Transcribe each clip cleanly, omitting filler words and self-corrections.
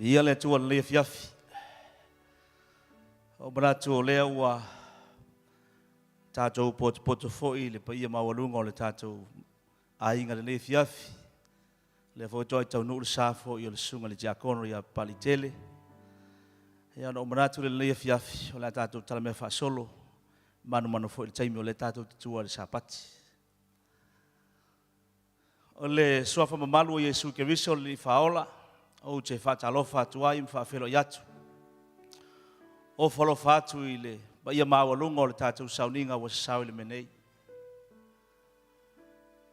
Ia le tua le fiafi. O bratu le ua tātou poto foi le pa ia mawalunga o le tātou ainga le fiafi. Le foi toi tau nuu le safo i o le sunga le diakono ia palitele. Ia no bratu le fiafi o le tātou talame fa solo. Manu foi le taimi o le tātou tua le sapati. O le suafa mamalu o Yesu Keriso le faola. O te whatalofa atu ai mwhawhero iatu. O whalofa atu i le ba ia mawalunga o le tātou sauninga wa Seiuli menei.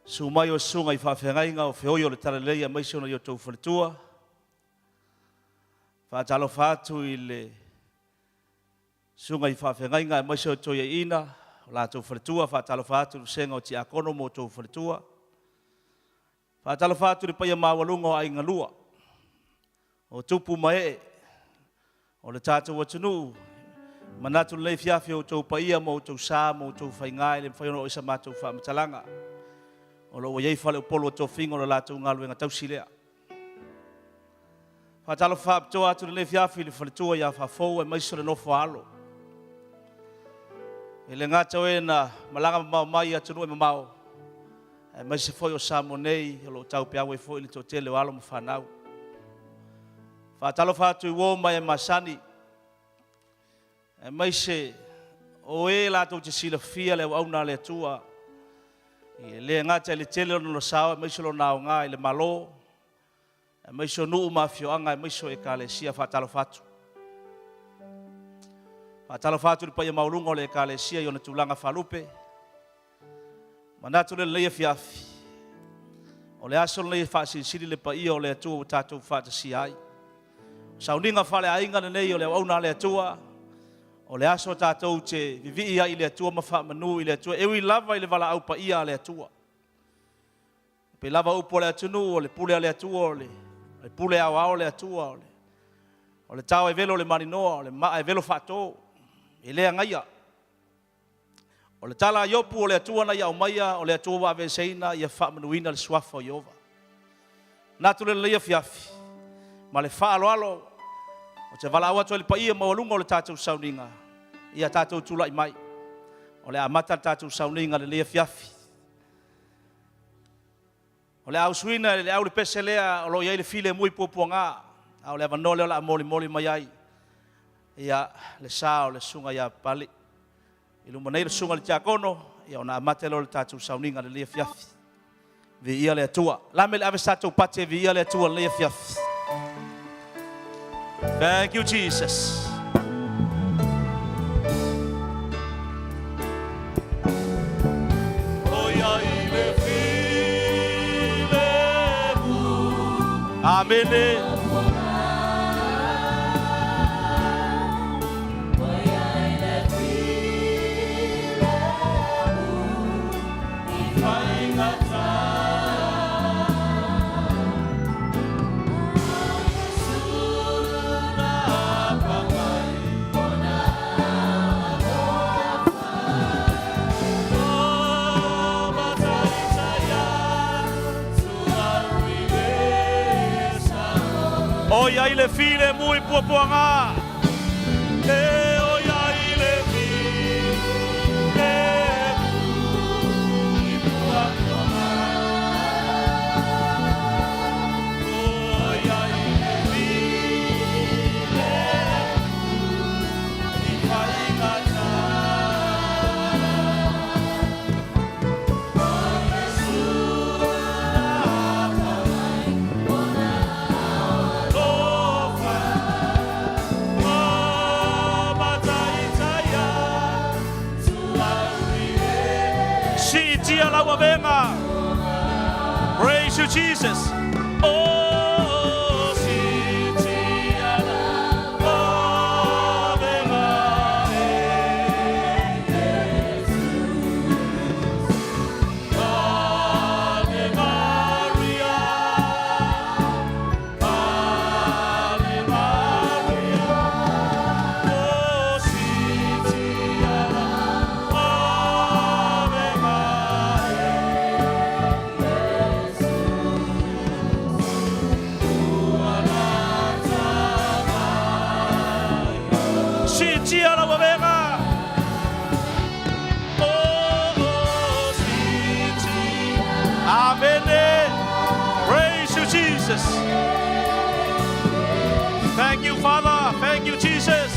Su mai o sunga i whawhengainga o whioi o le taraleia maisiona i o tau whaletua. Whatalofa atu i le sunga i whawhengainga e maisio o toia ina o la tau whaletua. Whatalofa atu i senga o ti akono mo tau whaletua. Whatalofa atu i pa ia mawalunga o ainga lua. O tupu mai o le tātou atunu manatu le fiafi o tau paia mo tau sa mo tau whaingai le whaiono o isa mātou whaamatalanga o lo iei whale o polo o tau whingo o la tau ngalu enga tau silea. Whatalo whaaptoa atu le fiafi le whaletua ia whafou e maiso le nofo alo. E le ngata o e na malanga mamau mai atunu e mamau e maise foi o samo nei o lo tau peawe foi le totele o alo mo whanau. Whatalo whātu i wō mai e masani. E maise o e lātou te sila fia le wauna le atua. I le ngata le tele ono sao, e maise lo nao ngā i le malo. E maise o nuu mafioanga, e maise o e ka le sia whatalo whātu. Whatalo whātu ni pa ia maurunga o le ka le sia i ona tūlanga whalupe. Manatu le leia fiafi. O le aso leia whaasinsiri le pa ia o le atua o tātou whaatasi ai. Sauninga whale ainga nei o le wauna le atua. O le aso tātou te vivi ia i le atua mawha manu i le atua. Ewi lava i le wala aupa ia le atua. Pe lava upo le atunu o le pule le atua o le pule au au le atua o le tau e velo le marinoa o le maa e velo whato. E lea ngaia. O le tala iopu o le atua na ia o maia o le atua wa aveseina ia wha manuina le suafa o Iova. Natu le leia fiafi. Ma le whaaloalo, o te wala awa le pa ia mawalunga o le tātou sauninga. Ia tātou tula i mai. O le amata tātou sauninga le lea fiafi. O le au suina, le au le pese lea, o lo iai le file mui pupua ngā. O le avanole o la moli moli mai ai. Ia le saa o le sunga ia pali. Ilu manei le sunga le tiakono, ia o na amata le tātou sauninga le lea fiafi. Vi ia le atua. Lame le ave tātou pate vi ia le atua le lea fiafi. Thank you, Jesus. Amen. Oia i le file mui puapuanga. Oia i le file mui puapuanga. Oia i le file mui whaingata. Praise you, Jesus. Oh, Sitia la wavenga. Amen. Praise you, Jesus. Thank you, Father. Thank you, Jesus.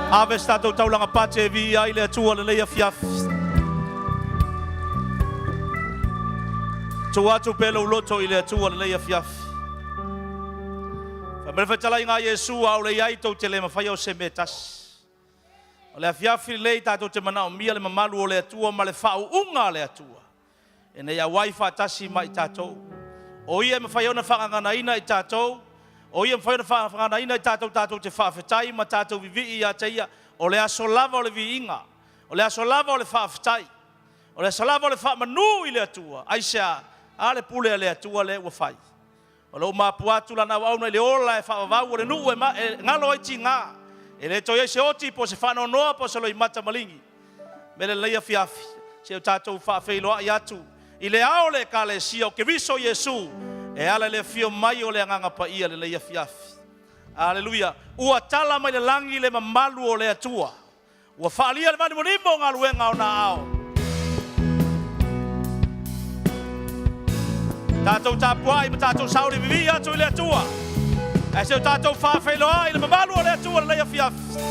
Ave stato taulanga pace via ile atua le leia fiaf. Tuatu pelo loto ile atua le leia fiaf. Fa merfatala inga Yesu au le yai to tele mafaya o semetas. Le fiaf le tato te mana o mia le mamalu o le atua ma le fau unga le atua. Ene ya waifa tasi mai tato. O ia mafaya na fanga ina i tato. O ia mfai na whangana ina i tātou te whawhetai ma tātou vivi i a teia o le aso lava o le viinga o le aso lava o le whawhetai o le aso lava o le whamanu i le atua aisea a le pule a le atua le ua whai o le o mapu atu lana wauna i le ola e whawavau o le nuu e ngalo ai ti ngā e le toi se oti po se whano noa po se loi mata malingi me le leia fiafi se o tātou whawheiloa i atu i le ao le ka le sia o ke viso Yesu e ala le fio mai o le anganga pa ia le leia fiafi. Aleluia. Ua tala mai le langi le mamalu o le atua. Ua whaalia le mani monimo ngā luenga o na ao. Tātou tāpuai ma tātou sauri vivi atu i le atua. E se o tātou whawheiloa i le mamalu o le atua le leia fiafi.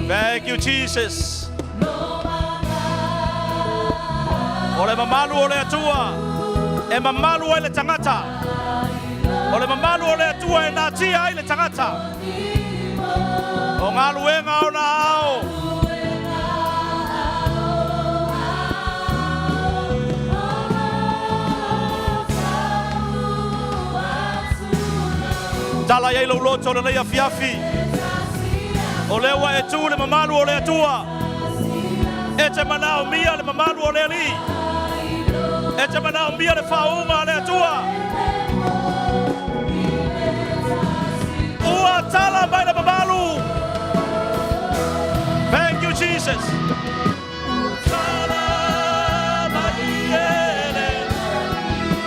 Thank you, Jesus. O le mamalu o le atua e mamalu ai le tangata o le mamalu o le atua e natia ai le tangata o ngā luenga o na ao tala iai lau loto le leia fiafi o lewa e tu le mamalu o le atua e te mana o mia le mamalu o le ali e te mana o mia le whaunga le atua. Ua tala mai le mamalu. Thank you, Jesus. Tala mai ele.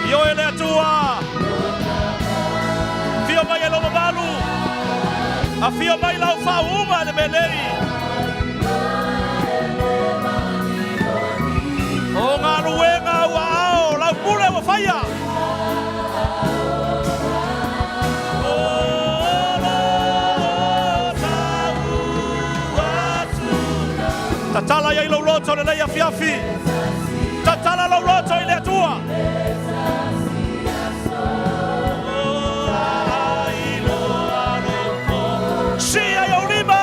Io e le atua. Fio mai e lo mamalu. A fio mai lau whaunga le melei. O ngā ruenga ua ao, lau pule ua whaia. O lo tau atu. Ta tala iai lau loto le leia fiafi. Ta tala lau loto i le atua. Sia iau lima.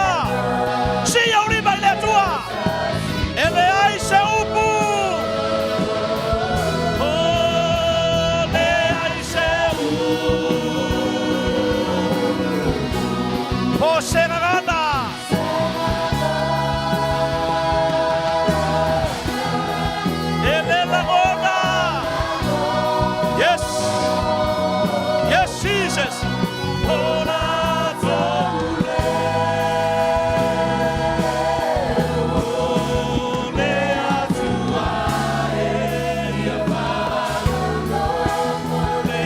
Sia iau lima i le atua. Ele ai se upu. Seragana. Elela ona. Yes. Yes, Jesus. Ona tole. Ole atua e palo. Ole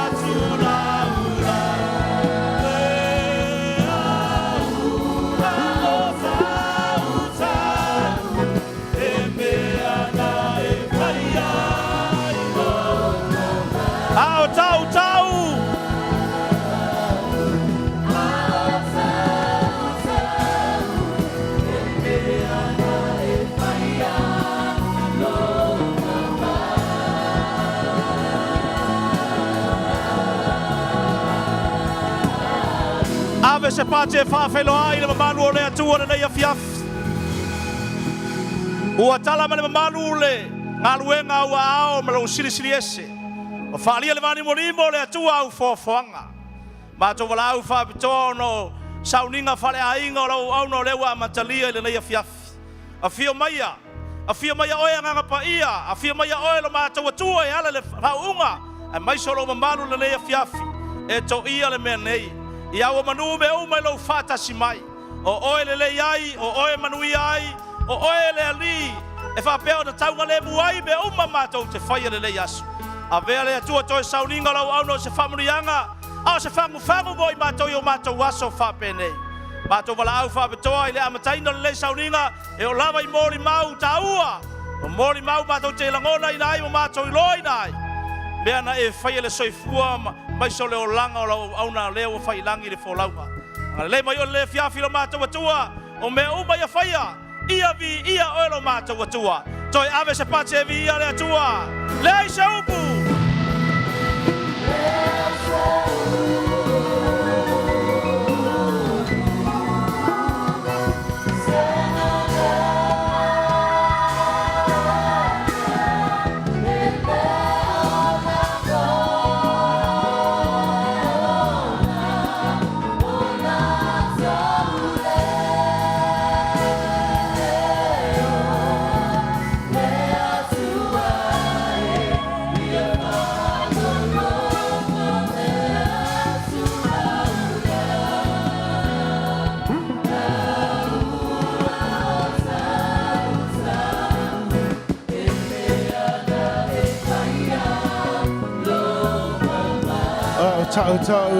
atua ula. Ave se pace whawheloa i le mamalu o le atua le leia fiaf. Ua tala ma le mamalu le ngā luenga ua ao ma lau siri ese. O whaalia le mani monimo le atua au whawhanga. Ma to wala au whapitoa no sauninga fale ainga o lau au no lewa matalia le nei afiafi afio maia oe nganga paia afio maia oe lo mātou atua e ala le raunga e mai solo mamalu le nei afiafi e to ia le mea nei ia o manu me uma lo fata si mai o oe le le ai o oe manui ai o oe le ali e fa peo na taunga le muai me uma mātou te whaia le le asu a vea le atua toi sauninga lau au no se whamurianga a se whangu moi mātou i o mātou waso whapene mātou wala au whapetoa i le amataina le sauninga e o lava i mori mau taua o mori mau mātou te langona i nai o mātou i loi nai mea na e whaia le soifua mai so le o langa o lau au na leo o whai langi le wholauha ngā le mai o le fiafi lo mātou atua o mea uma ia whaia ia vi ia o lo mātou atua toi ave se pate vi ia le atua le ai se upu Tau.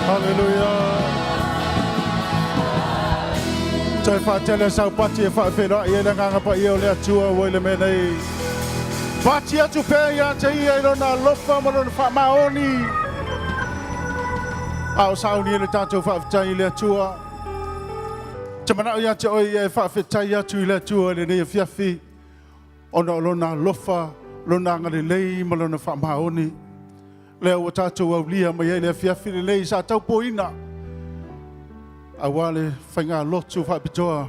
Hallelujah. Toi whaatele sau pati e whaawhera i e nganga pa i o lea tua o le menei. Pati atu pēia te i e rona lofa marona whaamaoni. Au sauni e le tātou whaafetai i le atua. Te manao ia te oi e whaafetai atu i le atua le nei fiafi. Ona lona lofa, lona ngare lei, ma lona whaamaoni. Lea ua tātou au lia mai e le fiafi le lei sa tau poina. Awale whainga lotu whaapitoa.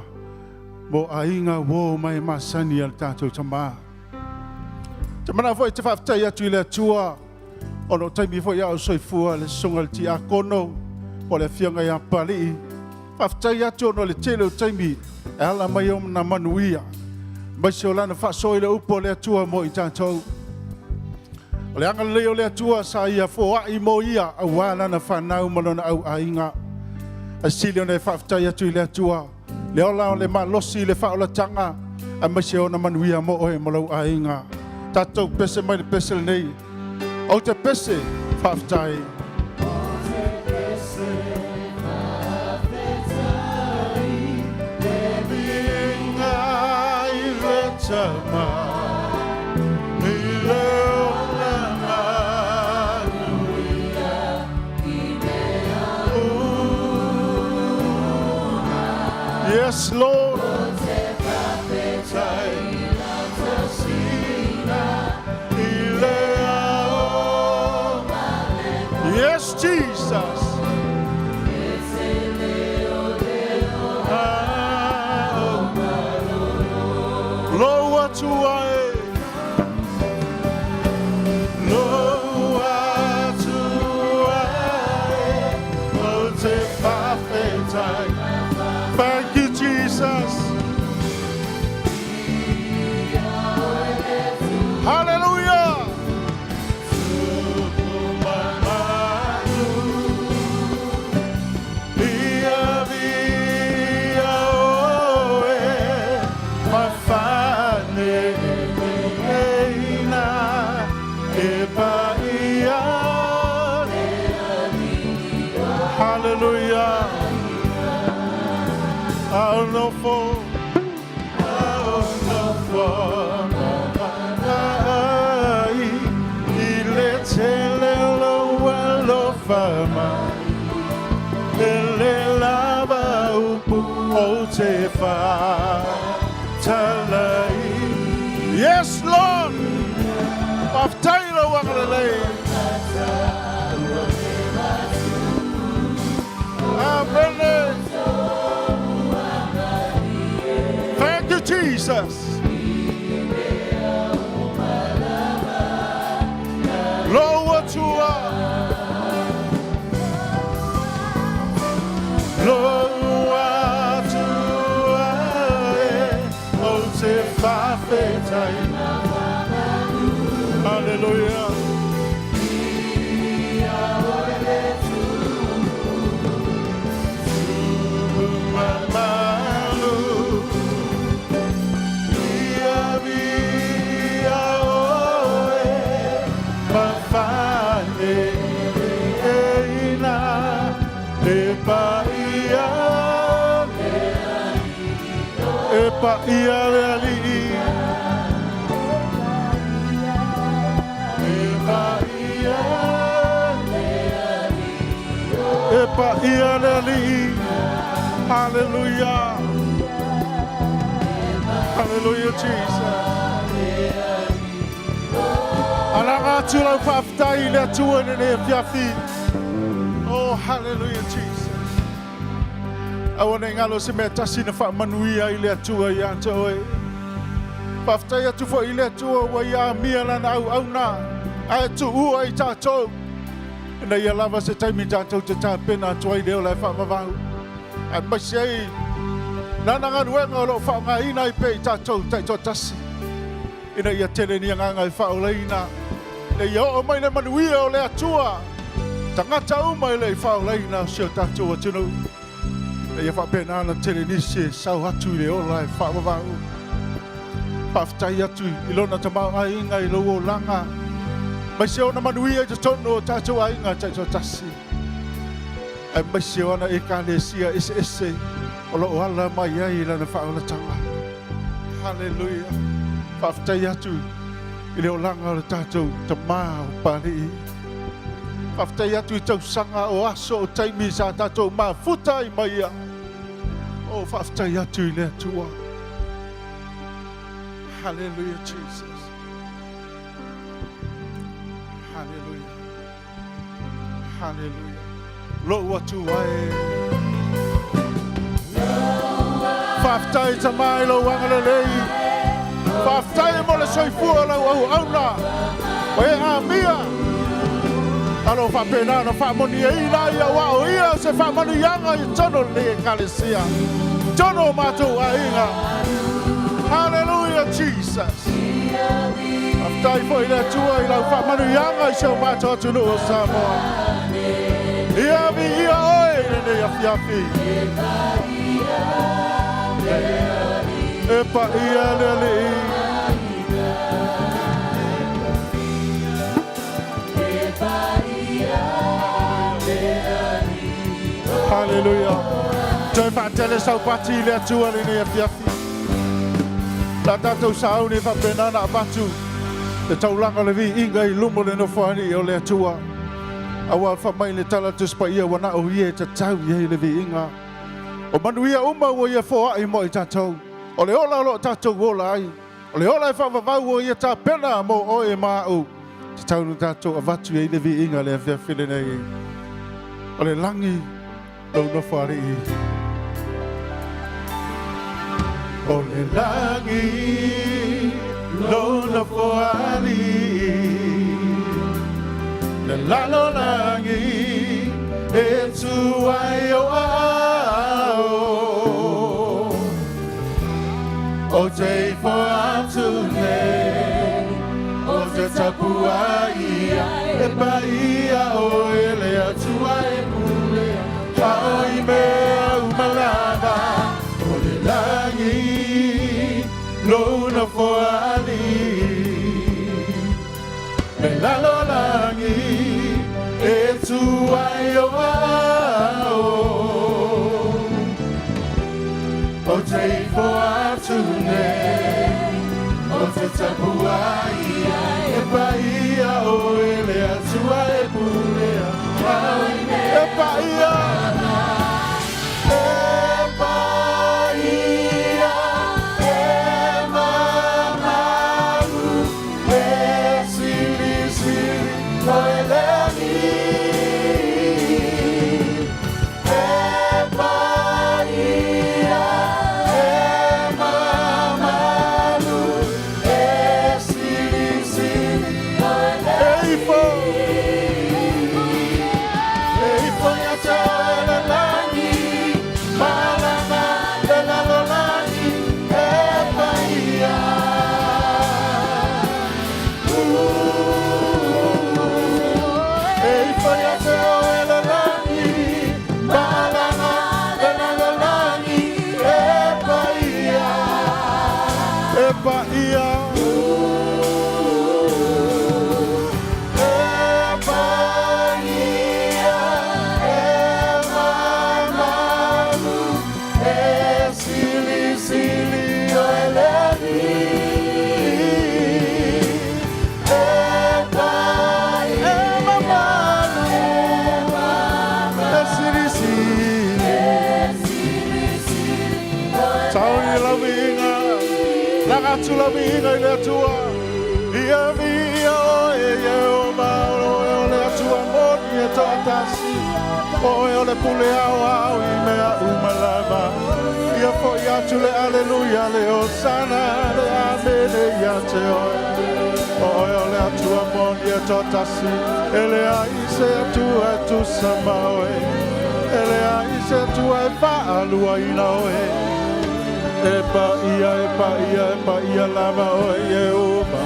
Mo a inga wō mai masani al tātou tamaa. Te manao foi te whaafetai atu i le atua. Ono taimi foi au soifua le songa le ti a kono o le fianga ia Papalii. Whaftai atu ono le tele o taimi e ala mai o na manuia. Mai se o lana whaasoi le upo le atua mo i tātou. O le anga leo le atua sa ia fōa i mo ia au wala na whanau malona au ainga. A sili ona e whaftai atu i le atua. Le ola o le malosi le whaolatanga a mai se o na manuia mo o e malau ainga. Tātou pese mai le pese le nei. O te pese whaftai. O te pese whafetai, le Minga i le tama, i le ona manuia, i mea una. Yes, Lord. O te whafetai, la tasina, I le Yes, Jesus. Lo atua e, lo atua e, o te whawhetai. Thank you, Jesus. Hallelujah. Hallelujah. I'll know for il tele lo fama ele lava o te fa talai. Yes, Lord. Of Taylor Wakalele. Amen. Jesus. Loa tua. Loa tua. O te whawhetai. Hallelujah. Epa ia leali, epa ia leali, epa ia leali. Hallelujah, hallelujah, Jesus. Alanga tula whaftai le tua nene fiafi. Oh, hallelujah, Jesus. Awana ngalo se meta sina fa manuia ile atua ya toe. Pafta ya tu fo ile atua wa ya mia la na au na. Ai tu u ai ta to. Na ya lava se tai mi ta to ta pena toi de la fa ma. Ai ma sei. Na na nganu ngalo fa nga ina i pe ta to tai to tasi. Ina ya tele ni nga fa o leina. Le yo o mai na manuia o le atua. Tanga tau mai le fa o leina se ta to tunu. Ia whapena ana tere nisi sau hatu le o lai whaamavau. Whaftai atu I lona tamau ainga I loo langa. Mai se ona manuia I te tono o tātou ainga taito tasi. Ai mai se ona e ka le sia ese o loo ala mai ai lana whaalatanga. Hallelujah. Whaftai atu I leo langa o le tātou tamau pari. Whaftai atu I tau sanga o aso o taimi sa tātou maa futa I mai ia. Oh, whaftai atu I lea tua. Hallelujah, Jesus. Hallelujah. Hallelujah. Lo atu ai. Whaftai tamai lo wangale lei. Whaftai mo le soifua lau au auna. Oe a mia. Alo whapena no whamoni e ina ia wao ia se whamoni yanga I tono le kalesia. Tono matou a inga. Hallelujah, Jesus. Aftai fo ina tua I lau whamoni yanga I se matou atunu o Samoa. Ia vi ia oe nene ia fiafi. Epa ia lele. Hallelujah. Toi fatele sau pati le atua le ne fiafi. La tatou sau ne fa penana batu. Te taulanga le vi inga I lumo le no fani o le atua. Awa fa mai le tala tu spa ia wana o ie te tau ie le vi inga. O manuia uma o ia fo ai mo I tatou. O le ola lo tatou wola ai. O le ola fa vavau o ia ta pena mo o e mau. Te tau no tatou avatu ie le vi inga le fiafi le nei. O le langi Lo no fari. O le langi Lo no fari. Le lalo langi E tu ai o ao. O te fo atu ne O te tapua ia E pa ia o ele atu ai pulea Ai mea umalava O le langi Lona foali Me lalo langi E tu ai o ao O te fo atu ne O te tapua ia E pa ia o ele atu ai pulea Ai mea E pa ia Tula vinga ile tua ia via e o mauro le tua moni e totasi o le pule au i mea umalama ia fo ia tule aleluia le osana le amene ia te o le tua moni e totasi ele aise tua tu samawe ele aise tua e pa alua ina oe Epa ia lava o Yehova.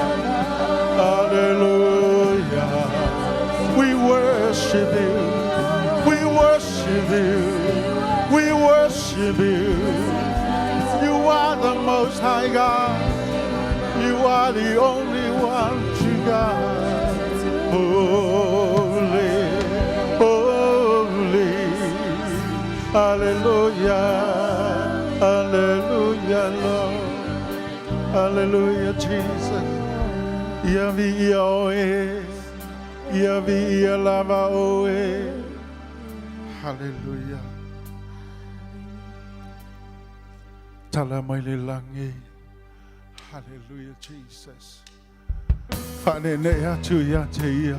Hallelujah. We worship you. We worship you. We worship you. You are the most high God. You are the only one true God. Holy, holy. Hallelujah. Hallelujah, Lord. Hallelujah, Jesus. Yavi Yahweh. Yavi Yalava Oe. Hallelujah. Talamai Langi. Hallelujah, Jesus. Fanene Atu Yateia.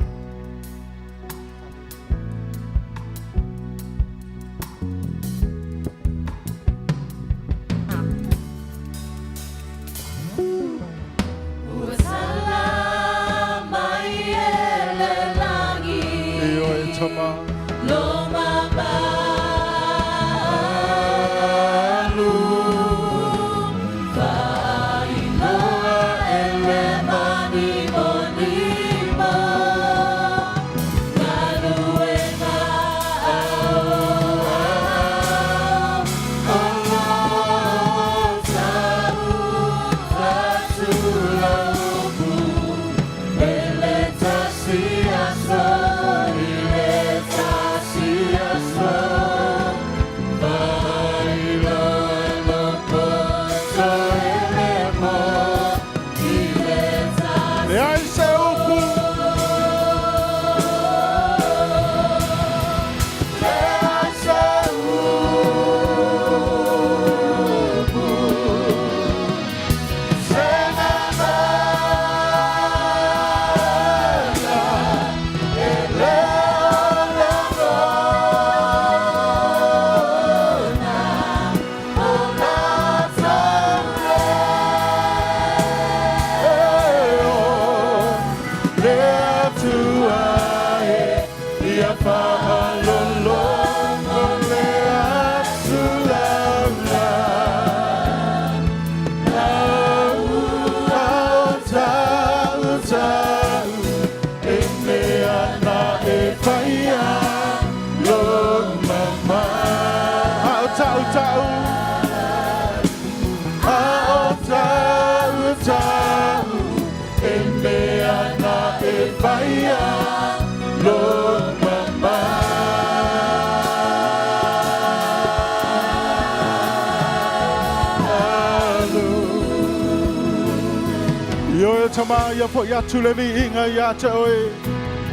Ya po ya tulevi inga ya choe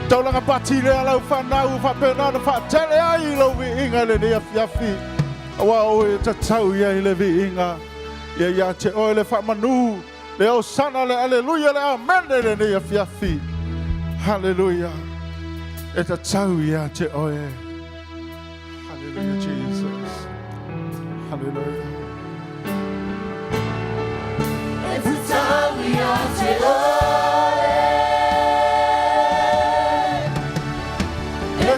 taulang apati le ala ufana ufa pena fa tele ai lo vi inga le ya fi wa o ta tau ya le vi inga ya choe le fa manu le osana le aleluya le amen le ya fi hallelujah eta tau ya choe hallelujah Jesus hallelujah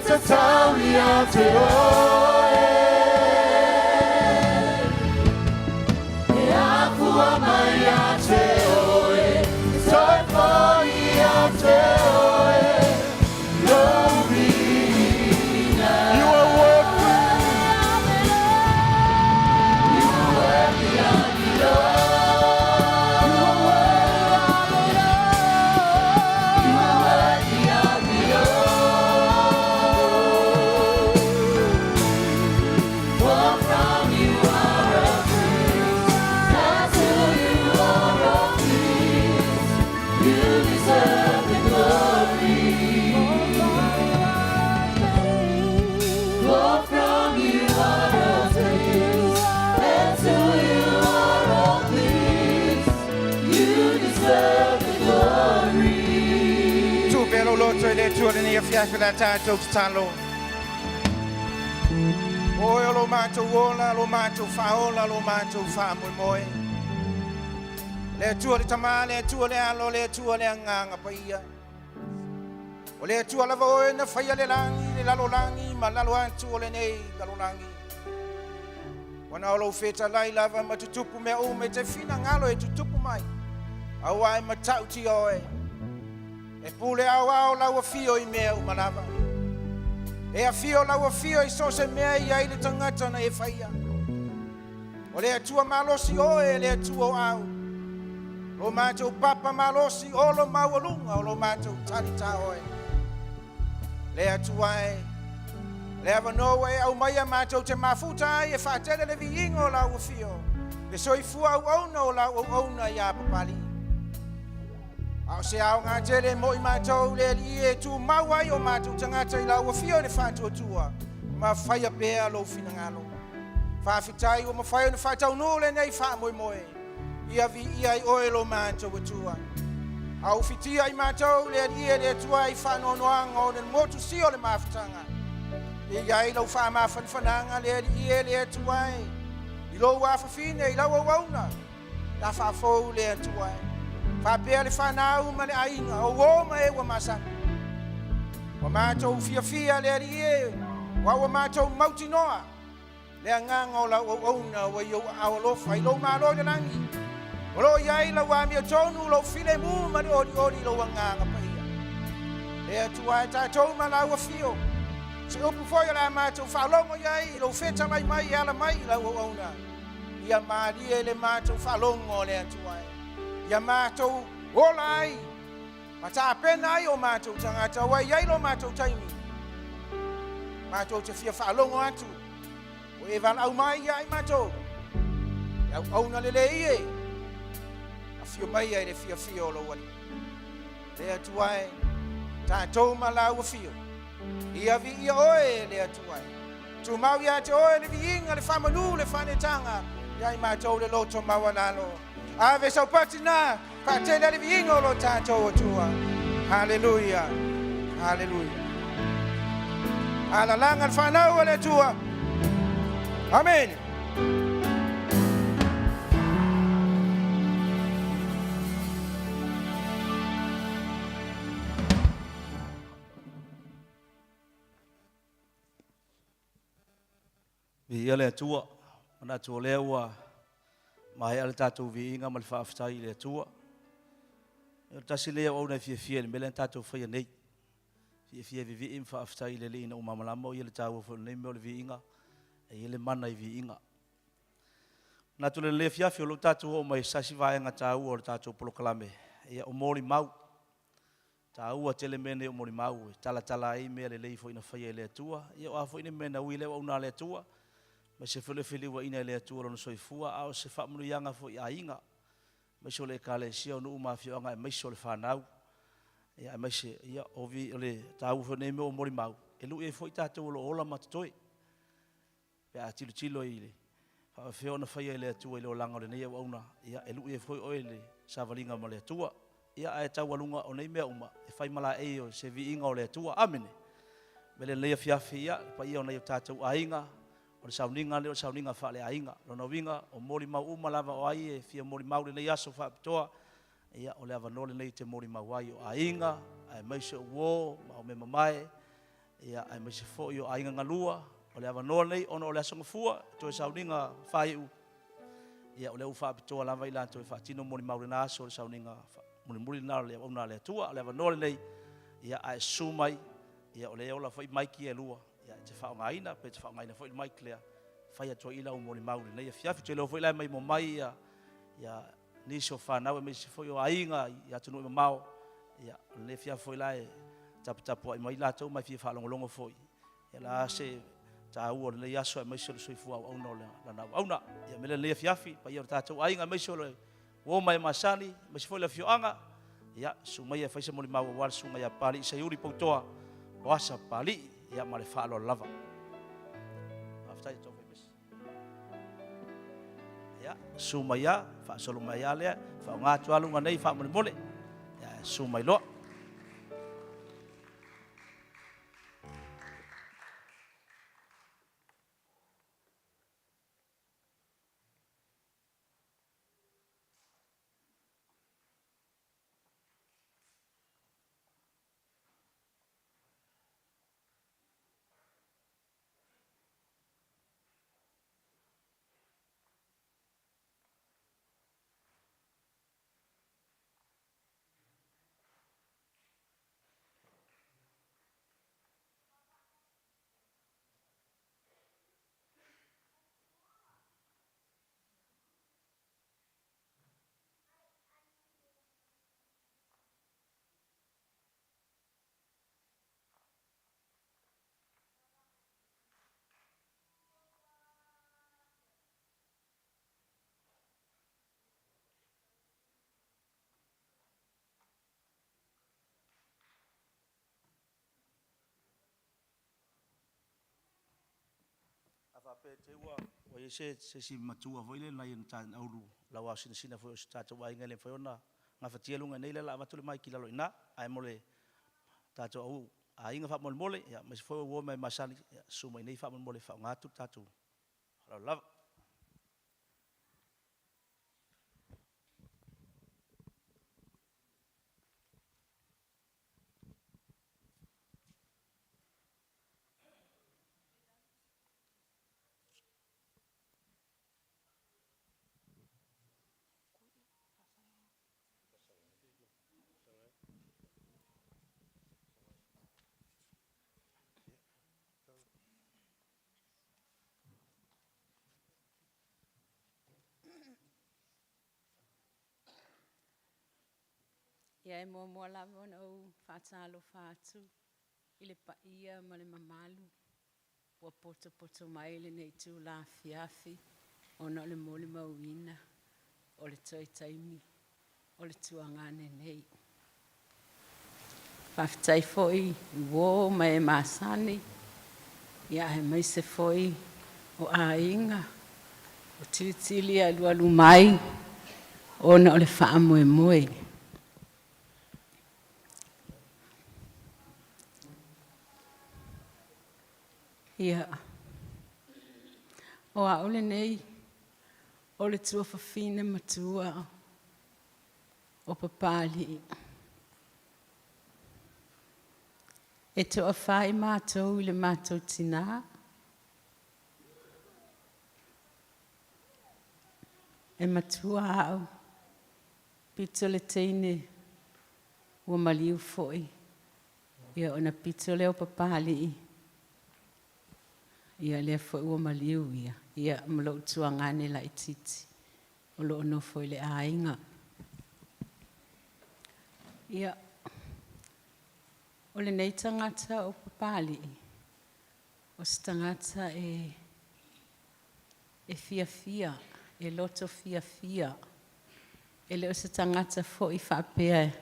It's a town we are to toi le tua ni afia fela ta tau talo. O lo mato ola, lo mato faola, lo mato fa moi. Le tua le tama, le tua le alo, le tua le nganga paia. O le tua la voe na faia le langi, le lalo langi, ma lalo antu le nei lalo langi. Wana o lo feta lai lava ma tutupu me o me te fina ngalo e tutupu mai. Awa e matau ti oe. E pule awa la fio I mea umalava. E a fio la fio I so se mea I ai le tangata na e faia. O le atua malosi oe le atua au. Lo matou papa malosi o lo maualunga o lo matou talita oe. Le atua e. Le ava no e au mai matou te mafuta e whaatele le viingo la fio. Le soifua au auna o la auna ia papali. Au se au ngā tele mo I mātou le li e tu mawai o mātou tangata I lau fio le whātua tua. Ma whaia pēa lo fina ngalo. Whawhitai o ma whaia ne whātau no le nei wha moe moe. Ia vi ia I oe lo mātou tua. Au whitia I mātou le li e le tua I whanoanoanga o le motu sio le mawhitanga. E iai lau wha mawhanwhananga le li e le tua e. I lo wafafine I lau auna. La whafou le tua e. Whapea le whanau ma le ainga, o woma e wa masa. Wa mātou fia le ari e, wa mātou mauti noa. Le anganga o la o auna wa I o awalofa, I lo malo le langi. O lo iai la wa mia tonu, lo file mu ma le ori lo anganga pa ia. Le atua e tātou ma la wa fio. Se upu foi la mātou whalongo iai, lo feta mai ala mai la o auna. Ia maari e le mātou whalongo le atua e. Ia mātou ola ai. Ma tā pena ai o mātou tangata wai ai lo mātou taimi. Mātou te fia whaalongo atu. O e wala au mai ai mātou. Au auna lele ie. A fio mai ai le fia o lo wali. Le atu ai. Tātou malau a fio. Ia vi ia oe le atu ai. Tu mau ia te oe le vi inga le whamanu le whanetanga. Iai mātou le loto mawalalo. Ave sau patina, patela le vingo lo tātou tua. Hallelujah. Hallelujah. Ala langa le whanau le tua. Amen. Ia le tua, mana tua lewa. Mai ala tātou viinga ma le whaafetai le atua. E tasi lea au nei fia le mele tātou whaia nei. Fia vivi im whaafetai le leina o mamalama o ia le tāua whau nei meo le viinga. E ia le mana I viinga. Nā tu le fiafi o lo tātou o mai sasi vaenga tāua o le tātou polokalame. Ia o mori mau. Tāua tele mene o mori mau. Tala ai mea le lei fo ina whaia le atua. Ia o a fo ina mena ui leo au nā le atua. Ma se fele wa ina le atua no soifua au se fa munu yanga fo ia inga ma so le kale sia no ma fio nga ma so le fanau ia ma se ia ovi le tau fo ne mo mori mau e lu e fo ita to lo ola ma toi pe a tilo ile fa fio na fa ia le atua le langa le nei au na ia e lu e fo o le savalinga ma le atua ia ai tau walunga o nei mea uma e fai mala e o se vi inga o le atua amene mele le fiafia pa ia ona tatu ainga o le sauninga fa le ainga lona winga o mori mau uma lava o ai e fia mori mau le nei aso fa pitoa ia o le avanole nei te mori mau ai o ainga ai mai se wo ma o me mamae ia ai mai se fo o ainga ngalua o le avanole nei ono o le aso ngafua to sauninga fa u ia o le u fa pitoa lava ila to fa tino mori mau le na aso le sauninga mori na le ona le tua le avanole nei ia ai sumai ia o le ola fa mai ki e lua ia te fa ngaina pe te fa ngaina foi mai clear fa ia to ila o mori mauri nei fia fi lo foi la mai mo mai ia ni so fa na me se foi o ainga ia tunu me mau ia le fia foi la tap mai la to mai fi fa longo foi ia la se ta u le ia so mai so fu au no la na au na ia me le fia fi pa ia ta to ainga mai so le wo mai masani mai foi la fio anga ia su mai fa se mori mau wal su mai Papalii Seiuli Poutoa Poasa Poutoa ia ma le whaalo lava. Aftai tō whi misi. Ia, suma ia, wha solo mai ia lea, wha ngā tualunga nei, wha mole mole. Ia, suma i loa. fa pe te wa se si matua foi le na yin tan auru la wa sina foi sta to wa ngale foi ona nga fa tielu nga nei la va tu mai kila lo ina ai mole ta to au a inga fa mole ya mas foi wo mai masali su mai nei fa mole fa nga tu ta tu la Ia e mua lava ona au whaatalo whaatu i le paia ma le mamalu. Ua poto mai le nei tū la fiafi ona o le mole mauina o le toi taimi o le tuangane nei. Whawhitai foi i wō mai e masani ia he mai se foi o a inga o tili a lualu mai ona o le wha moe moe. Ia, o a ole nei, o le tua whawhine matua o Papalii. E toa whai mātou i le mātou tina. E matua au, pito le teine ua maliu foi. Ia ona pito le o Papalii. Ia lea foi ua maliu ia. Ia malo tuangane la ititi. O lo ono foi le ainga. Ia o le nei tangata o Papalii. O se tangata e fia. E loto fia. E leo se tangata foi whapea.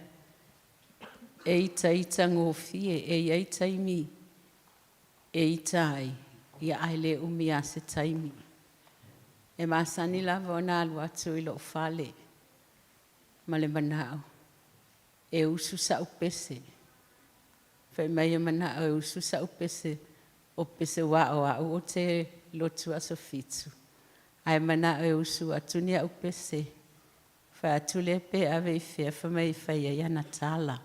E ita ngofie. E ita imi. E ita ai. Ia aile umia se taimi. E masani lava ona alu atu i lo fale. Ma le manao. E usu sa upese. Fai mai e manao e usu sa upese. O pese wa o te lotu aso fitu. Ai manao e usu atunia upese. Fai atule pe ave i fea fa mai fai ia natala.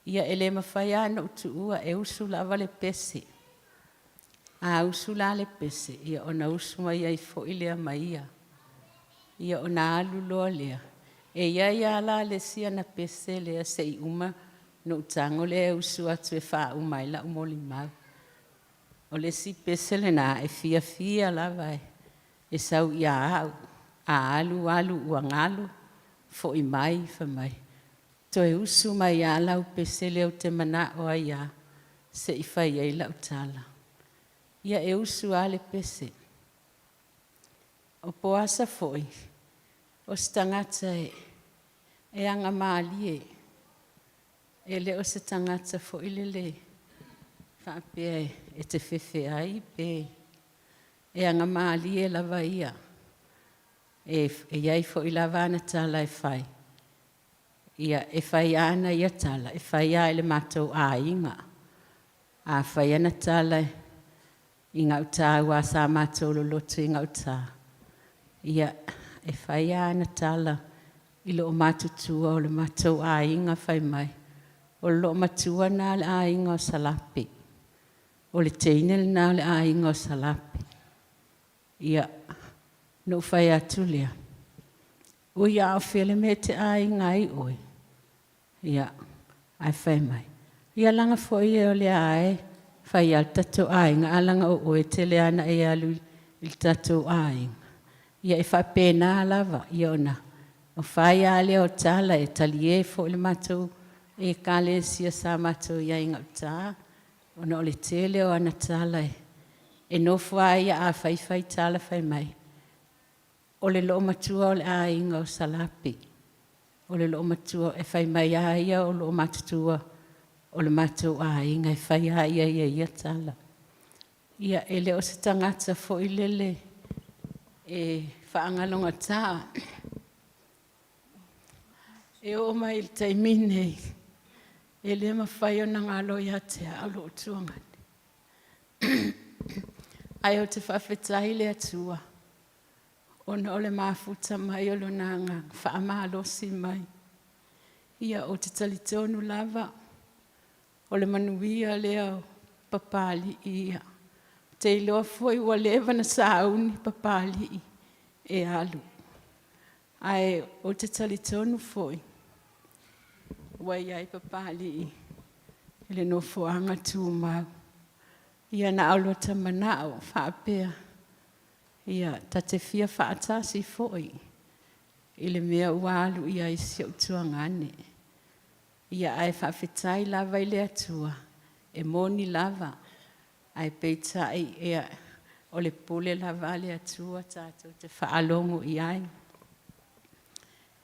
Ia ele mawhai ana utu ua e usu lava le pese. A usu la le pese, ia ona usu mai ai fo ilea maia. Ia ona alu loa lea. E ia la le sia na pese lea se i uma no utango lea usu atu e faa umai la umoli mau. O le si pese le na e fia lava e sau ia au. A alu uangalu fo i mai fa mai. To e usu mai a lau pese lea u te mana o aia se i fai ai la utala. Ia e usu ale pese. O poasa foi. O stangata e anga maalie. E le o se tangata foi le. Whapea e te fefe ai pe. E anga maalie lava ia. E iai foi lava ana tala e fai. Ia e fai ana ia tala. E fai a ele matou a inga. A fai ana tala e. I ngauta ua sa mātou lo lotu i ngauta. Ia e whai ana tala i lo o mātutua o le mātou a inga whai mai. O lo o matua nā le a inga o salapi. O le teine le nā le a inga o salapi. Ia no whai atu lea. Ui a o while me te a inga i oi. Ia ai whai mai. Ia langa fwoi e o le a e. Fai al tatou ainga alanga o e tele ana e alu il tatou ainga. Ia e whapena lava, ia ona. O whai ale o tala e talie fo le matou e kale sia sa matou ia inga o tā. Ona o le tele o ana tala e. E no whai a whai tala whai mai. O le loo matua o le ainga o salapi. O le loo matua e whai mai a ia o loo matutua. O le matou a inga e whai a ia tala. Ia ele o se tangata fo ilele e whaangalonga tā. E o mai il taimine e le mawhai o na ngalo ia te alo o tuangani. Ai o te whawhetai le atua. Ona ole mafuta mai o lo nanga whaamalo si mai. Ia o te talitonu lava o le manuia leo Papalii ia. Te iloa foi ua lewa na sauni Papalii e alu. Ai o te talitonu foi. Wai ai Papalii ele no foanga tu mau. Ia na aulo tamanao whaapea. Ia tate fia whaatasi foi. Ile mea ualu ia i siau tuangane. Ia ai whawhetai lava ile atua. E moni lava. Ai peitai ea o le pule lava le atua tātou te whaalongo i ai.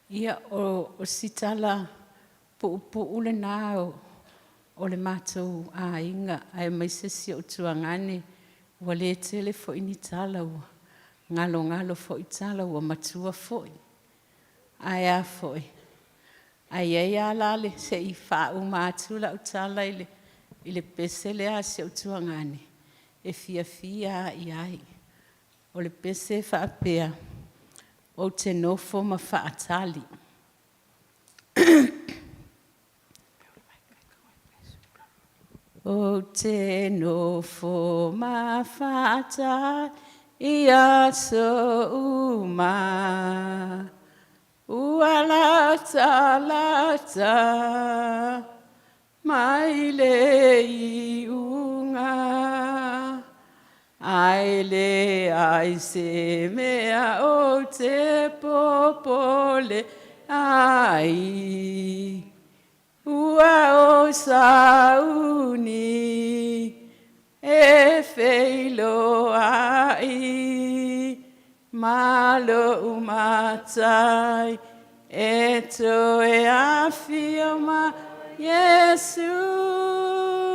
Ia o sitala puupu ule nāo o le mātou a inga ai maisesi o tuangane ua le tele fo ini tala ua. Ngalo fo i tala ua matua fo i. Ai a fo i. Ai ei alale se i whau mātula o tala ile pese le a se o tuangane. E fia i ai. O le pese whaapea. O te nofo ma whaatali. O te nofo ma whaatali. Ia so uma. Ua lata. Mai le i unga. Ai le ai se mea o te popole ai. Ua o sauni e feilo ai. Malo umatai e toe a fioma Yesu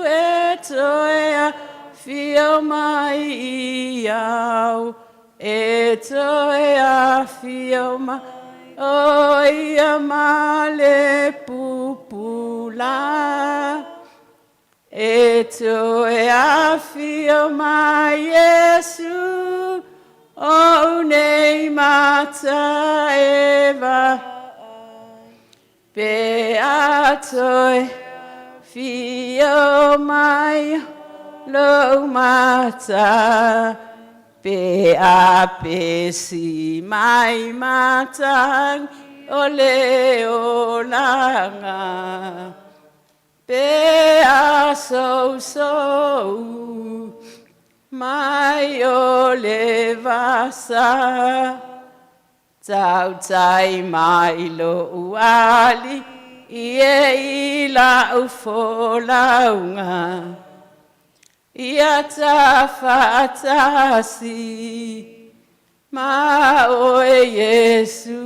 e toe a fioma iau e toe a fioma o ia male pupula e toe a fioma Yesu o nei mata eva pe atoe fio mai lo mata pe a pesi mai mata o le o langa pe a so mai o le vasa tau tai mai lo uali ie ila ufolaunga ia ta fatasi ma o Yesu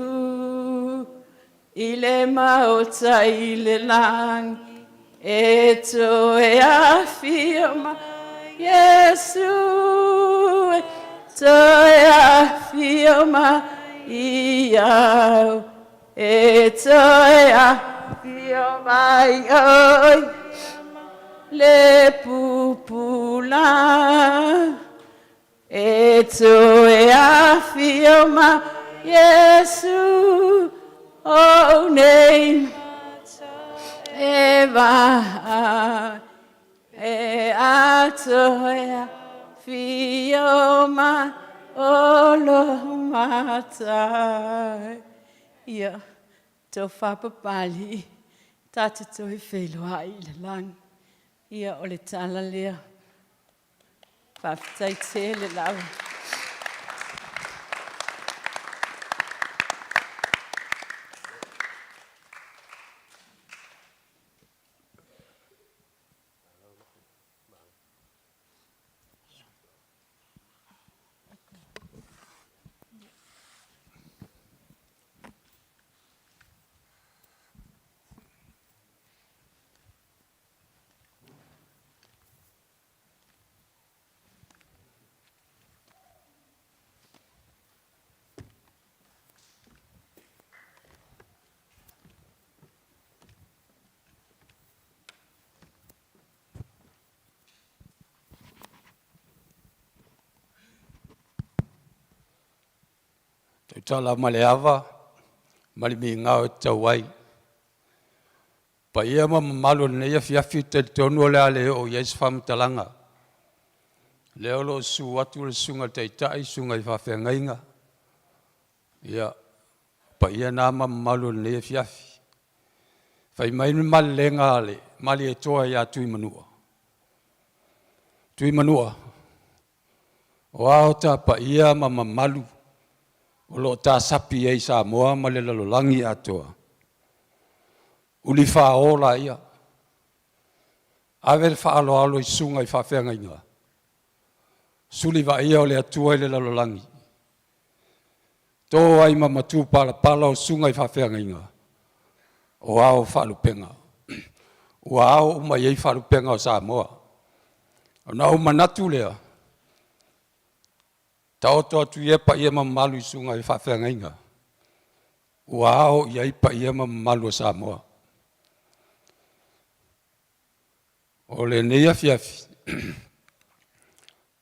ile maota ile lang eto e afirma Yesu to e afirma iau eto e afirma oi le pupula eto e afirma Yesu oh name eva e ato e afirma olo mata ia to fa Papalii tata to e felo ai le lang ia o le tala lea fa tai tele lau Tala maleava, malimi ngao tawai. Pa ia malu ne ia fiafi te tonu le ale o yes fam talanga. Leo lo su watu le sunga te tai sunga I whawhengainga. Ia, pa ia nā malu ne ia fiafi. Whai mai mali lenga ale, mali e toa ia tui manua. Tui manua. O aota pa ia malu. O lo tā sapi ei sa moa ma le lalolangi atoa. Uli whaola ia. Awe le whaaloalo I sunga I whawhengainga. Suli wa ia o le atua I le lalolangi. Tō ai mamatu pala o sunga I whawhengainga. O ao whalupenga. O ao uma iei whalupenga o Samoa. O na o manatu lea. Tau toa tu ia pa ia mamalu I sunga I whawhengainga. O ao iei pa ia mamalu o Samoa. O le neia fiafi.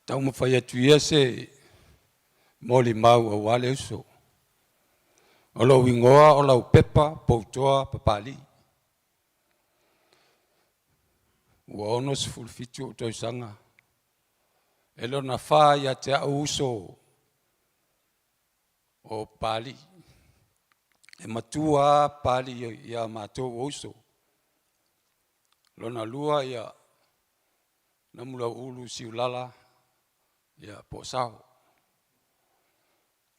Tau mawhai atu ia se moli mau o wale uso. O lo wingoa o lau Pepa Poutoa Papalii. Ua ono se fulfitu o toisanga. Elo na wha ia te au uso o Pali. E matua Pali ia mātou o uso. Lona lua ia namula ulu siulala ia posao.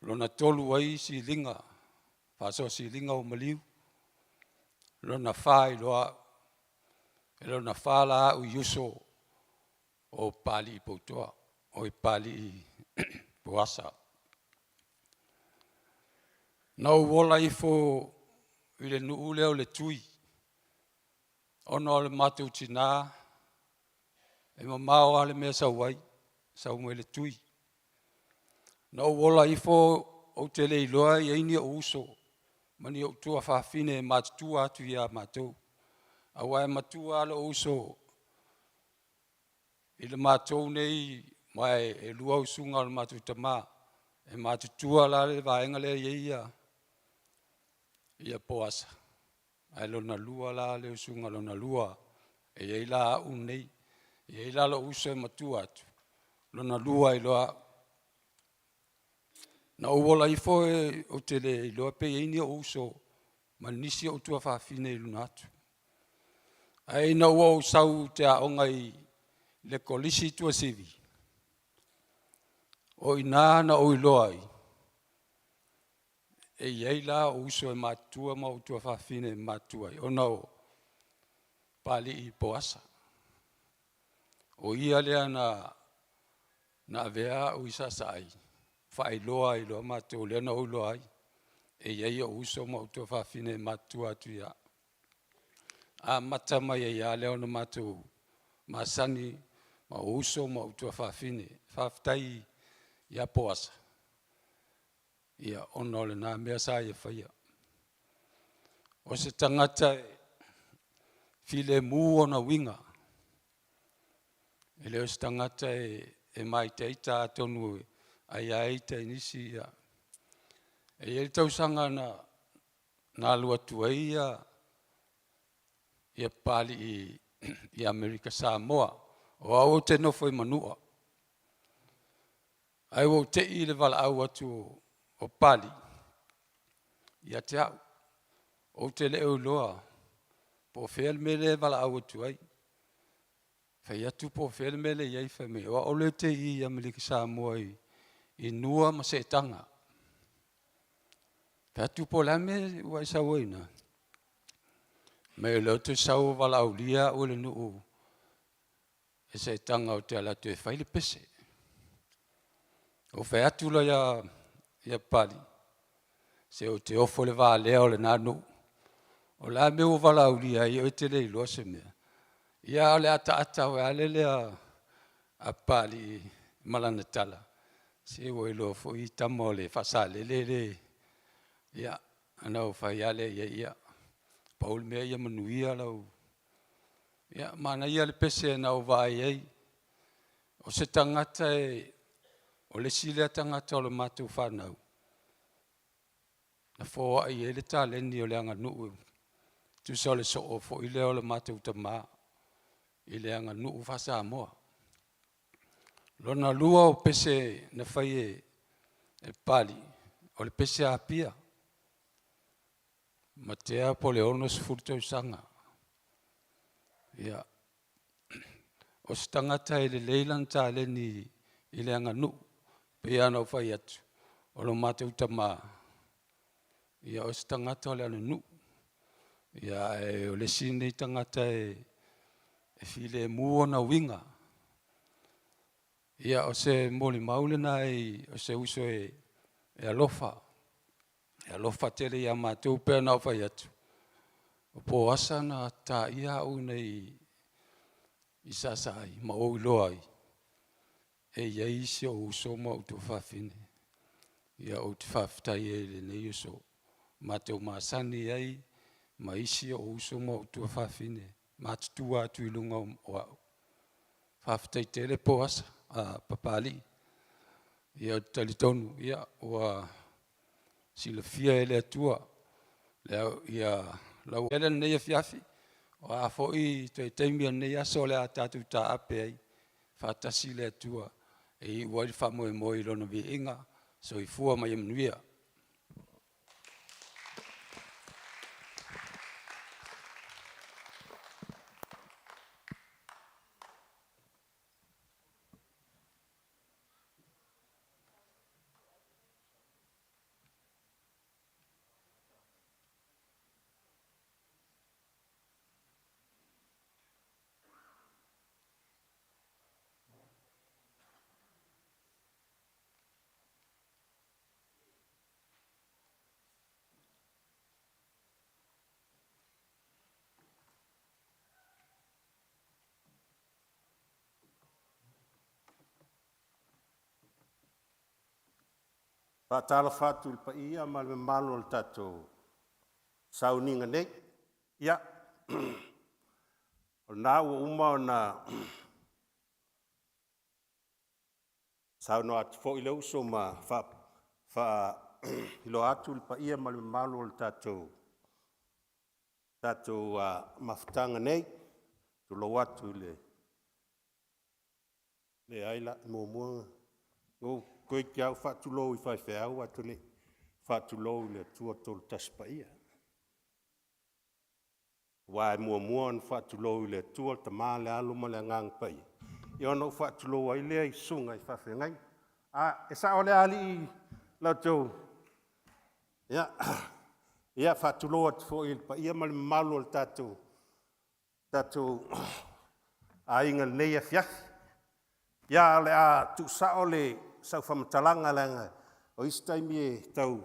Lona tolu ai si linga. Faso si linga o maliu. Lona wha I loa. Lona wha la u yuso o Papalii Potoa. O Papalii Poasa. Nau wola ifo I le nuu leo le tui. Ono le mātou tina. E mamao ale mea sauai. Sau mo le tui. Nau wola ifo o te le iloa I aini o uso. Mani o tua whawhine mātua atu ia mātou. Awa e matua ala o uso. I le mātou nei mai e lua usunga le mātou tamā. E mātutua la le vaenga le ia. Ia poasa. Ai lona lua la le usunga lona lua. E ei la unei. E ei la lo uso e matua atu. Lona lua I loa. Na uola ifo e o te le loa pe eini o uso. Ma nisi o tua whawhine I luna atu. Ai na ua o sau te aonga I le kolisi tua sivi. O ina na o iloa I. E iei la o uso e matua ma o tua whawhine matua I. O na o Papalii Poasa. O ia lea na avea o isa sai. Whai loa I loa matua lea na o iloa ai. E iei o uso ma o tua whawhine matua atu ia. A mata mai e ia leo na matua. Masani ma o uso ma o tua whawhine. Whawhtai ia poasa. Ia ono le nā mea sa ia whaia. O se tangata e file mu o na winga. E leo se tangata e mai te ita atonu ai aita inisi ia. E iei tausanga na lua tuai ia Papalii I Amerika Samoa. O au te nofo I manua. Ai o te I le wala au atu o Papalii. Ia te au. O te leo loa. Po wheel mele wala au atu ai. Whai atu po wheel mele iei whame. O ole te I Amerika Samoa I nua ma se tanga. Whai atu po lame ua I sawaina. Me leo te sau wala au lia o le nuu. E se tanga o te ala te whaile pese. O whai atu la ia Papalii. Se o te ofo le waa lea o le nanu. O la me o wala au lia I o te le ilo se mea. Ia o le ata o ale lea a Papalii malana tala. Se o ilo fo I tamo le fasale le. Ia ana o whai ale ia. Paul mea ia manuia lau. Ia mana ia le pese na o vai ei. O se tangata o le sile tangata o le mātou whanau. fo ai ele taleni o le anga nuu. Tu sa le so o fo ile o le matau tama. Ile anga nuu fasa moa. Lona lua o pese na fai e pali. O le pese a pia. Matea po le ono sfurto sanga. Ia. O stangata ele leilan taleni ile anga nuu. Pe ana o fai atu. O lo matau tama. Ia o stangata o le anu nuu. Ia o le sine tangata e file mua na winga. Ia o se moli maule na o se uso e alofa. E alofa tele ia mātou pēr na o fai atu. O po asa na tā ia au nei i sasai, ma o iloa ai. E ia isi o uso ma o tu whawhine. Ia o tu whawhitai e le nei uso. Mātou māsani ai, ma isi o uso ma o tu whawhine. Mātutua atu i lunga o au. Whawhitai tele po asa, a Papalii. Ia o talitonu, ia o sila fia ele atua. Leo ia lau ele nei a fiafi. O a foi te teimia nei aso le a tatu ta ape ai. Whatasi le atua. E i wai whamoe moi lona vi inga. So i fua mai mnuia. Whaatala whātu il pa ia, ma le malo al tātou sauninga nei. Ia, o nā ua uma o nā sauno atu fo i leu so ma ilo atu il pa ia, ma le malo al tātou mafutanga nei, tu lo atu le aila mua koe ki au whaatulou i whai whiau atu le whaatulou le tua tolu taspa ia. Wae mua an whaatulou le tua ta maa le aluma le ngang pai. I ono whaatulou ai lea i sunga i whawhi ngai. E sa o le ali i lau tau. Ia whaatulou atu fo il pa ia mali malu al tātou a inga nei a fiafi. Ia le a tu sa o le sau whamatalanga langa o istaimi e tau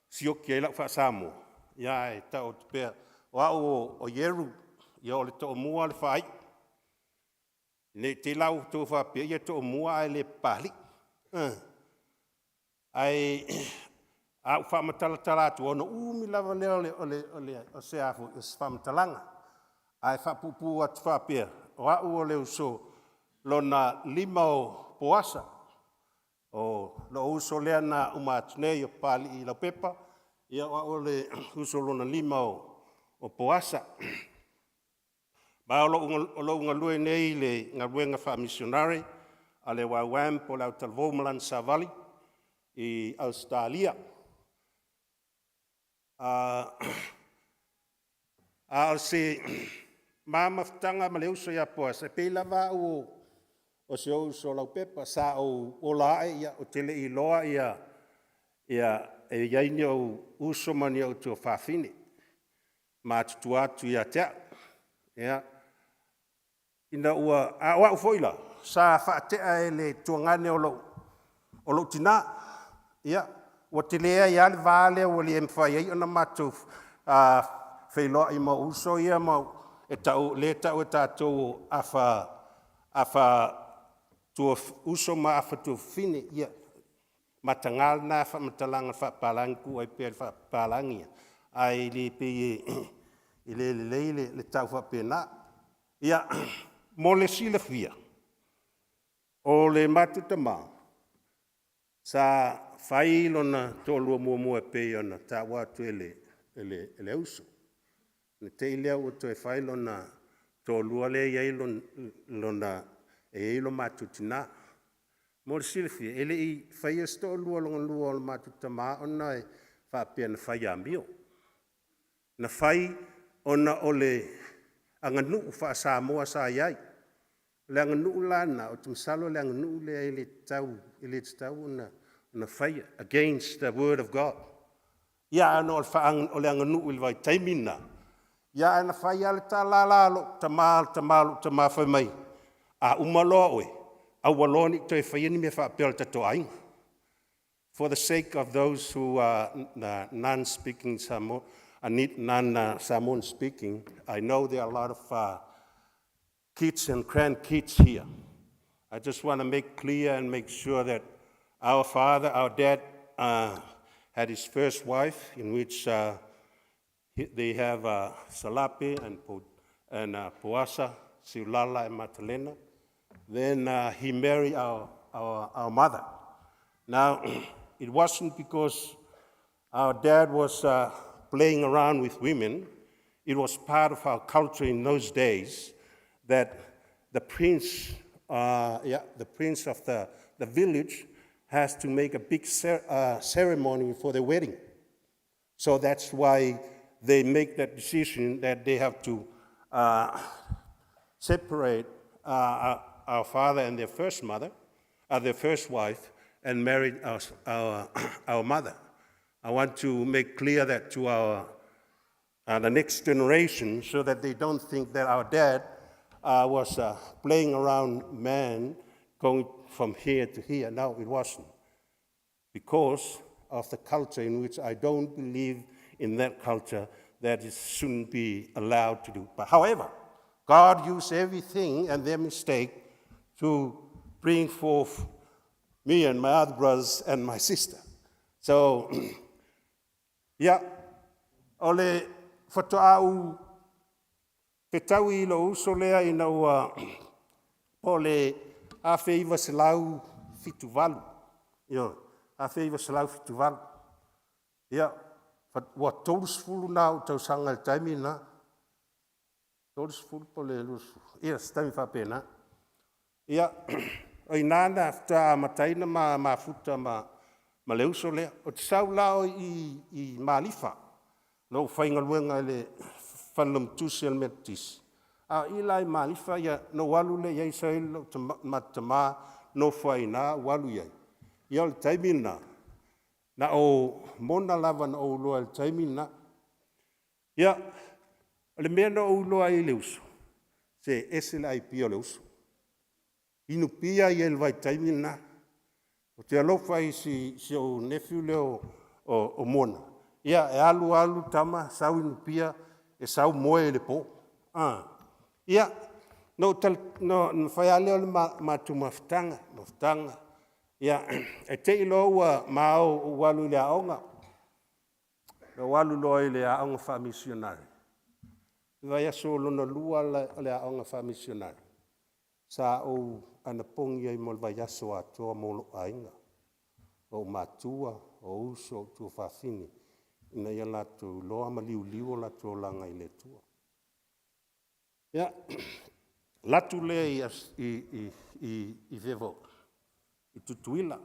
sioki e lau whaasamo. Ia e tau te pēr o au o Yeru, ia o le to mua le whai. Ne te lau tō whapea, ia to mua ai le pali. Ai au whamatalatala atu ono umi lava leo o se afu o se whamatalanga. Ai whapupu atu whapea, o au o leo so lona 5 o poasa. O lo uso lea na umatunei o pali i la pepa, ia o le uso lona 5 o poasa. Ba o lo unga lue nei le ngā ruenga wha missionary, a le wawam po lau talvomalan sa vali i Australia. A se mamaftanga ma le uso ia poasa, pe lava o se uso lau pepa sa o lae ia o tele i loa ia e iaini o uso mani au tua whawhine. Ma tutu atu ia tea. Ia. Ina ua, a wau foila, sa whaatea e le tuangane o lau tina. Ia. Ua telea ia le vale o le emwhai ei ona matu whailoa i ma uso ia ma e tau le tau e tātou afa tua uso ma afa tua fine ia matangal na fa matalanga fa palangu ai pe fa palangia ai le pe le tau fa pena ia mole sila fia o le matutama sa whai lona tōlua mua e pei ona tā wātu ele uso. Ni te ilea o to e whai lona tōlua le iei lona e ilo mātutina. Mōre silfi, ele I whai as tōlua longa lua o mātutama ona e whapea na whai a mio. Na whai ona ole anga nuu wha Samoa sa iai. Le anga nuu lana o tumsalo le anga nuu le ele tau na whai against the word of God. Ia ana o le anga nuu ili vai taimina. Ia ana whai ale ta lalalo ta whai mai. A umaloa oe. A waloni to e whai ni me whapea tato ainga. For the sake of those who are non-speaking Samoan, non-Samoan speaking, I know there are a lot of kids and grandkids here. I just want to make clear and make sure that our father, our dad, had his first wife, in which they have Salapi and Pouasa Seiuli and Matalena. Then he married our mother. Now, it wasn't because our dad was playing around with women. It was part of our culture in those days that the prince of the village has to make a big ceremony for the wedding. So that's why they make that decision that they have to separate our father and their first mother, their first wife, and marry our mother. I want to make clear that to the next generation so that they don't think that our dad was playing around man going from here to here. No, it wasn't. Because of the culture in which I don't believe in that culture that it shouldn't be allowed to do. But however, God used everything and their mistake to bring forth me and my other brothers and my sister. So, yeah, ole whatoau te tau I lo uso lea I nau ole a wheiva se lau fitu walu. Yo, a wheiva se lau fitu walu. Yeah, wa tōrusfulu nā tau sanga le taimi nā. Tōrusfulu po le lusu. Ia, stami whapena. Ia, oi nāna afta mataina ma futa ma leuso lea. O te sau lao I malifa. No whainga luenga le whanum tusi al metis. A ilai malifa ia no walu le iai sailo matama no whaina walu iai. Ia le taimina. Na o mona lava na o loa le taimina. Ia, le mea na o loa I leuso. Se ese la I pia leuso. Inu pia I el vai taimina. O te alofa I si o nephew leo o mona. Ia, e alu tama, sau inu pia, e sau moe le po. Ia, no whai aleo le matu maftanga. Ia, e te ilo ua mao o walu le aonga. Le walu loa I le aonga wha missionari. Vai aso lona lua le aonga wha missionari. Sa o anapongi ai mo vai aso atoa molo ainga. O matua, o uso, o tua whawhini. Ina ia latu loa ma liu latu o langa I le tua. Ia, latu le I vevo. I tutuila.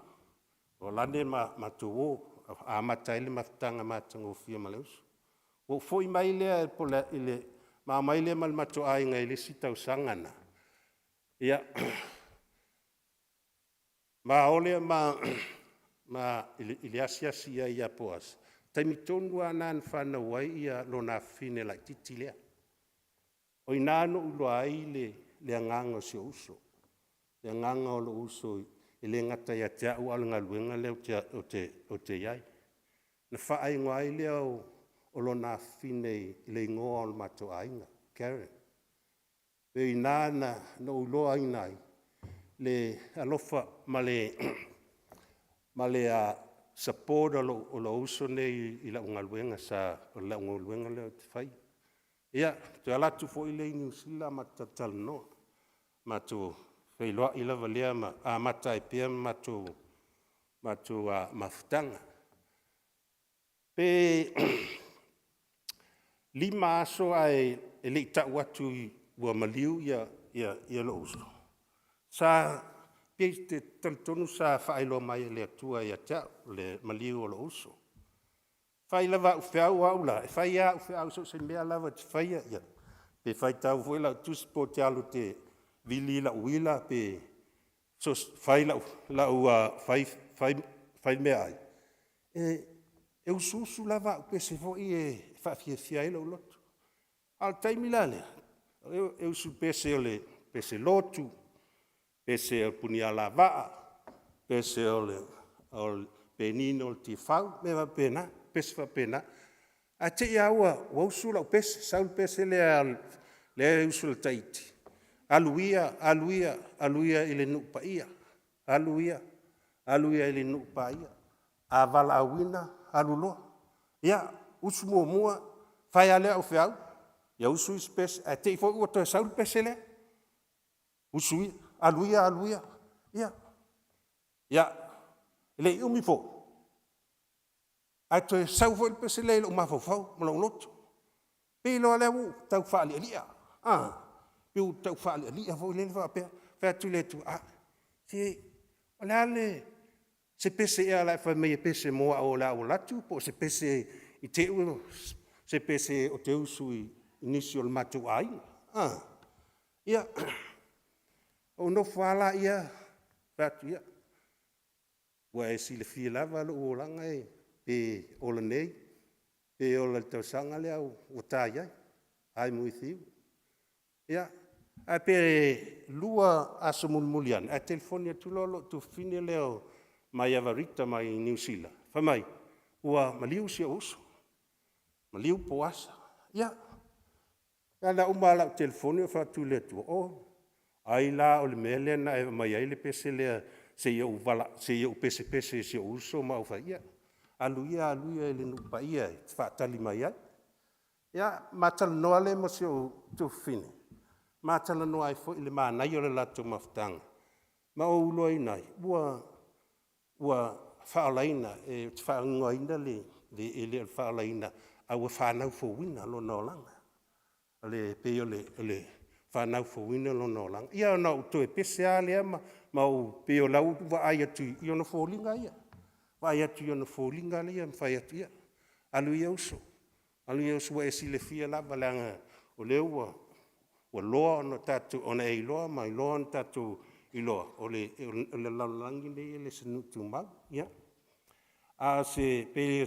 O lane ma tuo, a mataile maftanga matango fia maleusu. O foi mai lea ile, ma mai lea mal mato ainga ile sitau sangana. Ia, ma ole ma ile asiasia ia poas. Taimitonu anan whana wai ia lona fine lai titilea. O inano ulo ai le anganga si uso. Le anganga o lo uso ile ngata ia te au alanga luenga leo o te iai. Na whaai ngai leo o lona fine le ingoa o mato ainga. Karen. E inana no ulo ai nai. Le alofa male a support o lo uso nei I la unga luenga sa o la unga luenga leo te whai. Ia, te alatu fo I le New Zealand matatal no. Matu whailoa I lava lea a mata e pia matu mātou mafutanga. Pe lima aso ai le itau atu ua maliu ia lo uso. Sa pe te taltonu sa whaelo mai le atua ia tau le maliu o lo uso. Whai lava uwheau au la, e whai a uwheau so se mea lava te whai ia. Pe whai tau fwoi lau tusi po te alu te vili la uila pe so whai whai mea ai. E ususu lava upe se fwoi e whawhiawhia ila ulotu. Al taimi la lea, e usu pese o le pese lotu, pese o puni ala waa, pese o le penino o le tifau, mewa pena, pese wa pena. A te ia ua usu lau pese, saul pese le usu le taiti. Aluia ile nupa ia. Aluia ile nupa ia. A vala awina, aluloa. Ia, usu mua, whai alea ufe au. Ia usu ispese, a te ifo ua toi saul pese lea. Usu ia, aluia. Ia, ile umi fo. A toi sau fo il pese lea ilo umafau, mala ulotu. Pe ilo alea u, tau whaali alia. Piu tau whaali alia fo ilele whapea. Whea tu le tu, te, ale, se pese ea lai whai mea pese moa o la o latu, po se pese i te ue, se pese o te usu i nisi o le matu ai. Ia, o no whala ia, whea tu ia. Ua e si le fia lava lo o langa e, pe o le nei, pe o le tau sanga lea o tai ai, ai mui thiu. Ia, a pe lua aso mulmulian, a telefonia tulolo tu fine leo mai avarita mai New Zealand. Whamai, ua maliu si uso, maliu poasa. Ia, ala umala o telefonia whatu le tu o, ai la o le mele na e mai ai le pese lea se ia pese se uso ma ufa ia. Aluia ele nupa ia, whaatali mai ai. Ia, matala noa le mo se o tu fine. Matala noa ai fo ile mānai o le lato mafutanga. Ma o ulo ai nai, ua whaalaina, e whaangoaina le ele whaalaina, a ua whanau fo wina lo no langa. Le pe o le whanau fo wina lo no langa. Ia o nau to e pese a lea ma o pe o lau wa ai atu i ona fōlinga ia. Wa ai atu i ona fōlinga lea, mwhai atu ia. Alu ia uso wa e sile fia lava langa o leo ua loa ono tatu, ona e iloa ma iloa ono tatu iloa. O le laulangi le le se nutu mau, ia. A se pe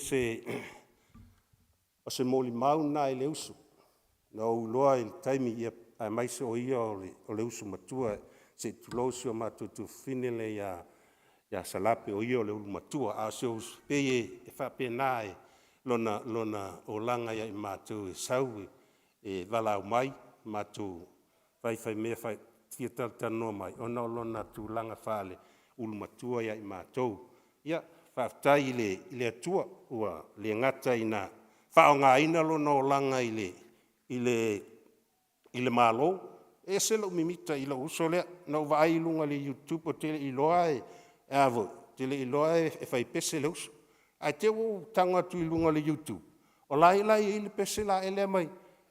o se moli mau na e le uso. Na o loa i taimi ia a maise o ia o le uso matua se tulosi o matutu finele ia salape o ia o le ulu matua. A se uso pe e whapena e lona o langa ia i matu e sau e walau mai matu whai mea whai tia tanoa mai. Ona o lona tu langa whale ulu matua ia i matou. Ia, whaftai i le atua ua le ngata i na whaonga ina lona o langa i le malo. E se lo mimita i lo uso lea. Na uwa ai lunga le YouTube o tele iloa e avo. Tele iloa e whai pese le uso. Ai te o tanga tu i lunga le YouTube. O lai i le pese la ele mai.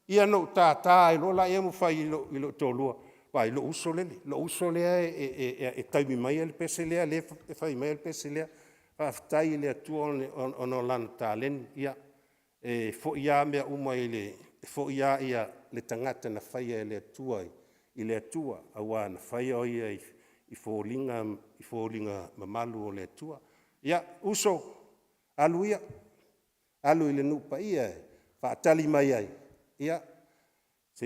Ia no tātā i lo la ia mo whai i lo tōlua. Wai lo uso lele. Lo uso lea e taimi mai le pese lea. Le whai mai le pese lea. Whaftai le atua ono lana tāleni. Ia. E fo ia mea uma i le. Fo ia le tangata na whaia le atua i le atua. Awa na whaia o ia i fōlinga mamalu o le atua. Ia uso. Alu ia. Alu i le nupa ia. Whaatali mai ai. Ia, se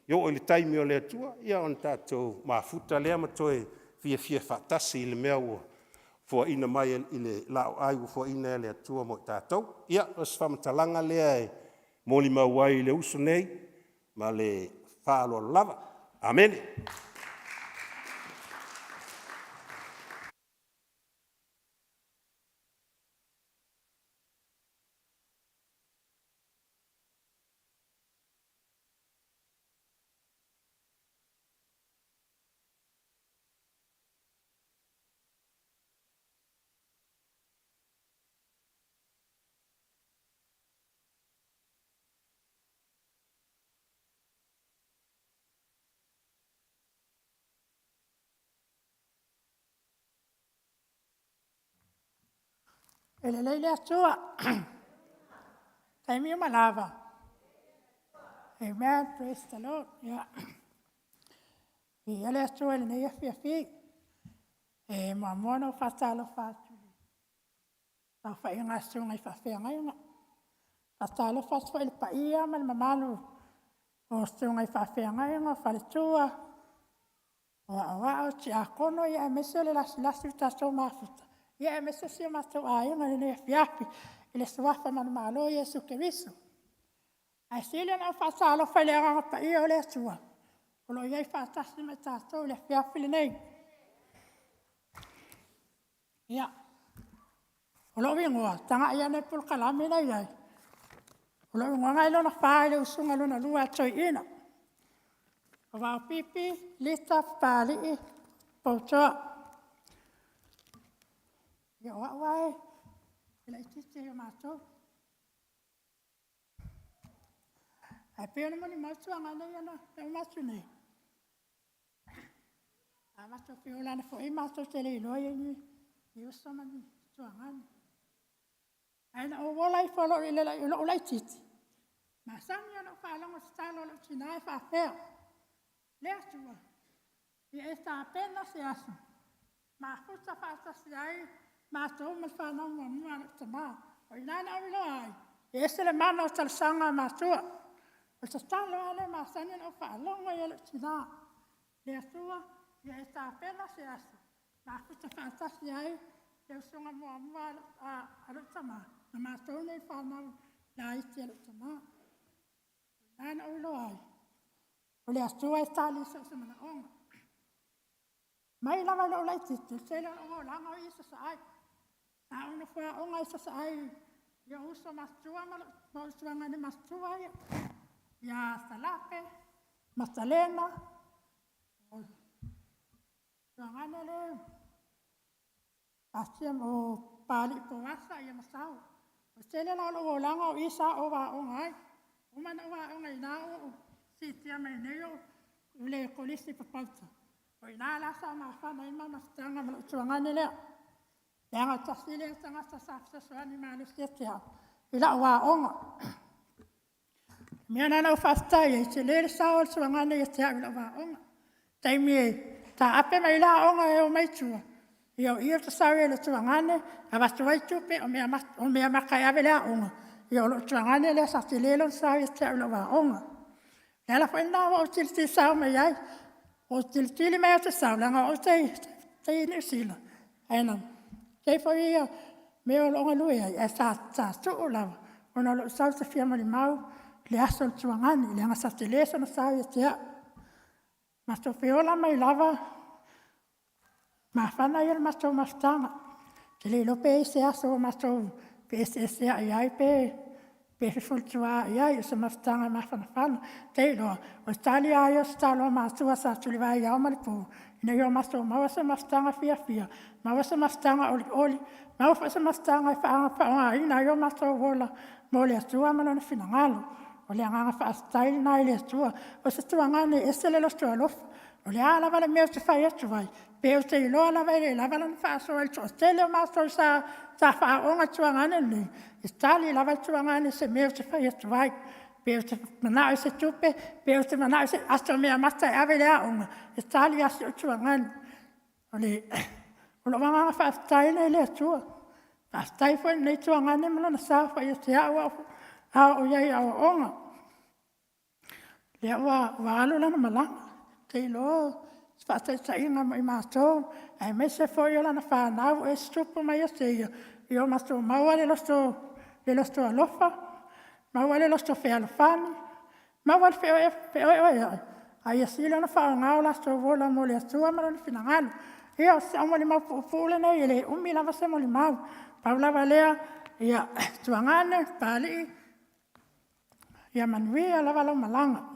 yo o le taimi o le atua, ia on tātou mafuta lea matoe fia whaatasi i le mea ua fua ina mai i le lao ai ua fua ina le atua mo tātou. Ia, o se whamatalanga lea e moli mauai i le uso nei, ma le whaalo lava. Amen. Ele leile atua. Taimi malava. Amen. Praise the Lord. Yeah. Ele atua ele nei afi. E mamona fatalo fatu. Ta fa inga sunga I fa inga. Fatalo fatu ele pa ia mal mamanu. O sunga I fa inga fa le tua. O ti akono ia mesele lasi ta so mafuta. Ia mesele si mato ai ngale nei afi. Ele swafa man malo Yesu Kristo. Ai sile na fatalo fa le nga pa ia le tua. Olo ia fa tasi me ta so le afi le nei. Ia. Olo wingoa, tanga ia ne pul kalami na ia. Olo wingoa ngai lona whae le usunga lona lua atoi ina. O wao pipi, lita, Papalii, Poutoa. Ia oa wae, ila itite ia mātou. Ai peo ni moni mātou angana ia na, e mātou nei. A mātou peo lana fo I mātou tele iloa ia ni. Ia samani tuangan. Aina o wala I follow ila ilo olai titi. Ma sami ana falanga stalo lo tinai fa fair. Le atua. Ia esta pena se aso. Ma futa fa se ai ma to mal fa na mo mo tama. O ina na ilo ai. Ese le mano tal sanga ma tua. O stalo ale ma sani no fa longa ia lo tina. Le atua ia esta pena se aso. Ma futa fantasi ai, eu sou uma moa a lutama. Na matou nem fala na ite lutama. Ana ulo ai. Ole a sua está ali so semana onga. Mai lava lo lai tite, se lo o langa isso sai. Na una foi onga isso sai. Eu uso mastua mal suanga de mastua ia. Ya salape, masalena. Suanga le Asia o Papalii Poasa ia masau. O tele la lo langa o isa o wa o ngai. O mana wa o ngai na o sitia mai neo le kolisi papauta. O ina la sa ma fa mai ma mastanga ma tuanga nele. Langa tasile tanga sa swani ma le sitia. Ila wa onga. Miana na fasta ia tele sa o tuanga ne ia ila wa onga. Taimi ta ape mai la onga e o mai tua. Ia te sawe le tuangane, a wastu wai tupe o mea makai awe lea onga. Ia o lo tuangane lea sa te lelo sawe te au lawa onga. Lea la whaina wa o tilti sao mai ai. O tiltili mai o te sao, langa o te New Zealand. Aina, kei fo ia mea o longa lue ai, e sa tuu lawa. Ona lo sao te fia mali mau, le aso le tuangane, leanga sa te leso na sawe te a. Ma to peola mai lava, ma fana ia matou mastanga. Te le lope se aso matou pe se ai pe fultua ia se mastanga ma fana. Te lo o tali ai o stalo matua sa tuli vai ia malipo. Ina ia matou ma se mastanga fia. Ma se mastanga oli. Ma se mastanga fa ina ia matou vola mole atua malona finangalo. O le anga fa style na ile atua. O se tuangane esele lo stalo. O le ala vale mea te whai atu vai. Peo te iloa la vai le lava lana whaaso al tō tele o mātou sa whaonga tuangane ni. E tali lava tuangane se mea te whai atu vai. Peo te manao se tupe, peo te manao se aso mea mata e awe lea onga. E tali aso tuangane. O lo wanganga whaastai nei lea tua. Whaastai fwoi nei tuangane malona sa whai atu au o iei au onga. Lea wa alo lana malanga. Te ilo, whātai inga mai mātou, ai me se fōi o lana whānau e stupu mai a teia. I o mātou maua le losto alofa, maua le losto whealofani, maua le wheoe. Ai a sila na whaongau lasto vola mo le atua marana whinangalo. I o se amoli mau pūpūle nei, ele umi lava se moli mau. Paulawa lea, ia tuangane, Papalii, ia manuia lava lau malanga.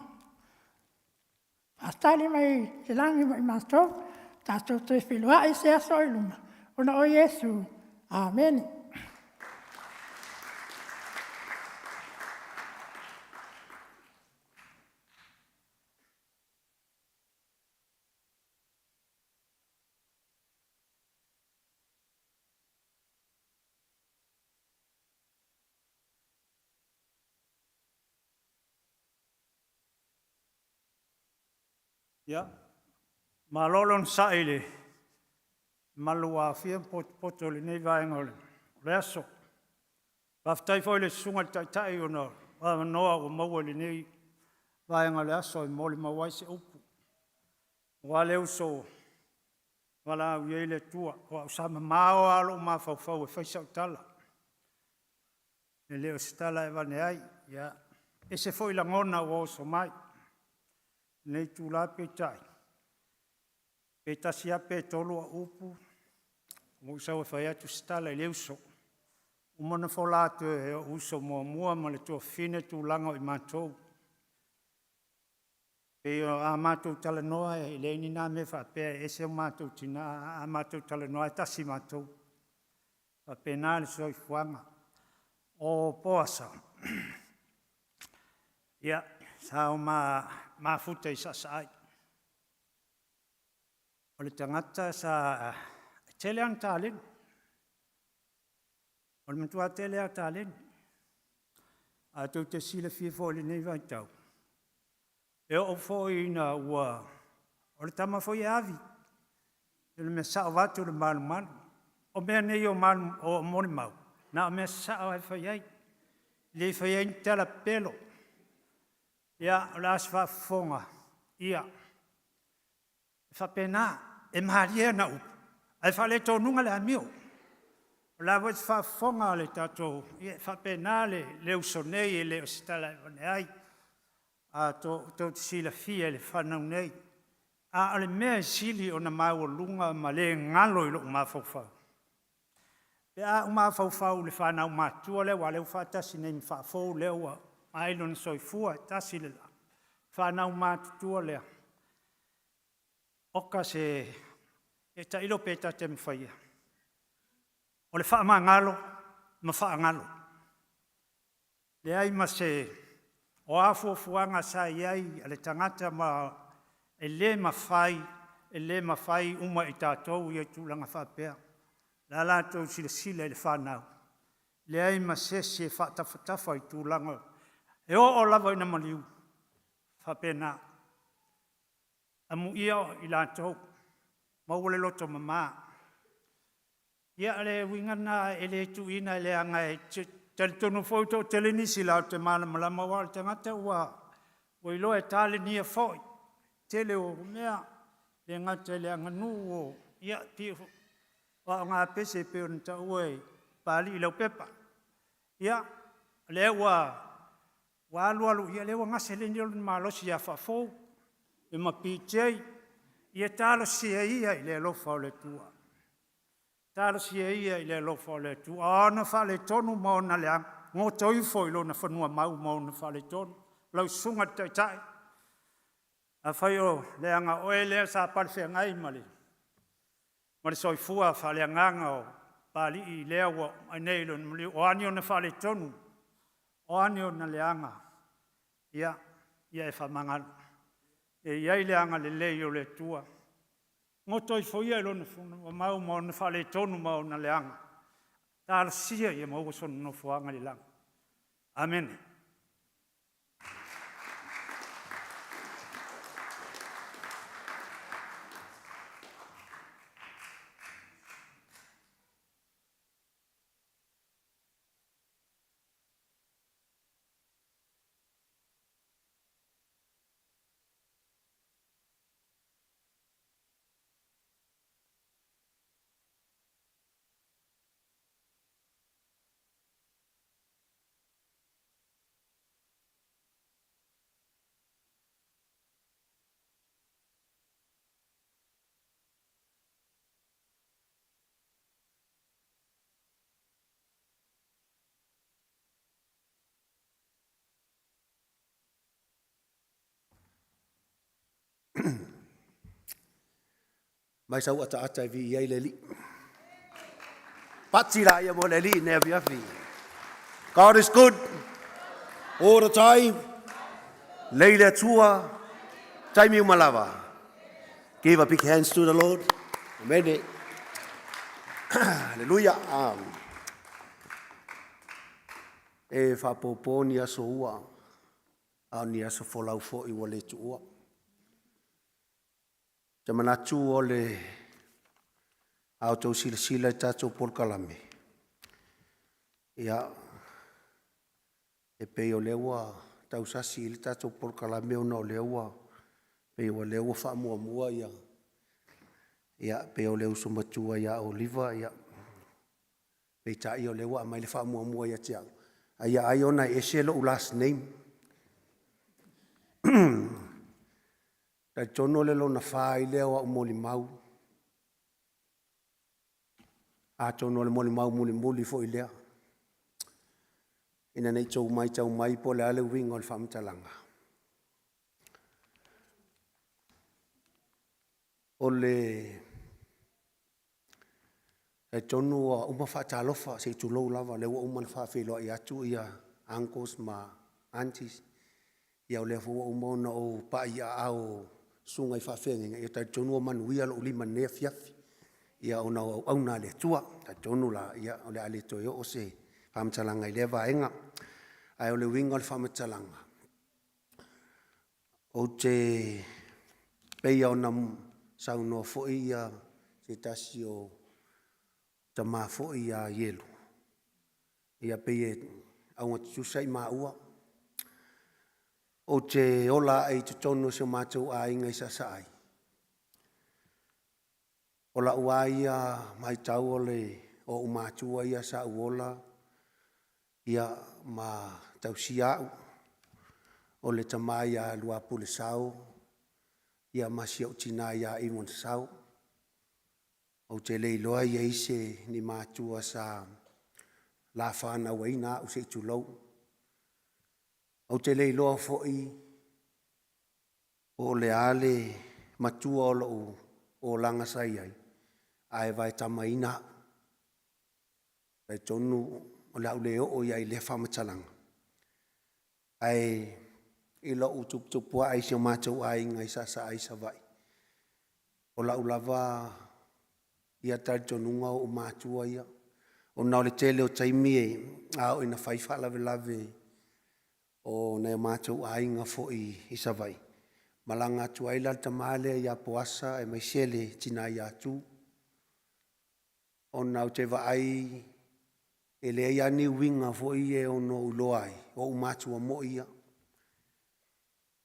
Astali mai te langi mai mātou, tātou tui whilua i se aso i luma. Ona o Yesu. Amen. Ya. Malolon saile. Malua fia poto le nei vaengole. Reso. Paftai foi le sunga tai ona. Wa noa o maua le nei vaengole aso I mole mawai se upu. Wa le uso. Wala uile tua. Wa usama mao alo ma fau e faisa tala. Le leo stala e vane ai. Ya. E se foi la ngona o so mai. Nei tu la pe tai. Pe tasia pe tolu a upu. Mo sa fa ya tu stala le uso. O mana fola tu e uso mo mua ma le tu fine tu langa I matou. Pe a matou tala noa e le ni na me fa pe e se matou tina a matou tala noa tasi matou. Fa pe na le so fuanga. O poasa. Ya, sa ma futa I sa sai. O le tangata sa tele an talen. O le matua tele an talen. A tau te sila fia fo le nei vai tau. E o fo ina ua. O le tama fo I avi. E le me sa o vatu le malu malu. O mea nei o malu o moni mau. Na o mea sa o e fai. Le fai tala pelo. Ia, o le asfa fonga. Ia. Fa pena. E maharia na upu. Ai fa le tō nunga le amio. O la wai fa fonga le tato. Ia fa pena le usonei e le ostala e wane ai. A tō sila fia le whanau nei. A ale mea sili o na mau lunga ma le ngalo I lo mawhauwhau. Pe a umawhauwhau le whanau matua le wale uwhatasi nei mwhafou le ua. Ailon soifua tasi le la. Whanau matutua lea. Oka se e ta ilo peta te mwhaia. O le wha ngalo, ma wha ngalo. Le ai ma se o afo fuanga sa iai, ale tangata ma e le ma whai uma I tātou I tūlanga whapea. La lātou sila le whanau. Le ai ma se whatawhatafa I tūlanga. E o lava ina maliu. Whapena. Amu ia I lātou. Maule loto mama. Ia le wingana e le tuina le anga e tele tonu foto tele nisi lau te mana malama wale tangata ua. Ua ilo e tale nia foi. Tele o mea. Le ngata le anga nu o. Ia tia. Wa ngā pese peo nita ue. Pali ilau pepa. Ia. Le ua. Wa alu ia le ua ngase le nilo malosi a whafou. E ma PJ. Ia talo sia ia I le lofa o le tua. Talo sia ia I le lofa o le tua. Ana whale tonu maona le ang. Ngō toifo I lona whanua mau maona whale tonu. Lau sunga tai. A whai o le anga oe lea sa palwhea ngai mali. Mali soifua whale anganga o pali I lea wa ai lona mali. O ani o na whale tonu. O ani o na le anga. Ia e whamangalu. E iai le anga le lei o le tua. Ngoto I foia I lona whanua mau maona whale tonu maona le anga. Tāla sia I mau sonu no fuanga le langa. Amen. Mai sau ata vi iai le li. Patsi la ia mo le li ne vi afi. God is good all the time. Leile tua taimi umalava. Give a big hands to the Lord. Amen. Hallelujah. E fa poponi aso ua. A ni aso folau fo I wale tua. Te manatu o le au tau sila i tātou polkalame. Ia e pei o lewa tau sasi i tātou polkalame o na o lewa. Pei o lewa wha mua ia. Ia pei o lewa sumatua ia oliva ia. Pei tai o lewa mai le wha mua ia tiang. Ia ai ona e selo u last name. Tai tono le lo na wha i lewa o moli mau. A tono le moli mau muli fo i lea. Ina nei tau mai po le ale wingo le whamtalanga. O le e tonu a uma whaatalofa se tu lou lava le wa uma whaafelo i atu ia uncles ma aunties. Ia o le fua umona o pa ia au sunga i whaafenga. Ia tai tonu o manuia lo ulima nea fiafi. Ia ona au na le tua. Tai tonu la ia o le ale toyo o se whamtalanga i lewa enga. Ai o le wingo le whamtalanga. O te peia o na sauno fo ia se tasi o tama fo ia yelu. Ia peie au atusai maua. O te ola ai te tono se mātou a inga i sasai. Ola ua ia mai tau o umatua ia sa uola. Ia ma tau siau. O le tamai a lua pule sau. Ia ma siau tina ia imon sau. O te leiloa ia ise ni mātua sa la whana waina o se tulou. O te leiloa foi o le ale matua o langa sai ai. Ai vai tamaina. Ai tonu o le au leo o iai le whamatalanga. Ai ilo utupua ai se mātou ai ngai sasa ai sa vai. O la ulava ia tai tonunga o mātua ia. O nao le tele o taimi e au ina whaifa lave o nei mātou ai ngā fo i sa vai. Malanga tu ai la tamale ia poasa e mai sele tina ia tu. O nau te va ai e le ia ni winga fo i e o no uloai o mātua mo ia.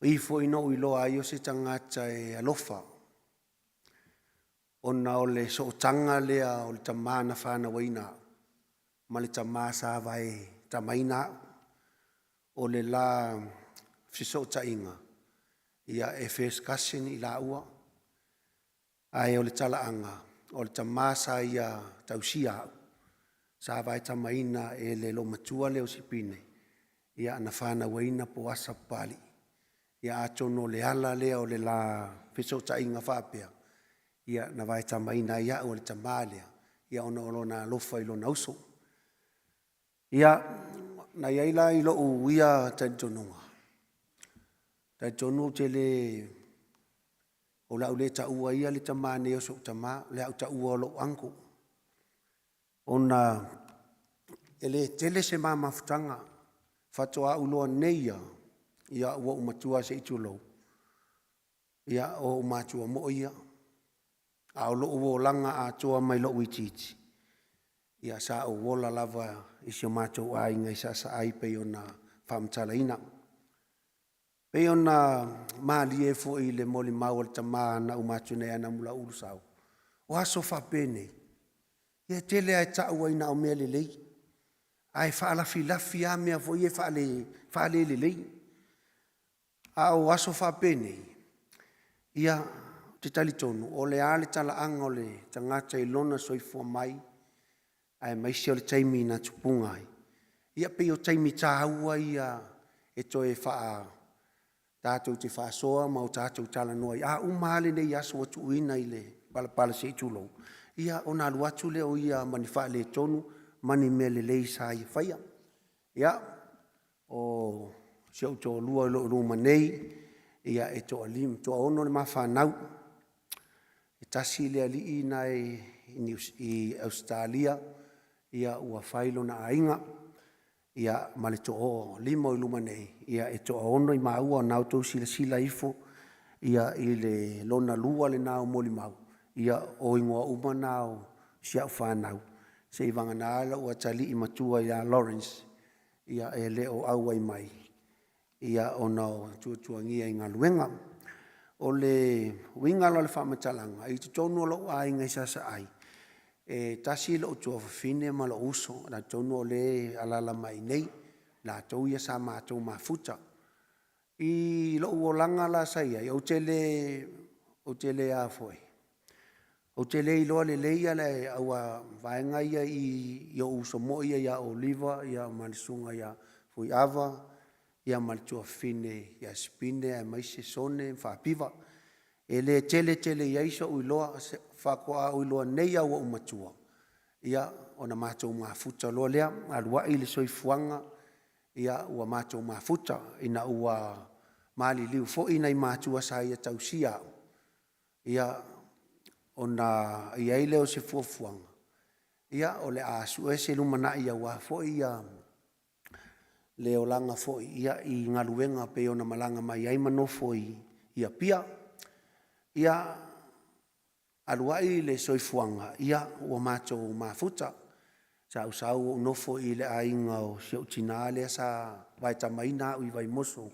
I fo i no uloai o se tangata e alofa. O nau le so tanga lea o le tamana whana waina. Ma le tamasa vai tamaina o le la fiso tainga. Ia e first cousin i la ua. Ai o le talaanga. O le tamasa ia tausia. Sa vai tamaina e le lo matua leo sipine. Ia na whana waina Poasa Poutoa. Ia atono le ala lea o le la fiso tainga whapea. Ia na vai tamaina ia o le tamalea. Ia ona olona lofa ilo na uso. Ia na iaila ilo uia tantonunga. Tantonu te le o la ule ta ua ia le tamane o so tama le au ta ua lo anko. Ona ele tele se mama futanga fatoa uloa neia ia ua umatua se itulo. Ia o umatua mo ia. A lo uo langa a toa mai lo uititi. Ia sa o wola lava isi o mātou a inga isa sa ai pe ona whamtala ina. Pe ona maali e fo i le moli mau al tamaa na umatu nei ana mula urusau. O aso whapene. Ia tele ai taua ina o mea le lei. Ai whaalafi a mea fo i e whaale le lei. A o aso whapene. Ia te talitonu. O le ale tala anga o le tangata i lona soifua mai. Ai maisi o le taimi na tupungai. Ia pe o taimi tāua ia e toe wha tātou te whaasoa ma o tātou tala noa. A umale nei aso atu uina i le palapala se itulou. Ia o nā luatu leo ia mani wha le tonu mani mea le lei sa i whaia. Ia o se au tō lua lo ruma nei ia e tō alim tō ono le mawhanau. E tasi le ali i i Australia. Ia ua whailo na ainga. Ia male to o limo i luma nei. Ia e to ono i maua o nau tau sila ifo. ia i le lona lua le nao moli mau, ia o ingoa uma nao siau whanau. Se i vangana ala ua tali i matua ia Lawrence, ia e leo au ai mai, ia o nao tuatuangia i ngā luenga. O le wingalo le whamatalanga, i te tonu o lau ai ngai sasa ai, e tasi lo tua whawhine ma lo uso, na tonu o le alala mai nei, la tau ia sa mātou mafuta. I lo ua langa la saia, i o te le a foi. O te le iloa le leia le aua vaenga ia i o uso mo ia oliva, ia malisunga ia fui ava, ia malitua fine, ia spine, ia maise sone, whapiva. E le tele ia iso uiloa, whakoa uiloa nei au umatua. Ia o na mātou mafuta loa lea, alua i le soifuanga, ia ua mātou mafuta, ina ua mali liu fo ina i mātua sa ia tausia. Ia ona ia i leo se fuafuanga. Ia o le asu e se lumana ia ua fo ia leo langa fo ia i ngaluenga pe ona malanga mai ai manofo ia pia. Ia alua i le soifuanga, ia ua mātou mafuta. Sa usau nofo i le ainga o siau tinale sa vai tamaina ui vai moso.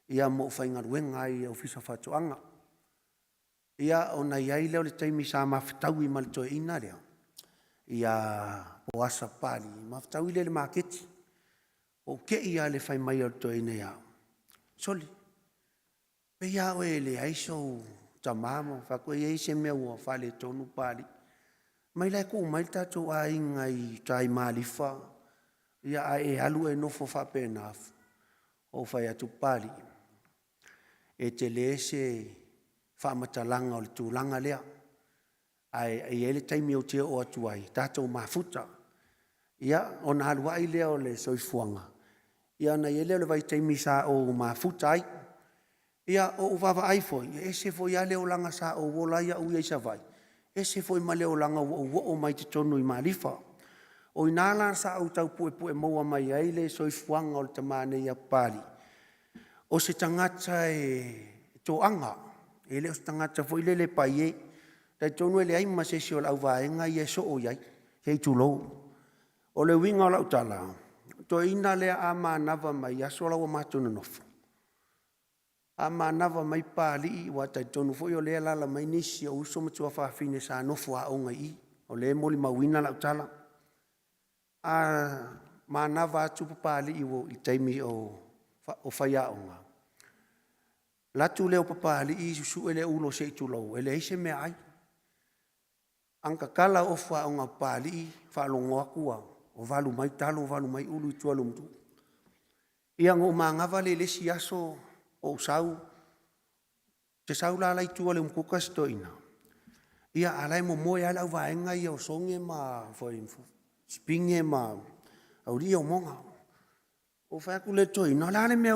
Ia mo whainga ruenga i au fisa whatuanga. Ia ona iai leo le taimi sa mawhitau i malitoe ina leo. Ia Poasa Poutoa, mawhitau i le maketi. O ke ia le whai mai al toe ina ia. Soli. Pe ia oe le aiso tamama, whakua iei se mea ua whale tonu pali. Mai lai ko mai tatou a inga i tai malifa. Ia a e alu e nofo whapenafu. O whai atu pali. E te le se whamatalanga o le tūlanga lea. Ai ele taimi o te o atu ai, tātou mafuta. Ia, o na halua i lea o le soifuanga. Ia na ele o le vai taimi sa o mafuta ai. Ia o uwawa ai foi, e se foi a leo langa sa o wola ia ui eisa vai. E se foi ma leo langa o mai te tonu i malifa. O inala sa au tau pue maua mai ai le soifuanga o le tamane ia pali. O se tangata e tō anga. E leo se tangata foi le pai e. Tai tonu ele ai masesi o lau vaenga i e so o iai. Hei tūlou. O le winga o lau tala. To ina lea a manava mai aso lau o matuna nofo. A manava mai pali i wa tai tonu foi o lea lala mai nisi o uso matua whawhine sa nofo a onga i. O le moli mawina lau tala. A manava atu papali i wo i taimi o whaia onga. Latu leo papali i susu ele ulo se tūlou. Ele eise mea ai. Anka kala o wha onga pali i whalongo akua. O valu mai talo, valu mai ulu i tualu mtu. Ia ngō mangava le lesi aso o sau. Te sau la lai tuale mkuka stoina. Ia alai mo moe ala vaenga i o songe ma spinge ma au ria o monga. O whaku le toi, no lale mea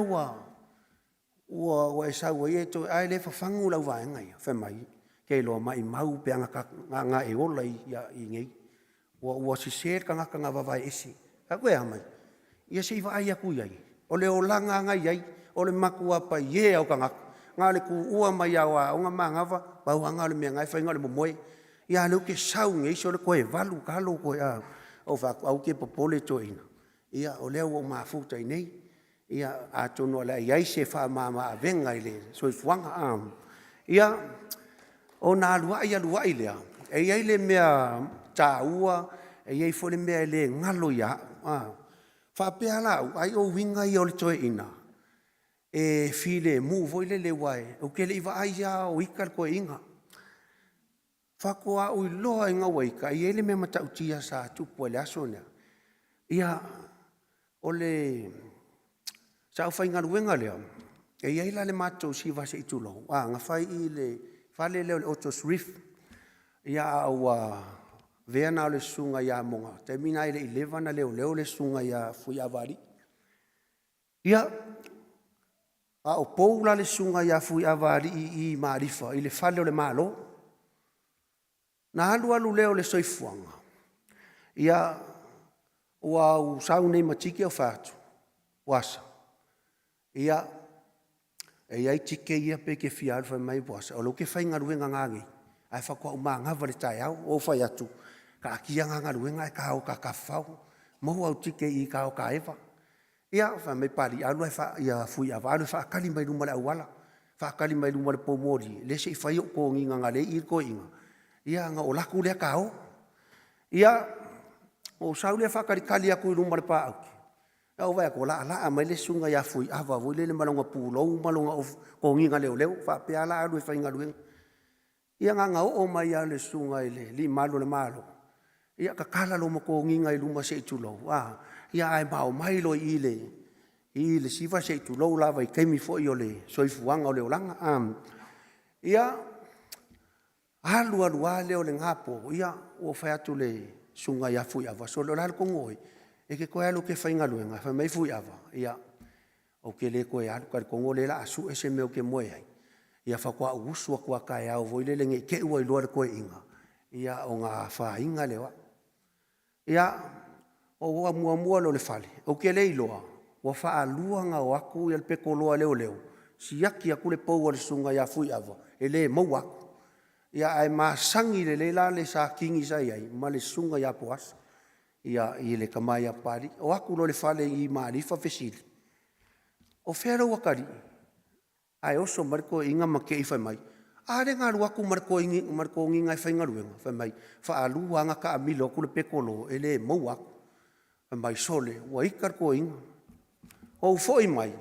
ua e sau e toi, ai le whafangu lau vaenga i, whamai. Kei loa mai mau pe ngā e ola i ngei. Ua si ser ka ngaka ngā wawai esi. Ka koe amai. Ia se iwa ai aku iai. O le o langa ngai iai. O le maku apa ie au ka ngaka. Ngā le ku ua mai au a onga maa ngawa. Pau hanga le mea ngai whai ngā le momoe. Ia leu ke sau ngei so le koe valu ka halo koe a. O whaku au ke popole to ina. Ia o leo o mafuta i nei. Ia a tono ala iai se wha maa venga i le. So i fuanga am. Ia o nā luai lea. E iai le mea tā ua, e iai fo le mea le ngalo ia. Whapea lau, ai o winga i o le toe ina. E file mu voi le wai. O ke le iwa ai ia o ika koe inga. Whakoa ui loa inga waika. I ele mea matautia sa tupu e le aso nea. Ia o le sa au whainga ruenga lea. E iai la le matou si vase i tulo. Nga whai i le whale leo le Otos Reef. Ia au vea na le sunga ia monga. Te mina i le 11 na leo le sunga ia fui avari. Ia a o poula le sunga ia fui avari i maarifa. I le whale o le malo. Na alu leo le soifuanga. Ia ua au sau nei matiki au whātu. Wasa. Ia E ai tike ia pe ke fia alfa mai bosa. O lo ke fai ngaruenga ngangi. Ai whakua umanga vale tai au. O fai atu. Ka akia ngaruenga e ka o ka kawhau. Mohu au tike I ka o ka ewa. Ia wha mai pari alu ai wha ia fui awa. Alu wha akali mai lumare au wala. Wha akali mai lumare pomori. Le se I whai o ko nginga ngale I ko inga. Ia nga o laku lea ka o. Ia o saule wha karikali aku I lumare pa auki. Au vai ko la mai le sunga ia fui ava voi le malonga pulou malonga o ko nginga leo leo fa pe ala alu fa inga lueng ia nga o mai ia le sunga ile li malo le malo ia ka kala lo mo ko nginga I luma se tulo ia ai mau mai lo ile siva se tulo la vai kemi fo io le soifuanga o le olanga ia alu leo le ngapo ia o fa atu le sunga ia fui ava so lo la ko ngoi e ke koe alu ke whainga luenga, wha mai fui awa, ia, o ke le koe alu, kare kongo le la asu e se meo ke moe ai, ia whakua usua kua kai au, voi le lenge ke ua I loa koe inga, ia o ngā wha inga lewa, ia, o ua mua lo le fale, o ke le iloa, wa wha alua ngā o aku ia le peko loa leo, si aki aku le pou le sunga ia fui awa, e le mau aku, ia ai masangi le la le sa kingi sa iai, ma le sunga ia poasa, ia I le kamai a pari, o aku lo le fale I maarifa fesili. O whera wakari, ai oso mariko inga make I whai mai. Are ngā ruaku mariko nginga I whainga ruenga, whai mai. Wha alu anga ka amilo ku le pekolo, e le mau aku. Whai mai sole, wa ikar ko inga. O foi mai,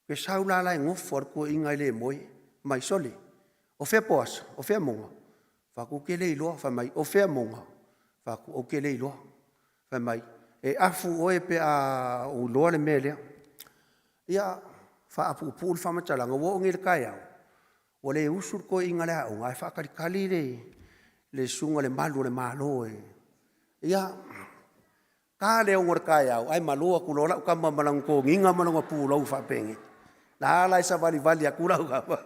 ke saulala e ngofo ar ko inga I le moe, mai sole. O whea poasa, o whea monga. Whaku ke le iloa, whai mai, o whea monga. Whaku o ke le iloa. Whai mai, e afu oe pe a o loa le melea. Ia, wha apu upul whamatalanga, wo ngere kai au. O le usur ko inga le au, ngai whakarikali le sunga le malu le malo e. Ia, ka le ongor kai au, ai maloa kulola, ukama malang ko nginga malanga pulau whapenge. La ala isa vali a kulau kapa.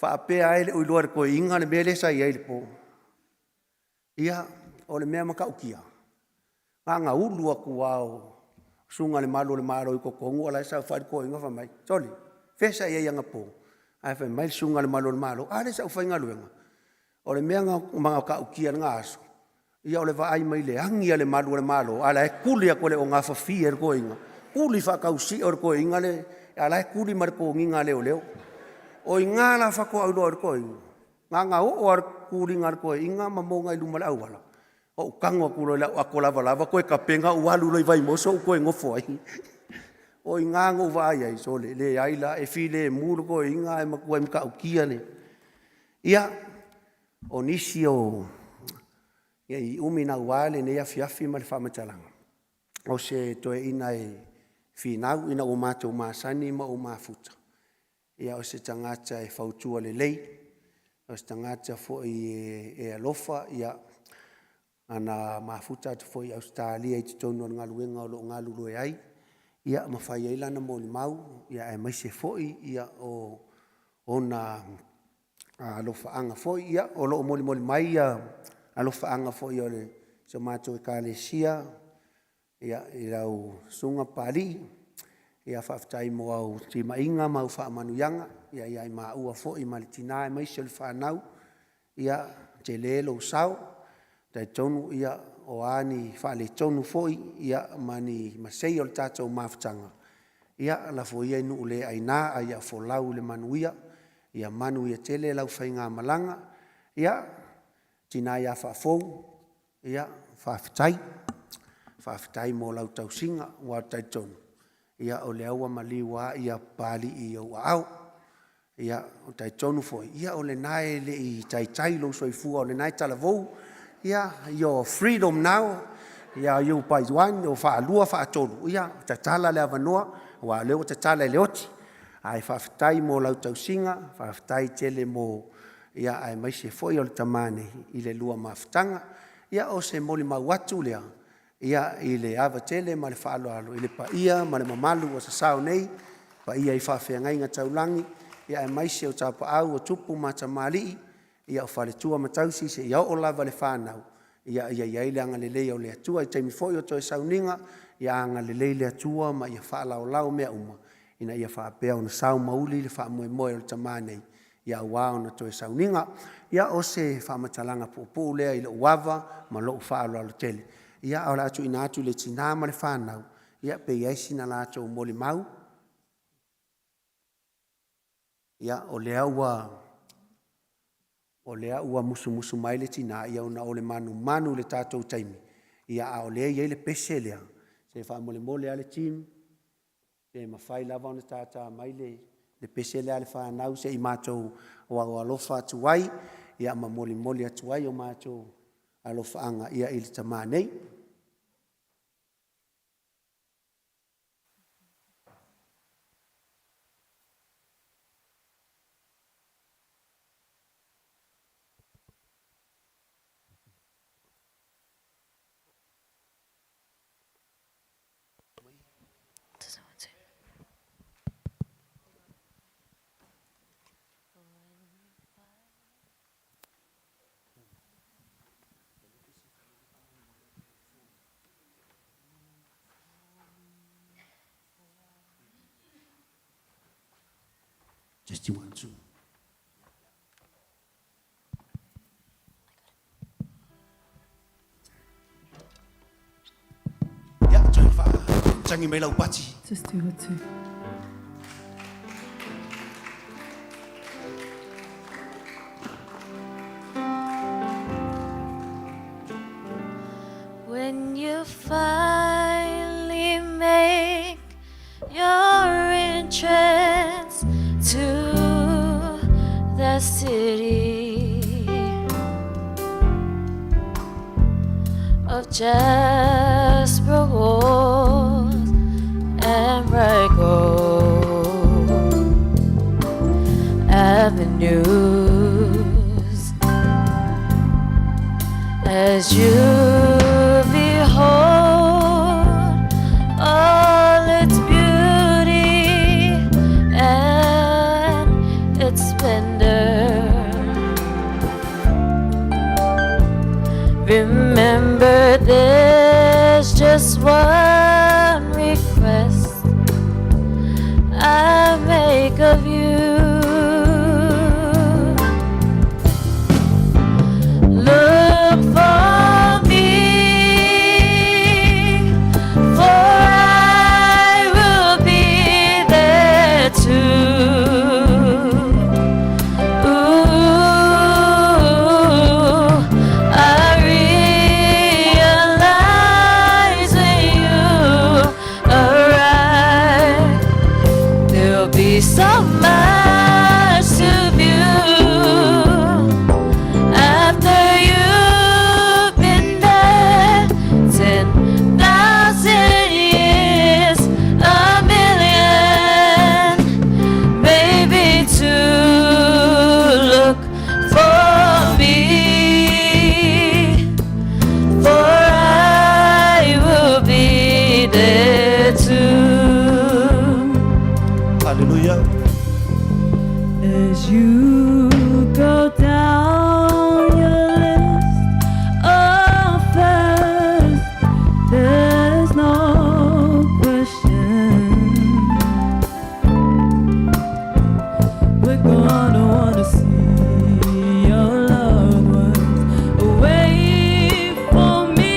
Whapea ele ui loa ko inga le mele sa ia ili po. Ia, o le mea maka ukia. Nga ulu aku au sunga le malo I kokongu ala sa whai ko inga whamai. Toli, whesa ia nga po. Ai whai mai sunga le malo. Ale sa whai ngā luenga. O le mea mga ka ukia ngā aso. Ia o le vai mai le angia le malo. Ala e kuli ako le o ngā whawhia er ko inga. Kuli whakausi or ko inga le. Ala e kuli mar ko nginga leo. O inga la whako au loa er ko inga. Nga o ar kuli ngar ko inga mamonga I lumala au wala. O kango kulo la ako lava koe ka penga ualu loi vai moso koe ngofo ai. O inga ngo vai ai so le ai la e file muru ko inga e makua mka ukia ne. Ia o nisi o ia I umina wale ne ia fiafi ma le whamatalanga. O se toe ina e finau ina o mātou māsani ma o māfuta. Ia o se tangata e whautua le lei. O se tangata fo e alofa ia ana mafuta atu foi Australia I tonu ngā luenga o lo ngā lulu e ai. Ia mawhai ai lana mo ni mau, ia e maise foi, ia o na alofa anga foi, ia o lo moli mai, ia alofa anga foi o le sa mātou e kālesia, ia I rau sunga pali, ia whaftai mo au tima inga mau wha manuyanga, ia I maua foi ma le tina e maise le whanau, ia te lelo sau, tai tonu ia o ani whale tonu foi ia mani masei o le tātou mawhtanga. Ia la foi ai nuu le aina ai a folau le manuia, ia manu ia tele lau whai ngā malanga, ia tina ia whafou, ia whaftai mo lau tausinga wa tai tonu. Ia o le aua maliwa ia pali I au au, ia o tai tonu foi, ia o le nae le I tai lo soifua o le nae talavou, ia your freedom now ia you pai wan o fa lua fa tolu ia tatala le avanoa wa leo tatala le oti ai fa ftai mo lau tausinga fa ftai tele mo ia ai mai se foi o tamane I le lua maftanga ia o se moli mawatu lea ia I le ava tele ma le fa alo I le pa ia ma le mamalu o sa sao nei pa ia I fa fengai nga taulangi ia ai mai se o tapa au o tupu matamali ia o whale tua matausi se ia o lava le whanau. Ia le anga le lei o le atua I taimi foi o toi sauninga, ia anga le lei le atua ma ia whala o lau mea uma. ina ia whaapea ona sau mauli le wha moe moe o le tamane ia ua ona toe sauninga ia o se whamatalanga pupu lea i le uava ma lo whaalo alo tele ia o la atu ina atu le tina ma le whanau ia pe iaisi na la atu moli mau ia o lea ua musu mai le tina ia ona o le manu le tātou taimi ia a o lea ia le pese lea se wha mole ale tim e mawhai lava ona tātā mai le pese lea le whanau se i mātou o alofa atuai ia ma moli atuai o mātou alofa anga ia i le tamanei. Just you want to. Ya, join fa. Changi mai lau pati. Just do it too. When you finally make your entrance to the city of jasper walls and bright gold avenues, as you behold all its beauty and its splendor, remember there's just one request I make of you. Look for me, for I will be there too. Ooh, I realize when you arrive, there'll be so much to view. After you've been there 10,000 years, a million, maybe two, look for me, for I will be there too. Hallelujah. As you go down your list of first, there's no question we're gonna wanna see your loved ones away from me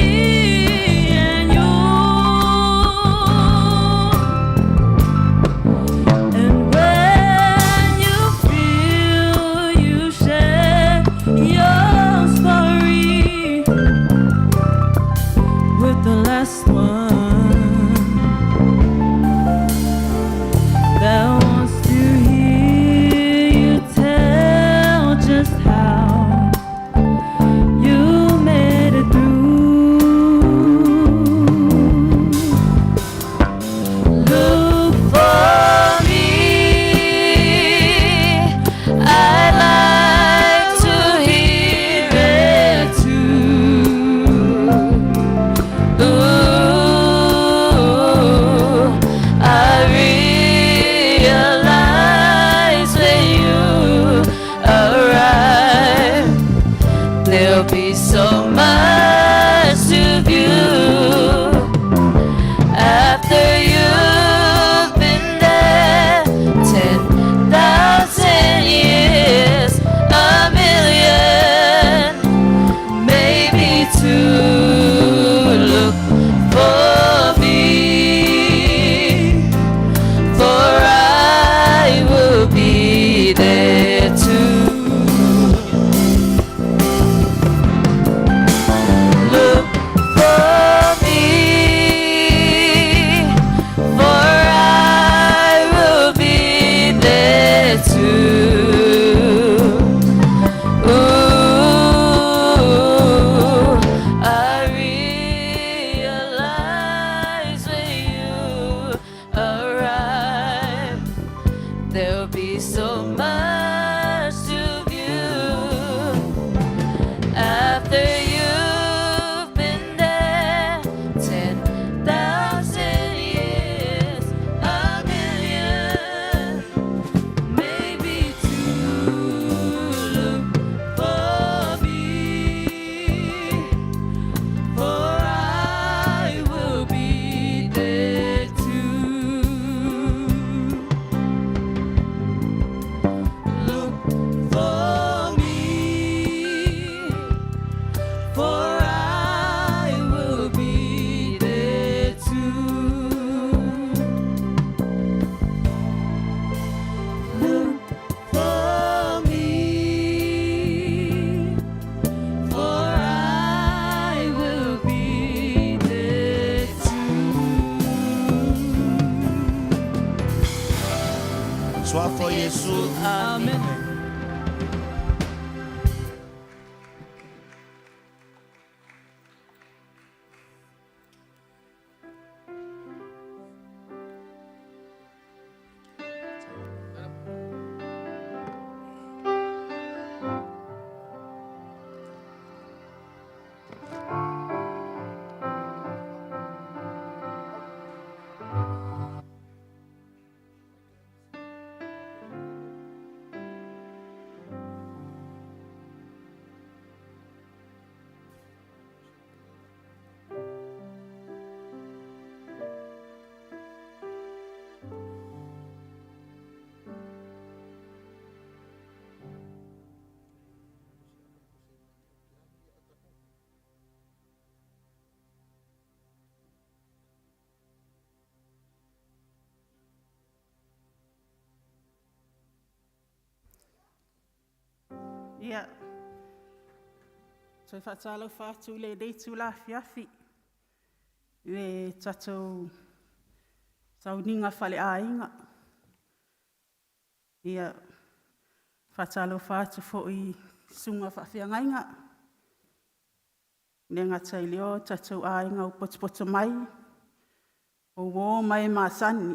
and you. And when you feel you share be so much to view. After you've been there 10,000 years, a million, maybe two. Look for me, for I will be there too. Look for me, for I will be there too. Look for me, for I will be there too. Suafo Yesu. Amen. Ia. Toi whātālau whātu le dei tū la whiawhi. We tatou sauninga whale āinga. Ia. Whātālau whātu fōi sunga whawhiangainga. Ne ngata i leo tatou āinga o potopoto mai. O wō mai māsani.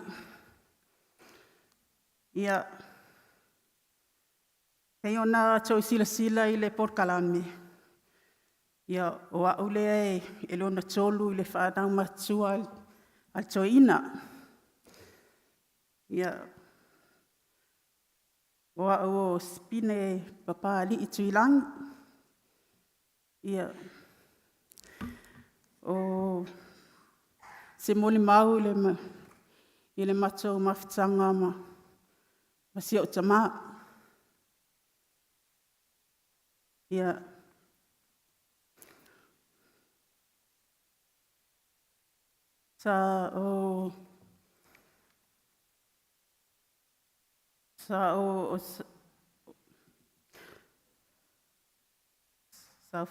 Ia. Hei ona tau sila i le porkalame. Ia o au lea e lona tolu i le whanau matua al toina. Ia o au o spine Papalii tuilangi. Ia o se moli mau i le matou mawhitanga ma sia o tamaa. Ia sa o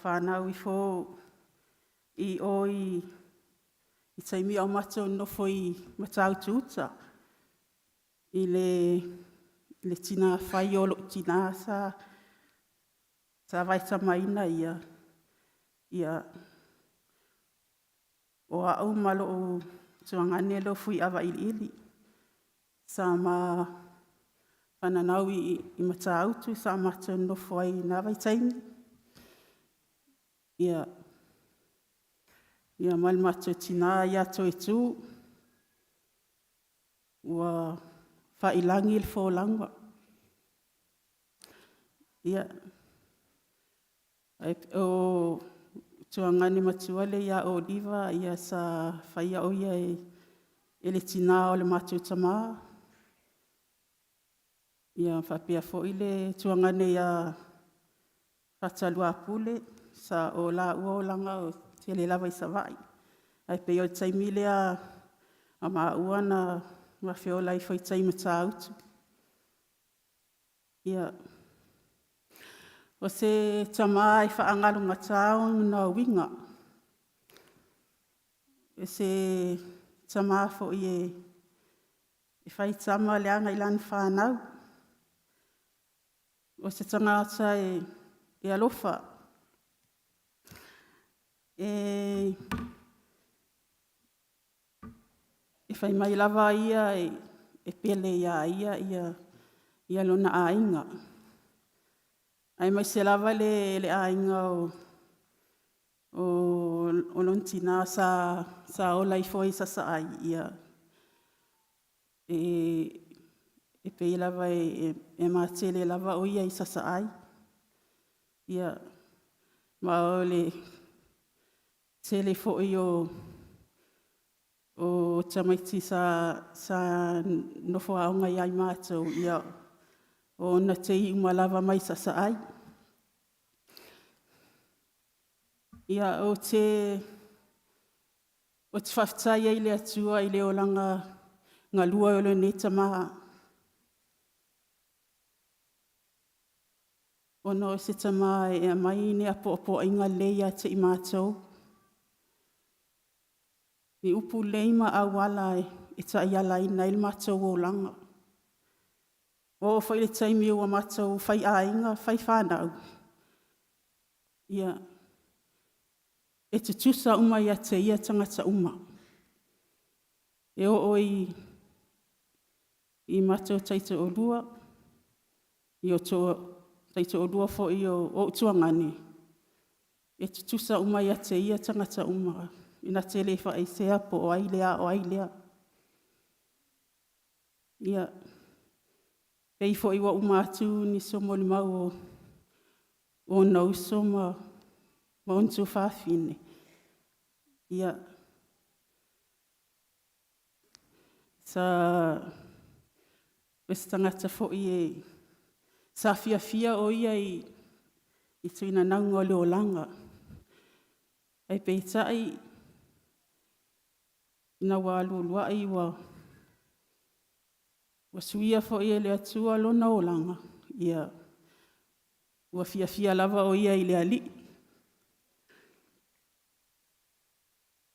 whanau i fō i oi i taimi au matou nofo i matau tūta i le tina whai olo tina sa vai tamaina ia o au malo o tuangane lo fui awa ili. Sa ma whananau i matautu sa matou nofo ai nā vai taimi. Ia mal matou tina ia to e tū. Ua whailangi il fōlanga. Ia o tuangani matuale ia o diva ia sa whaia o ia e le tina o le matou tamaa. Ia whapea fo i le tuangani ia whatalua pule sa o la ua o langa o te le lava i savai. Ai pe o taimi lea a maa uana mawhiola i whai taima tā utu. Ia o se tamaa i whaangalo ngatao na winga. E se tamaa fo i whai tama leanga i lan whanau. O se tangata e alofa. E whai mai lava ia e pele ia ia lona ainga. Ai mai se lava le ainga o lontina sa ola I foi sa ai ia. E pei lava e matele lava o ia I sa ai. Ia ma ole tele foi o tamaiti sa nofo aunga iai mātou ia o na te umalava mai sa ai. Ia o te whaftai ei le atua I le olanga ngā lua o le neta maha. Ono se tama e mai ne apo inga leia te I mātou. I upu leima awala e ta iala ina il mātou o langa. O whai le taimi o mātou whai a inga, whai whanau. Ia, e te tusa uma ia te ia tangata uma. E o I mātou taita o lua, I o tō taita o lua fo I o tuangani. E te tusa uma ia te ia tangata uma. Ina te le wha eisea po o ailea. Ia, pei fo iwa umatu ni somo li mau o nauso ma ontu whawhine. Ia, sa tangata fo I sa fia o ia I tuina naunga o le olanga. Ai pei tai ina walulua ai wa suia fo ia le atua lona olanga. Ia, wa fia lava o ia I le ali.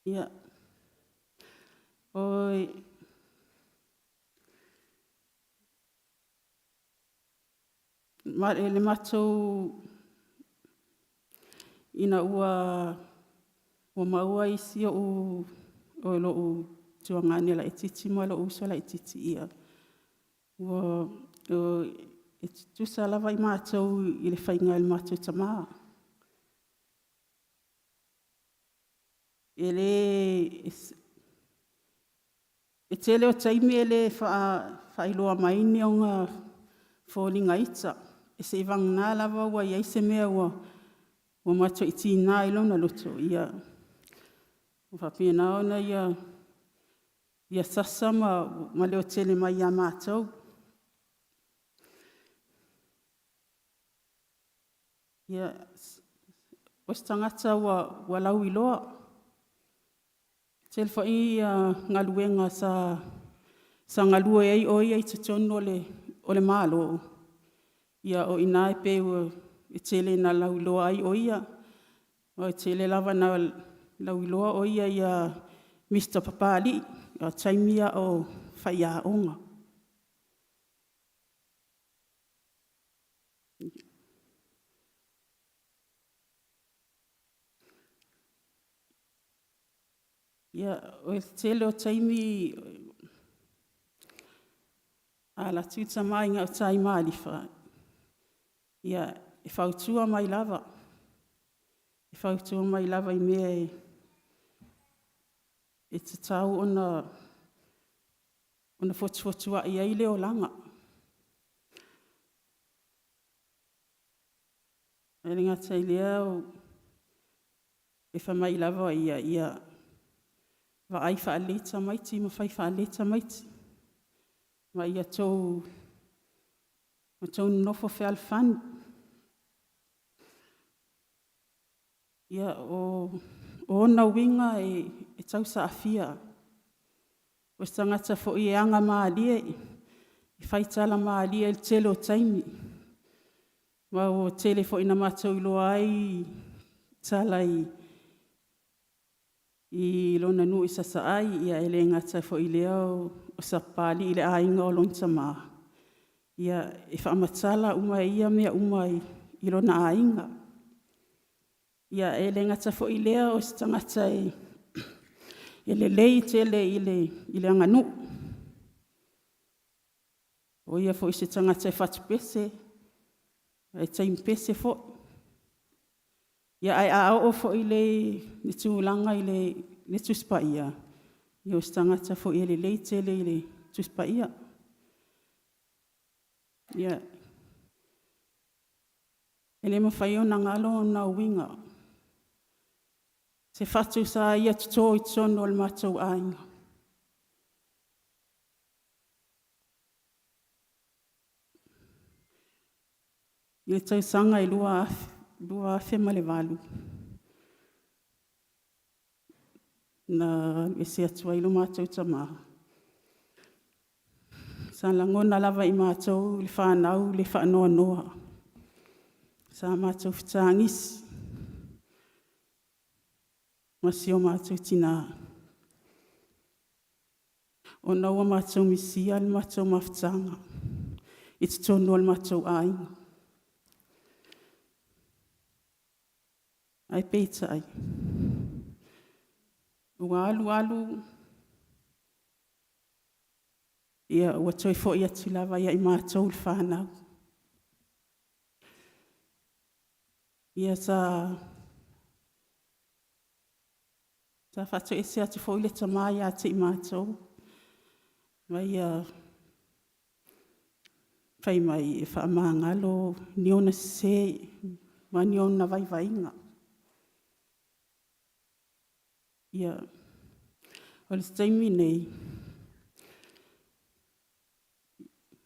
Ia, oi, le matou ina ua maua isi o lo tuangani la etiti mo lo uso la etiti ia. O tu sala vai matou I le whainga il matou tama. E tele o taimi ele whailoa maini o ngā whōlinga ita. E se ivang nā lava ua iai se mea ua matou iti nā ilona loto ia. Whapia nā ona ia sasa ma leo tele mai ia mātou. Ia, os tangata ua lau iloa. Tele whai ngā luenga sa ngā lue ei o ia I te tono o le mālo. Ia o ina e pe e tele na lau iloa ai o ia. O tele lava na lau iloa o ia Mr. Papalii, a taimia o whaia onga. Ia, o tele o taimi a la tuta mai ngā tai maalifa. Ia, e whautua mai lava. E whautua mai lava I mea e te tau ona fotua I eile o langa. E ringa tai leo e whamai lava ia wa ai whaaleta maiti, ma whai whaaleta maiti. Ma ia tau nofo whealfan. Ia o ona winga e tau sa afia. O tangata fo I anga maalie, I whaitala maalie il tele o taimi. Ma o tele fo ina mātou iloa ai, tala I lona nui sasa ai, ia ele ngata fo I leo o sapali I le ainga o lonta maa. Ia e whaamatala uma ia mea uma I lona ainga. Ia ele ngata fo I leo o tangata ele lei tele I le anganu. O ia fo i se tangata e whatu pese, e taim pese fo. Ia ai a o fo i le tūlanga i le tuspa ia. Ia o se tangata fo i le leitele i le tuspa ia. Ia. E le mawhai o na ngalo na winga. Se whatu sa ia tuto i tono o le matou ainga. I le tausanga i lua whema le walu. Na e se atua i lo matou tamaha. Sa langona lava i matou le whanau le whanoa noa. Sa matou whitangisi. Masi o matou tina. O naua matou misia le matou mawhitanga. I te tono le matou ainga. Ai peita ai. Ua alu. Ia ua toi fo ia tulava ia i mātou le whanau. Ia sa whatu e se atu fo i le tamai a te i mātou. Mai whai mai e whaamangalo niona se ma niona vaivainga. Ia, o le taimi nei,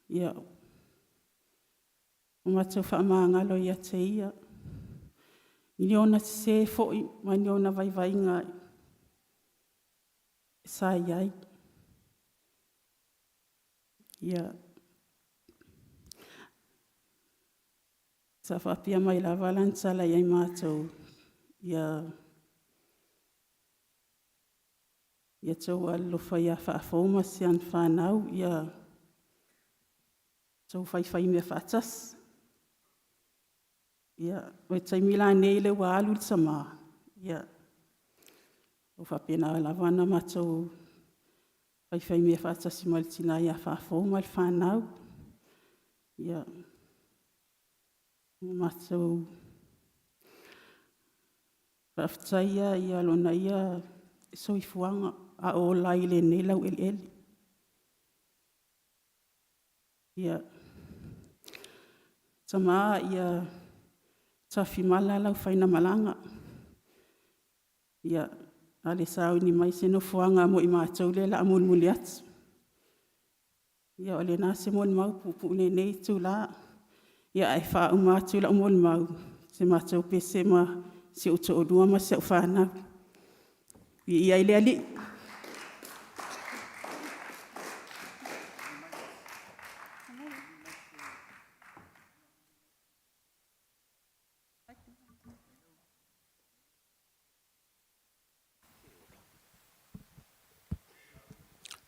ia, o matou whaamangalo ia te ia, niona se fo'i, ma niona vaivainga, sa iai. Ia, sa whapia mai la valansala iai matou, ia, ia tau alofa ia whaafoma se an whanau, ia tau whaiwhai mea whaatas. Ia, oe taimila nei le wa alu le sama. Ia, o whapena lawana ma tau whaiwhai mea whaatas i malitina ia whaafoma le whanau. Ia, ma tau whaaftaia ia lona ia soifuanga. A o lai le ne lau ele. Ia, tama ia tafi mala lau whaina malanga. Ia, ale sao ni mai se no fuanga mo i mātou le la amul atu. Ia, ole nā se mon mau pupu ne nei tu la. Ia, ai wha umātou la mon mau. Se mātou pese ma se uto o dua ma se u whanau. Ia ile ali.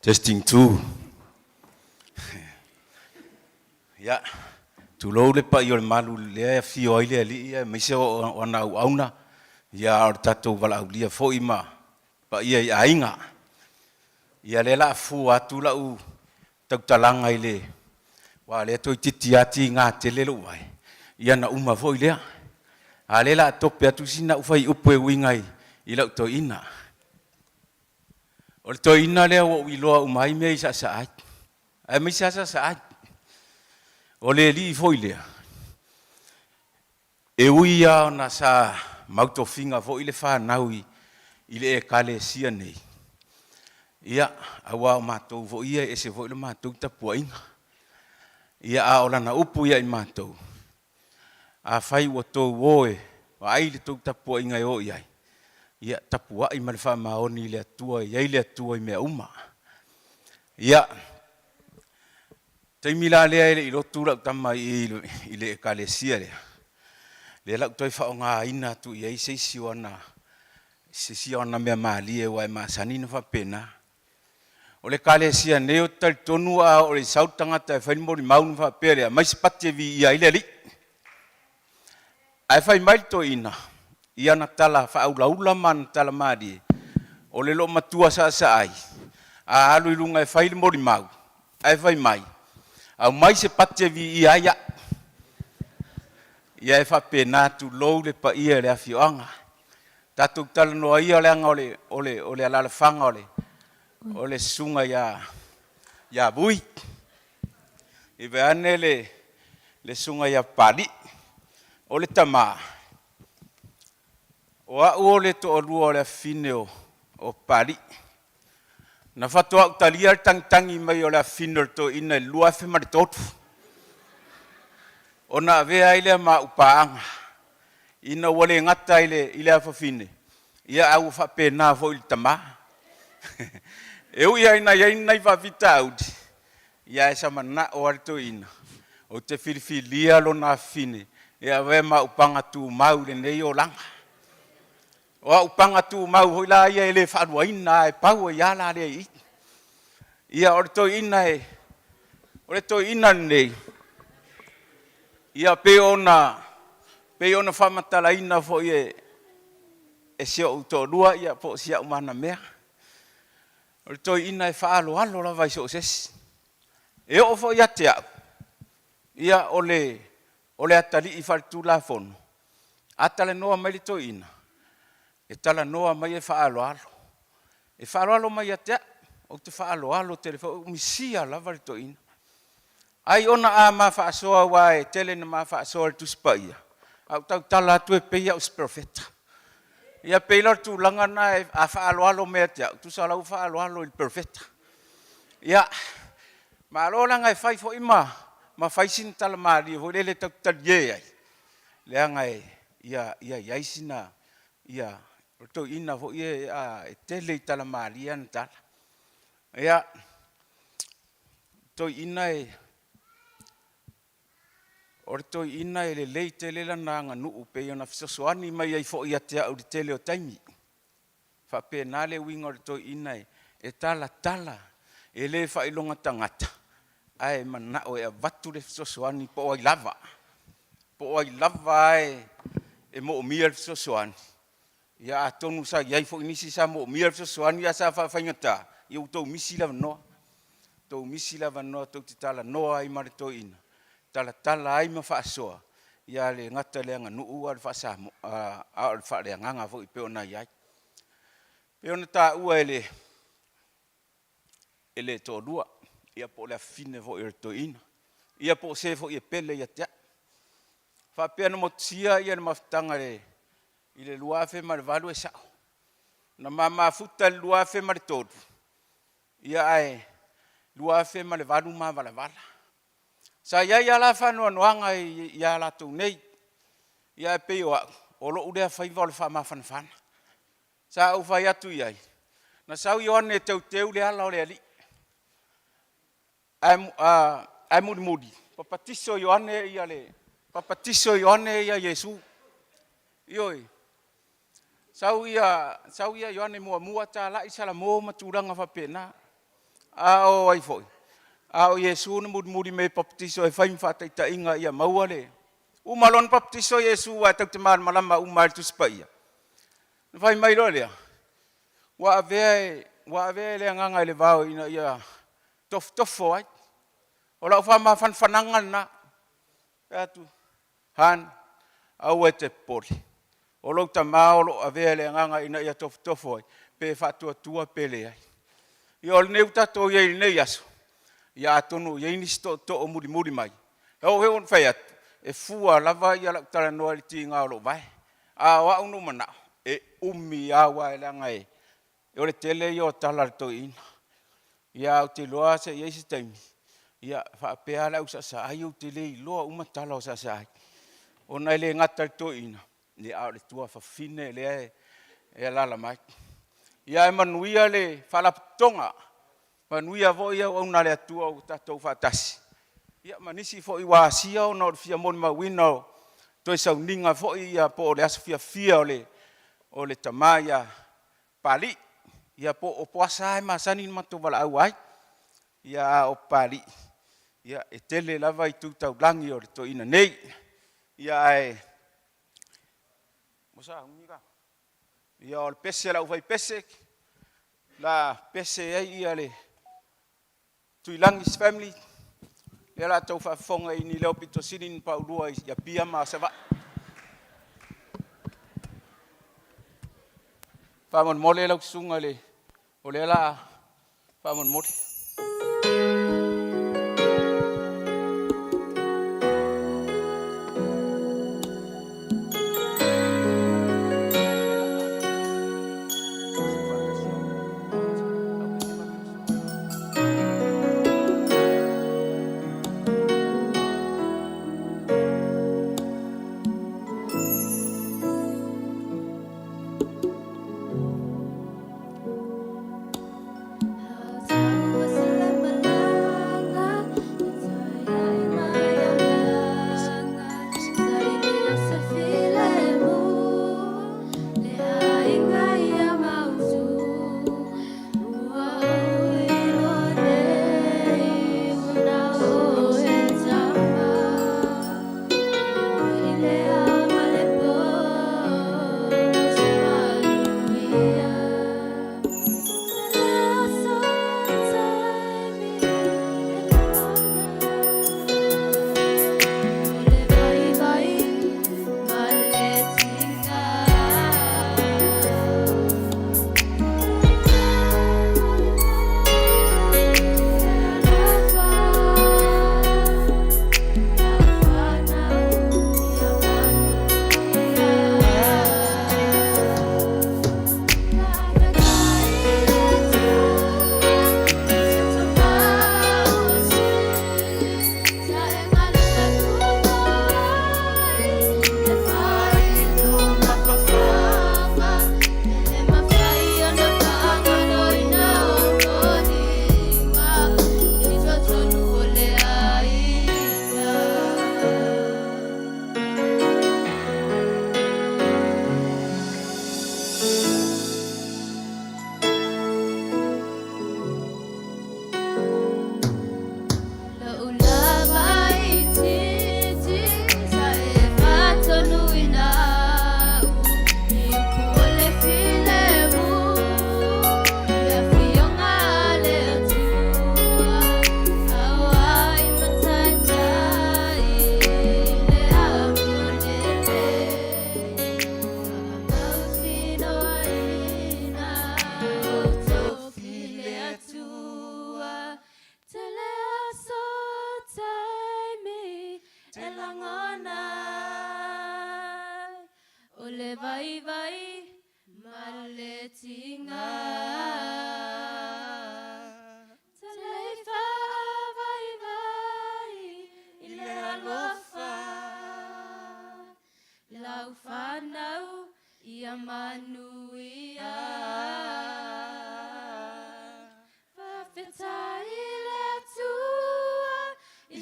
Testing 2. Ya, tu lo le pa yo malu le fi o ile ali me se o na auna. Ya or tato vala ulia fo ima. Pa ia ainga. Ia le la fu atu la u tak talanga ile. Wa le to titiati nga tele lo vai. Ia na uma fo ile. Ale la tope atu sina u fai upe wingai ila to ina. O to ina le o iloa umai me sa sa. Ai me sa sa. O le li fo ile. E uia na sa mauto finga fo ile fa naui ile e kale sia nei. Ia awa matou fo ia e se fo ile matou tapua inga. Ia a ola na upu ia i matou. A fai o to woe wa ai le tou tapua inga e o iai. Ia tapua i malfa maoni le atua ia le atua i mea uma. Ia te mila le ile ilo tura tama ile kalesia le. Le la toi fa nga ina tu ia se siona mea mali e wa masani no fa pena. O le kalesia neo tal tonu a o le sautanga ta fa mo ri mau no fa pere mai spate vi ia ile li. Ai fa mai to ina. Ia na tala fa ula man tala madi. O le lo matua sa ai. A alu ilunga e fa mo ri mau. Ai fa mai. Au mai se pate vi ia ia. Ia e whapena tu lou le pa ia le awhioanga. Tātou tala noa ia le anga ole alala whanga ole sunga ia vui. I veane le sunga ia pali. Ole tama. O au ole to orua ole fine o pali. Na whatoa utalia tangi mai ole fine to ina lua fe maritotu. Ona vea ile ma upaanga. Ina wale ngata ile afafine. Ia au whapena fo ili tama. Eu ia ina i whawita audi. Ia e samana o arito ina. O te whiriwhilia lo na fine. Ia wema upanga tu mau le nei o langa. O upanga tu mau hoi la ia ele whanua ina e pau e ala le i. Ia orito ina nei. Ia pe ona whamatala ina fo e seo utorua ia po sia umana mea. Orito ina e whaalo alo la vai so sesi. E o fo ia te au. Ia ole atali i wharitu la fono. Atale noa mai lito ina. E tala noa mai e whaalo alo. E whaalo alo mai atea. O te whaalo alo telefo. Umisia la varito ina. Ai ona a ma whaasoa wa e tele na ma whaasoa le tuspa ia. Au tau tala atu e peia os profeta. Ia peila tu langa na e a whaalo alo mea te au. Tu sa lau whaalo alo il profeta. Ia, ma alo langa e whai fo ima. Ma whaisin tala maari, ho lele tau talie ai. Leanga e, ia yaisina, ia, roto ina ho ia e tele tala maari an tala. Ia, to ina e, orto ina e le lei tele la nanga nuu pe ona fisosoani mai ai fo ia te au di tele o taimi. Fa pe nale winga orto ina e tala, e le fa ilonga tangata. Ai mana o e watu le fisosoani po ai lava. Po ai lava e mo mia fisosoani. Ia atonu sa iai fo inisi sa mo mia fisosoani ia sa fa fangata. Ia utou misi lava noa. Tou misi lava noa tou te tala noa ai marito ina. Tala ai ma whaasoa. Ia le ngata le anga nuu al whaasamo. Al wha le nganga fo i peona iai. Peona ta ua ele to lua. Ia po le fine fo i rito ina. Ia po se fo i pele ia tea. Whapea na motia ia na maftanga le i le luafe ma le valu e sao. Na mafuta le luafe ma le todu. Ia ai luafe ma le valu ma vala. Sa ia la whanua noanga ia la tau nei. Ia pe o lo udea whaiva o le wha mawhanawhana. Sa au whai atu iai. Na sau Ioane teu le ala o le ali. Ai mudi. Papatiso Ioane ia le. Papatiso Ioane ia Yesu. Ioi. Sau ia Ioane mua ta la isala mo maturanga whapena. O ai foi. Ao Yesu na mudi me papatiso e whaim whataita inga ia maua le. Umalon papatiso Yesu wa tau te maan malama umar tu spaia. Na whaim mai loa lea. Wa avea le nganga le vau ina ia tofo ai. O lau whama whanwhananga na. Atu. Han. Au e te pori. O lau ta maolo avea le nganga ina ia tofo ai. Pe whatua pele ai. Ia o le neu tato iei nei aso. Ia atonu ia inisto o muri mai. Heo on whai atu. E fua lava ia lau tala noa li tinga o lo vai. A wa unu mana. E umi awa e langa e. E o le tele ia o tala to ina. Ia o te loa se ia isi taimi. Ia whaapea lau sa ai o te le i loa umatala o sa ai. O nai le ngata to ina. Ni a o le tua whawhine le e lala mai. Ia e manuia le whalaputonga. Manuia vo ia o na le atua o tatou whaatasi. Ia manisi fo i wasia o na o fia moni mawina o toi sauninga fo ia po o le aso fia o le tamaya pali. Ia po o poasa ai masani matu wala au ai. Ia o pali. Ia e tele lava i tūtau langi o le to ina nei. Ia e mosa hunga. Ia o le pese la uvai pese. La pese ai ia le Tuilangis family. Pea la tau whaafonga I ni leo pito sinin paulua I pia ma se va. Whamon mole lau sunga le. O le la whamon mole.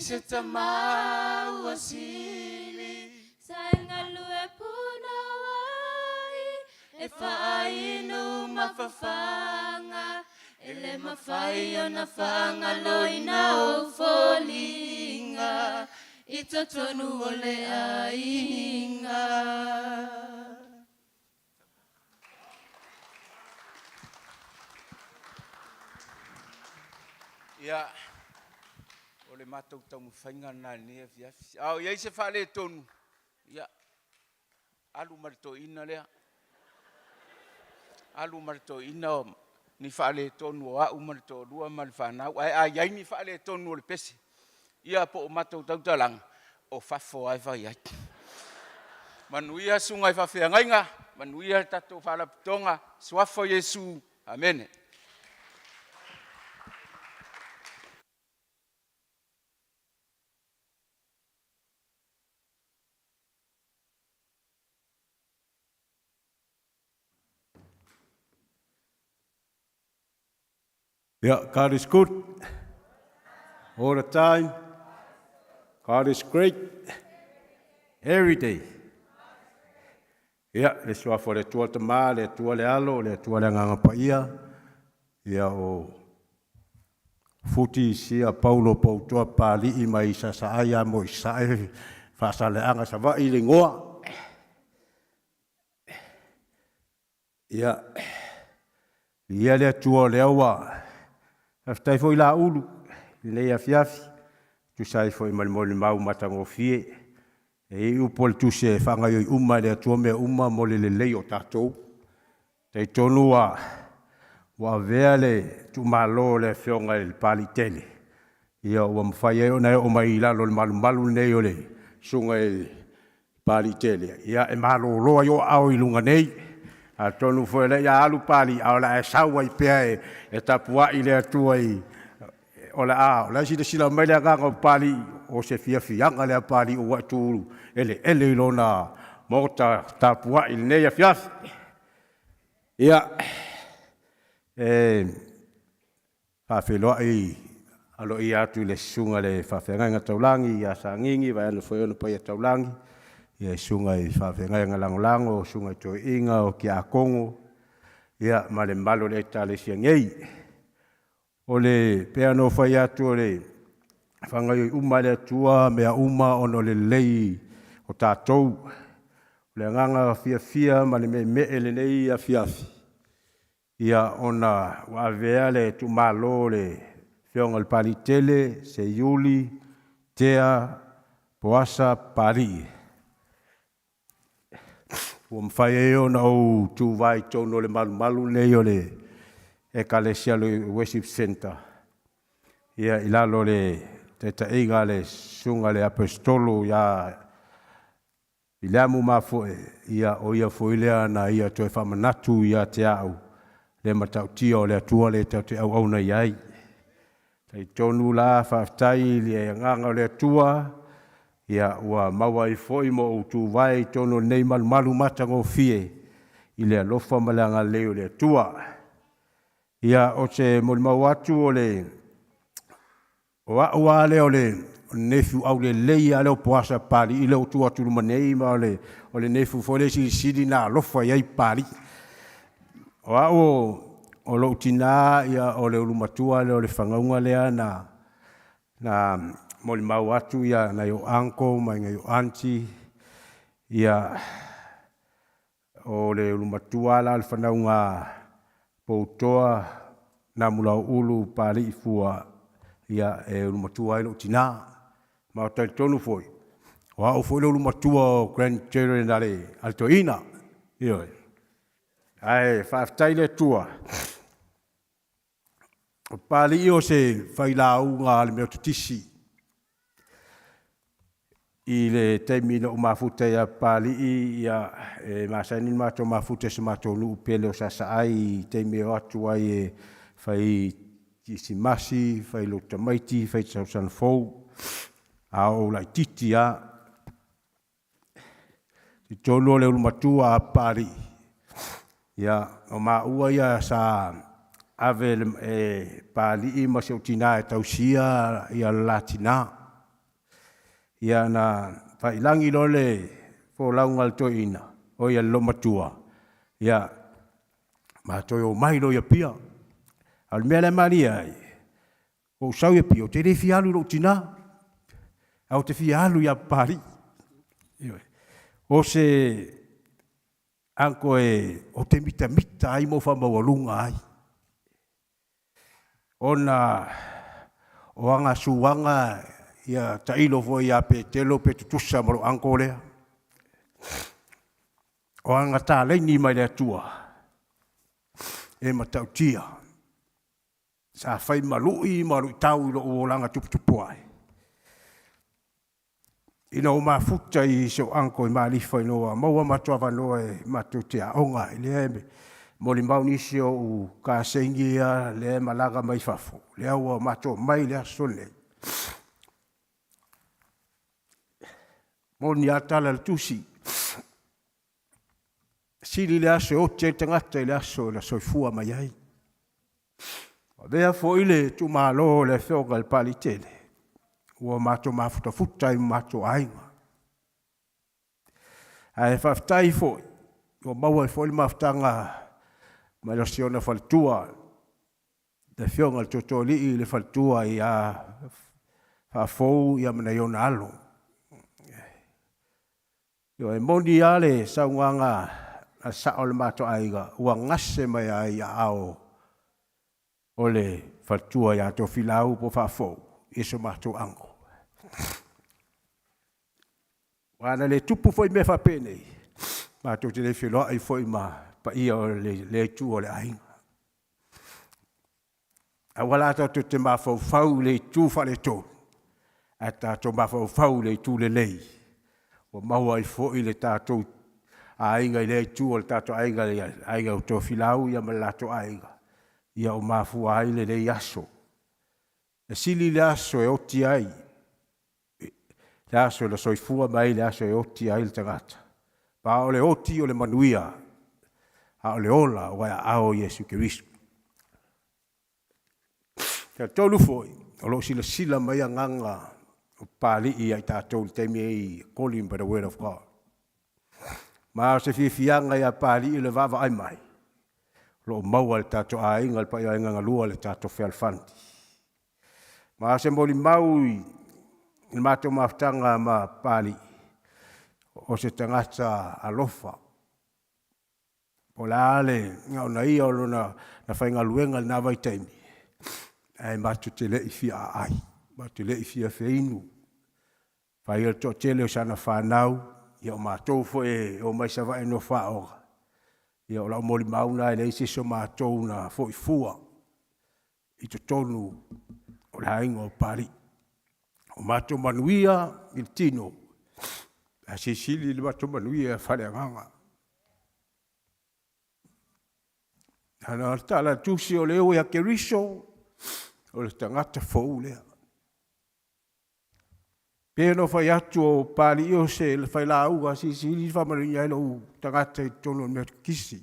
Se tamau asili sainga lue puna wai e fai no mafafanga ele mafai ona fanga loina o folinga itotonu ole ainga. Ya. Le matou tau mwhainga na ni fiafi. Au iei se whale tonu. Ia. Alu marito ina lea. Alu marito ina ni whale tonu o au marito rua mari whanau. Ai iei ni whale tonu o le pese. Ia po o matou tau talang. O whafo ai whai ai. Manuia sungai whawhia ngainga. Manuia tatou whala pitonga. Swafo Yesu. Amen. Yeah, God is good all the time. God is great every day. Yeah, le sua for le tua tama, le tua le alo, le tua le nganga paia. Yeah, o futi sia Paulo Poutoa Papalii mai sa aya mo isae fa sa le anga sa va I le ngoa. Yeah. Ia le tua le awa. Aftai foi la ulu, le ia fiafi, tu sai foi mal mau matango fie e u pol tu se fanga yo uma le tu me uma mo le le o tatou te tonu wa vele tu malo le fionga il palitele ia o mfai o na o mai la lo malu nei o le sunga il palitele ia e malo lo yo au ilunga nei a tonu foi le ya alu pali au la sawa i pe e tapua i le tu ai o la sila mai le ganga pali o se fianga le pali o watu ele lona mota tapua i nei a fiaf ia whawheloa i alo i atu le sunga le whawhenga taulangi ia sa ngingi vai anu whaeona pai a taulangi ia sunga i whawhenga langolango sunga i toi inga o ki a kongo ia ma le malo le tale sia ngei o le pea no whai atu o le whangai uma le atua mea uma ono le lei o tātou le nganga fia ma le me le nei a fiafi ia ona wa veale tu malo le fionga le palitele Seiuli tea Poasa Poutoa o mfai ona o tu vai tono le malu nei o le ekalesia le worship center ia ilalo le te eiga le sunga le apostolo ia ilamu mafoe ia o ia foilea na ia toe whamanatu ia te au le matautia o le atua le tau te au na iai. Tei tonu la whaftai le nganga o le atua ia ua maua i foi mo o tu vai tono nei malu matango fie i le alofa malanga leo le atua. Ia o te molimau atu o le o le o le nefu au le leia le o Poasa Poutoa i le o tua tulu manei ma o le nefu fo le sili na alofa iai pari. O lo tina ia o le ulumatua le o le whangaunga lea na molimau atu ia na yo anko mai ngai yo anti ia o le ulumatua la le whanaunga Poutoa na mulau ulu Papalii fua ia e ulumatua ilo tina ma o tai tonu foi o foi le ulumatua o grandchildren ale altoina ia ai whaftai le tua o Papalii o se whailaunga le meo tutisi i le teimi na o mafuta ia Papalii ia masaini mato mafuta se mato nuu pele o sasaai teimi o atu ai e whai kisimasi, whai lo tamaiti, whai tausan fau a o lai titi a i tonu o le ulumatua a Papalii ia o maua ia sa ave Papalii ma se utina e tausia ia latina ia na whailangi lo le fōlaunga le toina o ia lomatua ia ma toi o mai lo ia pia al mea le maria o sau ia pia o te refi alu lo tina au te fi alu ia Papalii o se anko o te mita ai mo whamawalunga ai ona o anga suanga ia tailo fo ia pe telo pe tutusa mo anko lea o anga ta leini mai le atua e matautia sa fai malui tau lo o langa tuputupu ai ina o mafuta i so anko i malifa inoa maua matua vanoa e matutia onga i le moli maunisi o u kasengi ia le malaga mai fafo le aua matua mai le asone moni atala le tusi sili le aso o te tangata i le aso la soifua mai ai vea fo ile tu malo le feoga le palitele ua mato mafuta i mato ainga ai whaftai foi ua maua i foi mafutanga mai la siona faltua le feoga le totoli le faltua i a whafou i a mana iona alo ua e moni ale saunganga a sao le mato aiga ua ngase mai ai a ao o le faltua ia to filau po whafou iso mato ango Wana le tupu foi me whapene. Ma tō te le whiloa ai foi ma pa ia o le tu o le ainga. A wala tō te mawhau le tu whale tō. A tātou mawhau le tu le lei. O maua ai foi le tātou ainga i le tu o le tātou ainga o tō whilau ia ma lato ainga. Ia o mawhua ai le lei aso. E sili le aso e oti ai. Le aso le soifua mai le aso e oti ai le tangata. Pa o le oti o le manuia. A o le ola o a ao Yesu Kiristo. Ka tolu foi, o lo sila mai a nganga o pali i ai tātou le teimi ei calling by the word of God. Ma o se fianga i a pali i le vava ai mai. Lo maua le tātou a inga le pa i a inga lua le tātou whialfanti. Ma se moli maui il mātou maftanga ma pali o se tangata alofa. O la ale ngau na ia o lona na whainga luenga na vai teimi. Ai mātou te lei fia ai, mātou lei fia whiinu. Whai o tō tele o sana whanau, ia o mātou fo e o mai sa vai no whaoga. Ia o lau moli mauna e leise so mātou na fo i fua. I to tonu o la ingo o pari. O mātou manuia il tino. A se sili le mātou manuia whare anganga. Hana tala tusi o leo ia keriso, o le tangata fou lea. Pēno whai atu o pāli o se le whai la uga si li whamari ai lo tangata i tono mea kisi.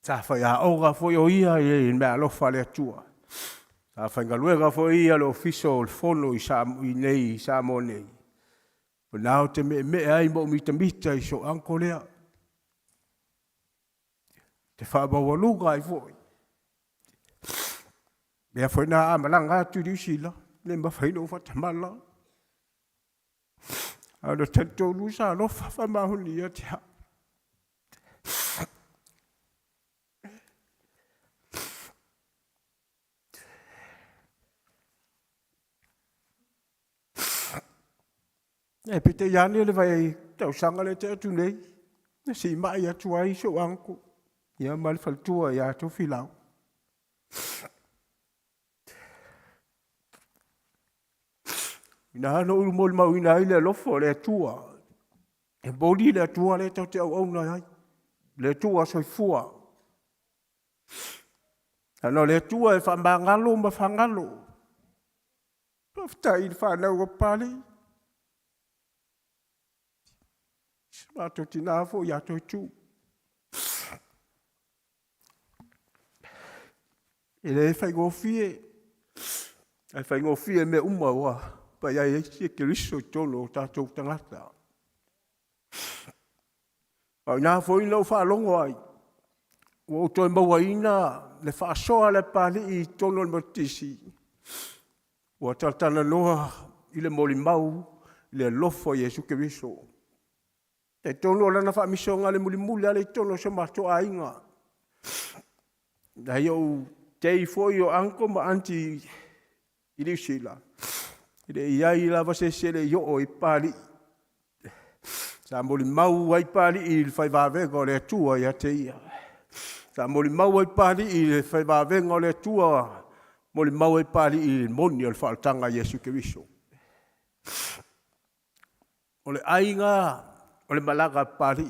Sa whai a oga foi o ia i mea alofa le atua. Sa whai ngaluega foi ia lo fiso o le fono i nei i Samo nei. O nao te me ai mo mita i so anko lea. Te whabawaluga i foi. Mea foi na amalanga atu di sila. Ne ma whaino whatamala. Ano tanto lusa alo whamahuni a te ha. E pite iane le vai tau sanga le te atu nei. Ne si mai atu ai so anko. Ia mal faltua ia to filau. Ina no mol mau ina ile lofo le tua. E bodi le tua le tau te au na ai. Le tua soi fua. Ano le tua e whamangalo ma whangalo. Pafta i whanau o pali. Mato tinafo ia to tu. Ele fai ngofie. Ai fai ngofie me umawa. Pa ia e Keriso tolo tātou tangata. Au nā foi lau whaalongo ai. O toi mawaina le whaasoa le pali i tono le matisi. O tatana noa i le moli mau i le lofo Yesu Keriso. E tono lana whaamisonga le muli ale tono se mato a inga. Na iau tei foi o anko ma anti i risila. Ire iai lava se sele yo o i pali. Sa moli mau ai pali i le whai wāwenga o le atua i a te ia. Sa moli mau ai pali i le whai wāwenga o le atua. Moli mau ai pali i le moni o le whaatanga Yesu Keriso. O le ainga, o le malaga pali.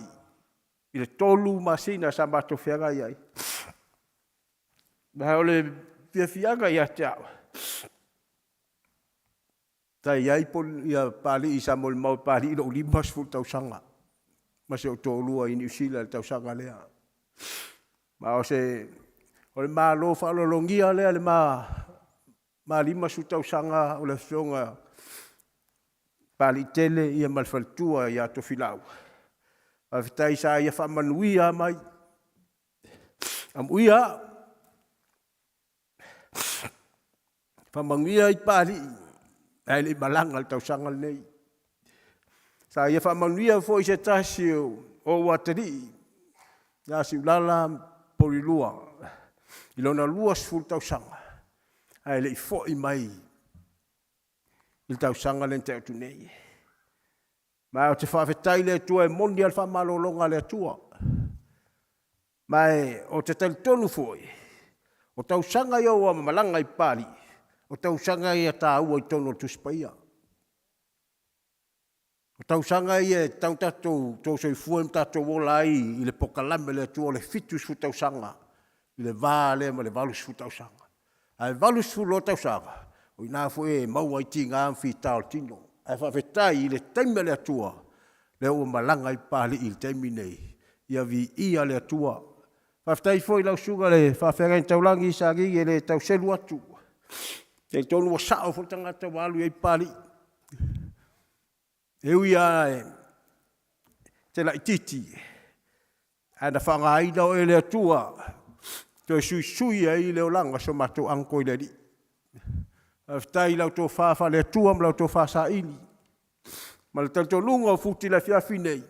I le tolu masina sa mato whianga iai. Maha o le whianga i a te awa. Tai iai pon ia pali i sa moli mau pali i lo limas fu tau sanga. Ma se o tōlua i New Zealand tau sanga lea. Ma o se, o le maa lo whaalolongia lea le maa limas fu tau sanga o le whionga pali tele ia malfaltua i ato filau. A vitai sa ia whamanuia mai. Amuia. Whamanuia i pali. Ai le malanga le tausangal nei. Sa ia whamanuia fo i se tasi o wateri. Nga si ulala porilua. I lona luas ful tausanga. Ai le i fo i mai il tausanga le te atu nei. Ma o te whawhetai le tua e mondi al whamalolonga le atua. Mai o te talitonu foi. O tausanga i o malanga i pari. O tausanga i a tā ua i tono tuspaia. O tausanga i e tau tatou tō soi fuem tatou ola i le pokalame le atua le fitus fu tausanga. I le vāle ma le valus fu tausanga. Ai valus fu lo tausanga. O ina fu e maua i tinga amfi tau tino. Ai whawhetai i le taime le atua. Le o malanga i pari i le taimi nei. Ia vi ia le atua. Whawhetai fo i lau suga le whawherein taulangi i sāgi e le tau selu atu. Te tonu o sao fo tangata walu i pari. Eui a te la ititi. Ana whangaina o e le atua. Toi sui e i leo langa so mato anko i le li. Whawhetai lau tō whawha le atua ma lau tō whasa ini. Ma le tanto lunga o futi la fiafi nei.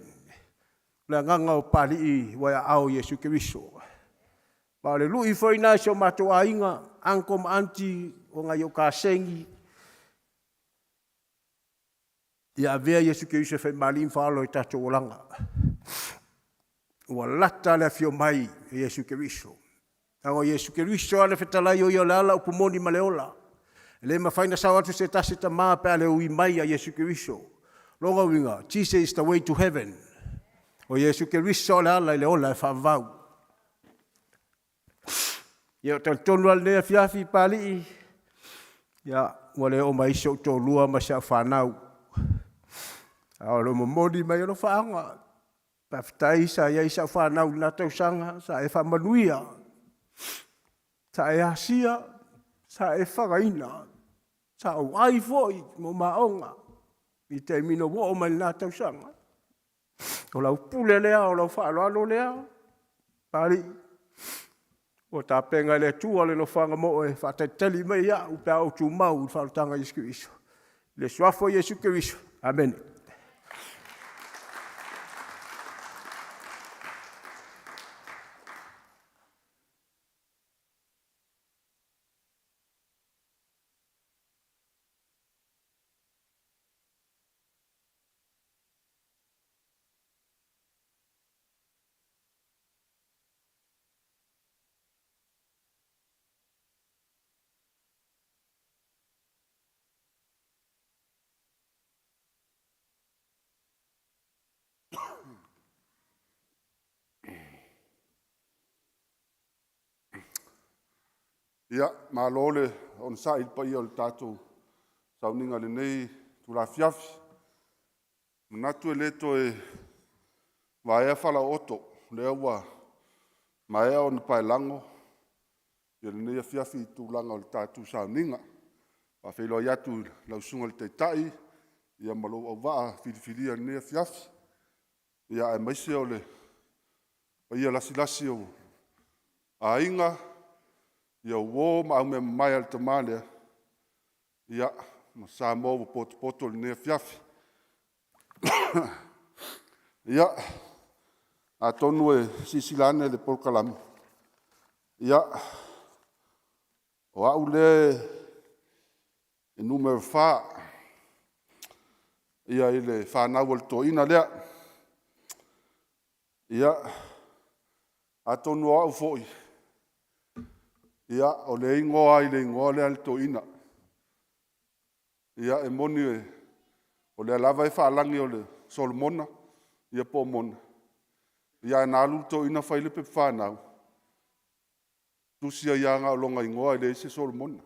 Le nganga o pari i wai ao Yesu Keriso. Ma le lui foi nai so mato a inga. Anko ma anti o ngai o ka sengi. Ia vea Yesu Keriso fai malim whaalo i tato o langa. Ua lata le fio mai Yesu Keriso. Tango Yesu Keriso ale fetalai o ia lala upumoni ma leola. Le mawhaina sao atu se tase ta maa pe ale ui mai a Yesu Keriso. Longa winga, Jesus is the way to heaven. O Yesu Keriso le ala i leola e whavau. Ia o tal tonu al nea fiafi pali. Ia, wale o mai so to lua ma sa whanau. Ao lo momoni mai o whaanga. Paftai sa ia isa whanau na tausanga, sa e whamanuia. Sa e asia, sa e whagaina. Sa o ai foi mo maonga. I te mino wo o mai na tausanga. O lau pule lea, o lau whaaloalo lea. Pari. O ta penga le tua le no whanga mo e whatateli mai ia. Upe au tu mau i whalotanga Yesu Keriso. Le suafo Yesu Keriso. Amen. Ia, malole, on sa il pa ia o le tātou sauninga le nei tu la fiafi. Manatu e leto e vaea whala oto, lea ua maea o ni paelango. Ia le nei a fiafi tu langa o le tātou sauninga. Pa whelo iatu lausunga le teitai, ia malo au waa whiriwhiria le nei a fiafi. Ia e maise o le pa ia lasi o a inga. Ia uo ma au me mai al tamale. Ia, ma sa mo poto le nea fiafi. Ia, a tonu e sisilane le polkalami. Ia, o au le e numero wha. Ia i le whanau al toina lea. Ia, a tonu o au foi. Ia, o le ingoa i le ingoa le al toina. Ia, e moni e, o le alava e whaalangi o le Solomona, ia po mona. Ia, e nālu toina whaile pe whanau. Tusia ia ngā o longa ingoa i le ise Solomona.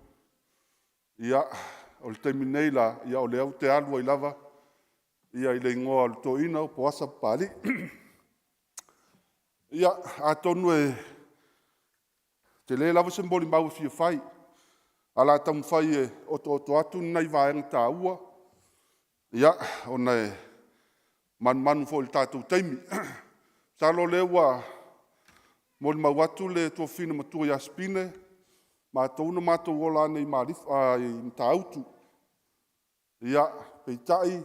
Ia, o le teimi nei la, ia o le au te alua i lava, ia i le ingoa o le toina o Poasa Poutoa. Ia, a tonu e, te le lava se mboli mau fia fai. Ala tamu fai e oto atu nai vaenga tā ua. Ia, ona e manu fo le tātou taimi. Salo le ua moli mau atu le tua fina matua i aspine. Mātouna mātou ola nei i mta autu. Ia, peitai.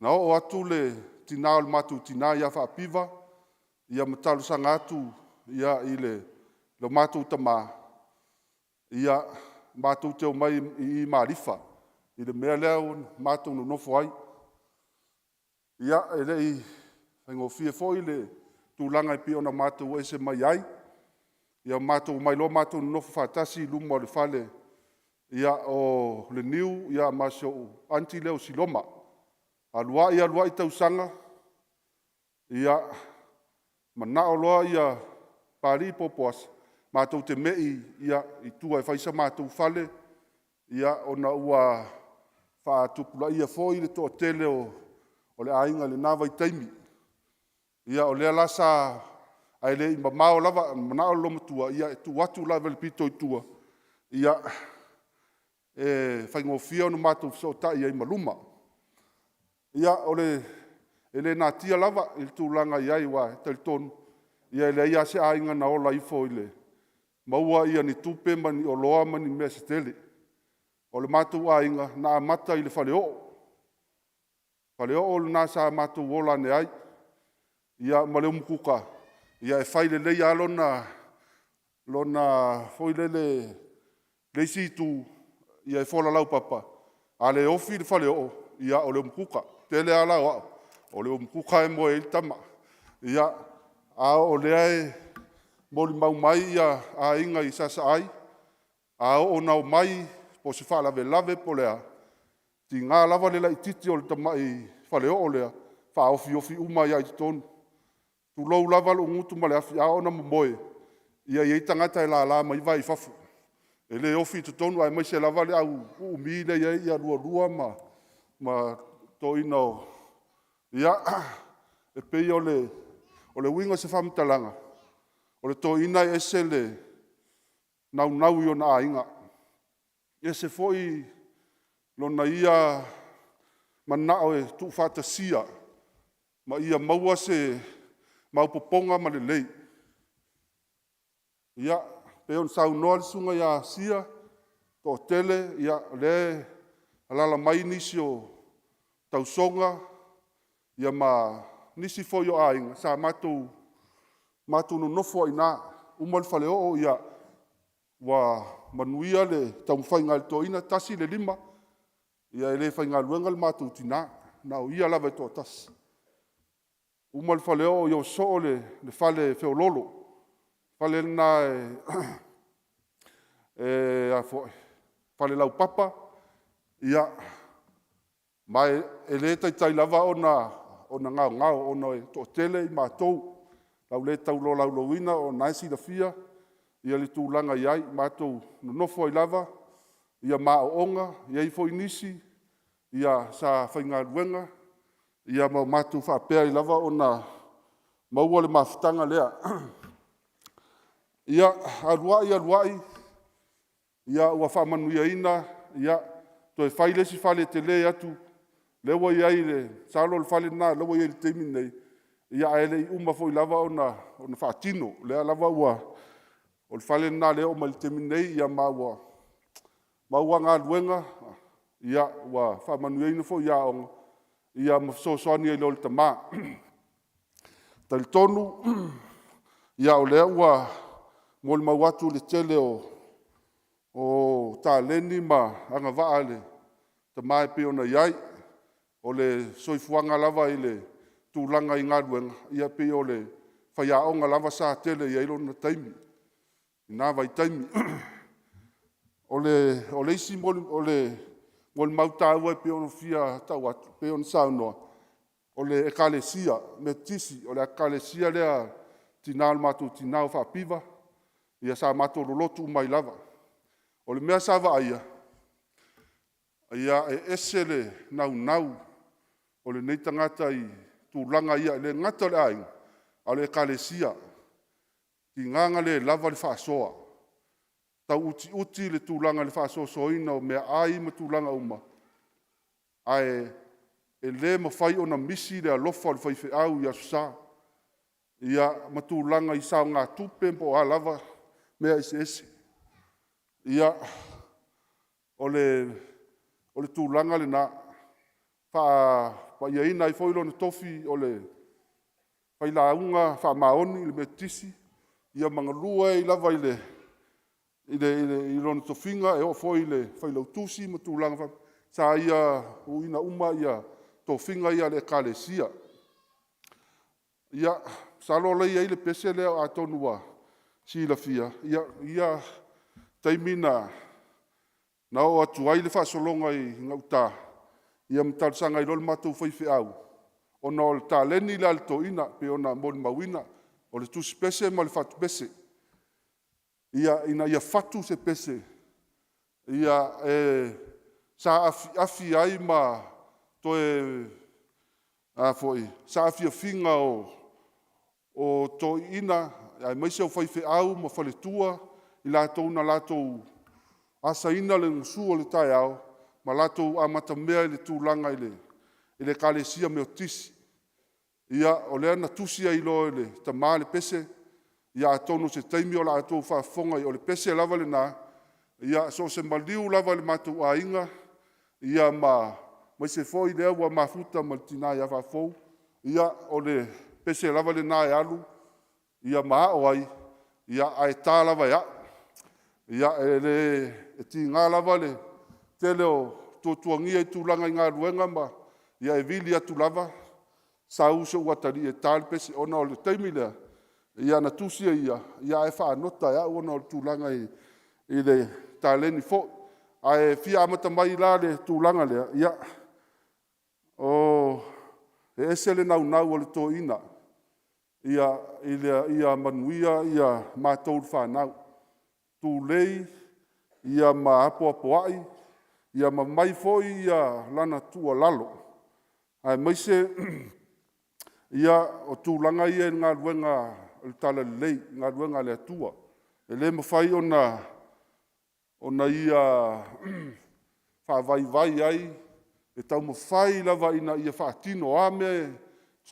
Na o atu le tina o le mātou tina ia whaapiva. Ia matalu sanga atu ia i le lo mātou tama, ia mātou teo mai i marifa, I le mea leo mātou no nofo ai. Ia e rei whaingofia foi le tūlanga I pia ona mātou e se mai ai. Ia mātou mai lo mātou no nofo whātasi luma o le whale. Ia o le niu, ia maso anti leo siloma. Alua I tausanga. Ia manao loa ia Papalii Poasa. Mātou te mei ia I tua e whaisa mātou whale. Ia ona ua whaatupula ia foi le toa tele o le ainga le nawa I taimi. Ia o lea lasa ai le I mamao lava manao loma tua. Ia e tu watu lava le pito I tua. Ia e whaingofia ona mātou fsota ia I maluma. Ia o le ele nā tia lava I tūlanga iai wa tali tonu. Ia ele ia se ainga na ola ifo ile. Maua ia ni tupe mani o loa mani mea se tele. O le mātou ainga na amata I le whaleo. Whaleo o le nā sa mātou wola ne ai. Ia maleo mukuka. Ia e whaile lei alona foile le situ. Ia e whola lau papa. A le ofi le whaleo. Ia o le mukuka. Tele ala wao. O le mukuka e moe Il tama. Ia a o lea e moli mau mai ia a inga I sasa ai. A o nau mai po se wha lave po lea. Ti ngā lava lela I titi o le tama I whaleo o lea. Wha ofi uma ia I tonu. Tu lou lava lo ngutu ma le afi a o na moe. Ia I tangata e la mai vai fafu. E le ofi tu tonu ai mai se lava le au umi le ia rua ma to ina o. Ia e pei o le winga se whamtalanga. O le to ina e se le nau I o na ainga. E se foi lona ia manao e tu whatasia. Ma ia maua se maupoponga ma le lei. Ia pe on sau noa le sunga ia sia. To tele ia le alala mai nisi o tausonga. Ia ma nisi foi o ainga. Sa mātou no nofo ina. Umal whaleo ia wa manuia le taumwhainga le toina tasi le lima. Ia ele whainga luenga le mātou tina. Nau ia lava to tas. Umal whaleo ia so le whale feololo. Whale na whale lau papa. Ia mai ele tai lava ona ngao ona e to tele I mātou. Lau le tau lo lau loina o naisi da fia. Ia le tūlanga iai mātou no nofo I lava. Ia maoonga, ia I foi nisi. Ia sa whainga luenga. Ia mātou whapea I lava ona maua le mawhitanga lea. Ia aruai. Ia ua whamanuia ina. Ia toi whaile si whale te le atu. Lewa iai le salo le whale nā, lewa iai le teimi nei. Ia aele I uma foi lava ona whaatino. Lea lava ua o le whale nā leo ma le teimi nei. Ia maua ngā luenga. Ia ua whamanuia ina foi ia onga. Ia mawhsosoani e leo le tamā. Tali tonu. Ia o lea ua mo le mauatu le tele o tāleni ma anga waa le tamā e pe ona iai. O le soifuanga lava I le tūlanga I ngā luenga. Ia pe o le whaiaonga lava sa tele I ailo na taimi. I nā vai taimi. O le isi o le mautaua e pe ona fia tau atu. Pe ona saunoa. O le ekalesia me tisi. O le ekalesia lea tina al mātou tina o whapiva. Ia sa mātou lolotu mai lava. O le mea sa vaia. Ia e ese le nau. O le nei tangata I tūlanga ia le ngata le ainga. A le ekalesia. Ki nganga le lava le whaasoa. Tau uti le tūlanga le whaasoa soina o mea ai ma tūlanga uma. Ae e le mawhai o na misi le alofa le whaife au I asusa. Ia ma tūlanga I sao ngā tupe mpo a lava mea ese. Ia o le tūlanga le na pa ia ina I foilo na tofi o le whailaunga wha maoni le metisi. Ia mangalua I lava I lona tofinga e o foi le whailautusi ma tūlanga sa ia uina uma ia tofinga ia le kalesia. Ia salole ia ile pese leo atonua sila fia. Ia taimina na o atu ai le whaasolonga i ngauta. Ia mtalsanga i rol matu whaife au. O na o le taleni le alto ina pe o na moli mawina. O le tusi pese ma le fatu pese. Ia ina ia fatu se pese. Ia sa afi ai ma toe foi. Sa afi finga o to ina ai mai se o whaife au ma whale tua i latou na latou asa ina le ngusu o le tai au ma latou amata mea i le tūlanga i le kalesia me o tisi. Ia o lea na tusi ai lo le tamā le pese ia atonu se taimi o la atou whaafonga i o le pese lava le nā ia so se maliu lava le matou a inga ia mai se foi lea ua mafuta ma le tina ia whaafou ia o le pese lava le nā e alu ia maa o ai ia ai tā lava ia ia e ti ngā lava le tele o tuatuangia i tūlanga i ngā ruenga ma ia e vili atu lava sa uso watari e tal pese ona o le taimi lea ia na tusia ia e whaanota ia ona o le tūlanga i le taleni fo a e fia amata mai la le tūlanga lea ia o e ese le nau o le tō ina ia manuia ia mātou le whanau tūlei ia ma apoapoai ia ma mai foi ia lana tua lalo ai mai se ia o tūlanga ia ngā ruenga le tala lei ngā ruenga le atua e le mawhai ona ia whaavai ai e tau mawhai lava ina ia whaatino ame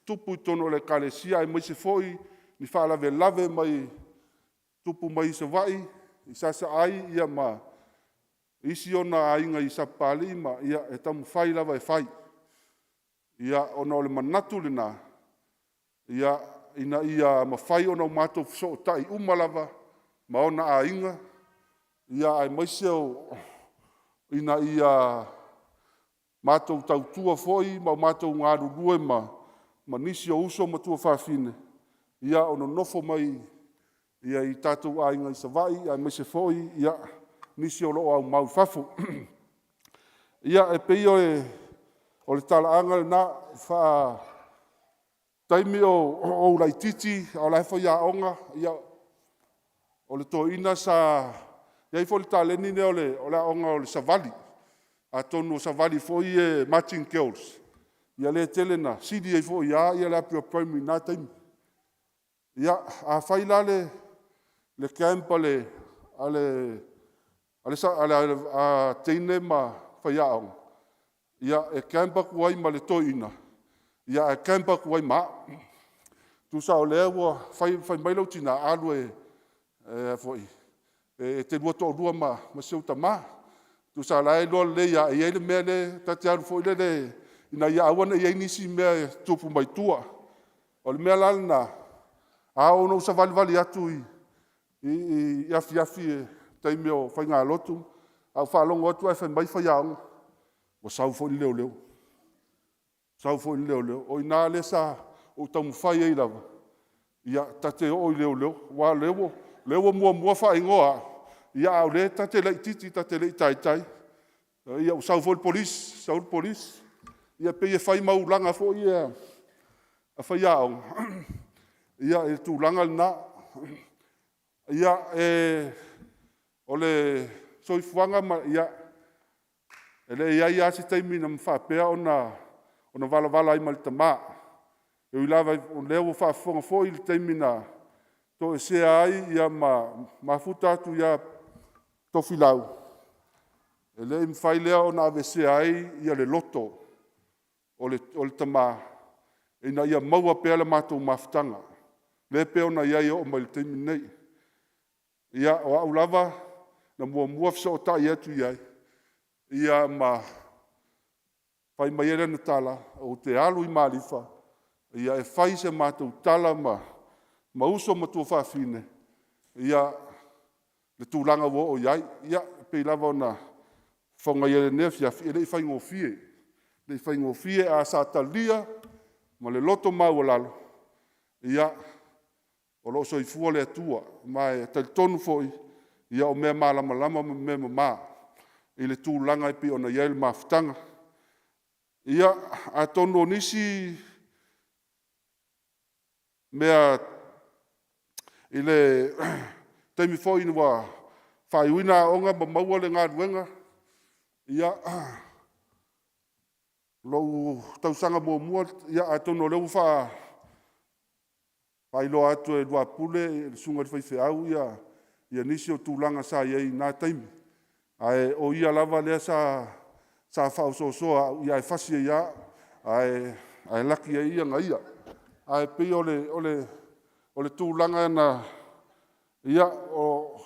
tupu i tono le kalesia ai mai se foi ni whaalave lave mai tupu mai se vai i sasa ai ia ma isi ona ainga i Papalii ma ia e tau mawhai lava e whai ia ona o le manatu le nā ia ina ia mawhai ona o mātou so tai umalava ma ona a inga ia ai maise o ina ia mātou tautua foi ma mātou ngāru rue ma nisi o uso ma tua whawhine ia ono nofo mai ia i tātou a inga i savai ai maise foi ia nisi o loo au mau whafo ia e peio o le talaanga le nā wha taimi o laititi o la hefo ia onga ia o le tō ina sa ia i fo le taleni ne o le onga o le savali a tonu o savali fo i matching girls ia le telena sidi e fo ia le apio primary nā taimi ia a whaila le campa a teine ma whaiaong ia e campa kuai ma le tō ina ia e campa kuai ma tu sa o lea ua whai mailau tina alu foi e te lua tō rua ma seuta ma tu sa lai loa le ia e ele mea le tati aru foi le ina ia awana ia inisi mea tupu mai tua o le mea lalna a ono sa vali atu i afi taimi o whai ngā lotu au whalongo atu e whai mai whaiaong o sau foi leo sau foi leo o ina le sa o tau mwhai ei lava ia tate o i leo wa leo mua wha ingoa ia au le tate lei titi tate lei tai ia o sau foi polis ia pe e whai maulanga fo ia a whaiaong ia e tūlanga na ia o le soifuanga ma ia ele ia se taimi na mwhapea ona vala ai mal tama e lava o leo whaafonga foi le taimi na to se ai ia ma futa atu ia tofilau ele mwhai lea ona ave se ai ia le loto o le tama e na ia maua pea le mātou mafutanga le pea ona ia o mai le taimi nei ia o au lava na mua fisa o tai atu iai ia ma fai mai ere na tala o te alu i malifa ia e fai se mātou tala ma uso ma tua whawhine ia le tūlanga wo o iai ia pei lava ona fonga ia le nea fiafi, le i ngofie. Le i ngofie a sa talia, ma le loto mau lalo. Ia, o lo so i fua le atua, mai tal tonu foi, ia o mea malama mea mama, i le tūlanga i pi ona ia le mafutanga. Ia, a tonu o nisi, mea, i le teimi foi ni wa whaiwina onga ma maua le ngā ruenga. Ia, lou tausanga mua, ia a tonu o leu whailo atu e lua pule, le sunga le whaifeau, ia nisi o tūlanga sa iei nā taimi. Ai o ia lava lea sa whausosoa, ia e whasi ia, ai laki e ia ngai ia. Ai pei o le tūlanga na, ia o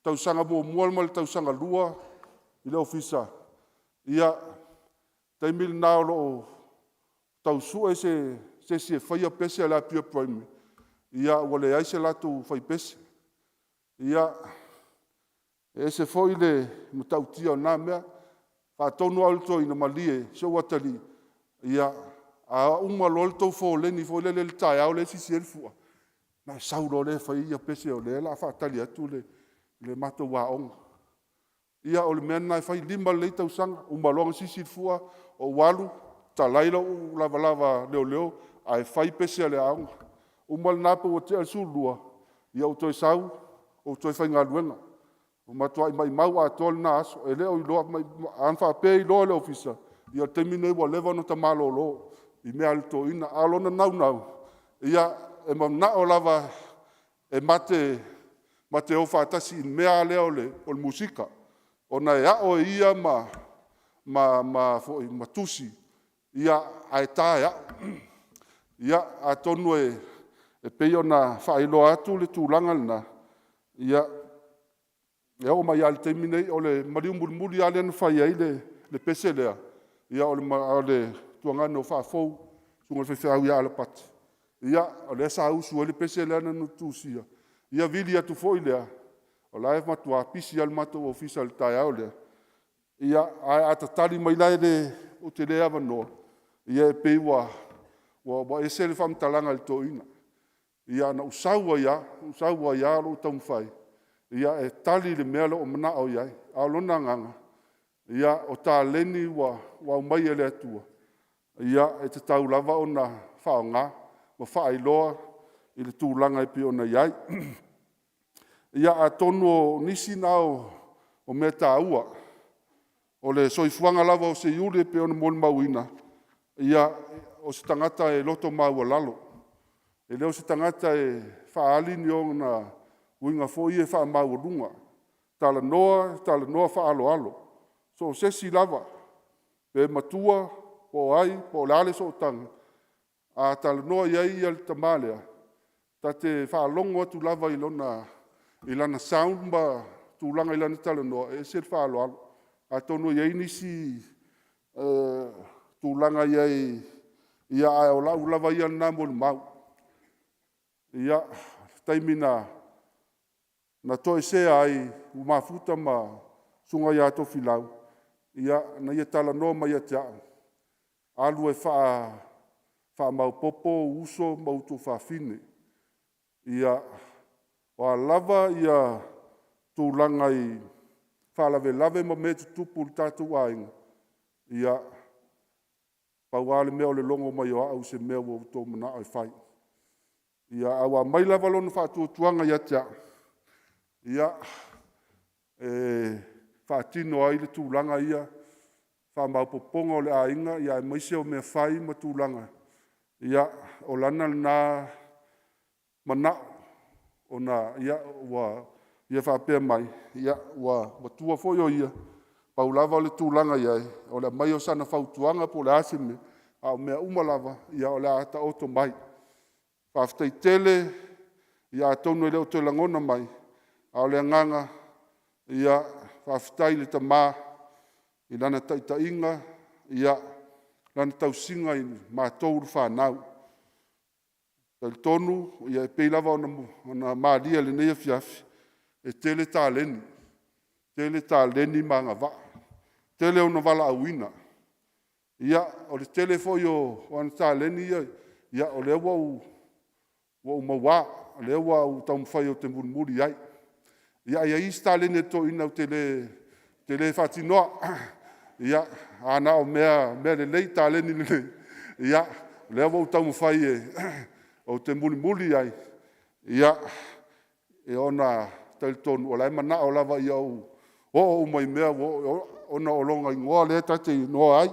tausanga mua ma le tausanga lua, i le ofisa. Ia, taimil nā o lo tausua se whaia pese ala pia praimi. Ia, wale aise latu whai pese. Ia, e se foi le matautia o nā mea, whātonu alto ina malie, se watali. Ia, a uma lolto fo leni, fo le tai au le sisi elfua. Na sauro le whai ia pese o le, la whātali atu le mato waonga. Ia o le mea nai whai lima le tausanga, longa sisi elfua, o walu, ta laila u lava leo, ai whai pese le aonga. Umal napa o te alsulua, ia o toi sau, o toi whai ngā luenga. O matua i mai mau a tol na aso, e leo i loa, anwha pe i loa le ofisa, ia temine wa lewa no ta malo lo, i mea alto ina, alona nau. Ia, e mamna o lava, e mate o whātasi i mea leo o le musika. O na e ao e ia ma tusi, ia a e tā e ao. Ia, a tonu e pei ona whailo atu le tūlanga lina. Ia, e o mai ale teimine o le mariu muri ale anu whai ai le pese lea. Ia, o le tuangane o whafou, sunga le whewhiau ia ale pati. Ia, o le asa ausu o le pese lea nanu tūsia. Ia, vili atu foi lea. O lae matua pisi al mato ofisa le tai au lea. Ia, a tatali mai lai o te lea wanoa. Ia, e pei wa ese le whamtalanga le toina. Ia, na usaua ia lo taumwhai. Ia, e tali le mea o mana au iai, a lona nganga. Ia, o tā leni wa umai e le atua. Ia, e te tau lava o na whaonga, wa whaailoa i le tūlanga i pi o na iai. Ia, a tonu o nisi nao o mea tā ua. O le soifuanga lava o Seiuli e pi o na mol mauina. Ia, o se tangata e loto maua lalo. E leo se tangata e whaali ni o na uinga foi e wha maua lunga. Tala noa wha alo. So sesi lava. Pe matua, po ai, po lale so tanga. A tala noa iai al tamalea. Ta te wha longo atu lava i lana sound ma tūlanga i lana tala noa. E se wha alo. A tonu iai nisi tūlanga iai ia ai o lau lava ia nā molu mau. Ia, taimina na toi se ai umafuta ma sunga ia to filau. Ia, na ia tala no ma ia te au. Alu e wha mau popo, uso, mautu wha fine. Ia, o a lava ia tūlanga i wha lave ma me tutupu tatu ainga. Ia, pauale mea o le longo mai o au se mea o tō mana ai whai. Ia awa mai lava lona whātuatuanga ia tea. Ia whātino ai le tūlanga ia. Whamaupoponga o le ainga. Ia e maise o mea whai ma tūlanga. Ia o lana nā mana o nā ia whapea mai. Ia wa tua foi o ia. Paulava o le tūlanga iai, o le mai o sana whautuanga po le asime, a o mea umalava, ia o le ata oto mai. Whaftai tele, ia atonu ele o te langona mai, a o le nganga, ia whaftai le tamā, i lana taitainga, ia lana tausinga i mātouru whanau. Tal tonu, ia e peilava o na mālia le neia fiafi, e tele tā leni manga wa. tele ona vala auina. Ia o le tele fo yo wan sa leni ia o le wa mawa le wa u tam fai o te muri ai. Ia ia ista leni to ina tele fatino. Ia ana o mea le leita leni le. Ia le wa u tam fai o te muri ai. Ia e ona tel ton o lai mana o lava ia o mai mea ona o longa ingoa le tate no ai.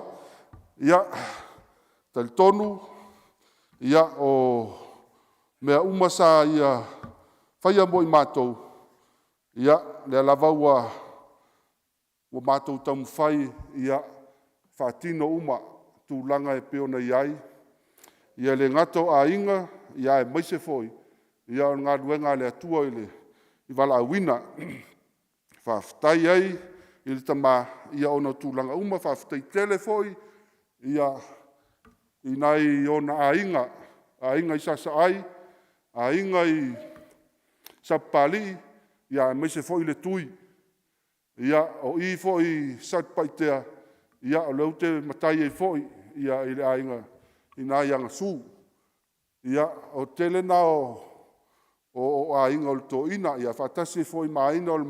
Ia tel tonu ia o mea umasa ia faya mo i matou. Ia le lava ua matou tamu fai ia fatino uma tūlanga e peona iai. Ia le ngato a inga ia e maise foi. Ia o ngā ruenga le atua i wala awina. Whaftai ai i le tama ia ona tūlanga uma whaftai tele foi. Ia i nai ona a inga i sasa ai, a inga i Papalii, ia meise foi le tui. Ia o i foi sat paitea, ia o leu te matai e foi, ia i le a inga i nai anga su. Ia o tele na o a inga o le to ina, ia whatasi foi maina o le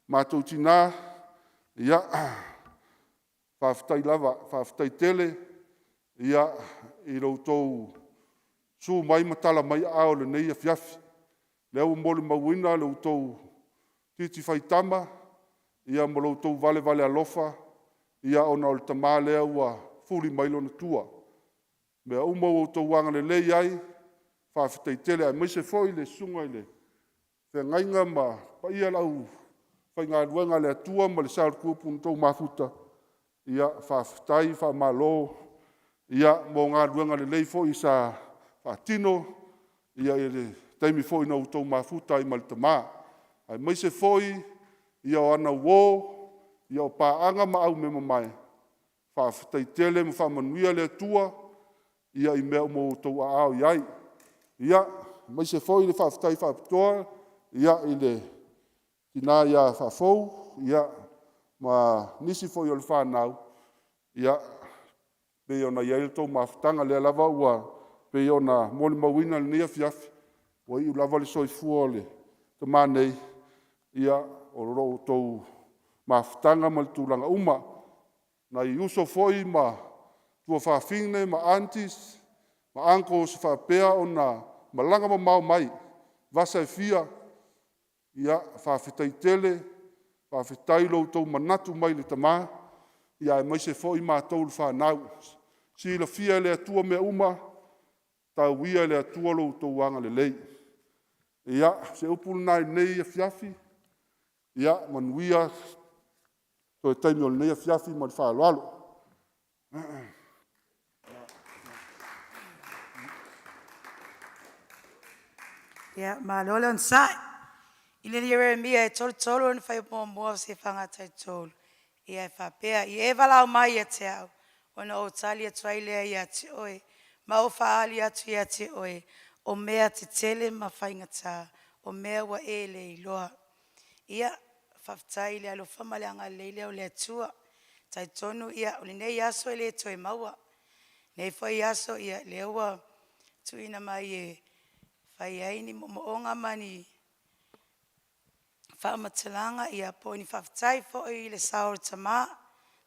matou tina, ia whaftai lava, whaftai tele, ia i routou su mai matala mai ao le nei a fiafi. Leo mole mawina le utou titi faitama, ia mo loutou vale alofa, ia ona o le tamā lea ua furi mailo na tua. Mea uma utou wanga le lei ai, whawhitai tele ai maise foi le sunga i le. Whengainga ma paia lau whainga ruenga le atua ma le saur kupu tou mafuta. Ia whawhitai, whamalo, ia mo ngā ruenga le lei foi sa whatino, ia i le taimi foi na utou mafuta i maltama. Ai maise foi, ia o ana uo, ia o paanga ma au me mamai. Whawhitai tele ma whamanuia le atua, ia i mea mo utou a au iai. Ia, maise foi le whawhitai whapitoa, ia i le tina ia whafou, ia ma nisi foi o le whanau, ia pe ona iai tau mawhitanga le lava ua, pe ona moli mawina le nia fiafi, wa i lava le soifua le te manei, ia o roo tau mawhitanga ma le tūlanga uma, na i uso foi ma tua whawhine, ma aunties, ma uncles whapea ona malanga ma mau mai, vasa e fia, ia whawhitai tele, whawhitai lo tau manatu mai le tamā, ia e maise foi ma tau le whanau. Si la fia le atua mea uma, tau ia le atua lo tau wanga le lei. Ia, se upul nai nei a fiafi, ia manuia, to e taimi o nei a fiafi ma le whaaloalo. Ia, ma lole on sai. Ile liere mia e tolu on fai mo se whangata e tolu. Ia e whapea, i e walau mai e te au. Ona o tali atu ailea i ati oe, ma o whaali atu i ati oe, o mea te tele ma whaingata, o mea wa e le iloa. Ia, whaftai le alo whamaleanga leile o le atua, tai tonu ia, o le nei aso e le toe maua. Nei whai aso ia, le ua tuina mai e whai aini mo onga mani whamatalanga ia po ni whaftai fo i le saor tama,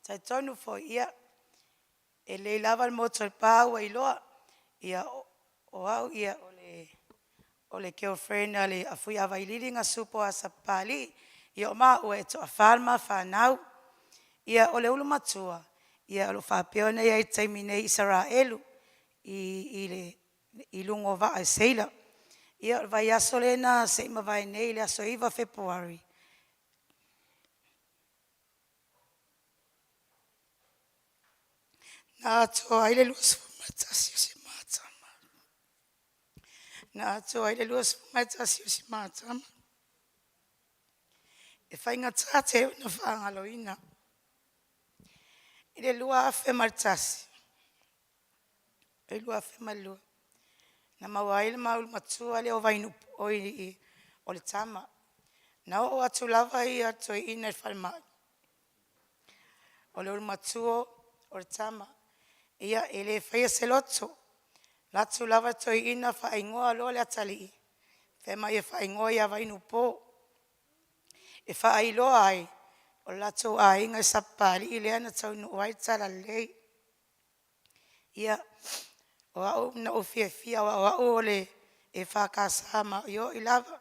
tai tonu fo ia, e le lava le moto le pāua i loa, ia o au ia o le girlfriend a le afui awa i liringa Poutoa Papalii, ia o maa ua e toa whalma whanau, ia o le ulu matua, ia o lo whapeona ia i taimi nei Israelu, i lungo wa a seila, ia o vai aso le na se ima vai nei le aso iwa Februari. Nā toa aile luas fumatasi o si mātama. Nā toa aile luas fumatasi o si mātama. E whainga tāte una whangaloina. I le lua awhe martasi. E lua awhe malua. Na mawaile maul matua le o vainupu o le tama. Na o atu lava i atu i ina whalmai. o le matuo o le tama. Ia ele whaia se loto. Latu lava toi ina whaingoa lo le atali. Whema ia whaingoa ia vainu po. E whaailoa ai. O latu a inga sapali i leana tau nuai tala lei. Ia o au na o fia o au o le e whakasama yo i lava.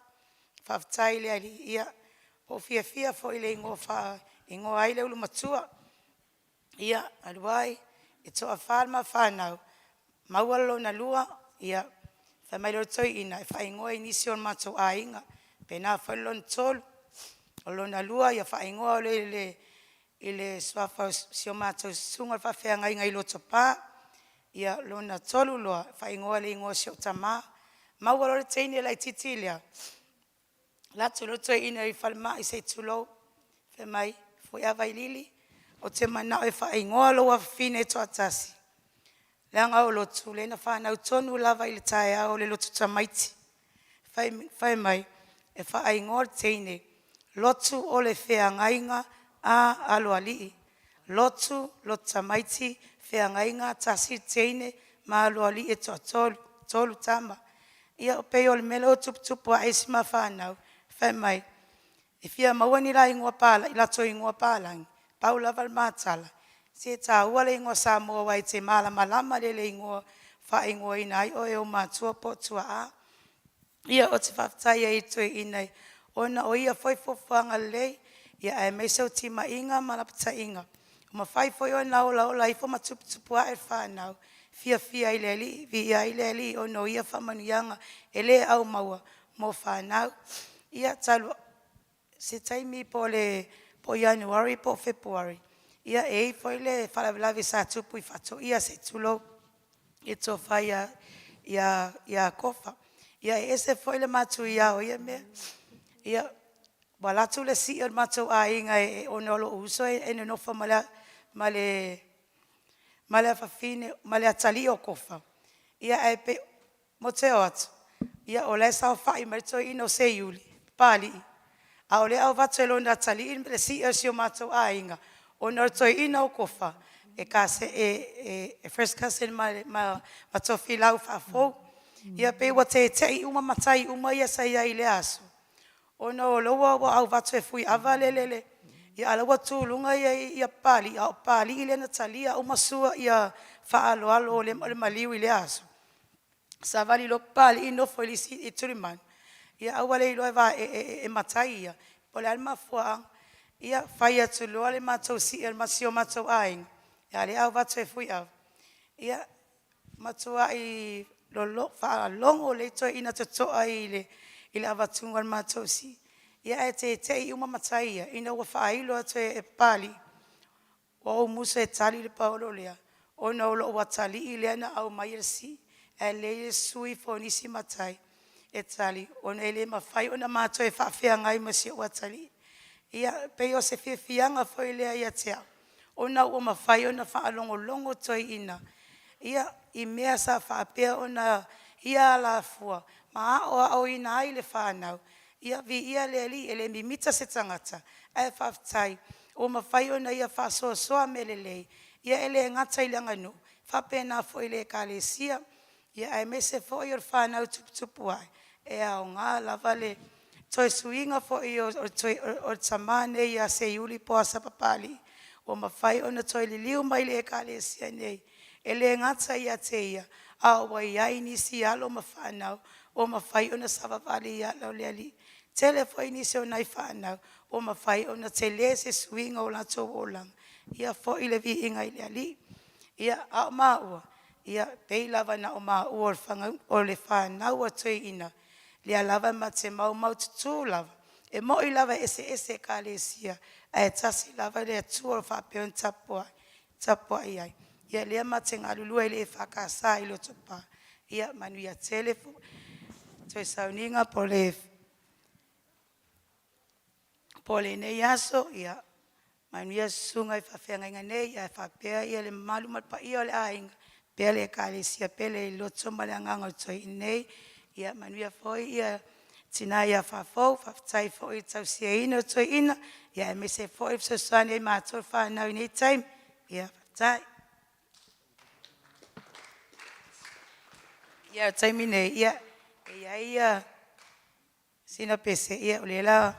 Whaftai le ali ia o fia fo i le ingo ai le ulu matua. Ia aluai e toa whalma whanau. Maualo na lua ia whamailo toi ina e whaingoa inisi on mato a inga. Pena whalon tolu. O lona lua ia whaingoa i le swafa sio mato sunga whawhea ngai loto pā. Ia lona tolu loa whaingoa le ingoa sio tama. Maualo le teine lai titilia. Latu loto ina i whalma i se tulo. Whamai fui awai lili. O te mana e whaingoa loa whine to atasi. Leanga o lotu, lena whanau tonu lava i le tae au le lotu tamaiti. Whai mai, e whaingoa teine. Lotu o le whea ngainga a aloa lii. Lotu, lotu tamaiti, whea ngainga tasi teine ma aloa lii e toa tolu tama. Ia o peo le mele o tupu a esima whanau. Whai mai, e whia mauani la ingoa pala, i lato ingoa palangi. Paula val matala. Se ta wale ingoa Samoa wai te malama le ingoa wha ingoa inai o e o matua potua a. Ia o te whaftai e ito e inai. Ona o ia foi fofuanga lei. Ia e meisau tima inga malapata inga. O ma fai foi o na ola ifo matupua e whanau. Fia i leli, via i leli o no ia whamanianga e le au maua mo whanau. Ia talu se taimi po January, po February. Ia e foi le whalawelawe sa tupu i whato. Ia se tulo i tō whai ia kofa. Ia e se foi le matu ia o ia mea. Ia walatu le si o matu a inga e onolo uso e nofa male afafine, male atali o kofa. Ia e pe mo te o atu. Ia o le sao whai marito ino Seiuli Papalii. A ole au watu e lona atali in le si o si o matu a inga. O nortoi ina o kofa. E kase e first cousin ma tofi lau whafou. Ia pe wa te uma matai uma ia sa ia i le aso. O no loa wa au watu e fui ava lelele. Ia alawa tūlunga ia pali. Ia pali i le natalia uma sua ia whaalo le maliu i le aso. Sa vali lo pali i nofo i turimani. Ia awale i loa e matai ia. Pole alma fuang. Ia whai atu loa le matou si e masio matou aing. Ia le au watu e fui au. Ia matou ai wha longo le toi ina totoa i le avatunga le matou si. Ia e te i uma matai ia. Ina ua whailo atu e pali. O musa e tali le paolo lea. O na olo ua tali i lea na au mai le si. E le sui fo nisi matai. E tali. O na ele mawhai o na matou e whawhea ngai masio ua tali. Ia peo se fianga foi lea ia tea. Ona ua mawhai ona whaalongo toi ina. Ia i mea sa whaapea ona ia ala fua. Ma o ina ai le whanau. Ia vi ia le ali ele mimita se tangata. E whaftai. O mawhai ona ia whasoa melelei. Ia ele ngata i langanu. Whapena foi le kalesia. Ia e mese foi o whanau tupu ai. E au ngā lava le toi suinga fo i o tamane i a Seiuli Poasa Papalii. O mawhai ona toi liliu mai le ekalesia nei. E le ngata i a teia. A o wai ai nisi alo mawhanau. O mawhai ona savavali i alo le ali. Tele fo i nisi o nai whanau. O mawhai ona te le se suinga o lato olang. Ia fo i le vi inga i le ali. Ia a o maua. Ia pei lava na o maua o le whanau a toi ina. Lia lava ma te mau tutu lava. E mo i lava ese kalesia. E tasi lava lea tua o whapeo tapua i ai. Ia lea ma te ngalulua i le whakasa i loto pā. Ia manu ia telefo. Toi sauninga po le nei aso. Ia manu ia sunga i whawhenga inga nei. Ia whapea ia le malu malpa ia le ainga. Pele kalesia pele i loto male anganga toi nei. Ia manuia foi ia tina ia whafau, whaftai fo i tau sia ina o toi ina, ia e me se fo i fsosani e mātou whanau nei taim, ia whaftai. Ia taimi nei, ia sina pese, ia o lela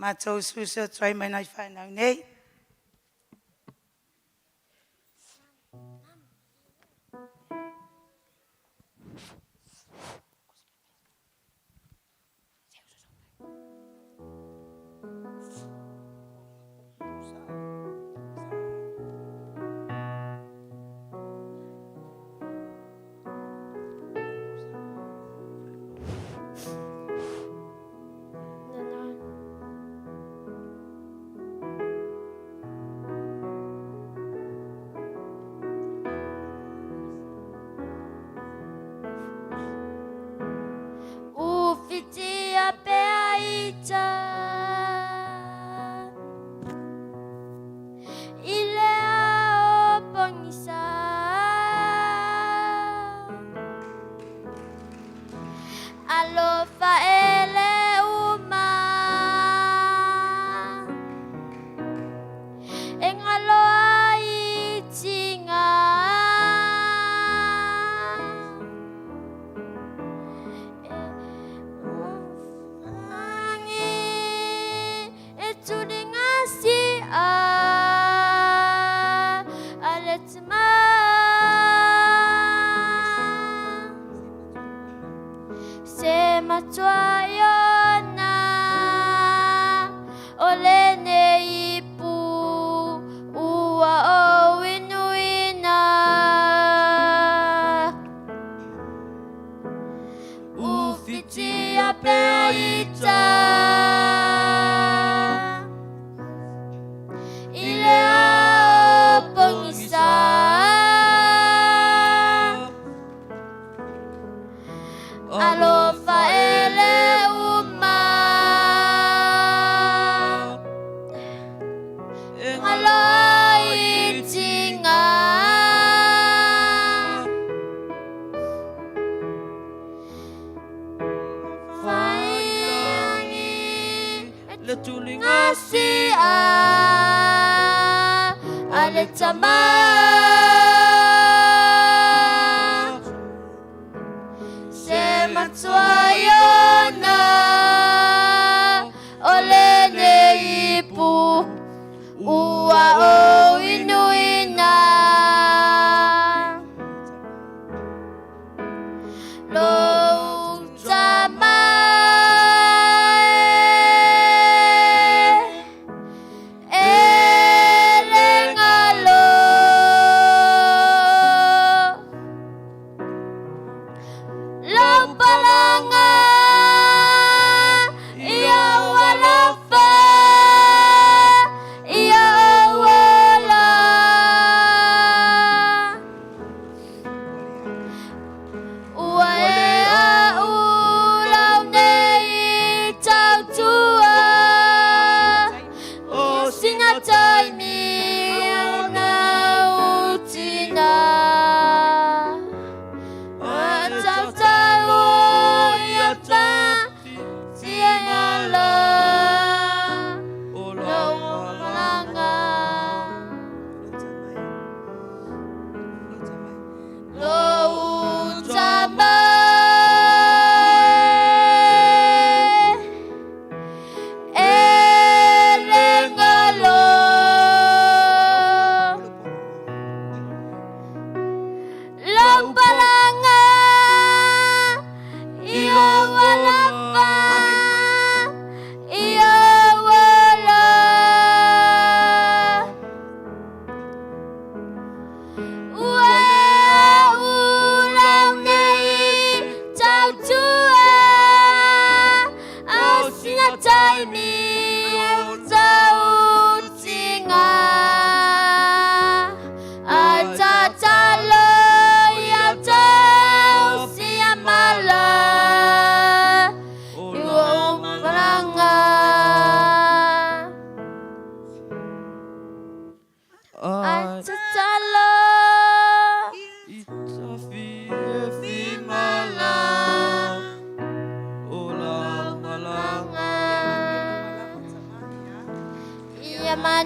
mātou suso trai mai nai whanau nei.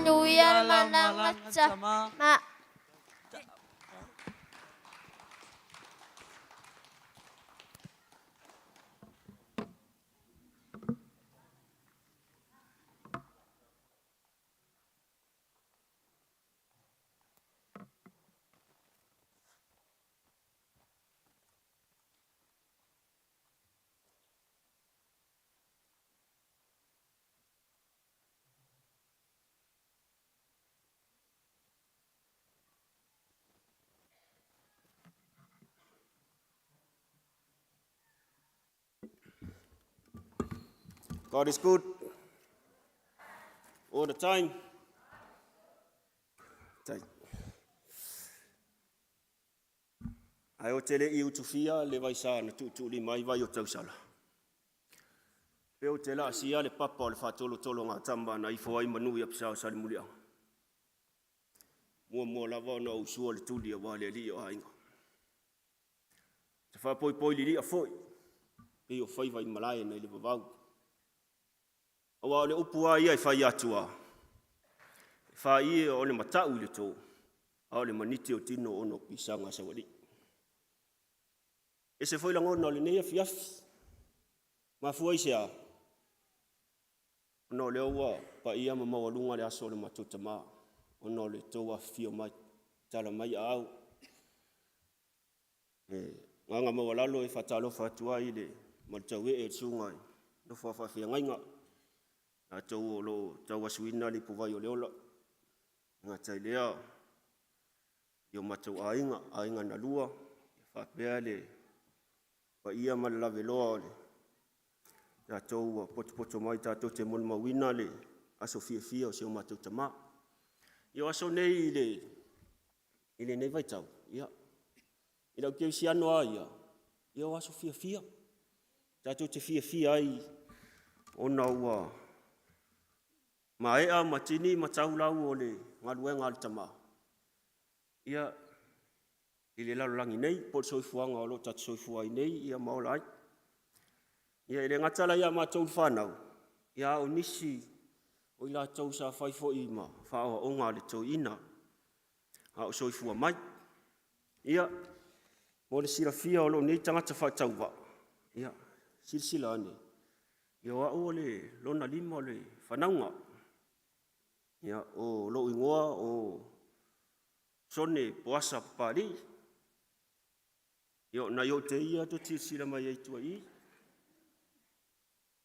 nuia manangata ma God is good all the time. Ai o tele i utufia le vai sa na tu li mai vai o tausala. Pe o tela sia le papa o le fatolo tolo ngā tamba na i fo ai manu ia pisa o sali mulia. Mua lava na usua le tuli a wale li o hainga. Te wha poi li a foi. Pe o whai vai malai na i le vavau. Awa le upua ia i whai atua. Whai ia o le matau i le tō. A o le maniti o tino ono pisanga sa wali. E se foi langona o le neia fiafi. Ma fuai se a. Ono le aua pa ia ma mawalunga le aso le matuta maa. Ono le toa fio mai. Tala mai au. Nganga mawalalo e fatalo fatua i le maltawe e tsungai. No fafafia ngainga. A tau o lo tau asuina li puvai o leola. Ngā tai lea. Io matau ainga na lua. Whapea le. Pa ia ma le lave loa le. A tau poto mai tātou te mon mawina le. Aso fia o seo matau tama. Io aso nei le. Ile nei vai tau. Ia. Ila keu si anoa ia. Io aso fia. Tātou te fia ai. Ona ua. Ma ea matini matau lau o le. Ngaluenga le tama. Ia. Ile lalo langi nei, pot soifuanga o lo tatu soifuai nei, ia maola ai. Ia ile ngatala ia mātou whanau. Ia o nisi, o ila tau sa whaifo i ma, whaoa o ngā le tau ina. A o soifua mai. Ia, mo le sila fia o lo nei tangata whaitau wa. Ia, sila ane. Ia o le lona lima o le whanaunga. Ia, o lo ingoa o sone Poasa Poutoa. Yo na yo te ia to sila mai ai tua i.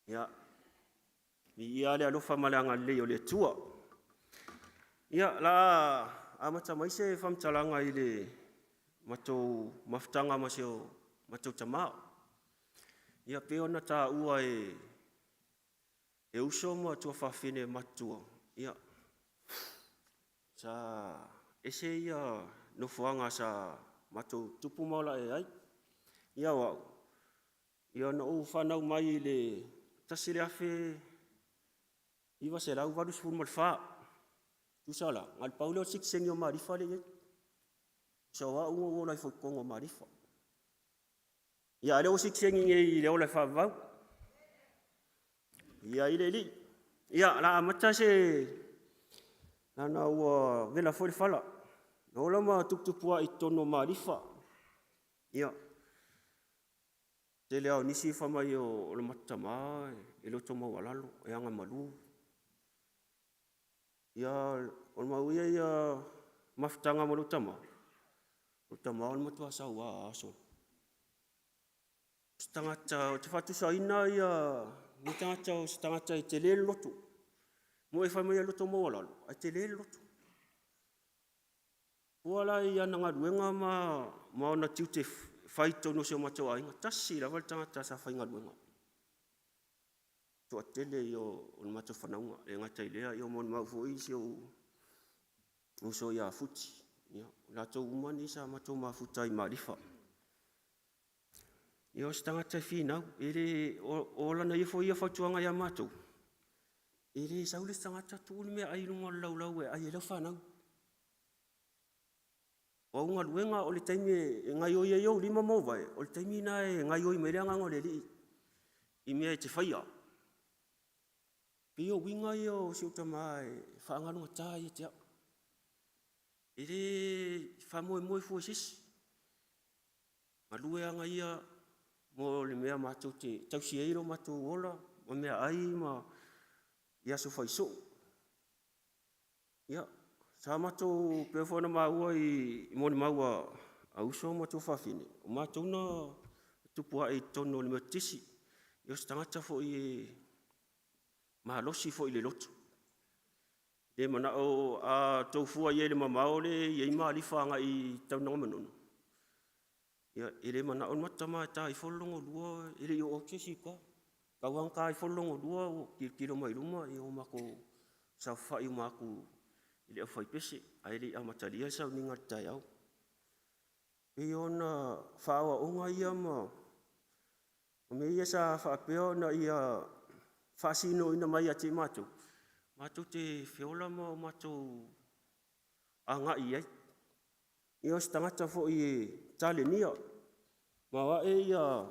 Ya. Ia le alofa malanga le o le tua. Ia la amata mai se famtalanga i le matou maftanga maseo matou tamao. Ia pe ona ta ua e uso mo tua fafine matua. Ia. Sa ese ia no fuanga sa matou tupu mola e ai. Ia wau. Ia na o whanau mai le tasire afe iwa se lau vadus fun malfa. Tu sala, ngal paulo sik sengyo marifa le ye. Sawa ungo lai fo kongo marifa. Ia le o sik sengi le o lai fa vau. Ia ile li. Ia la mata se na o vela fo fala. No lama tukupua i tono marifa. Ia. Te leo nisi whamai o le matama, e loto mau alalo, e anga malu. Ia, o mau ia mafutanga mo lotama. Lotama o le matua sa ua aso. Stangata, o te whatusa ina ia, ni tangata o stangata i te le loto. Mo e whamai a loto mau alalo, a te le loto. Puala ia nanga ruenga ma ona tiu te whaito no seo matua inga. Tasi la wal tangata sa whainga ruenga. Tua tele i o matua whanaunga. E ngata i lea i o mon mau fwoi si o so ia futi. La tau umani sa matua ma futa i marifa. I o stangata i whinau. Ere o lana i fwoi a whautuanga ia matua. Ere saule stangata tūli mea ai lunga lau e ai e lau whanau. O unga luenga o le taimi e ngai oi e iau lima mauwai. O le taimi na e ngai oi mele angango le li. I mea e te whaia. Pio winga yo si utama whaanganu ngata i te au. Ere whamoe moe fua sisi. Malue anga ia mo le mea mātou te tausi eiro mātou ola, mo mea ai ma ia so whaiso. Ia, sa mātou pewhona maua i moni maua a uso mātou whawhine. O mātou na tupua e tono le mea tisi. Ia se tangata fo i mahalosi fo i le loto. Le mana o a toufua i le mamao le i ima alifanga i taunanga manono. Ia ele mana o matama ta i folongo lua ele i o kesi ka. Kawang ka i folongo lua o kilo mai luma i o mako sa whai o mako i le awhai pese. A ele i amatalia sa uninga tai au. E ona whaua onga ia ma. O me ia sa whaapeo na ia whaasino ina mai a te mātou. Mātou te whiola ma o mātou anga i ai. Ia o stangata fo i tale nia. Ma wa e ia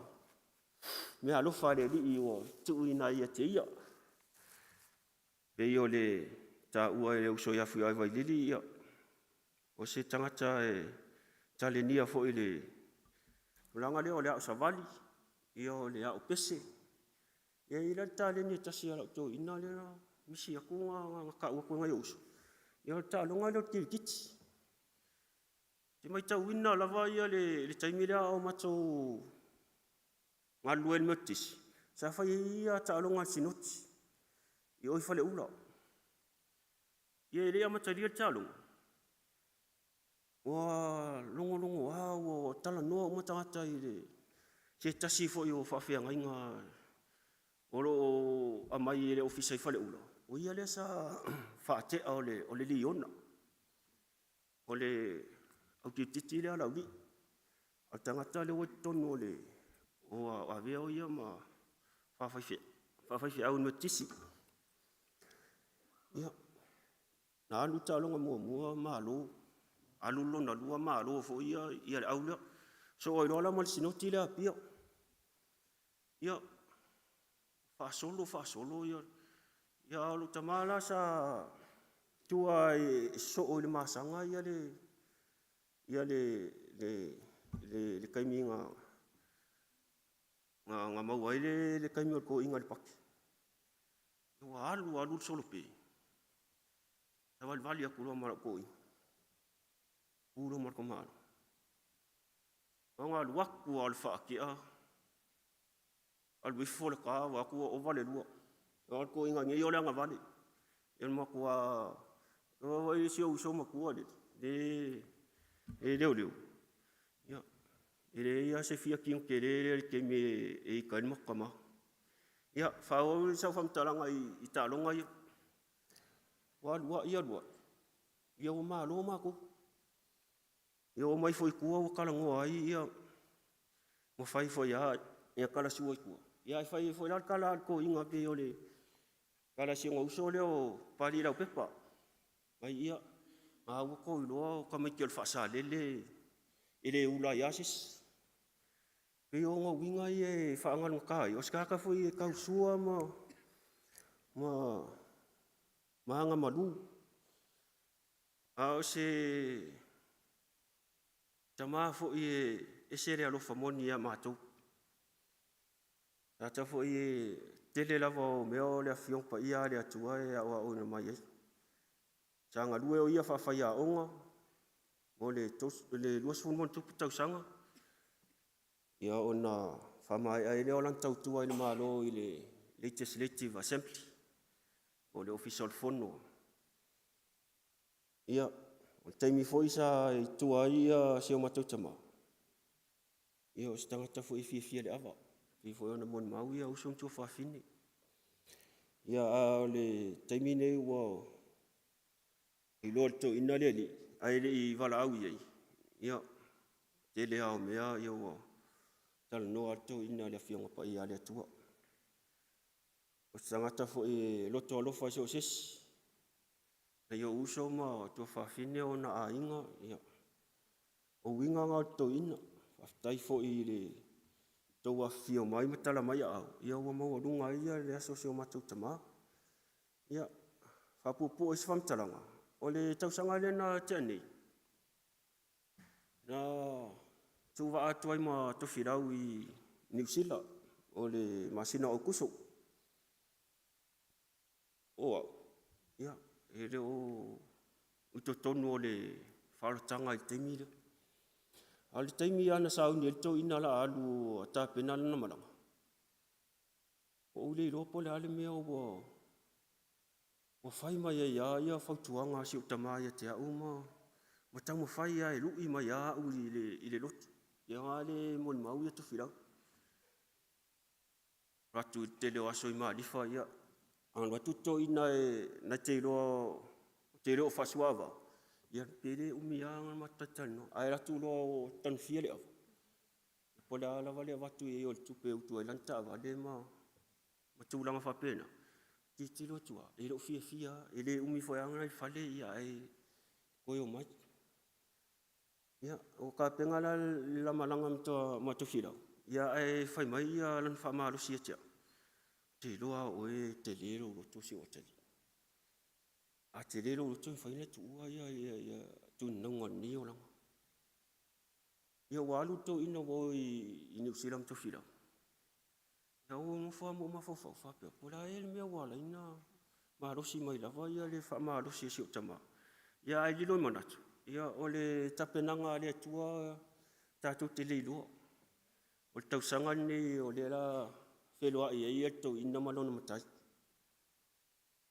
me alofa le li i o tu ina ia te ia. Pe i o le ta ua e uso ia fui ai vai lili ia. O se tangata e tale nia fo i le ulanga leo le au savali. Ia o le au pese. Ia i le tale nia tasi ala to ina le na. Misi aku nga ka ua kua ngai uso. Ia ta longa leo kiti. Te mai tau wina lava ia le taimilea o matou ngā luen metis. Sa whai ia ta alonga sinoti. I oi whale ula. Ia e lea mataria ta alonga. Wa longo o tala noa o matangata i le. Se tasi fo i o whawhia ngai ngā. Oro o amai e le ofisa i whale ula. O ia lea sa whaatea o le liona. O le au te titi le ala uli. A tangata le waitono le o a vea o ia ma whawhaiwhi au no tisi. Ia. Na alu ta alonga mua maalo. Alu lona lua maalo fo ia le au lea. So o irola mal sinoti le apia. Ia. Whaasolo ia. Ia alu tamala sa tua e so o le masanga ia le kaimi nga mauai le kaimi o ko inga le paki. Ia alu solo pe. Sa vali a kuro mara ko inga. Kuro mara ko mara. Nga luaku al whaakia. Al wifo le ka waku o vale lua. Ia ko inga ngi o le anga vale. Ia makua o isi o uso makua le. E leo. Ia. Ia se fia ki ke le ke me e ka ni makama. Ia fa o sa fam talanga i talonga ia. Wa ia lua. Ia o malo mako. Ia o mai foi kua o kala ngoa ai ia. Mo fai foi ia kala suoi kua. Ia fai foi la kala ko inga pe ole. Kala si ngo uso le o pali la pepa. Ai ia. Ma o ko lo ka mai ke fa sa le ele ula yasis. Pe o ngo winga e fa ngal kai. O ska ka foi e ka usua ma nga malu. A se tama fo e sere alo famoni ia matou. Tata fo e tele lava o meo le afiong pa ia le atua e awa o na mai e. Sanga lue o ia whawhai a onga. Mo le luas funmon tupu tau sanga. Ia o na whamai a ele o lang tau tua i le malo i le Legislative Assembly. O le official fono. Ia, o taimi fo isa i tua ia se o matau tama. Ia o stangata fo i fia le awa. I fo ona mon mau ia usong tua whawhine. Ia a le taimi nei ua i loa to ina le li. Ai le i wala au iei. Ia, te le ao mea ia ua tala noa to ina le fionga pa ia le atua. O stangata fo i loto alofa se o sesi. Ia uso ma tua whawhine o na a inga. Ia, o winga ngā to ina. Whaftai fo i le toa fio mai matala mai au. Ia ua maua lunga ia le aso se o matau tama. Ia, whapupu isi whamtalanga. O le tausanga le na te anei. Na tuwa atu ai ma towhirau i New Zealand. O le masina o kuso. Oa, ia, e reo utotonu o le wharatanga i teimi rea. A le teimi ana sauni e to ina la alu a tāpena lana malanga. O ule i ropo le ale mea o whai mai ia whautuanga si utama ia te au ma tau mawhai ia e rui mai a u i le lotu. Ia ngā le moni mau ia towhirau. Ratu te leo aso i maa lifa ia. Anu atuto ina na te roa whasuava. Ia pere umi anga matatano. Ai ratu loa tanu fia le awa. Pole ala wale watu e o le tupe utu ai lanta awa le ma tūlanga whapena. Titi lo tua, e lo fia, e le umi foi anga i whale ia e koe o mai. Ia, o ka pengala la malanga mto whirau. Ia e whai mai ia lan whamaro si atia. Te loa o e te lero roto si o tali. A te lero roto i whaina tu ua ia tu naunga ni o langa. Ia walu to ina wo i New Zealand mto whirau. Ia o mwha mo mawhawhau whapea. Pora e mea wala ina marosi mai lava ia le marosi e si o tama. Ia ai lilo i manatu. Ia o le tapenanga le tua tātou te leiloa. O le tausanga ni o le la whelua i ia tau ina malona matai.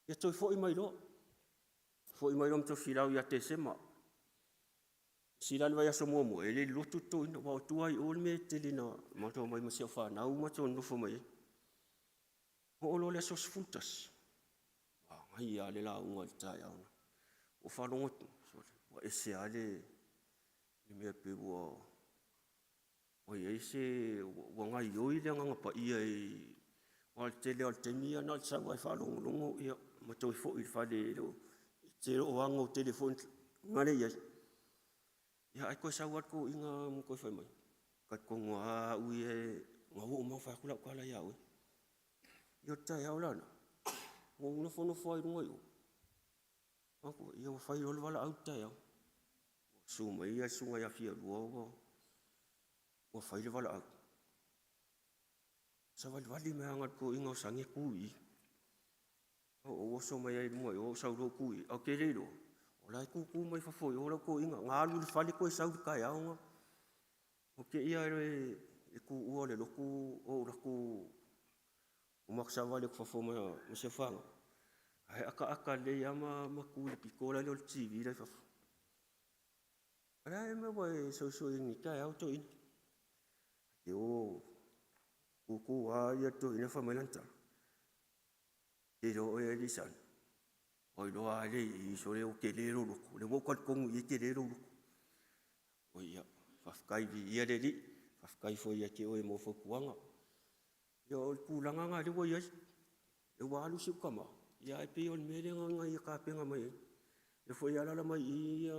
Ia tau fo i mai loa. Fo i mai loa mto whirau ia te sema. Sila lua ia so momo. E le lotu to ina wao tua i ol me te lina. Mato mai masio whanau mato nufo mai. O lo le sos fultas. Ngai ia le la unga i tai auna. O whanongotu. Wa ese ale le mea pe wa ese wa ngai oi le nganga pa ia i wa te leo te mia na sa wa whanongongo ia mato i fo i whale lo te ro wanga o telefon ngare ia ia ai koe sa wat ko inga mo koe whai mai kat ko ngā ui e ngā o mau whakula kala ia ui ia tai au lana ngō una whono whai runga i o ako ia wa whai rolo wala au tai au suma ia sunga ia fia rua wa whai le wala au sa wali mea ngat ko inga o sange kui o oso mai ai runga i o sauro kui au ke reiro o lai kuku mai whafoi o lau ko inga ngā luli whale koe sauri kai au nga o ke ia e ku ua le loku o raku o maksa wale ku whafo mai se whanga ai aka le ia ma ku le pikola le o le TV lai whafo ai me wai so ni kai au to in e o kuku a ia to ina whamelanta e ro e lisan oi loa le i so le o ke le ro le mo kwat kong i ke le ro o ia whafkai vi ia le li whafkai fo ia ke o e mo whakuanga ia o pulanga ngā le wai ai e walu si ukama ia e pe o le mere ngā ia ka penga mai e fo ia lala mai ia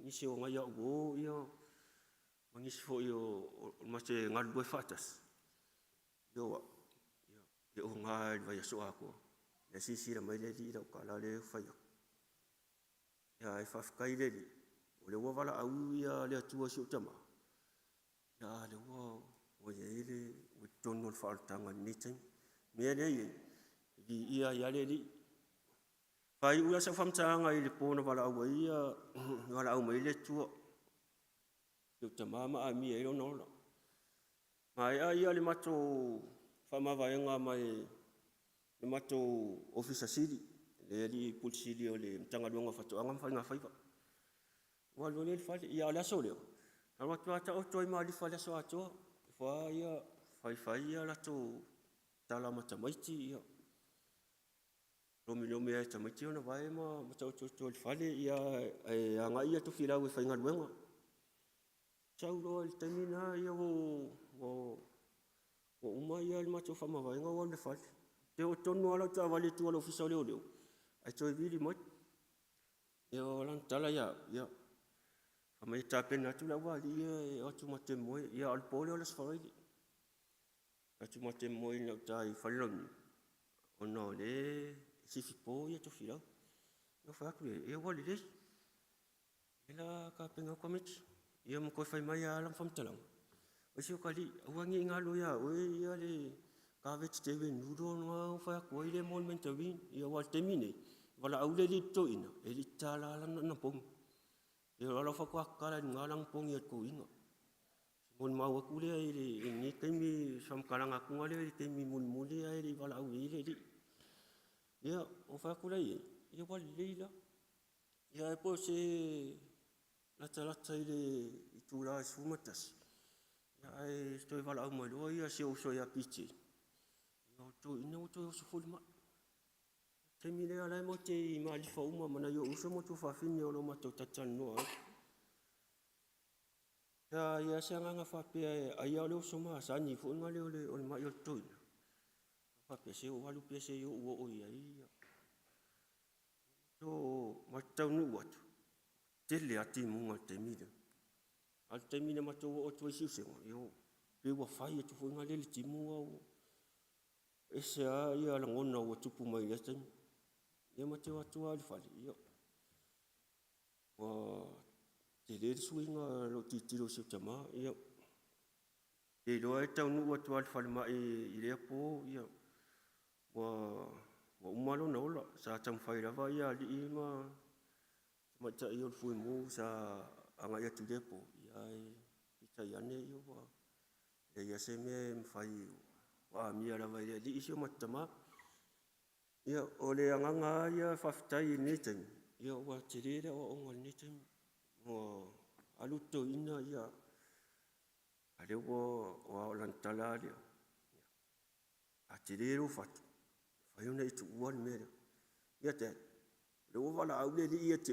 nisi o ngai au ia mangisi fo i o mase ngalu e whatas ia e o ngai vai aso ako e sisi la mai le li rau kala le whai ia e whafkai le li o le wawala au ia le atua si o tama ia le ua o ia ele o tono le whaaltanga ni taim mea le ia ia le li pai ua sa whamtanga i le pōna wala au ia wala au mai le tua i o tamama a mia i o nola mai a ia le mato whamawaianga mai le mato ofisa siri le li pulsili o le mtanga luanga whatoanga mwhai ngā whaiva walo le whale ia le aso leo na watu ata o toi maa li whale aso atoa wha ia whai ia lato tala matamaiti ia Lomi e tamaiti ona vai ma matau to fale ia e anga ia to fila we fainga luenga. Sau lo el termina ia o uma ia le mato fama vai nga o le fale. Te o tonu ala ta vale tu ala ofisa le o. Ai to vili mo. Ia lan tala ia. Fama ta pena tu la wali ia o tu mate mo ia al pole o le sfai. Tu mate mo ia ta i fale lo. Ono le si fipo ia to fila no fa ku e wali le ela ka penga komit ia mo ko fai mai ala fam talang o si kali wangi ngalo ya o ia le ka vet te ven nudo no fa ku ile mon men tawin ia wal temine wala au le to ina e li tala la na pong ia ala fa ku kala ngalang pong ia ko inga mon mau aku le ile ni temi sam kalang aku ngale temi mun muli ile wala au ile li ia o fa ku le ia wal leila ia po se lata ile itula sumatas ia ai stoi wala au mai lo ia se o so ia pichi ia to ina o to so fulma temi le ala mo te ma li fa uma mana yo uso mo tu fa fini o lo ma to tatan no ia se nga fa pe ai o lo so ma sa ni fu ngale o le ma yo to ina fa pe se o walu pe se yo o ia ia to ma tau nu wat tele ati munga temida al temina ma to o to si se yo pe wa fai tu fu ngale le timu o ese ia la ngona o tu pu mai ya tem ia ma te wa tu al fali yo wa te le suinga lo ti tiro se tama ia e lo ai tau nu o tu al fali ma i le po ia wa umalo na ola sa tam fai la va ia li ma ta yo fu mo sa anga ya tu depo ia pita ya ne yo wa e ya se me fai wa mi ala va ia li isio matama ia ole anga ia fa ftai ni tem ia wa tirira o ngol ni tem mo alu to ina ia ale wa lantala dia a tiriro fat fai una itu wan me ia te le wa la au le ia te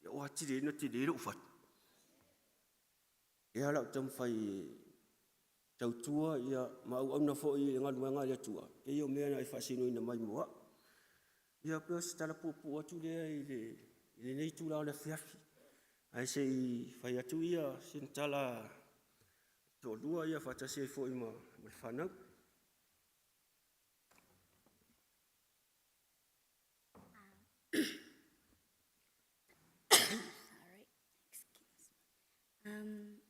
ia wa tiriro fat ia la tam fai tau tua ia mau au na fo i nga ia tua e yo me na fa sino ina mai mo ia pe sta la pupu atu le ile nei tu la le fiafi ai se fai atu ia sintala to lua ia fa ta se fo i ma fana Sorry, excuse me.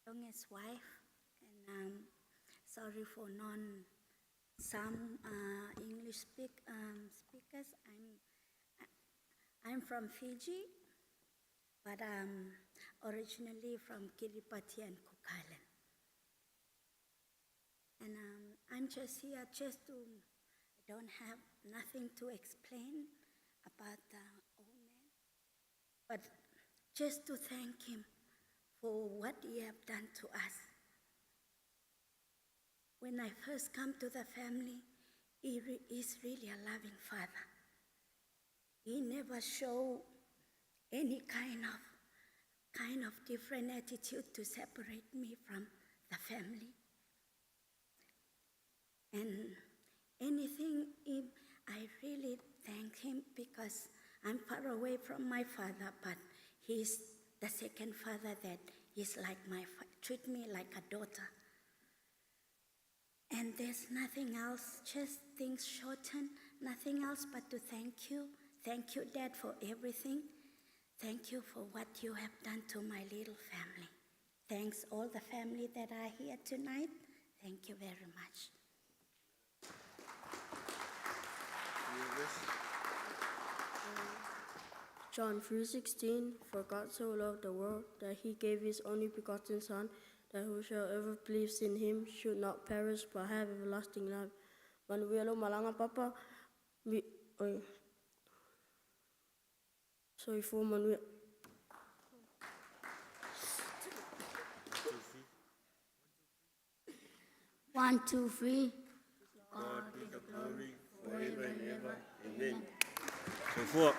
Youngest wife, and sorry for some English speakers. I'm from Fiji, but originally from Kiribati and Cook Island. And I'm just here I don't have nothing to explain about the old man, but just to thank him for what he have done to us. When I first come to the family, he is really a loving father. He never showed any kind of different attitude to separate me from the family. And anything, I really thank him because I'm far away from my father, but he's the second father that is like treat me like a daughter. And there's nothing else, just things shorten, nothing else but to thank you. Thank you, Dad, for everything. Thank you for what you have done to my little family. Thanks all the family that are here tonight. Thank you very much. John 3:16, for God so loved the world that he gave his only begotten Son, that whosoever believes in him should not perish but have everlasting life. Manuelo malanga papa, sorry for Manuel. 1, 2, 3. God be the glory forever and ever. Amen. So for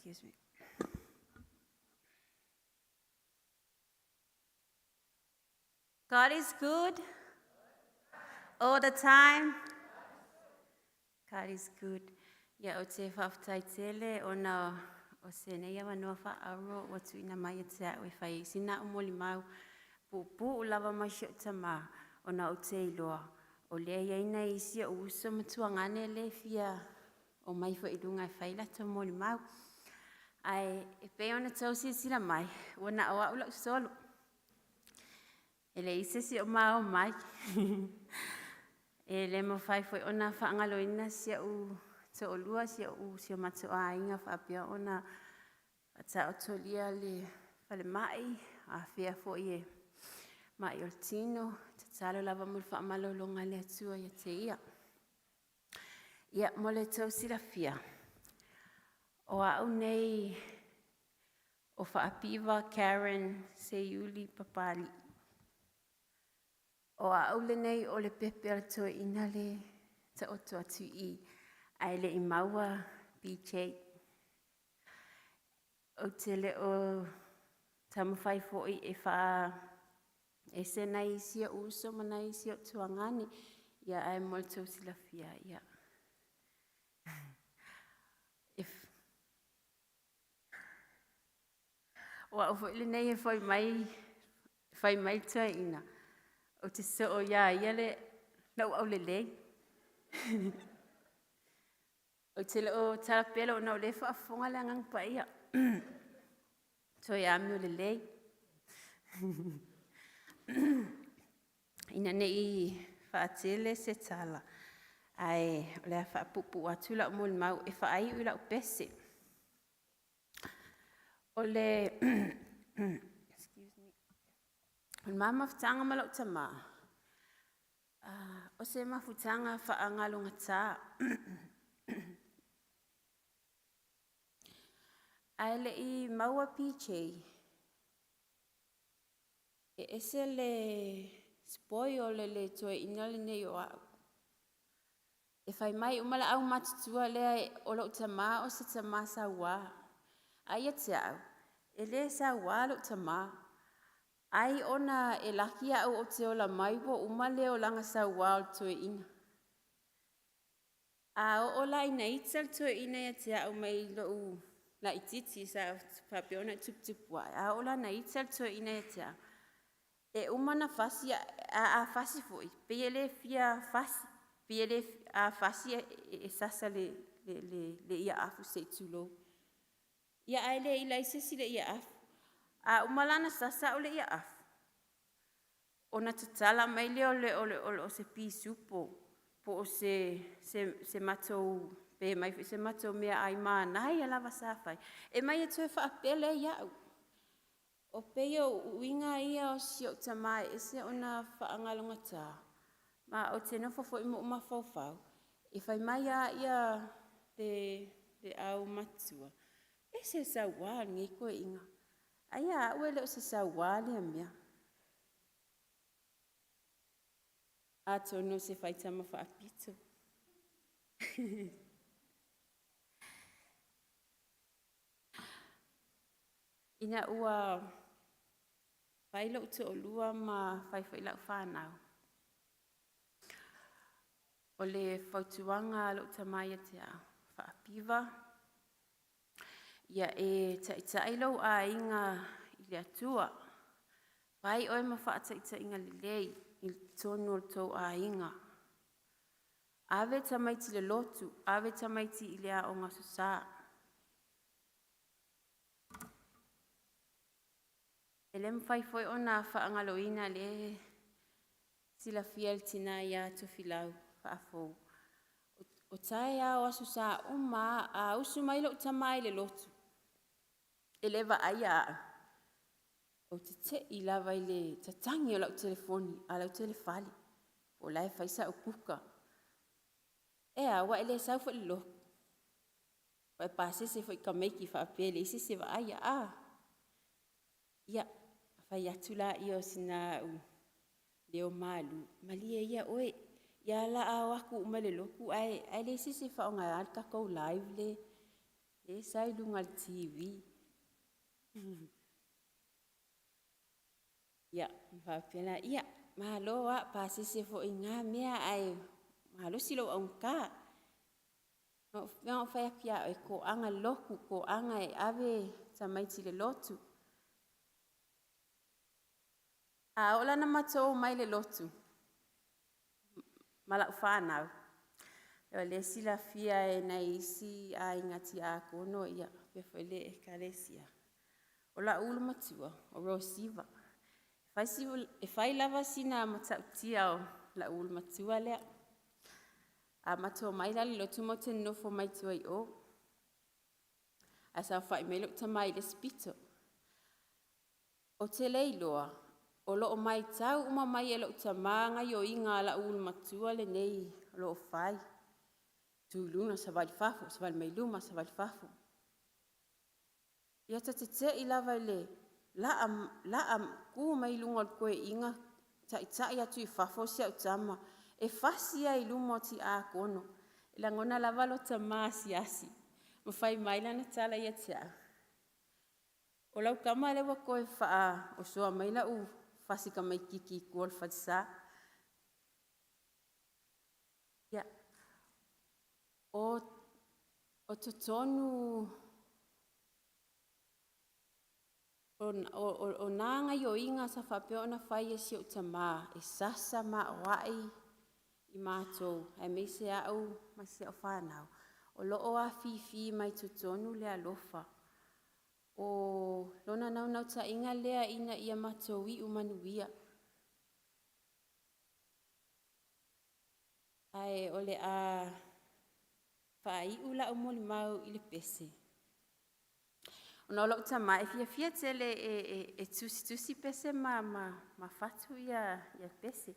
Excuse me. God is good all the time. God is good. Ia o te whawhtai tele o na o se nei awa noa whaaro o tu ina mai te a ue whai sina o moli mau pupu o lava mai si o tama o na o te iloa. O lea ia ina isi o uso matua ngane le fia o mai fo ilunga e whaila to moli mau. Ai e pe ona tau si sila mai o na o aula solo. Ele ise si o mao mai. E le mo fai foi ona whaangalo ina si o to o lua si o mato a inga whapia ona ta o tolia le whale mai a fia fo ie mai o tino te talo lava mo whaamalo longa le atua ia te ia. Ia mo le tau sila fia. O au nei o whaapiva Karen Seiuli Papalii. O au le nei o le pepe al toa ina le ta o toa tu I. Ai le I maua BJ. O te le o tamawhai foi e wha e se nai isi o uso ma nai isi o tuangani. Ia ai mo le tau sila fia ia. O au foi le nei e foi mai toa ina. O te so o ia le lau au le lei. O te le o tarapela o nau le whaafonga le angang pa ia. So ia mi o le lei. Ina nei whaatele se tala. Ai o le whaapupu atu lau mo le mau e whaai ui lau pese. O le excuse me. O le mamafutanga ma lau tama. O se mafutanga whaangalunga tā. Ai le I maua PJ. E ese le spoi o le toe ina le nei o au. E whai mai umala au matutua lea o lau tama o se tama sa wā. Ai te au. E le sa wā lau tama. Ai ona e laki au o te ola mai wo umale o langa sa wā o toe ina. A o la ina ital toe ina ia te au mai lau la ititi sa papiona tup wai. A o la na ital toe ina ia te au. E umana fasi a fasi foi. Pele fia fasi. Pele a fasi e sasa le ia afu se tulo. Ia ai le ila isesi le ia afu. A umalana sasa o le ia afu. Ona tatala mai le o se pisupo. Po o se matou pe mai se matou mea ai manai ala vasafai. E mai e tue whaapele iau. O peio uinga ia o si o tamai e se ona whaangalonga tā. Ma o te nofo fo imo umafau. E whai mai ia le au matua. E se sa wā ngi koe inga. Aia uele o se sa wā lea mea. A tono se whai tama whaapito. Ina ua whaila uto o lua ma whaiwhaila u whanau. O le whautuanga lo tamaya te a whaapiva. Ia e taitailau a inga I le atua. Pai oe ma whaataita inga le lei I tonu o tau a inga. Ave tamaiti le lotu, ave tamaiti I le a o ngā susa. E le mwhai foi o nā whaangaloina le sila fiel tina ia to filau whaafou. O tae a o asusa o maa a usu mai lo tamai le lotu. E lewa ai a. O te I lava I le tatangi o lau telefoni a lau telefali. O lai whaisa o kuka. E a wa ele sau fo lo. Wa pase se fo I ka meiki whaapele isi se wa ai a. Ia, whai atula I o sina u leo malu. Malia ia oe. Ia la a waku umale loku ai le isi se whaonga al kakou live E sai lunga TV. Ia, whapena ia. Mahalo a pasese fo inga mea ai. Mahalo silo au ka. Ngā whai kia e ko anga loku, ko anga e ave ta maiti le lotu. A ola na matou mai le lotu. Mala whanau. Eo le sila fia e na isi a ingati a kono ia pefo le e kalesia. Ola ulu matua, o rosiva. E whai lava sina matautia o la ulu matua lea. A matou mai la le lotu mo te nofo mai tua i o. A sa whai me lo tamai le spito. O te leiloa, o lo o mai tau uma mai e lo tamanga i o inga la ulu matua le nei lo o whai. Tūluna sa wali whafo, sa wali meiluma, sa wali whafo. Ia te i lava le, la am ku mai lunga o koe inga, tai atu i whafo si au tama, e whasia i luma o ti a kono, e la ngona lava lo ta maa si asi, ma whai maila na tala ia te au. O lau kama lewa koe wha o soa maila u whasika mai kiki kuol whatisa. Ia, o totonu o nanga i o inga sa whapeo na whai e si o tamā, e sasa ma wai i mātou, e meise au ma se o whanau. O loo a fifi mai totonu le alofa. O lona nau ta inga lea ina ia mātou i umanuia. Ai o le a whai ula o moli mau i le pese. O na olo tama e fia tele e tusi pese ma fatu ia pese.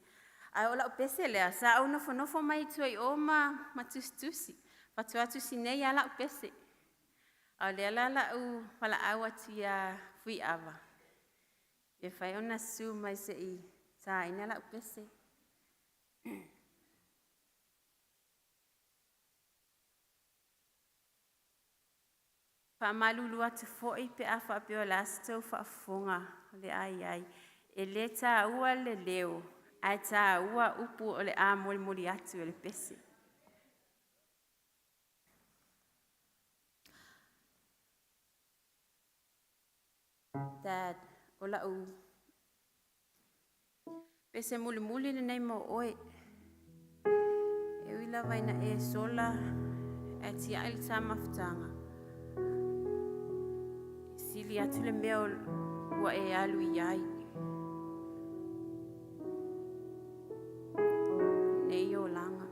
Ai ola o pese lea sa au nofo mai tuai o ma tusi. Fatu atu sinei ala o pese. Au lea la u pala au atu ia fui ava. E fai ona su mai se i sa ina la o pese. Pa malulu atu foi pe afa pe o lasto fa fonga le ai. E le ta ua le leo. Ai ta ua upu o le a moli atu le pese. Dad, ola u. Pese muli le nei mo oe. E wila vaina e sola e ti ai ta maftanga. Sili atu le mea ua e alu i ai. Nei o langa.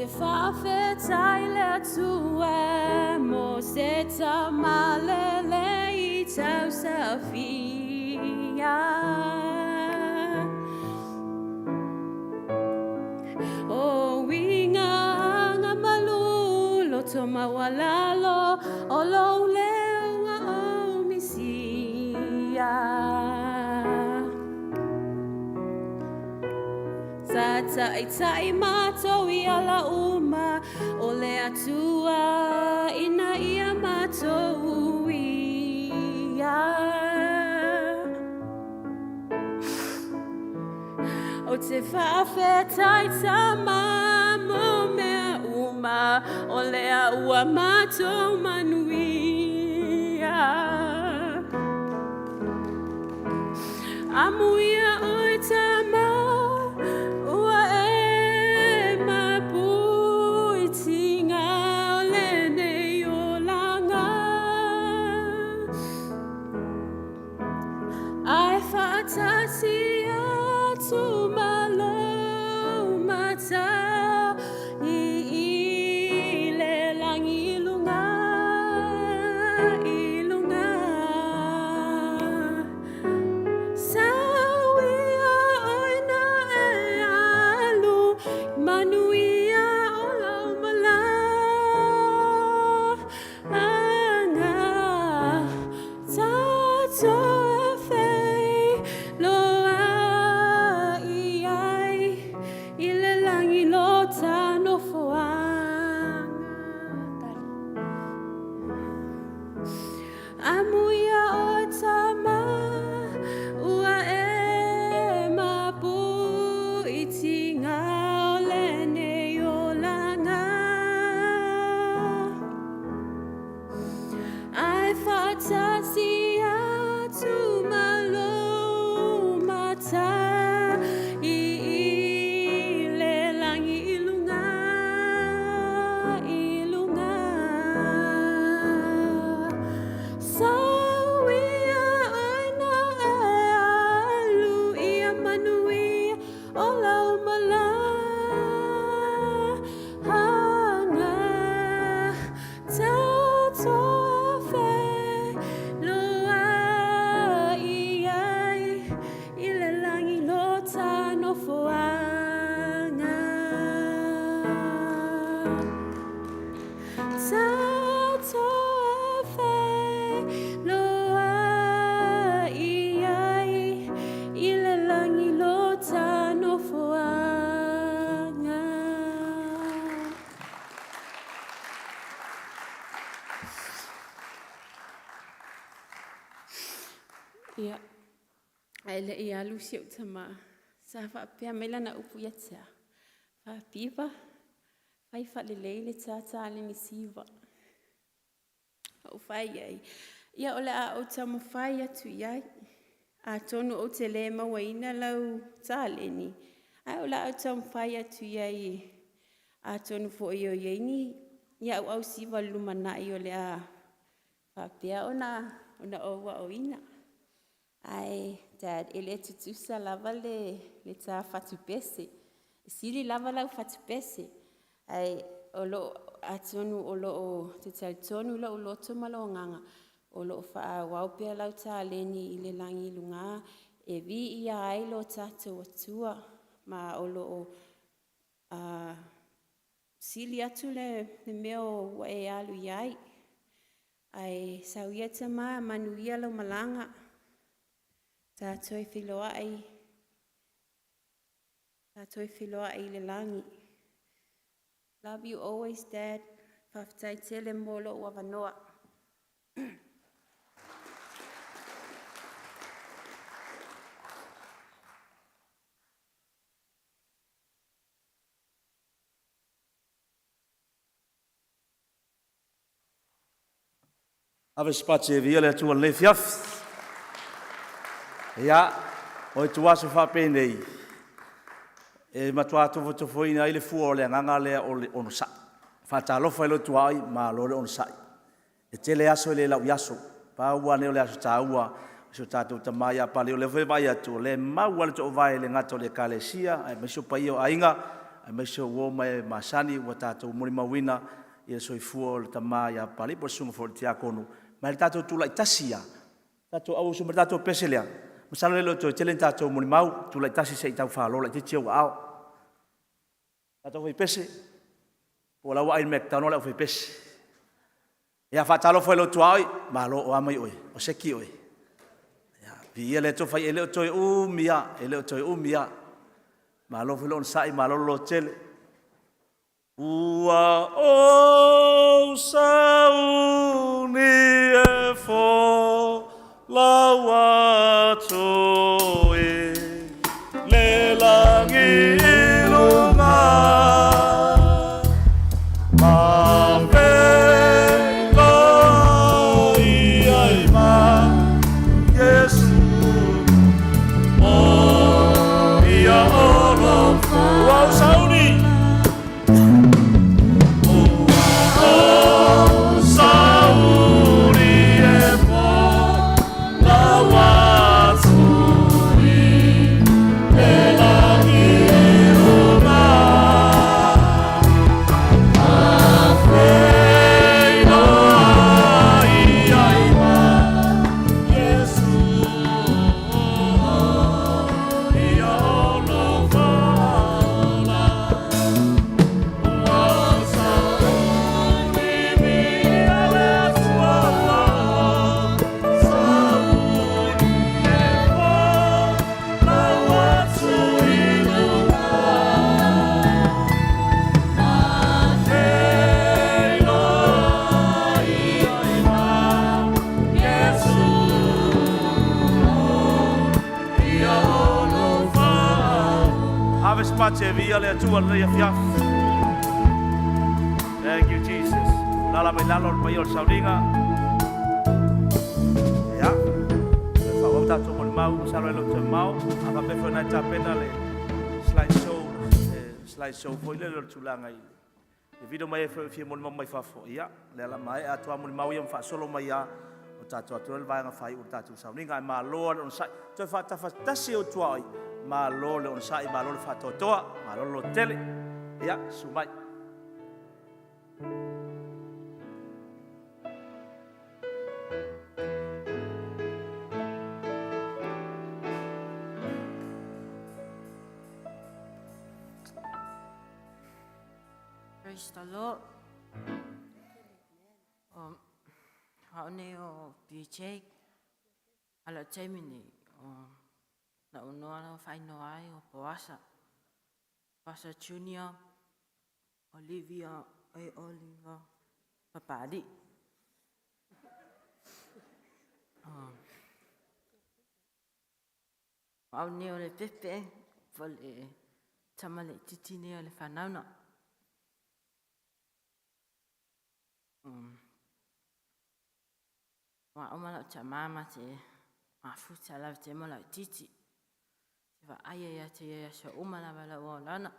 te whawhetai le tua mo se tamalele I tau sawhia. O winga anga malulo to mawalalo o lo leo wa o misia. Tata I tai mato I ala uma o le atua ina ia mato ia. O te whawhetai tama mo mea uma o lea ua mato manuia. Amuia oi tama ua e mapuitinga o lene o langa. Ai whaatasi atu malo mata I le langi ilunga. Sawia oina e alu manuia o lau mala. Anga tato e loa I ai I le langi lo tano foanga. Amuia o tama ua e mapuitinga o lene o langa. Ai whaatasi atu malo mata I le langi ilunga. Sawia oina e alu ia manuia o lau mala. Hanga tato loa I ai I le langi lo tano foanga. Tato loa I ai I le langi lo tano foanga. Ia, ai le I alu siu tama. Sa whaapea meila na upu iatea. Whaapiwa, whai whalelei le tata le nisiwa. O whai ai. Ia ole a o tamu whai atu iai. A tonu o te le mawaina lau tāleni. Ai ole a o tamu whai atu iai. A tonu fo i o ieini. Ia au siwa lumanai ole a whaapea ona oua o ina. Ai, Dad, ele tutusa lava le tā whatupese. Sili lava lau whatupese. Ai, olo atonu olo o te tautonu lau loto malo nganga. Olo wha waupea lau tā leni I le langi lunga. E vi ia ai lo tātou atua. Ma olo o sili atu le meo wa e alu iai. Ai, sauia tama manuia lau malanga. Tātou e whiloa ai. Tātou e whiloa ai le langi. Love you always, Dad. Whawhtai tele molo ua wanoa. Ave spatse via le tua le fiaf. Ia, o tu aso fa penei. E matua tu foto foina ile fu o le nganga le o le ono sa. Fa talo fa lo tuai ma lo le ono sa. E tele aso le la yaso. Pa ua ne le aso taua. So tatu tamaya pa le vai atu le mau le to vai le ngato le kalesia. E me so pa io ainga ai mai se o mai masani ua tatou molimauina ia soifua o le tamā ia Papalii po le suga foʻi le tiakonu mai le tatou tulaʻitasi ia tatou auasu ma le tatou pese lea masalo lelo toe tele ni tatou molimau tulaʻitasi seʻi taufālo laʻitiiti auaʻao tatou fai pese po lauaʻi le mea tataunoa le au fai pese ia faatalofo e lo tuaoi malo o amai oe o seki oe ia le to fai ele o toe umia ele o toe umia malo filo on sai malo lo tele ua o sauni e fo lawa toe le langi ilunga ma vela ia ma Yesu o ia olo wow sauni Pace via le tua le fiaf. Thank you Jesus. Lala mai lalo pa yo sauringa. Ya. Fa o ta to mau salo lo to mau. Ava pe fo na ta pena le slide show foi le lo tulanga i. E video mai fo fi mo mai fa fo. Ya. Le la mai a to mo mau yam fa solo mai ya. O ta to le vai nga fai o ta to sauringa ma lo on sai. To fa ta tasi o tuai. Ma lo le on sai ma lo le fatotoa ma lo tele ia sumai Praise the Lord. Haone o BJ ala temini na unoa no fai no ai o Poasa Junior Olivia Papalii au ne o le pepe fo le tamale titine o le whanauna wa omala o tamama te mafuta la te mola titi va aia ia te ia so umana wala o lana.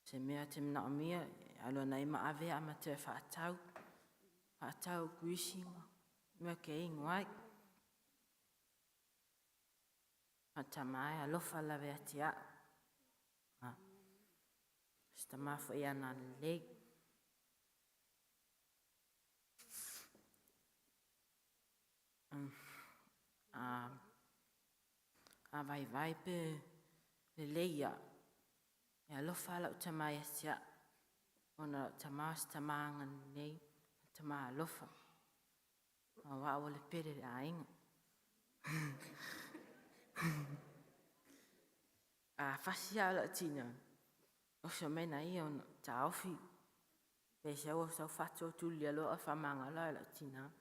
Se mea te mna o mia, alo nei ma ave ama te whaatau kuisinga, mea ke ingoai. Hata mai alofa la vea te a. Sta mafo ia na leg. A vai pe le leia. E alofa la o tamai asia. Ona tamas tamangan nei. Tama alofa. A wa o le pere le ainga. A fasia la tina. O so mena i on ta ofi. Pe se o so fato tuli alo a famanga la tina.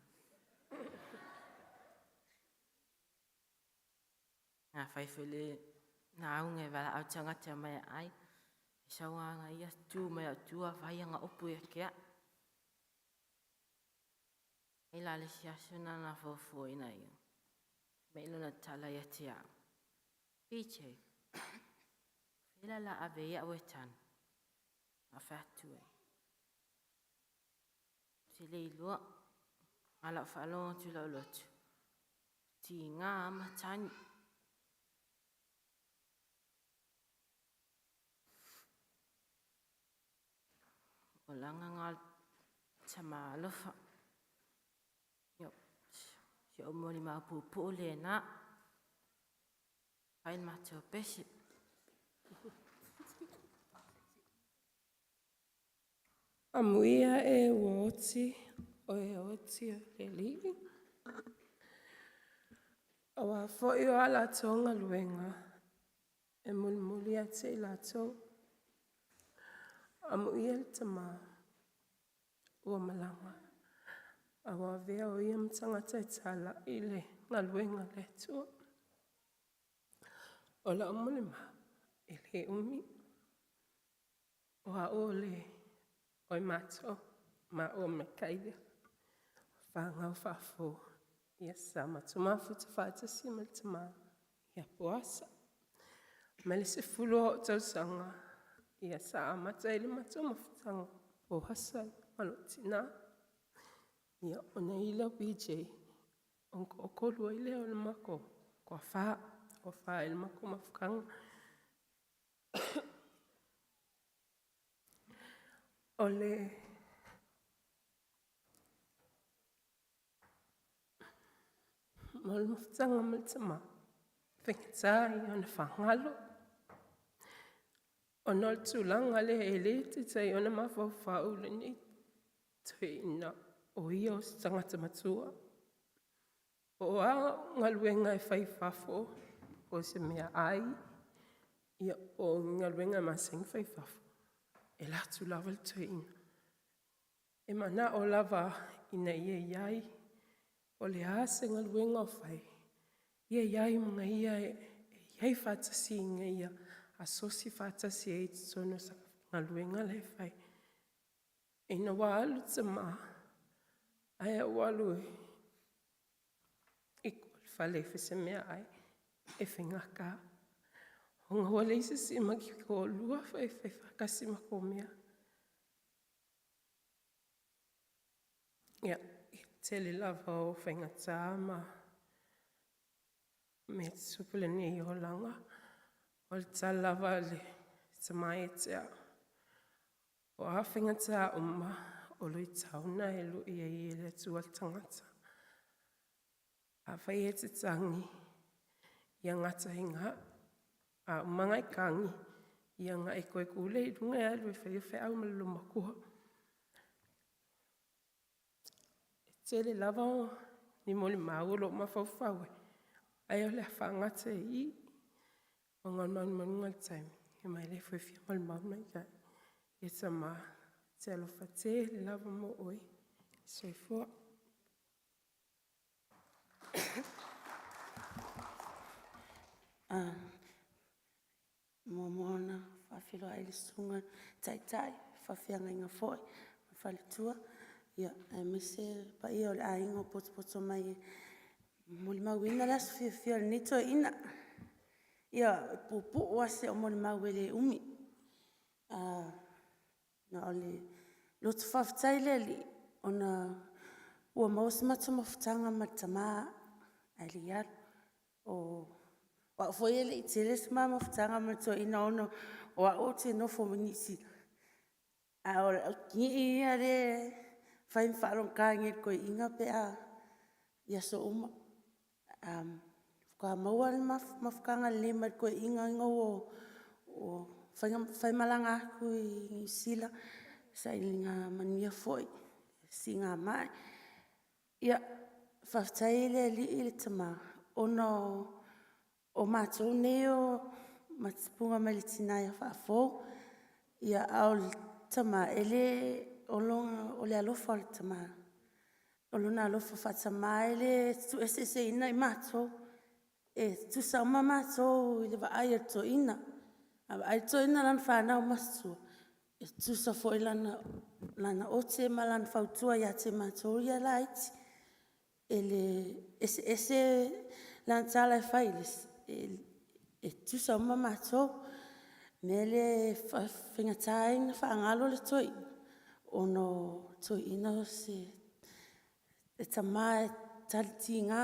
A fai fele na unge wala au tanga te mai ai. Sa wanga ia tu mai tu a vai nga opu e kia. Ila le siasuna na fofo ina ia. Me lona tala ia te a. Piche. Ila la ave ia wetan. A fatu e. Si le ilua. Ala falon tu la lotu. Ti ngā matani. langa ngal tama lofa. Yo, yo moni ma pupu le na. Hain macho pesi. Amuia e woti o e oti e li. Awa fo i o ala tonga luenga. E muli a te la tong. Amuia le tama. Ua malanga. Awa vea o ia mtanga taitala ile ngā luenga le tua. O la muli ma. Ele umi. Oa ole. Oi mato, ma o me kaide. Whangau whafo. Ia sa matumafu te whaata si me te ma. Ia poasa. Mele se fulu o tausanga. Ia sa amata ele mato mafutanga. O hasai, malo tina. Ia ona ila PJ. Onko okolu ile o le mako. Kwa wha. O wha ele mako mafukanga. Ole mal mafutanga maltama. Whengatai ona whangalo. Ona o tūlanga le ele te tai ona mawhawhau le ni. Toi ina o ia o tangata matua. O a ngaluenga e whaifafo. O se mea ai. Ia o ngaluenga maseng whaifafo. E latu lava le toi ina. E mana o lava ina ia iai. O le ase ngaluenga o whai. Ia iai mga ia iai whatasi inga ia. A sosi whatasi e iti tono sa ngaluenga le whai. E na walu tama. Aia walu e. Iko le whale whese mea ai. E whengaka. Honga wale isi si maki ko lua whai whakasi mako mea. Ia, tele lava o whengata ma. Me te supele ni o langa. O le ta lava le tamai e tea. O a whengata o ma. O lui tauna e lu ia i le tua tangata. A whai e te tangi. Ia ngata hinga. A umangai kangi. Ia nga e koe kule i runga e alwe whai whai au malulu makua. E tele lava o ni moli mauro ma whawhawe. Ai o le whangata e i. O ngan manunga taimi. E mai le whai whia mali mauna i kai. E tama te alofa te le lava mo oi. Soifua. Momona, whawhilo ai le sunga, tai, whawhianga inga foi, whalitua. Ia, me se pa ia o le ainga o poto mai moli mawina la su fia le nito ina. Ia, pupu wase o moli mawele umi. Na ole, lotu whawhitai le li, ona ua mausi matu mawhitanga matama ai li yaro. O wa foi ele tele sma mafutanga mato ina ono wa oti no fo minisi a ora ki ale fai falon kangi ko inga pe a ya so ko mawal mafkanga le mar ko inga o fai malanga ku sila sailinga mania foi singa mai ya faftaile li tama ono o matou neo matspunga malitina ya fafo ia au tama ele olonga ole alofa tama olona alofa fatama ele tu ese ina matou e tu sama matou ile va ai to ina ai to ina lan fa na masu e tu sa foi lana ote malan fautua ya te matou ya light ele ese lan sala failes e tu sa mama to mele whengatai na whaangalo le toi ono toi ina se e tamai taliti ngā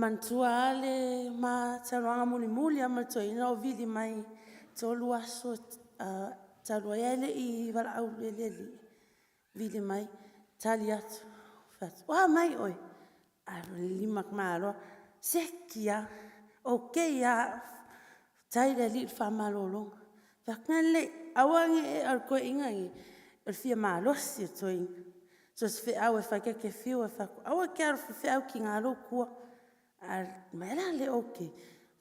mantua ale ma taruanga muli ama toi ina o vili mai tolu aso Talua ia ele I wala au le vile mai tali atu. Fat, wa mai oi. Aro limak malo. Sekia. Okay ya. Tai le li whamalolong. Whakan le awangi al koe ingangi. El fia malo si toing. So se au e whakeke fiu e whaku. Awa ke aro fe au ki ngā kua. Mela le okay.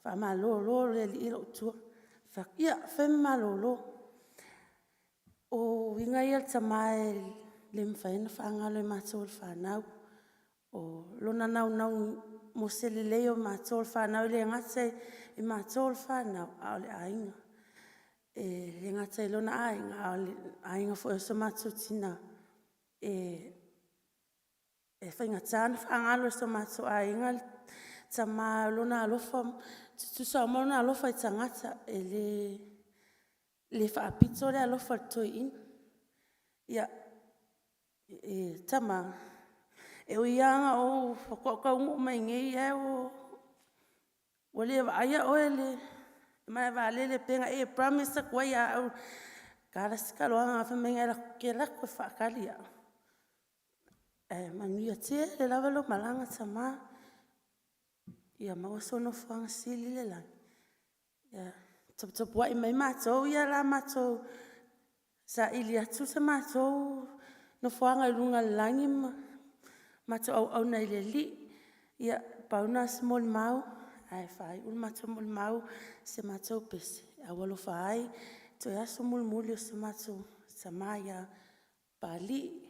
Whamalolo le li ilo tua. Whak ia whamalolo. O ingai al tamae le mwhaina whaangalo I mātou le whanau. O lona nau mosele leo mātou le whanau le ngatai I mātou le whanau ao le ainga. Le ngatai lona ainga ao le ainga fo e so mātou tina. E whainga tāna whaangalo so mātou ainga tamae lona alofa. Tusa o mauna alofa I tangata le whaapito le alofa toi in. Ia, tama, o ianga o whakaungu mai ngei o le aia o mai vale le penga promise kwa ia au kara sikaloanga whamenga la ke la kwa whakalia. Manuia te le lavalo malanga tama. Ia mawasono whanga sili le lang. Ia, top wa I mai mātou ia la mātou. Sa ili atu sa mātou no whanga I runga langi mātou au nei le li. Ia pauna se mol mau. Ai whai ul mātou mol mau se mātou pese. A walo whai to ia so mol muli o se mātou sa maia pali.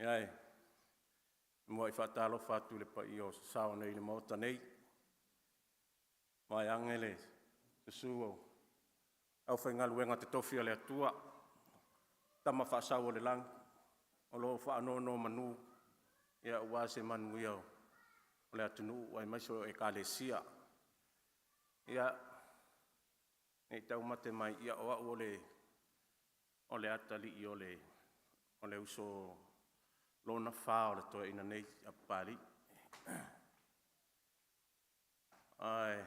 Ai, mo I whatalo whatu le pa I o sao nei le mota nei. Mai angele, te suo. Au whaingaluenga te tofi le atua. Tama whaasau o le lang. O lo whaanono manu. Ia ua se manu iau. O le atunu, wai maiso e ka le sia. Ia, e tau mate mai ia oa o le atali I o le uso lona wha o le toa ina nei a Papalii. Ai.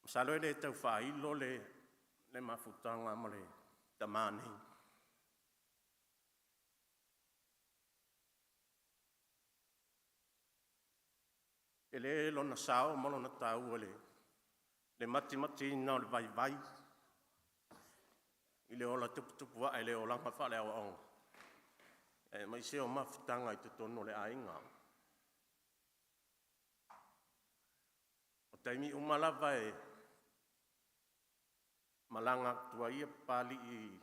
Salo le tau whailo le mafutanga mo le tamani. E le lona sao mo lona tau le mati na o le vai. I le ola tupu e le ola ma whale awa onga. E mai se o mafutanga I te tono le ainga. O taimi umalawa malanga tua ia Papalii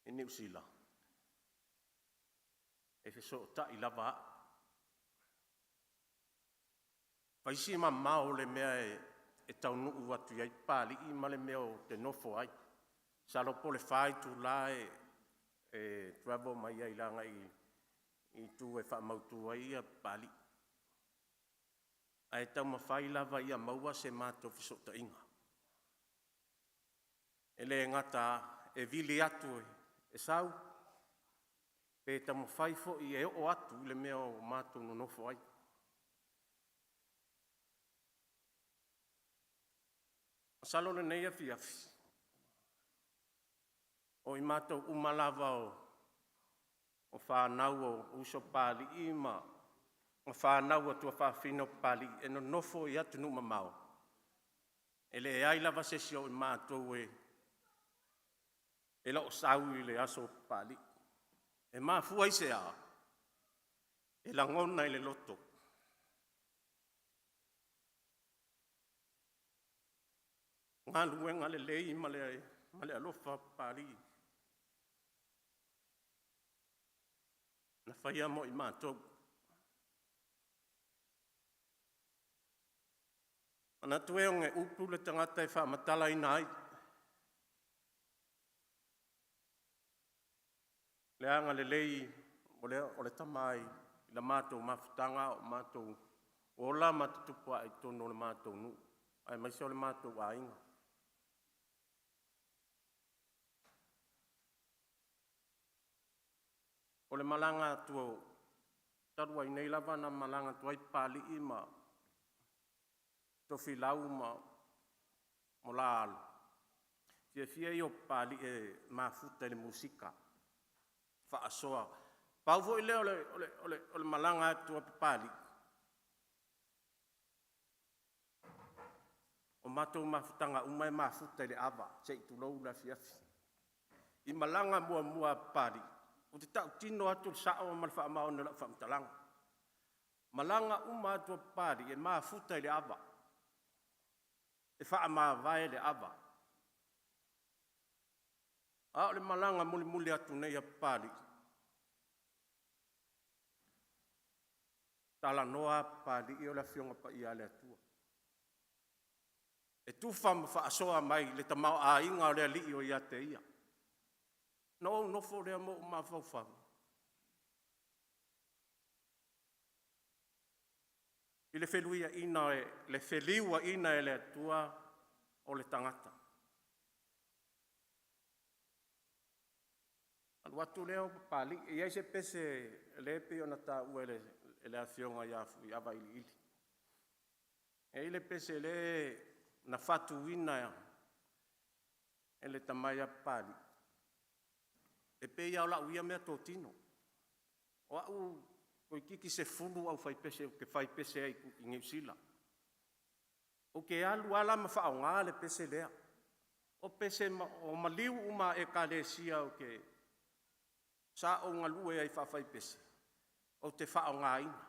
I New Zealand. E fe so ta I lava. Paisi ma mao le mea e taunuu atu iai Papalii ma le mea o te nofo ai. Salopo le whai tu la e travel mai ai langa I tu e whamautu ai a Papalii. Ai tau ma whai lava ia maua se mātou fisota inga. E le ngata e vili atu e sau. Pe tau ma whai fo I e o atu le mea o mātou no nofo ai. Salo le nei afi. O I mātou umalawa o whanau o uso Papalii ma o whanau atua whawhino Papalii e no nofo I atu numa mau. E le ai lava sesi o I mātou e la o sau I le aso Papalii. E mafua I se a. E la ngona I le loto. Ngā luenga le lei ma le alofa Papalii. Na whaia mo I mātou. Ana tue o nge upu le tangata e whaamatala I nai. Le anga le lei o le tamai I la mātou mafutanga o mātou o la matutupua I tono le mātou nu. Ai maise o le mātou a inga. O le malanga tuo tarua I nei lava na malanga tuai Papalii ma tofi lau ma mo la alu. Fia I o Papalii e mafuta le musika. Whaasoa. Pau fo I leo o le malanga tua Papalii. O mātou mafutanga umai mafuta le awa. Sei tu lau la fiafi. I malanga mua Papalii. O te tau tino atu sao ma le whaamao na la whaamtalanga. Malanga uma atu Papalii e mafuta le awa. E whaama vai le awa. A le malanga muli atu nei a Papalii. Tala noa Papalii o la fionga pa ia le atua. E tufa ma whaasoa mai le tamau a inga o lea li o ia te ia. No fo lea mo ma whauwhau. I le wheluia ina e, le wheliua ina e le atua o le tangata. Anu atu leo Papalii, i eise pese le pe o na ta ue le afionga i afu i awa ili ili. E ile pese le na fatu ina e le tamai a Papalii. E pe ia o la uia mea tō tino. O au koi kiki se fulu au fai pese o ke fai pese ai i Ngeusila. O ke alu ala ma wha o ngā le pese lea. O pese o maliu uma e ka le sia o ke sa o ngā lue ai wha fai pese. O te wha o ngā ina.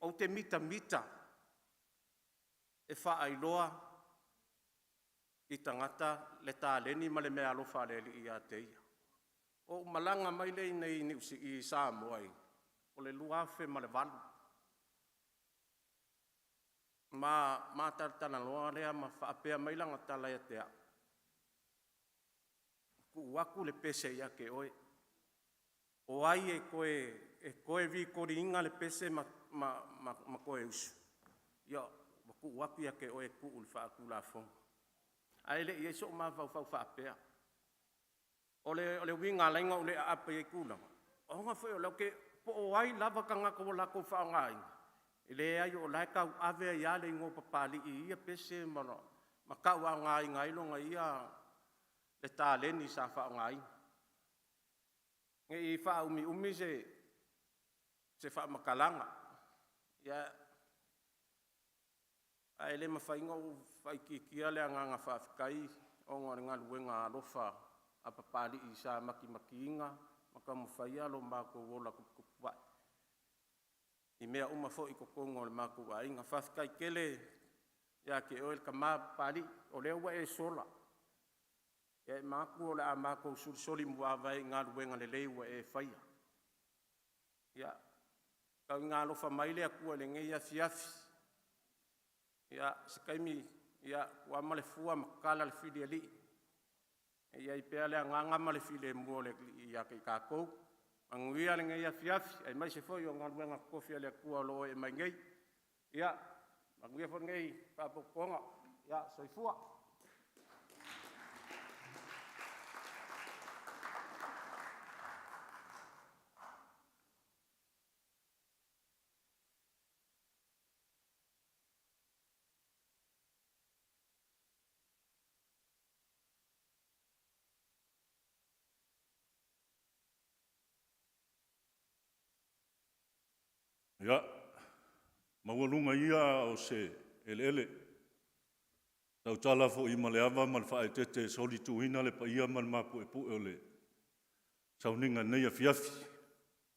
O te mita mita e wha ai loa i tangata le tā leni ma le mea alofa le li i a te ia. O malanga mai le nei ni usi i Samoa ai. O le luafe ma le valu. Ma tartana loa lea ma whaapea mai langa tala ia te a. Ku waku le pese ia ke oe. O ai e koe vi kori inga le pese ma koe usu. Ia, ku waku ia ke oe ku uli whaaku la fonga. Ai le ia so ma whau whaapea. O le winga lainga o le apa i kūlanga. O nga whai o lau ke po o ai lava ka ngako o lako whaonga inga. I le ai o lai kau ave i ale ingo Papalii i ia pese ma kau a ngā inga ilonga ia le tā leni sa whaonga inga. Nge i wha umi se wha makalanga. Ia ai le mawhainga o whaikikia le anganga whaafikai o ngā luenga alofa a Papalii i sa maki inga maka mwhaia lo mako wola kukuwai. I mea uma fo i kokongo le mako wa inga whaafikai kele ia ke oel ka maa Papalii o leo wa e sola. Ia mako o le a mako soli mua vai ngā luenga le leiwa e whaia. Ia kau ngā alofa maile a kua le ngei a fiafi. Ia sikaimi ia wama le fua makala le fili ali. Ia i pea le anganga ma le fili mua le ia kei kākou. Anguia le ngei a fiafi. Ai mai se foi o ngā luenga kofia le kua lo e mai ngei. Ia anguia fo ngei papokonga. Ia soifua. Ia, mawalunga ia o se ele. Tau tala fo i maleava mal whae tete soli tuina le pa ia mal mapu e pu o le. Sauninga nei a fiafi.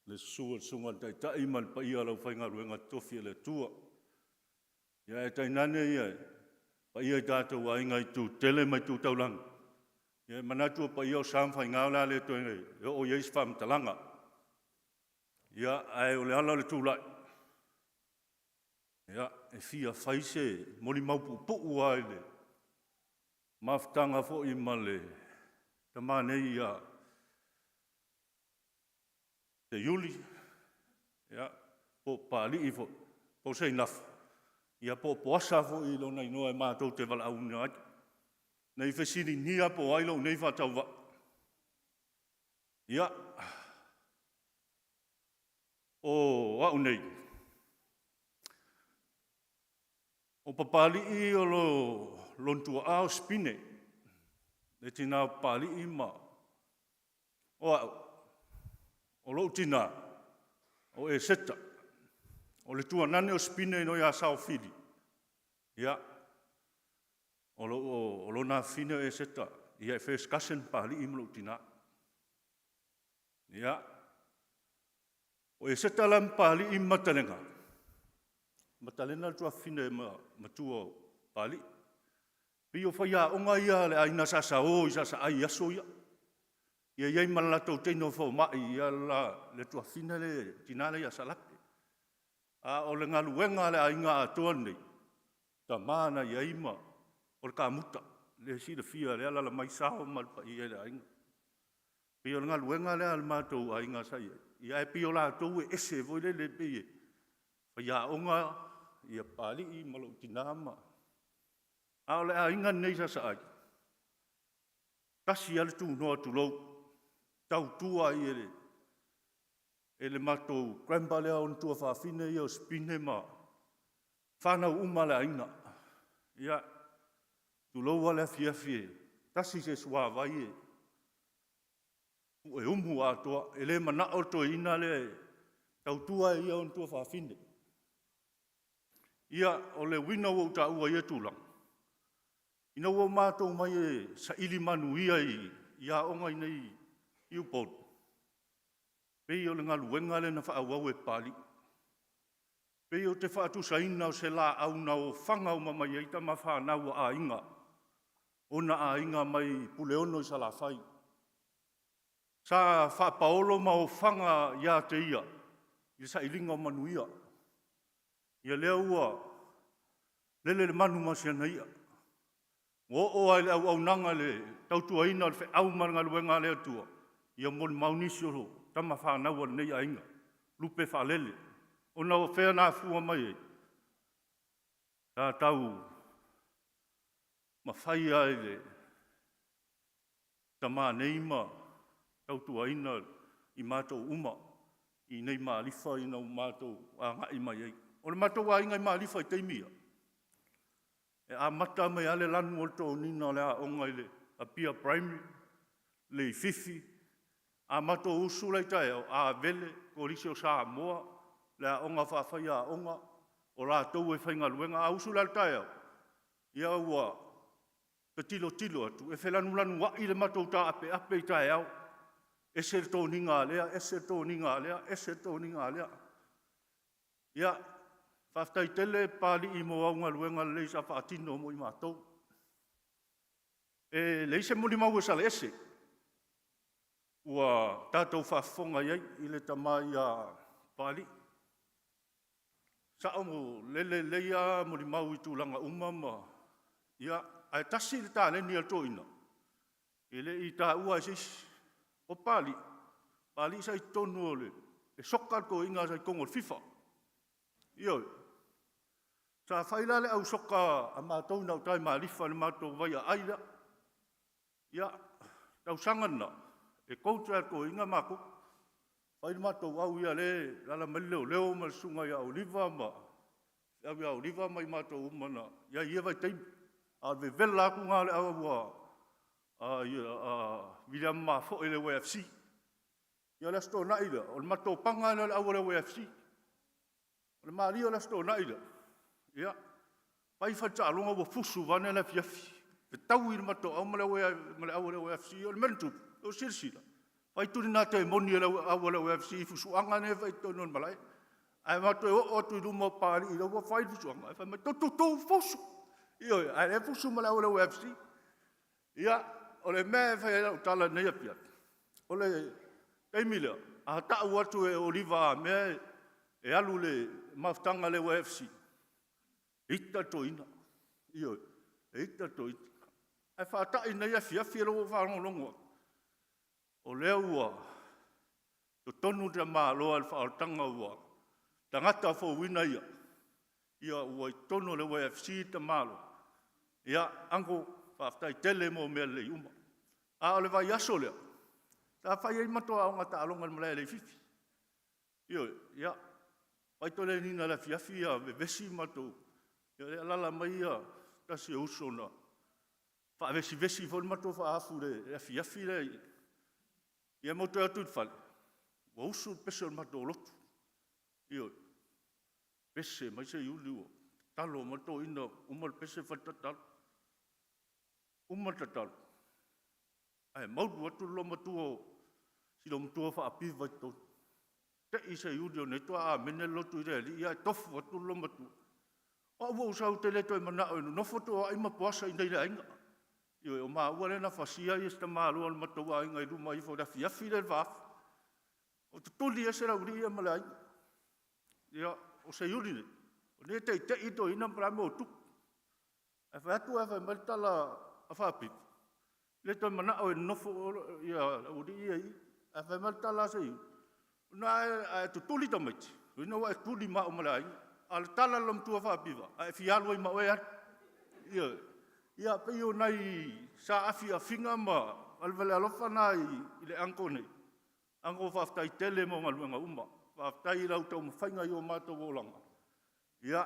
Le sunga tai mal pa ia lau whainga ruenga tofi le tua. Ia e tainane ia pa ia i tātou a inga i tu tele mai tu taulanga. Ia manatua pa ia o samwhai ngāula le toenga e o ieis whamtalanga. Ia ai o le ala le tūlai. Ia e fia whaise moli maupu puu ai le. Maftanga fo i male. Ta manei ia. Seiuli. Ia po Papalii fo. Po seinaf. Ia po poasa fo i lo nei noa e mātou te wala au nei. Nei whesini nia po ailo nei whatau wa. Ia. O au nei. O Papalii o lo lontua ao spine. Le tina Papalii ma. O au. O lo tina. O e seta. O le tua nane o spine no ia sao fili. Ia. O lo na fine e seta. Ia e fes kasen Papalii ma lo tina. Ia. O e seta lam Papalii matalenga. Matalena tua fine ma tua Papalii. Pio whaia onga ia le aina sasa o i sasa ai aso ia. Ia iei malato teino fo mai ia le tua fine le tinale ia salape. A o le ngaluenga le ainga atua nei. ta mana ia ima o le kamuta le si le fia le ala mai sao mal pa ia le ainga pio nga luenga le al matou ainga sai ia e pio la tou ese voi le pie pa ia onga ia pali I malo tinama a le ainga nei sa sai tasi al tu no tu lo tau tua ia ele matou grandpa le on tua fa fine ia spine ma fana uma le ainga ia tu lo wala fia tasi se swa vai e umu atoa ele mana o to ina le tau tua ia on tua fa fine ia o le wina o ta ua ia tulang ina o matou mai sa ili manu ia onga nei iu pot pei o le ngaluenga le na whaawau e pali. Pei o te whaatu saina o se la au na o whanga o mamai eita ma whanau a inga. O na a inga mai puleono I sa la whai. Sa whapaolo ma o whanga ia te ia. I sa ilinga o manuia. Ia lea ua lele le manu masiana ia. O ai le au nanga le tautua ina le au maranga luenga le atua. Ia mon maunisi o tama whanau nei a inga. Lupe whalele. O na o whea nā fua mai e. Tā tau ma whai ai le. Ta mā nei ma tautua ina I mātou uma. I nei mā lifa ina o mātou a ngai mai ei. O le mātou a inga I mā lifa I teimia. E a mata mai ale lanu o tō nina le a onga I le a pia primary. Le I fifi. A mātou usu lei tae a vele ko risi o saa moa. Le a onga whawhai a onga. O la tau e whainga luenga a usu lei tae Ia ua te tilo atu. E whelanu lanu wa I le mātou ta ape I tae au. E se tō ninga lea, e se tō ninga lea, e se tō ninga lea. Ia, whaftai tele pāli I mo aunga luenga le sa whaatino mo I mātou. E leise muli mau e sale ese. Ua tātou whafonga iei I le tamai a pāli. Sa mo lele leia muli mau I tūlanga umama. Ia, ai tasi le tā leni al tōina. E le I tā ua sis. O pali sa I tonu o le. E sokar ko inga sa I kongo FIFA. Ioi. Sa whaila le au soka a mātou nau tai mālifa le mātou vai a aira. Ia, tau sangana. E koutra ko inga mako. Whaile mātou au ia le. Lala maleo leo ma sunga ia oliva ma. Ia oliva mai mātou umana. Ia ia vai teimi. A ve vela ku ngā le awa William ma fo ele WFC. Ia la sto na ida, o mato panga na le WFC. O Mario la sto na ida. Ia. Pai fa ta longa bo fusu vana la fiafi. Pe tau I mato au mala WFC o mentu, o silsila. Pai tu na te moni la WFC fusu anga ne vai to non malai. Ai mato o tu du mo pari I lo fai fusu anga. Fa mato to fusu. Io ai fusu mala WFC. Ia o le mea whai au tala nei apia. O le teimila, a tau atu e oliva mea e alu le maftanga le WFC. Ita toina. Io, ita toina. Ai whaatai nei a fiafi lo whanolongo. O lea ua, to tonu te maa loa le whaotanga ua. Tangata fo wina ia. Ia ua I tonu le WFC te malo. Ia, anko, whaftai tele mo mea le uma. A ole vai aso lea. Ta whai ei matoa o ngata alonga le malai le fifi. Io, ia. Pai tole nina la fiafi a me vesi matou. Ia le alala mai a tasi uso na. Wha vesi fol matou wha afu le fiafi le. Ia moto atu whale. Wa uso pese o matou lotu. Io. Pese mai se iuli o. Talo matou ina umal pese whatatalo. Umatatal. Ai maudu atu lo matuo si lo matuo fa api vai to. Te isa iudio ne to a mene lo tu re ia tofu atu lo matu. O wo sa te le to mana no foto ai ma poasa I nei ainga. Io ma ua na fasia I sta ma lo matu ai ngai ruma I fo da fia file va. O tu tuli ese la uri ma lai. Ia o se iuri ne. O ne te ito ina pra mo tu. E whai atu e whai maritala a whapipa. Le toi mana o e nofo ia uri ia i. E whai maritala se iu. Una e tutuli tamaiti. Ina wa e tuli ma o malai. Ala tala lam tua whapipa. E fialu i ma oe atu. Ia pe o nai sa afi a finga ma alvele alofa nai i le anko nei. Anko whaftai tele mo ngaluenga uma. Whaftai rau tau mawhainga i o mātou olanga. Ia,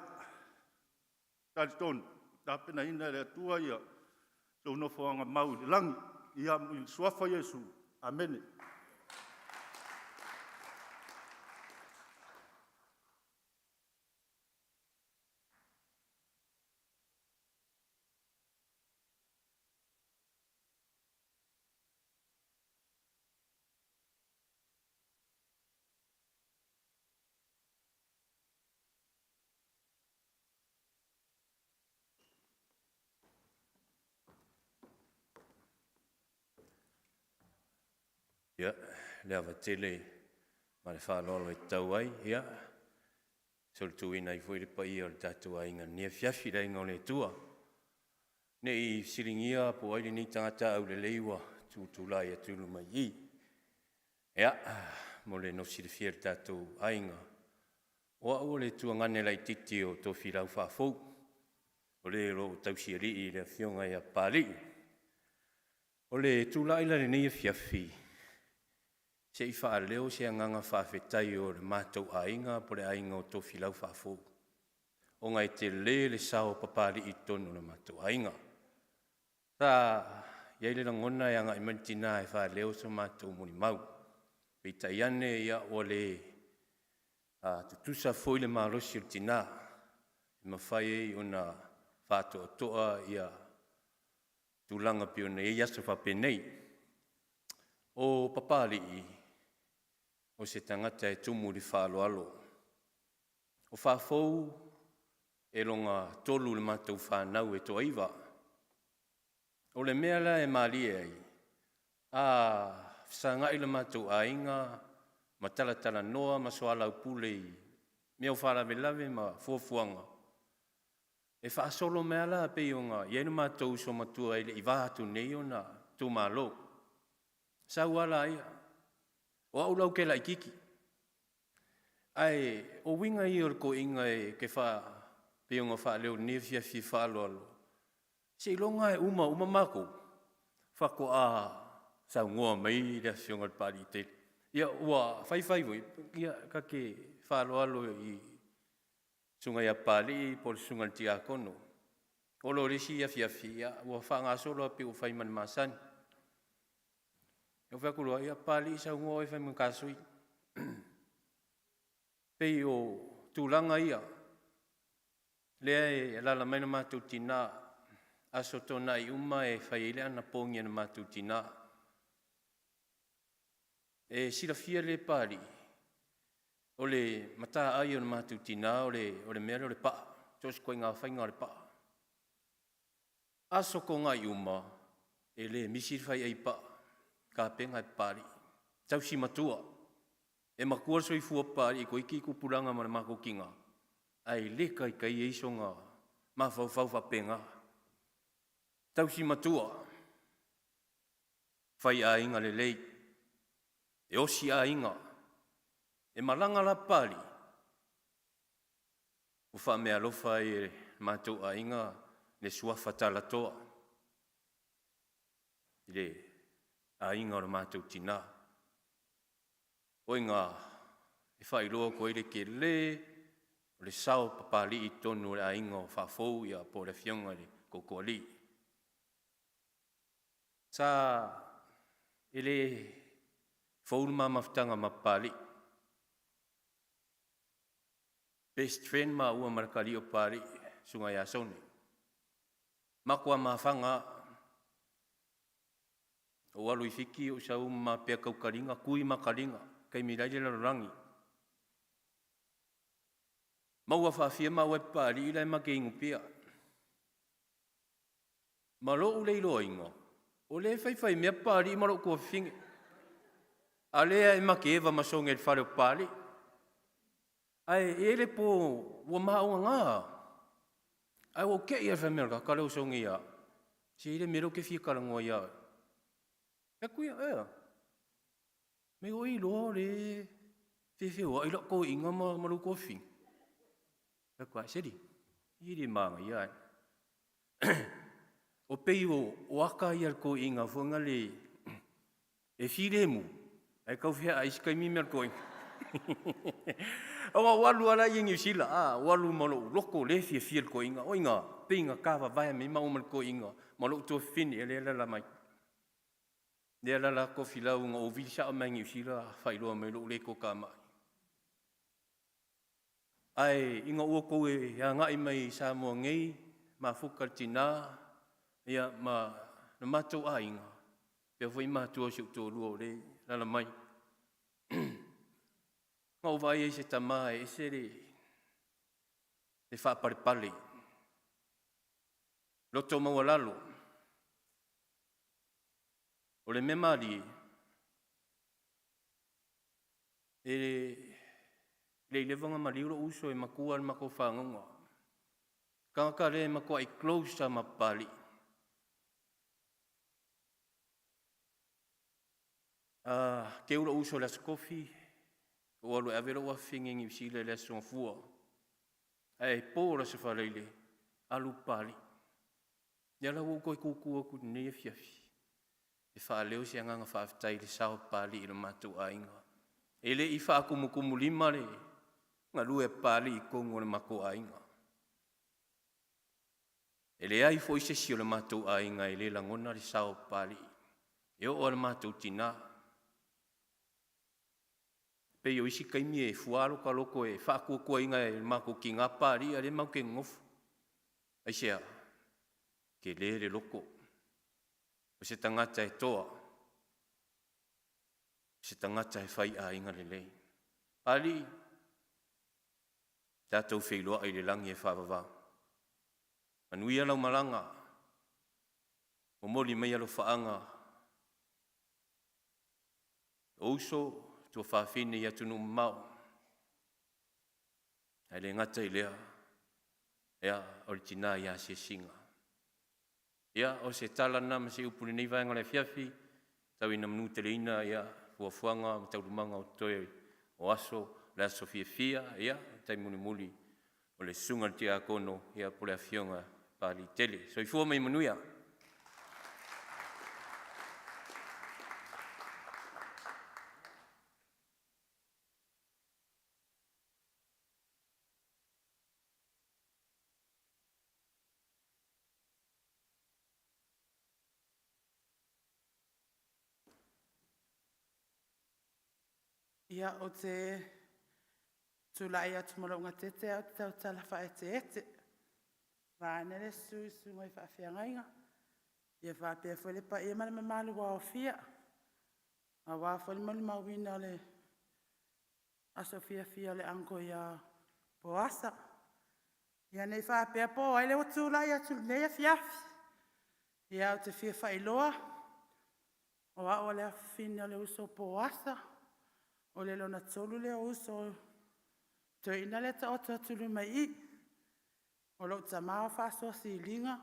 tari tonu, tāpena ina rea tua ia, tau no whaanga mau le langi, ia i suafa Yesu. Amene. Ia, lea watele, ma le whālolo e tau ai, ia. Sol tuina i fwere pa ia o le tātua inga, nia fiafi rei ngau le tua. Ne i siringia po aile ni tangata au le leiwa, tūtulai a tūlu mai i. Ia, mo le no siri fier tātou ainga. Oa o le tua ngane lai titi o tō whirau whāfou. O le ro tausi ri i le fionga ia Papalii. O le tūlai la le nei fiafi. Se i wha leo se anganga whawhetai o le mātou ainga po le ainga o tō whilau whāfou. O ngai te le sao Papalii i tonu le mātou ainga. Tā, iei le ngona e anga i mantina e wha leo sa mātou muni mau. Pei tai ane ia o le tutusa foi le mālosi o tina. I mawhai e o na whātoa toa ia tūlanga pio nei e aso whapenei. O Papalii, o se tangata e tumu li whāloalo. O whāfou e longa tolu le mātou whānau e toa iwa. O le mea la e mālia ai. Whangai le mātou ainga, ma talatala noa, ma soala upule i mea whālawe lawe ma fuafuanga. E whaasolo mea la pe o ngā, ienu mātou so matua ele i wātu nei o na tū mālo. Sau ala ia. O au lau ke lai kiki. Ai, o winga i or ko inga e ke wha peonga wha leo nefia fi wha alo. Se ilonga e uma mako. Wha ko a sau ngoa mai rea fionga pari te. Ia ua whai voi. Ia ka ke wha alo i sunga ia Papalii por sunga ti a kono. O lo resi ia fiafi ia ua wha ngā solo pe o whai man masani. O wha kuro ia Papalii sa ngoa e whai mga kasui. Pei o tūlanga ia. Lea e lala mai na mātou tina. Aso tōna i uma e whai ele ana pōngia na mātou tina. E sira fia le Papalii. O le mata ai o na mātou tina o le mea o le paa. Tos koe ngā whai ngā le paa. Aso ko ngā i uma e le misir whai ai paa. Ka penga e Papalii. Tau si matua. E makua soi fua Papalii ko iki kupuranga mana mako kinga. Ai le kai eiso ngā ma fau fa penga. Tau si matua. Fai a inga le lei. E osi a inga. E malanga la Papalii. O wha mea lofa e mātou a inga le suafa talatoa. Le a inga o le mātou tina. O inga e whairoa ko ele ke le o le sao Papalii i tonu le a inga o whafou ia po le fionga le kokoali. Sa ele whauruma maftanga ma Papalii. Best friend ma ua marakali o Papalii sunga ia sone. Makua mawhanga o alu i whiki o sa uma pia kaukaringa, kui makaringa, kai miraile la rangi. Maua whawhia maua e Papalii lai ma ke ingu pia. Ma lo u leilo inga. O le whai mea Papalii ma lo kua whinge. A lea e ma ke ewa masonga e whare o Papalii. Ai ele po ua maunga ngā. Ai o ke ia famel ka lo songi ya. Si ile mero ke fi ka ngo ya. E ku ya e. Me o i lo le. Fi o i lo ko inga ma lo ko fi. E ku se di. I di ma ya. O pei o aka ia ko inga fonga le. E fi le mu. Ai kau fia ai skai mi mer ko. Awa walu ala ingi sila walu malo loko le fi ko inga o inga pinga kava vai mi mau mal ko inga malo to fini ele la mai le la ko fila unga o visa mai ngi sila fai lo mai lo le ko kama ai inga o ko e ya ngai mai sa mo ngai ma fukaltina ya ma na mato ainga pe foi ma to su to lo le la mai Ngau vai e se tamai e se le fa Papalii. Loto mawalalo. O le memari le levanga maliro uso e makua le mako whangonga. Kanga le mako ai close sa Papalii. Ke ura uso le skofi. O alo avero wa fingingi sile le son fua. Ai pora se faleile alu pali. Ya la wo ko ku ne fiafi. E fa leo se anga fa tai le sao pali i matu ainga. Ele i fa kumu lima le ngalu e pali ko ngore mako ainga. Ele ai foi se si le matu ainga ele la ngona le sao pali. E o le matu tina. Pe yo isi kaimi e fuaro ka loko e whaakua inga e mako ki ngā pāri a le mau ke ngofu. Ai sea, ke le loko. O se tangata e toa. Se tangata e whai a inga le lei. Pali, tātou wheiloa ai le langi e whawawā. Anuia lau malanga. O moli mai alo whaanga. Ouso, tua whawhine ia tunu mau. Ai le ngata i lea. Ea oritina ia se singa. Ia o se talana ma se upuri nei vaenga le fiafi. Tau ina manu te leina ia fuafuanga ma taurumanga o toe o aso le aso fia ia tai muli o le sunga te a kono ia po le afionga pali tele. So i fua mai manuia. Ia o te tulai atu maraunga tete au te tau tala whae te ete. Vānere su ngai whaafia ngainga. Ia whaapea whele pa ia mara mamalu wa o fia. A wā whele mali mawina le aso fia le anko ia poasa. Ia nei whaapea po ai le o tulai atu nei a fiafi. Ia o te fia whailoa. O a o le afina le uso poasa. O le lona tolu le uso te ina le ta ota tulu mai I. O lo ta maa whaso si linga.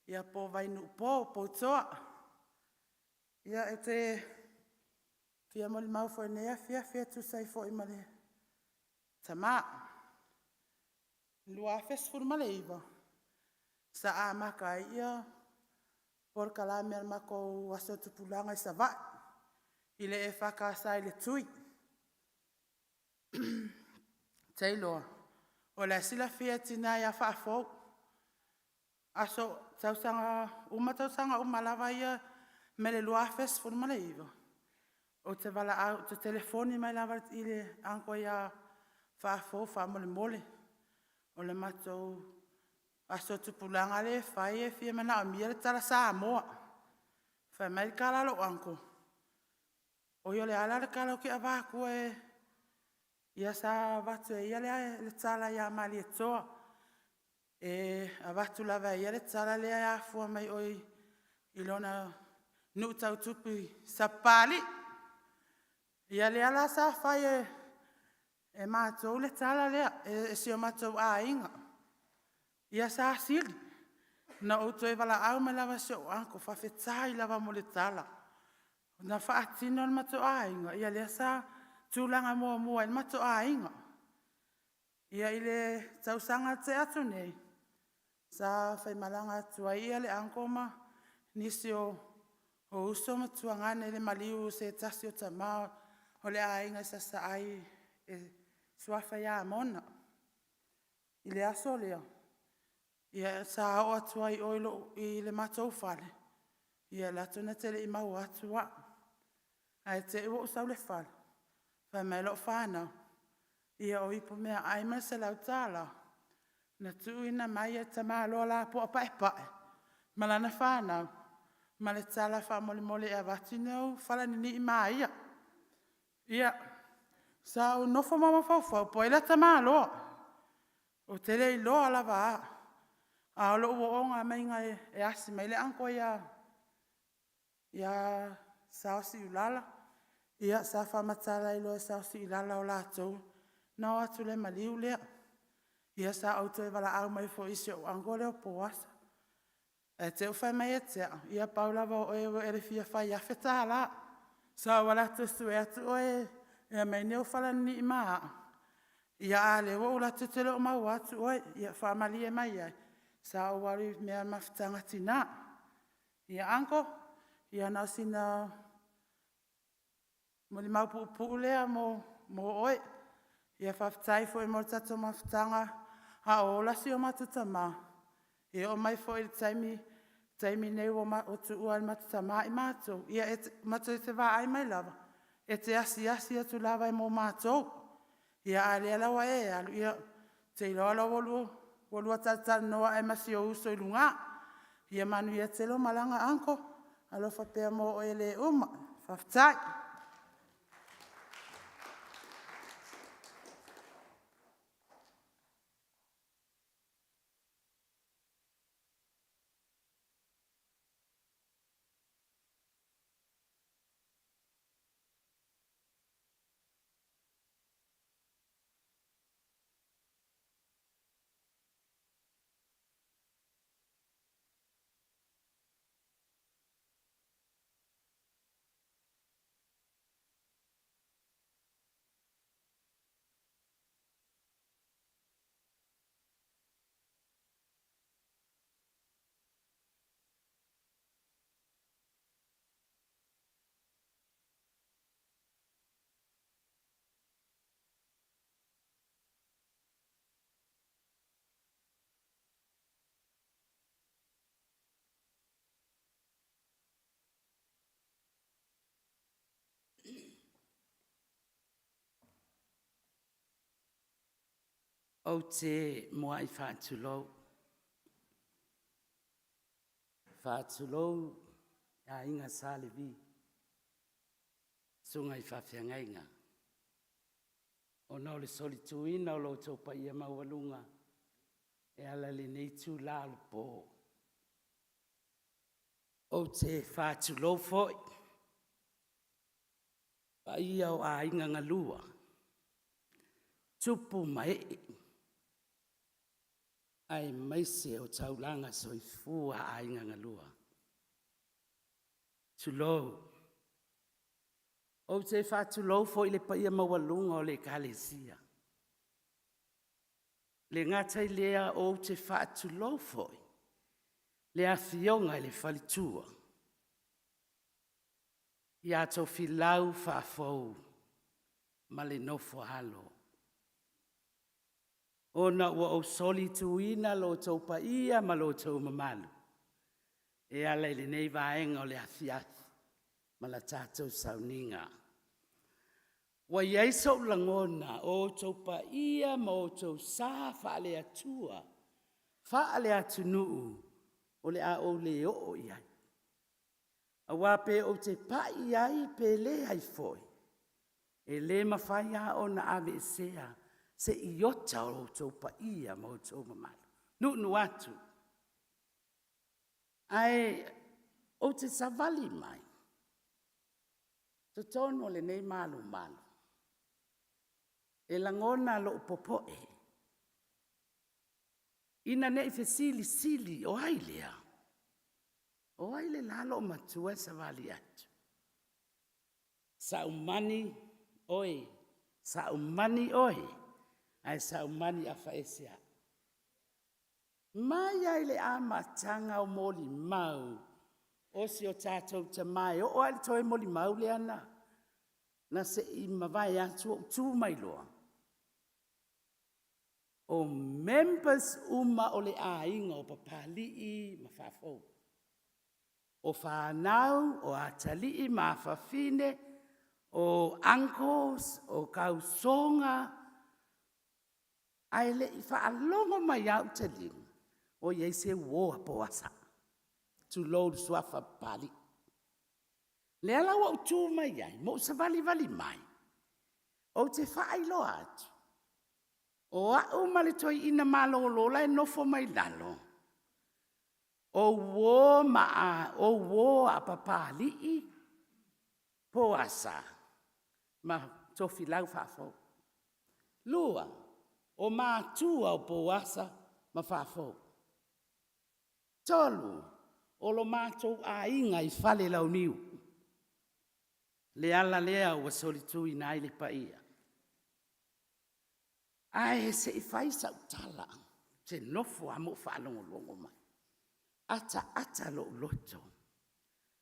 Ia po vai nu po Poutoa. Ia e te fia moli mau fo nea fia tu sai fo ima le ta maa. Lua fes furu male iwa. Sa a maka ia por kalame al mako waso tupulanga I sa vai. Ile e whakasai le tui. Taylor, o la sila fia tina ia whaafou. Aso, tausanga umalawa ia me le lua fes furu male iwa. O te wala au, te telefoni mai lava I le anko ia whaafou, whaamole mole. O le matou, aso tupulanga le whai e fia mana o mia le tala saa moa. Whai mai kalalo anko. O yo le ala le kalo ki avaku e ia sa vatu e ia le tala ia mali e toa. E avatu lava ia le tala le a fua mai oi ilona nu tau tupi sa pali. Ia le ala sa fai e mātou le tala lea e si o mātou a inga. Ia sa sili. Na o toi wala au me lava se o anko whawhetai lava mo le tala. Na whaatino al mato ainga. Ia lea sa tūlanga mua mua il mato ainga. Ia ile tausanga te atu nei. Sa whai malanga atua ia le anko ma nisi o uso matua ngane le maliu se tasi o tamao o le ainga sa sa ai e suafa ia mona. Ile aso lea. Ia sa o atua i oilo i le matou fale. Ia lato na tele i mau atua. Ai te iwo usau le fale. Whai mai lo whanau. Ia o ipo mea aima se lau tala. Na tuina mai e tama loa la po pae pae. Malana whanau. Ma le tala wha mole mole e avati neu. Whala ni i mai ia. Ia. Sa o nofo mama fau po ila tama loa. O tele i loa la waa. A o lo uonga mainga e asi mai le anko ia. Ia sausi ulala. Ia sa whamatala i loa sausi ulala o la tau. Na o atu le maliu lea. Ia sa auto e wala au mai fo isi o ango leo poasa. E te uwhai mai e tea. Ia paulawa o ewe ere fia whai awheta la. Sa wala tustu e atu oe. Ia mai neo whala ni i maa. Ia a lewa ula te tele o mau atu oe. Ia whamali e mai ai. Sa o wari mea mawhitanga tina. Ia anko. Ia nau sina. Mo li mau puu lea mo oe. Ia whawhitai fo e mo tato mawhitanga. Ha o lasi o matutama. E o mai fo e taimi neu o tu ua matutama i mātou. Ia e matou e te wā ai mai lava. E te asi atu lava e mo mātou. Ia a lea lawa e alu. Ia te iloa la walua tata noa e masi o uso i lunga. Ia manu ia te lo malanga anko. Alo whapea mo o ele uma. Whawhitai. O te moa i whaatulou. Whaatulou a inga sālevi. Sunga i whawhiangainga. O nau le soli tuina o lo tau pa ia maualunga. E ala le nei tū lalo pō. O te whaatulou foi. Pa ia o a inga ngalua. Tupu mai. Ai maise o taulanga soifua a inga ngalua. Tulou. O te whaatulou fo i le paia mawalunga o le kalesia. Le ngatai lea o te whaatulou fo i. Le awhionga i le whalitua. Ia to filau whaafou. Ma le nofo halo. Ona ua o soli tuina lo tau pa ia ma lo tau mamalu. E ala ili nei vaenga o le afiafi. Ma la tātou sauninga. Wa iaiso langona o tau pa ia ma o tau sā whaale atua. Whaale atu nuu o le a o le o iai. A wape o te pa iai pe le ai foi. E le mawhai a o na ave sea. Se iota o tau pa ia ma o tau mamalu. Nu atu. Ai, o te savali mai. To tono le nei malu malu. E langona lo popoe. ina ne fe sili o ai lea. O ai le lalo matua sa vali atu. Sa umani oi, ai sa umani a faesia. Mai ai le amatanga o moli mau, o si o tātou te mai, o ai le toi moli mau le ana, na se i mawai atu o tū mai loa. O members uma o le ainga o Papalii ma whafou. O whanau, o atalii ma whawhine, o uncles, o kausonga, ai le i whaalongo mai au te ling, o iei se woa poasa, tu lou suafa Papalii. Le ala wa utu mai ai, mo sa vali mai, o te whailo atu. O au male toi ina malolola e nofo mai lalo. O wo a Papalii Poasa ma tofi lau whafo. Lua, o mātua o Poasa ma whafo. Tolu, o lo mātou a inga i whale lau niu. Le ala lea ua solitu i nai le paia. Ai se i whai sa utala, te nofo a mo whaalongo mai. Ata lo loto.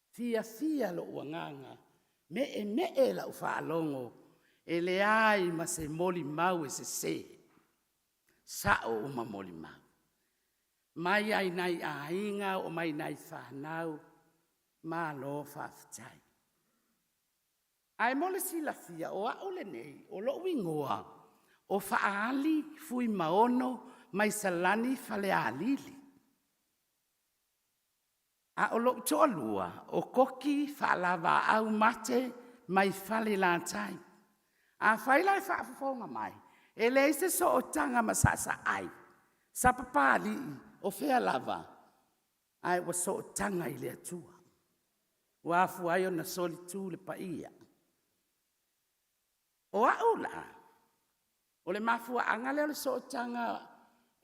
Fia lo uanganga. Me la whaalongo. E le ai ma se moli mau e se. Sao uma moli mau. Mai ai nai a inga o mai nai whanau. Ma lo whaftai. Ai mole sila fia o a ole nei, o lo wingoa. O whaali fui maono mai salani fale alili. A o lo toa lua, o koki whaalava au mate mai fale lantai. A whaila e whaafafonga mai, e leise so o tanga masasa ai. Sa Papalii o whea lava, ai wa so o tanga i lea tua. Wafu ai o na soli tū le paia. O aula, o le mafua anga leo le so o tanga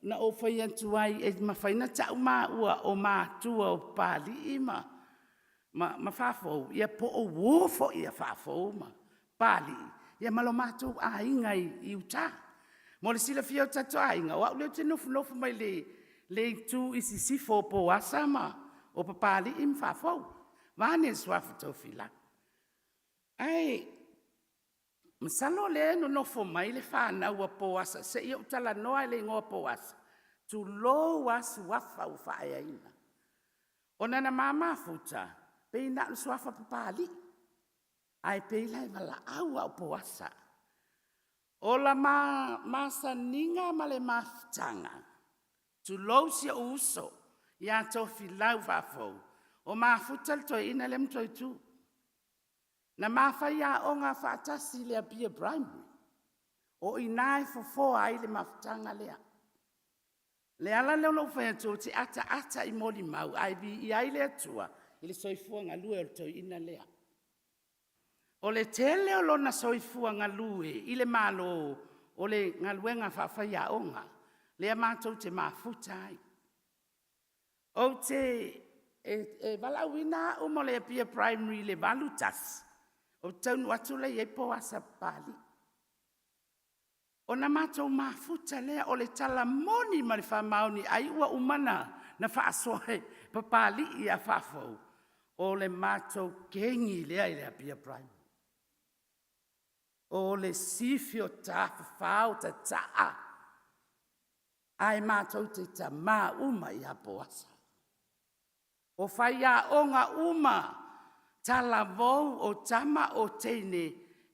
na o whai antuai e mawhaina tau ua o mātua o Papalii ma whafou. Ia po o wofo ia whafou ma Papalii. Ia malo mātou a inga i uta. Mo le sila fia o tato a inga. O au leo te nofu mai le tu isi sifo po asama o Papalii ma whafou. Vane swafu tau fila. Ai, masalo le no nofo mai le whanau a Poasa, se ia utala noa le ingoa Poasa, tu lo wasu wafa u whaea ina. O nana mama futa, pe ina suafa Papalii, ai pe ilai wala au au Poasa. O la masa ninga ma le maftanga, tu lo sia uso, ia tofi lau wafou, o mafuta le toi ina lem toi tu. Na mawhaia o ngā whaatasi lea Pia Primary. O inai fofoa ai le mawhtanga lea. Le ala leo lo whaia tō te ata i moli mau. Ai vi i ai lea tua. I le soifua ngā lue o le toi ina lea. O le tele o lona soifua ngā lue. I le malo o le ngā lue ngā whaia o ngā. Lea mātou te mafuta ai. O te walawina o mo le Pia Primary le valutas. O taunu atu le e Poasa Papalii. O na mātou mafuta lea o le tala moni ma le whamaoni ai ua umana na whaasoe Papalii a whafou. O le mātou kengi lea i lea Pia Primary. O le sifi o tāwhawhau ta taa. Ai mātou te ta mā uma i a Poasa. O whaia o ngā uma tala vou o tama o teine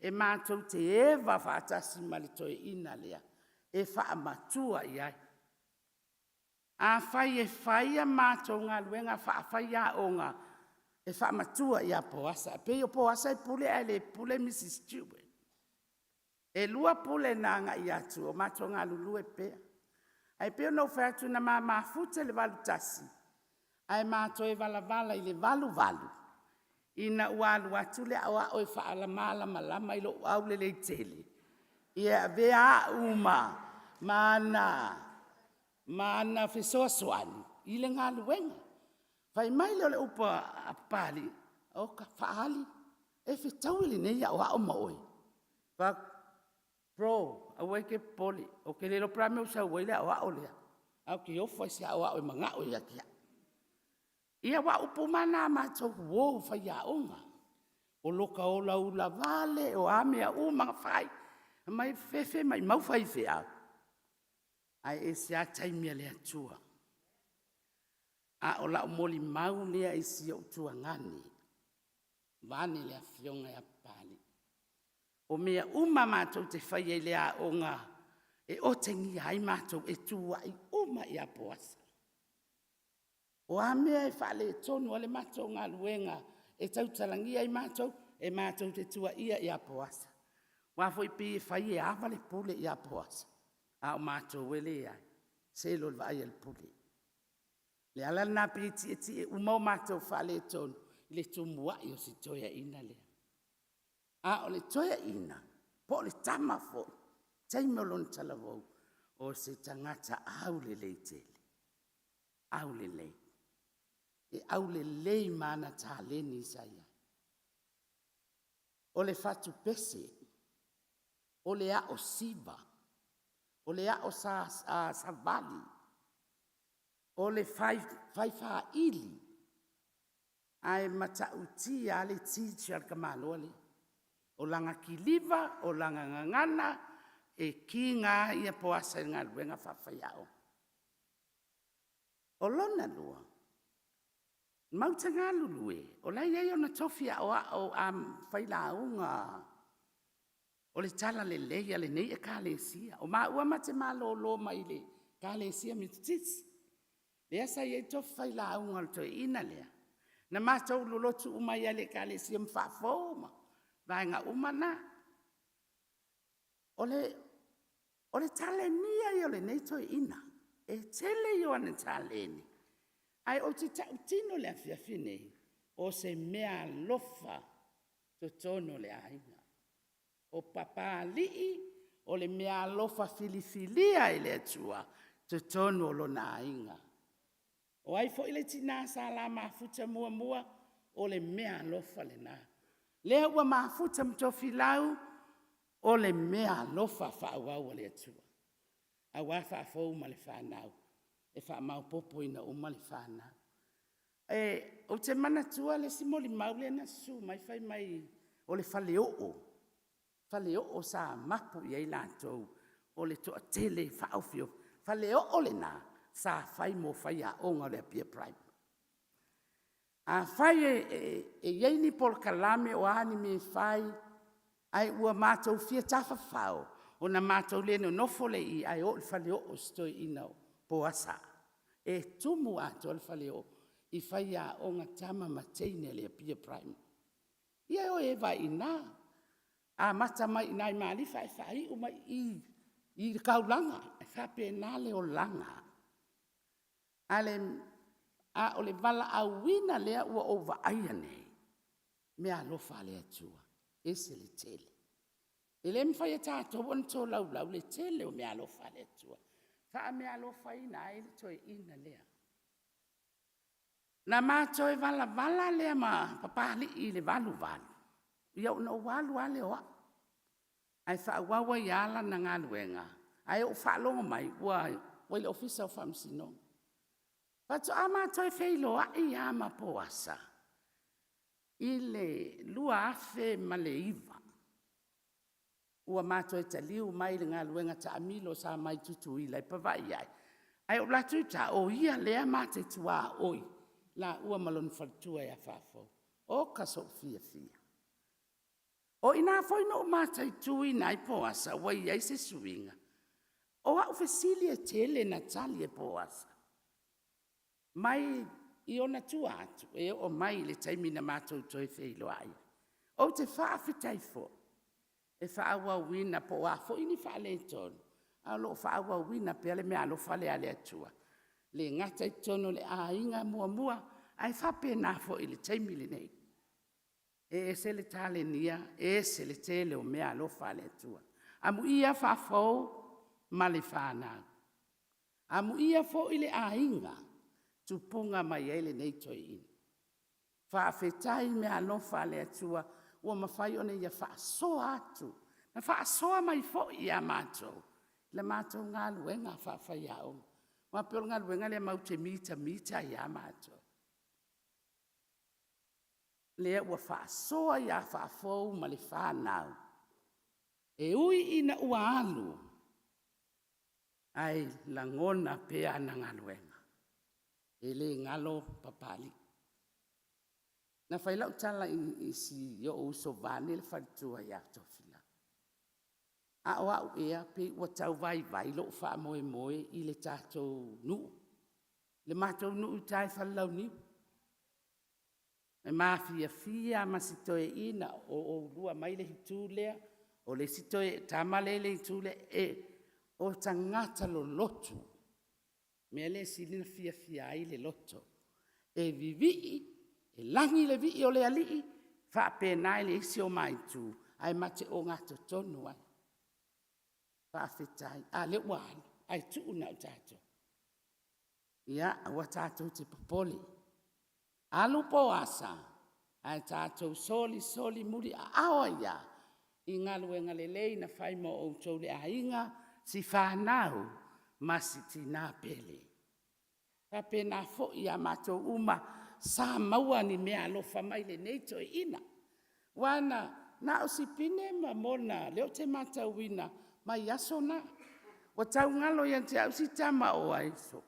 e mātou te ewa whaatasi mali toi ina lea, e whaamatua i ai. A whai a mātou ngā luenga whaia o ngā e whaamatua i a Poasa. Pe o Poasa e pule ai le pule Mrs. Stewart. E lua pule nā ngā i atu o mātou ngā lulu e pea. Ai peo no whaatu na mā fute le walu tasi. Ai mātou e vala i le walu. Ina ualu atu le awa o e whaala malama i lo au le tele. Ia vea uma mana. Ma ana fesoa soani, i le ngā luenga. Fai mai le upa a pali, o ka whaali, e whetau ili nei a o hao maoi. Fa pro, a weke poli, o ke lero prame o sa waile a o hao lea. Au ki ofa si a o hao e manga o ia kia. Ia wa upo mana mātou wō whai a onga. O loka o lau la vale, o ame a o mga whai. Mai fefe, mai mau whai whea. Ai e se a taimia lea tua. A o la o moli mau lea e si o tua ngani. Vane lea fionga e a pali. O mea uma mātou te whai e lea onga. E o tengi ai mātou e tua i uma i a poasa. O a mea e whale e tonu ale mātou ngā luenga. E tautalangi ai mātou, e mātou te tua ia i a poasa. Wafo i pi e whai e awale pule i a poasa. A o mātou wele ai. Selo le vai al pule. Le ala nā piti e ti e umau mātou whale e tonu. Le tumua i o si toia ina lea. A o le toia ina. Po le tama fo. Taimolon talavou. O se tangata au le leitele. Au le lei. E au le lei mana tā leni saia. O le fatu pese. O le a o siba. O le a o sa vali. O le fai wha ili. Ai mata uti a le titi al kamalole. O langa kiliva, o langa ngangana, e ki ngā ia poasa ngā luenga whawhaiao. O lona lua. Mauta ngā lulue, o lai ei o na tofia o am whailaunga. O le tala le leia le nei e kālesia. O mā ua mate mā lo mai le kālesia mitutisi. Le asa i tofi whailaunga le toi ina lea. Na mātou lolotu umai ale kālesia mwhawhoma. Vai ngā umana. O le tale nia i o le nei toi ina. E tele i o ane tale ni. Ai o te tautino le awhiawhine, o se mea lofa to tono le ainga. O Papalii, o le mea lofa filifilia i le atua, to tono lo na ainga. O ai fo ile tina sa la mafuta mua, o le mea lofa le na. Lea ua mafuta mtofilau, o le mea lofa whaawau le atua. A wafa fau ma le whanau. E wha mau popo ina umale whana. O te mana tua le simoli maule na su, mai whai mai o le whale o. Whale o sa mapu i ei lātou, o le toa tele whaofio. Whale o le nā, sa whai mo whai a onga le pia prime. A whai e yeini pol kalame o ani me whai, ai ua mātou fia tafa whao, o na mātou leno nofole i ai o le whale o stoi inau. Poasa. E tumu ato al faleo i whai a o ngā tama mateine le pia prime. Ia o e vai ina. A mata mai nai maali whai umai i kaulanga. E whape nale o langa. A o le vala a wina lea ua o vaaya nei. Mea lofa lea tua. Ese le tele. E le mwhai a tātou anto lau le tele o mea lofa lea tua. Wha mea lo whaina e le toi ina lea. Na mātou e vala lea ma Papalii i le valu. Ia una o walu ale oa. Ai wha wawa i ala na ngā luenga. Ai o wha longa mai wai le ofisa o whamsino. Pato a mātou e whailoa i ama poasa. I le lua afe ma le iwa. Ua mātou e taliu mai le ngā luenga ta amilo sa mai tutu i lai pawai ai. Ai o latu ta o ia lea mātou tua oi. La ua malon whaltua e a whafo. O kaso fia. O ina whaino o mātou tui nai poasa wai ai se suinga. O a ufesilia tele na tali e poasa. Mai i ona tua atu e o mai le taimina mātou toi whailo ai. O te whaafitai fo. E whaawa wina po wafo ini whaale tonu. A lo whaawa wina pe ale mea lo whale ale atua. Le ngata i tono le a inga mua. Ai whape na fo ili taimili nei. E se le tale nia, e se le tele o mea lo whale atua. Amu ia whafou ma le whanau. Amu ia fo ile ainga tupunga mai ele nei toi. Whaafetai me alofa le atua ua mawhai one ia whaasoa atu. Na whaasoa mai fo ia mātou. Le mātou ngā luenga whaafai au. Wa pēr ngā luenga le mau te mita ia mātou. Lea ua whaasoa ia whaafou ma le whanau. E ui ina ua alu. Ai langona pea na ngā luenga. E le ngalo papali. Na whailau tala i si yo uso vane le wharitua ia tofila. A o au ea pe ua tau vai lo wha moe i le tātou nuu. Le mātou nuu tai whalau niu. E mafia masitoe ina o lua mai le hitu lea, o le sitoe tamale le hitu le o tangata lo lotu. Mea le silina fia ai le loto. E vivii, e langi le vii o le alii, whaapena le isi o mai tu, ai mate o ngato tonu ai. Whaafetai, a le wāli, ai tu una o tātou. Ia, ua tātou te popoli. Alu poasa, ai tātou soli muri a awa ia, i ngaluenga le lei na whai mo o tau le ainga, si whanau, masi tina pele. Whapena fo ia mātou uma, sa maua ni mea alofa mai le neito e ina. Wana, na o si pine ma mona, leo te mātou wina, mai aso na. Wa tau ngalo yan te au si tama o aiso.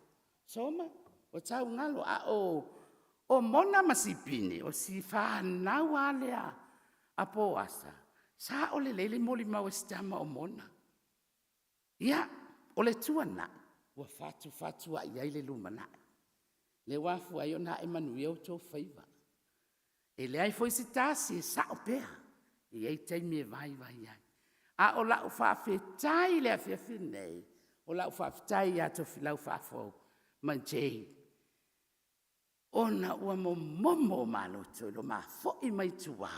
Soma, wa tau ngalo a o mona masipine, o si whanau alea a poasa. Sa o le lele moli mau si tama o mona. Ia, o le tuana, wa fatu a iai le lumana. Le wafu ai ona e manuia o tō whaiva. E le ai foi si tasi e sa o pea. E ei teimi e vai ai. A o lau whaafetai le a whiawhinei. O lau whaafetai a to whilau whaafou. Manchei. Ona ua momo maloto lo ma foi mai tua.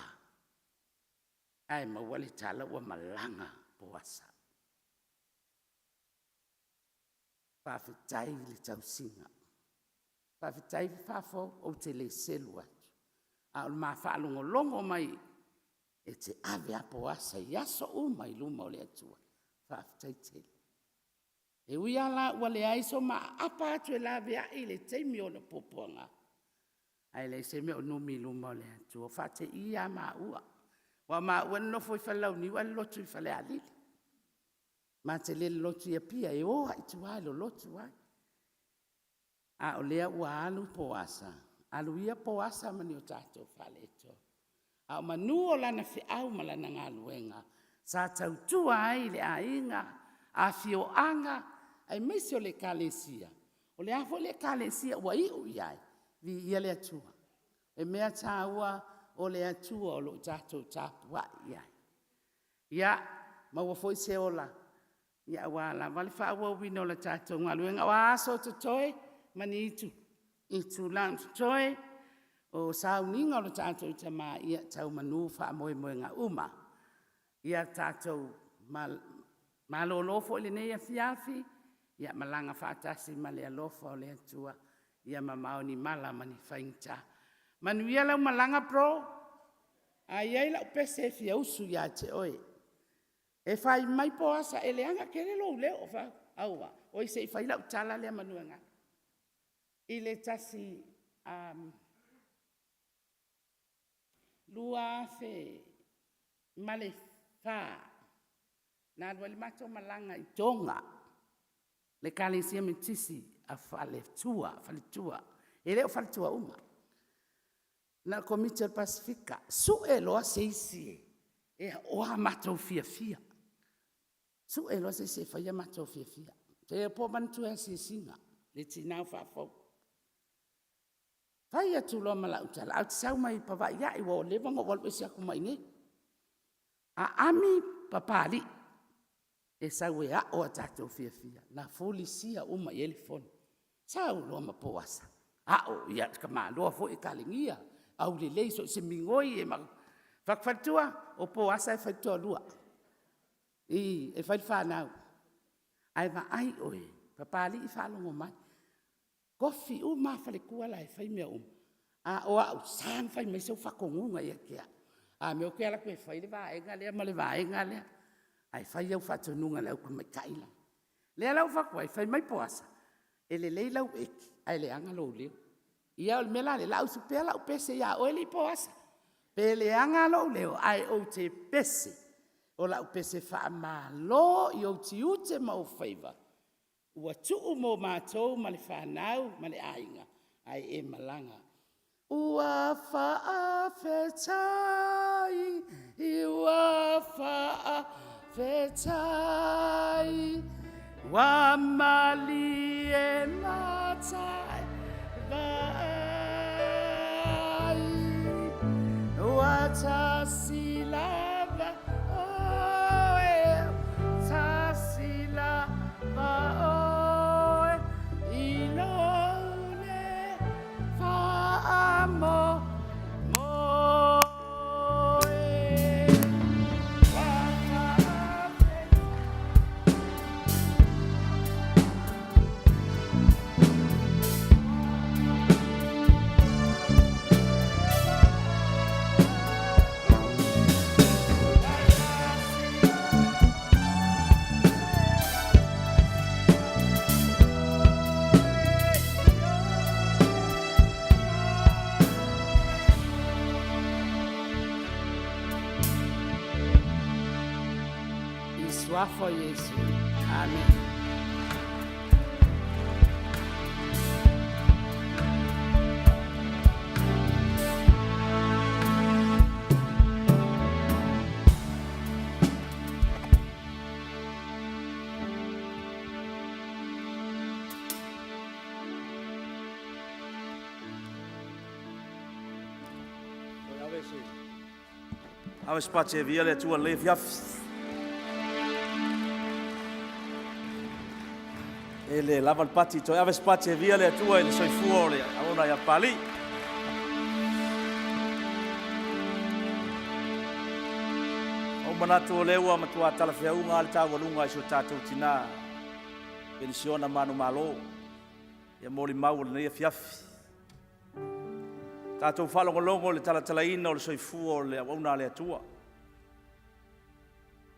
Ai mawale tala ua malanga poasa. Whaafetai le tausinga. Whawhitai whawho o te le selu atu. A o ma whaalongo longo mai e te ave a poasa i aso o mai luma o le atua. Whawhitai te. E ui ala ua le aiso ma apa atu e la ave a i le teimi o na poponga. Ai le se me o numi luma o le atua. Whate i a ma ua. Wa ma ua nofo i whalau ni ua lotu i whale alili. Ma te le lotu i a pia e oa i tuai lo lotu ai. A o lea ua alu poasa. Alu ia poasa mani o tātou whale eto. A o manu o lana whiau ma lana ngā luenga. Sa tautua ai le ainga, a fio anga, ai meisi o le kalesia. O le afo le kalesia ua iu iai, vi ia le atua. E mea tāua o le atua o lo tātou tāpua iai. Ia, maua foi se ola. Ia wala, wale whaua wino la tātou ngā luenga. O aso te toe, mani itu lan toi o sauninga o tātou tama ia tau manu wha moe ngā uma. Ia tātou malolofo le nei a fiafi, ia malanga whaatasi ma le alofa o le atua, ia mamaoni mala mani whaingta. Manu ia lau malanga pro, a iai lau pese fia usu ia te oe. E whai mai poasa e leanga kere lo leo wha aua, o i se i whai lau tala lea manuanga. I le tasi lua fe male wha. Nā lua li mato malanga i tonga. Le kāle sia me tisi a whale tua. E leo whale tua uma. Nā komite Pasifika. Su e loa seisi e oha mato fia. Su e loa seisi e whaia mato fia. Te e po mantu e si singa. Le tinau whafau. Fai atu loa mala utala, au te sau mai pawa ia i wao lewanga walu esi aku mai nge. A ami Papalii, e sau e a o a tātou fia. Na foli sia uma i elefon. Sau loa ma poasa. A o ia ka maa loa fo e kalingia. Au le leiso se mingoi e ma. Whakwhatua o poasa e whaitua lua. E whai whanau. Ai ma ai oe Papalii whalongo mai. Kofi u mawhale kua lai whai mea A o au sang whai mai sau whakongunga ia kia. A meo kia la koe whai le vaenga lea ma le vaenga lea. Ai whai au whatonunga lau ka mai kaila. Lea lau whakwai whai mai poasa. E le lei lau eki. Ai le anga lo leo. Ia o le mela le lau supea lau pese ia o li poasa. Pe le anga lo leo ai o te pese. O lau pese wha ma lo i o ti ute ma o whaiva. Ua tuu mo mātou ma le whanau ma le ainga. Ai e malanga. Ua whaafetai, ua whaafetai, wa mali e matai, vai, ua tasilava oe, tasilava oe, ilone faamo. For Yesu. Amen. Awe space via le tua le fiaf. Ele lava il pati to ave space via le tua il soi fuori a una ya pali. O manatu lewa matua tala fiaunga al tawa lunga iso tatu tina. Pensiona manu malo. Ya mori mau le fiaf. Tatu falo longo le tala talaina o le soi fuori a una le tua.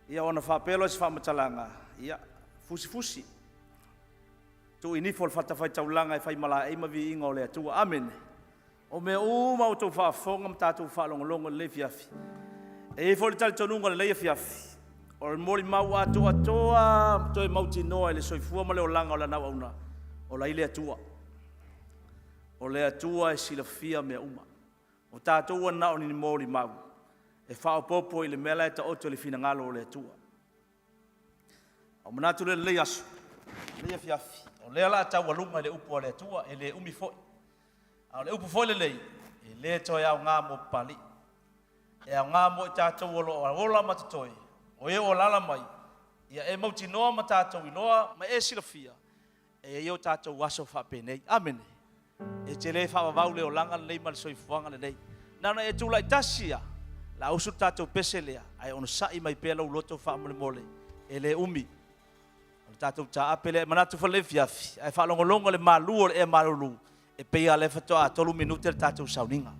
Ia ona fa pelo se fa matalanga. Ia fusi. Tu ini fol fata fai taulanga e fai mala e mavi inga o le atua. Amen. O me uma o tau wha fonga mta tau wha longa le fiafi. E foli tali tonunga le fiafi. O le mori mau atoa toi mauti noa e le soifua ma le o langa o la nau auna. O la ile atua. O le atua e sila fia mea uma. O tātou ana o ni mori mau. E wha popo i le mela e ta oto le fina ngalo o le atua. O manatu le asu. Le fiafi. O le ala tau walunga le upu le atua e le umi foi. A le upu foi le lei. E le toi au ngā mo pali. E au ngā mo i tātou olo o ola matatoi. O e o lala mai. Ia e mauti noa ma tātou i noa ma e sila fia. E eo tātou waso whapenei. Amen. E te le whawawau le o langa le ma le soifuanga le nei. Nana e tūla i tasia. La usu tātou pese lea. Ai ono sai mai pēlau loto whaamole mole. E le umi. Tātou tā apele manatu fa le fiafi. Ai whalongolonga le malua le e malulu. E pea le fatoa 3 minute le tātou sauninga.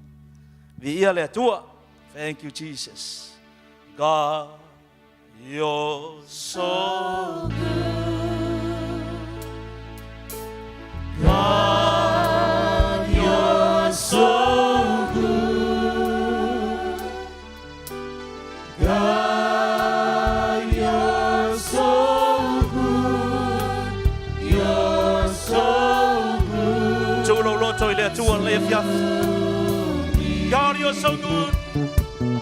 Vi ia le atua. Thank you, Jesus. God, you're so good. God, you're so good. God, you're so good. You're so good. Tolo loto ile atua le fiafi. God, you're so good.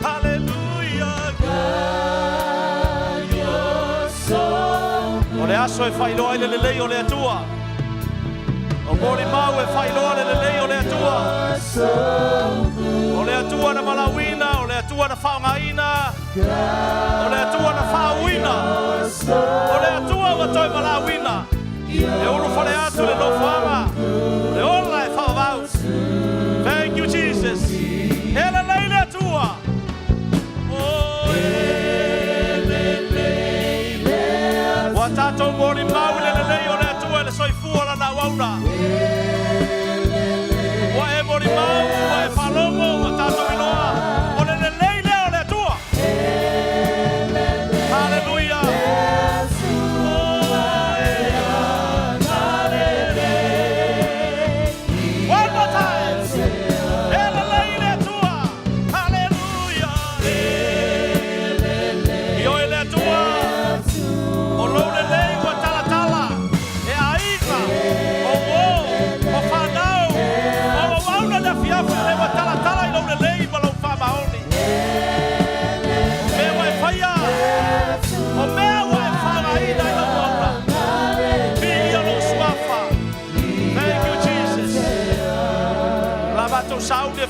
Hallelujah, God, you're so good. O le aso e whailoa ile lelei o le atua. O mori mau e whailoa le lelei o le atua. O le atua na malawina, o le atua na whaongaina. O le atua na whauina. O le atua wa toi malawina. E uru whale atu le lofanga. Le ola e whaovau. Thank you, Jesus. Ele lei le atua. Wa tātou mori mau le lei o le atua le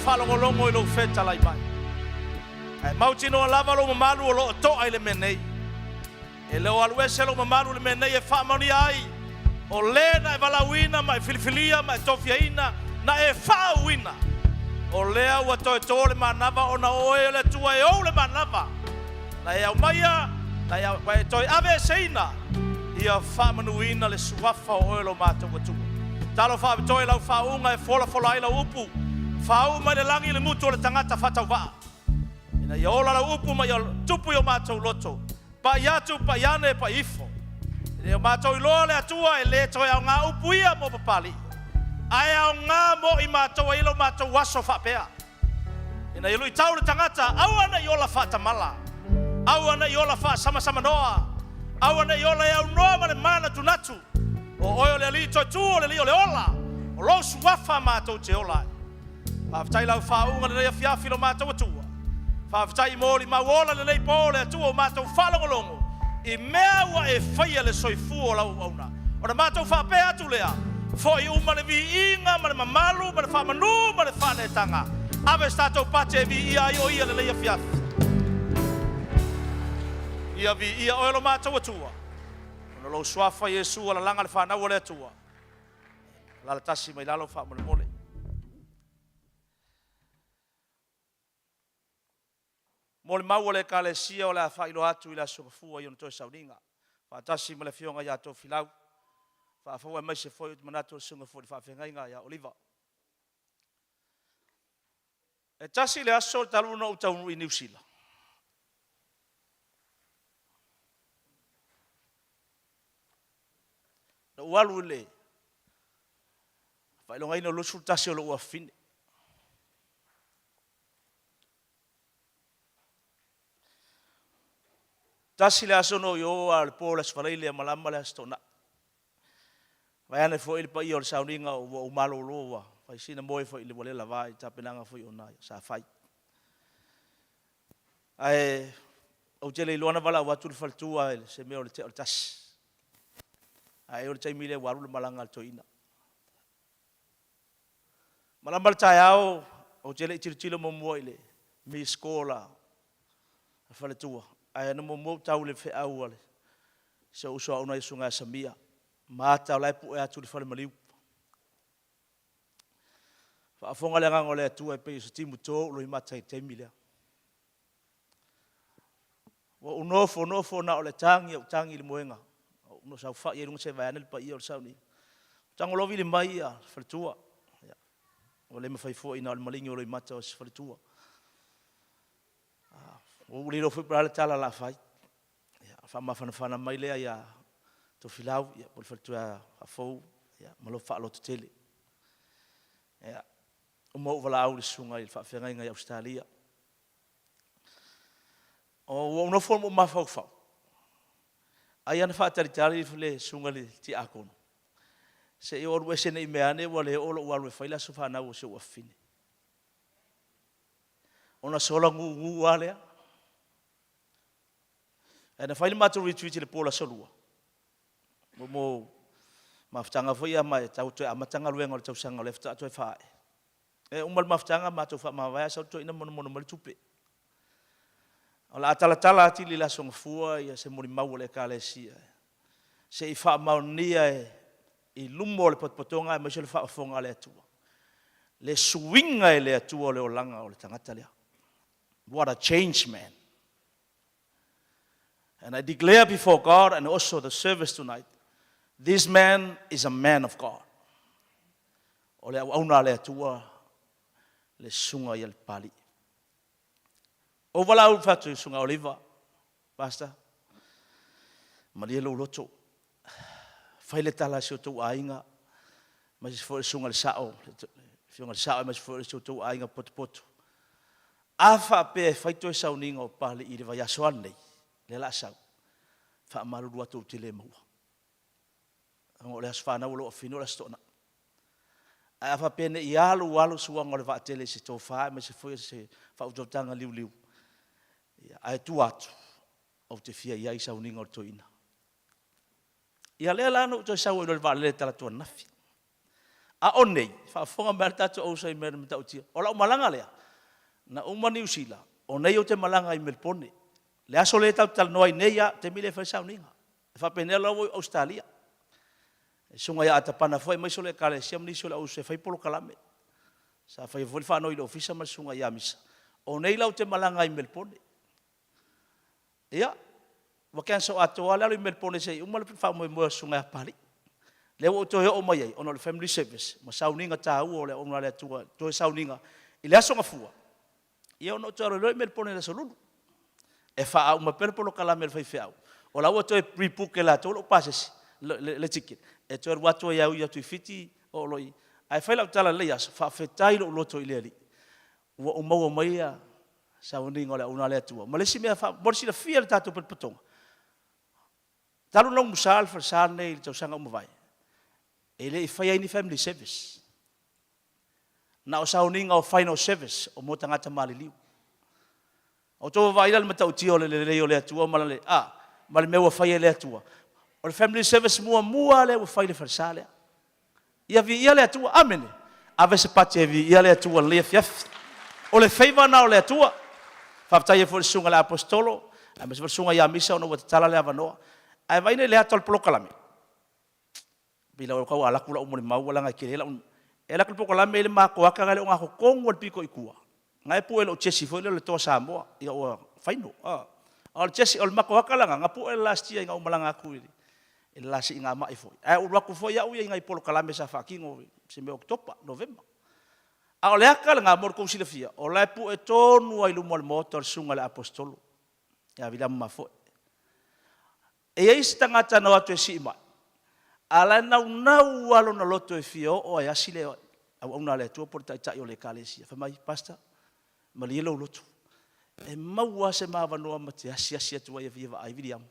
whalongolongo I lo feta lai mai. Ai mautino lava lo mamalu o lo to ai le menei. E leo aluese lo mamalu le menei e whaamani ai. O lena e valawina mai filifilia mai tofiaina na e whaawina. O lea ua toe tole manava o na oe le tua e o le manava. Na e au maia, na e au toi ave seina. Ia whaamanuina le suafa o oe lo mātou atua. Talo whaabitoi lau whaunga e fola ai lau upu. Whau mai le langi le mutu o le tangata whatau waa. Ina ia ola lau upu mai tupu o mātou loto. Pa iatu, pa iane, pa ifo. Ina ia mātou iloa le atua e le toi au ngā upu ia mo papali. Ai au ngā mo I mātou ilo mātou waso whapea. Ina ilu I tau le tangata, au ana I ola whatamala. Au ana I ola wha sama noa. Au ana I ola e au noa ma le mana tunatu. O oio le ali toi tu o le li o le ola. O lo suafa mātou te ola. Whaafitai lau whaunga le reia fiafi lo mātou atua. Whaafitai mōri mauola le nei pō le atua o mātou whalongolongo. I mea ua e whaia le soifu o lau auna. O na mātou whapea atu lea. Fo I uma le vi inga, ma le mamalu, ma le whamanu, ma le whanetanga. Awe statou pate vi ia I o ia le leia fiafi. Ia vi ia o lo mātou atua. Ona lo suafa Yesu ala langa le whanau le atua. Lala tasi mai lalo whamole mole. Mole mau le kalesia o le whailo atu I la sokafua I ona toi sauninga. Whaatasi ma le fionga ia tō filau. Whaafua mai se foi manatu o sunga foi whaafengainga ia Oliva. E tasi le aso taluna o taunu I New Zealand. Na ualu le. Whailonga ino lusu tasi o lo ua fine. Tasi le aso no yo al pola sfaleile malama le astona. Vai ane foi pa I o sauninga o malo loa. Vai sina moi foi le bolela vai tapenanga foi ona sa fai. Ai o tele lona vala wa tu faltua se me o le tas. Ai o tai mile waru le malanga toina. Malamba taiao o tele tilo mo moile mi skola. Fale tua. Ai no mo tau le fe au le. Se o so ona isunga samia. Mata o lai pu e atu le fale maliu. Whaafonga le ngango le atu e pe I timu tō lo I mata I te milea. Wa unofo na o le tangi le moenga. Uno sau wha I runga se vai anel pa I o le sauni. Tango lovi le mai ia, fale tua. O le mawhai fo I na o le malingi o lo I mata o se fale tua. O uli lo fui pra le tala la fai. Wha mawhana mai lea ia. To filau ia por faltua a fou ia malo fa lo tele ia o mo vala au le sunga I fa fenga I Australia o no formo ma fa fa ai ana fa tari le sunga le ti akono se I or wese nei meane wale o lo wale fa ila so fa na o se o fine ona sola ngu wale ana fa ma to retreat le pola solua mo maftanga foi ama tau to amatanga luenga le tau sanga le fta to fa e umal maftanga ma to fa ma va sa to ina mono mal tupe ala tala ati li la song fua ia se mori mau le kalesia se I fa maunia I lumo le potpotonga ma se le fa fonga le atua le swinga le atua le olanga o le tangata le what a change man and I declare before God and also the service tonight this man is a man of God. Ole auna le tua le sunga I le pali. O wala u fatu sunga Oliva, pastor. Maria lo loto. Fai le tala se tu ainga. Mas foi sunga le sao, sunga le sao mas foi se tu ainga pot. Afa pe fai to sa uninga o pali I le vai asoan nei. Le la sao. Fa malu dua tu tele mo. Ngo le asfana o lo fino la stona. Afa pene I alu suanga le va tele se to fa me se foi se fa o tanga liu. Ai tu atu o te fia ia isa uninga o toina. Ia le la no to sa o le va le tala to nafi. A o nei, whaafonga mea tātou au sai mea mta utia. O lau malanga lea, na uma New Zealand, o nei o te malanga i Melbourne. Le aso le tau tal noai nei a te mile whaisau ninga. E whapenea lau i Australia. E sunga ia atapana foi, mai so le kare siam ni so le au se whaipolo kalame. Sa whai voli whanau i le ofisa ma sunga ia misa. O nei lau te malanga i Melbourne. Ia, wakian so atoa lalo i Melbourne se, umala pita wha moe sunga ia pali. Leo o toi o mai ai, ono le family service, ma sauninga tā ua o le ona le atua, toi sauninga, i le aso ngafua. Ia ono toi aroi mele pone le solulu. E wha au ma pere polo kalame le whaiwhi au. O la ua toi pre-book e la tolo pasesi, le ticket. E toi ruato i au i atu i fiti o loi. Ai whailau tala le aso, wha whetai lo loto i le ali. Ua o maua mai a sauninga o le ona le atua. Ma lesi mea wha, morisi la fia le tātou patonga. Talu nong musal, whasal nei, le tausanga umawai. Ele i whai ni family service. Na o sauninga o final service o mo tangata maliliu. O tō vaila le matau tio le leo le atua malale. Ma le meua whai le atua. O le family service mua le o whai le wharisale. Ia vi ia le atua, amene. Ave se pati e vi ia le atua le fiaf. O le feiva na o le atua. Whaftai e fo le sunga le apostolo. A me se fo sunga ia misa o no watatala le avanoa. Ai vaina le ato al polokalame. Bila o kau ala kula umuri mau wala ngai kele un ela kul poko la mele ma ko aka gale o ngako kongo piko ikua ngai pu elo chesi foi le to Samoa ia o faino al chesi ol mako aka la ngapu el last year nga umalanga ku il lasi nga mai foi ai u ku foi ya u ngai polo kala mesa fakingo se me oktoba november a ole aka nga mor ko silafia o la pu e tonu ai lu mol motor sunga le apostolo ya vila ma foi e ai stangata no atu si ma ala nau alo na loto e fio o ai asile au una le tu por tai o le kalesia fa mai pasta malielo loto e maua se ma vano mate asia tu ai viva ai vidiam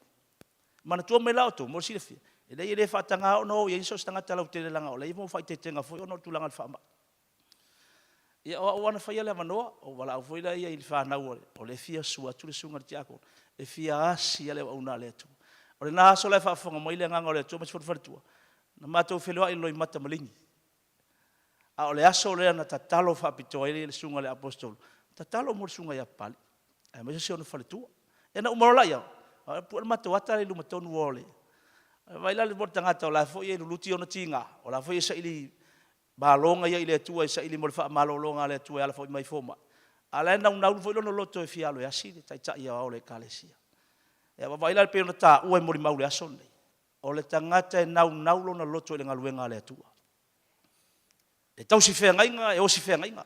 mana tu me lauto mo sile fia e dai le fa tanga no ye so stanga tala te le langa o le mo fa te tenga foi no tu langa fa ma ia o wana fa ile vano o wala o foi dai il fa na o le fia sua tu le sunga tiako e fia asia le una le tu o le nā so le whaafonga mo ile nganga o le atua masi whatuatua. Na mātou whelua i loi mata malingi. A o le aso lea na tatalo whaapitoa ile le sunga le apostolo. Tatalo mo le sunga ia pali. A mesa se ono whaletua. E na umarola ia. Pua mata wata le luma tonu ole. Vaila le mora tangata o la fo ia luluti ona tinga. O la fo ia sa ili balonga ia ile atua isa ili mo le wha malolonga le atua ala fo i mai foma. A la na unau fo ilono loto e fialo e asile. Tai ia o le kalesia. E waila le pena ta ua mori maule aso nei. O le tangata e nau lona loto e le ngaluenga le atua. E tau si whea ngainga, e o si whea ngainga.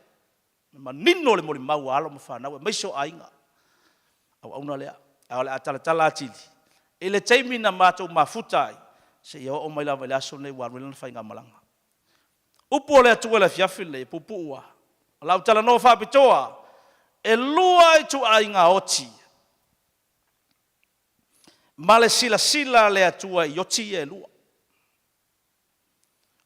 Ma nino le mori mau alo ma whanau, e maiso ainga. Au auna lea, au le atala atili. E le teimi na mātou mafutai, se ia o mai lawa le aso nei waruela na whainga malanga. Upu o le atua le fiafile, pupu ua. Lau tala no whapitoa, e lua i tu ainga oti. Male sila le atua i oti e lua.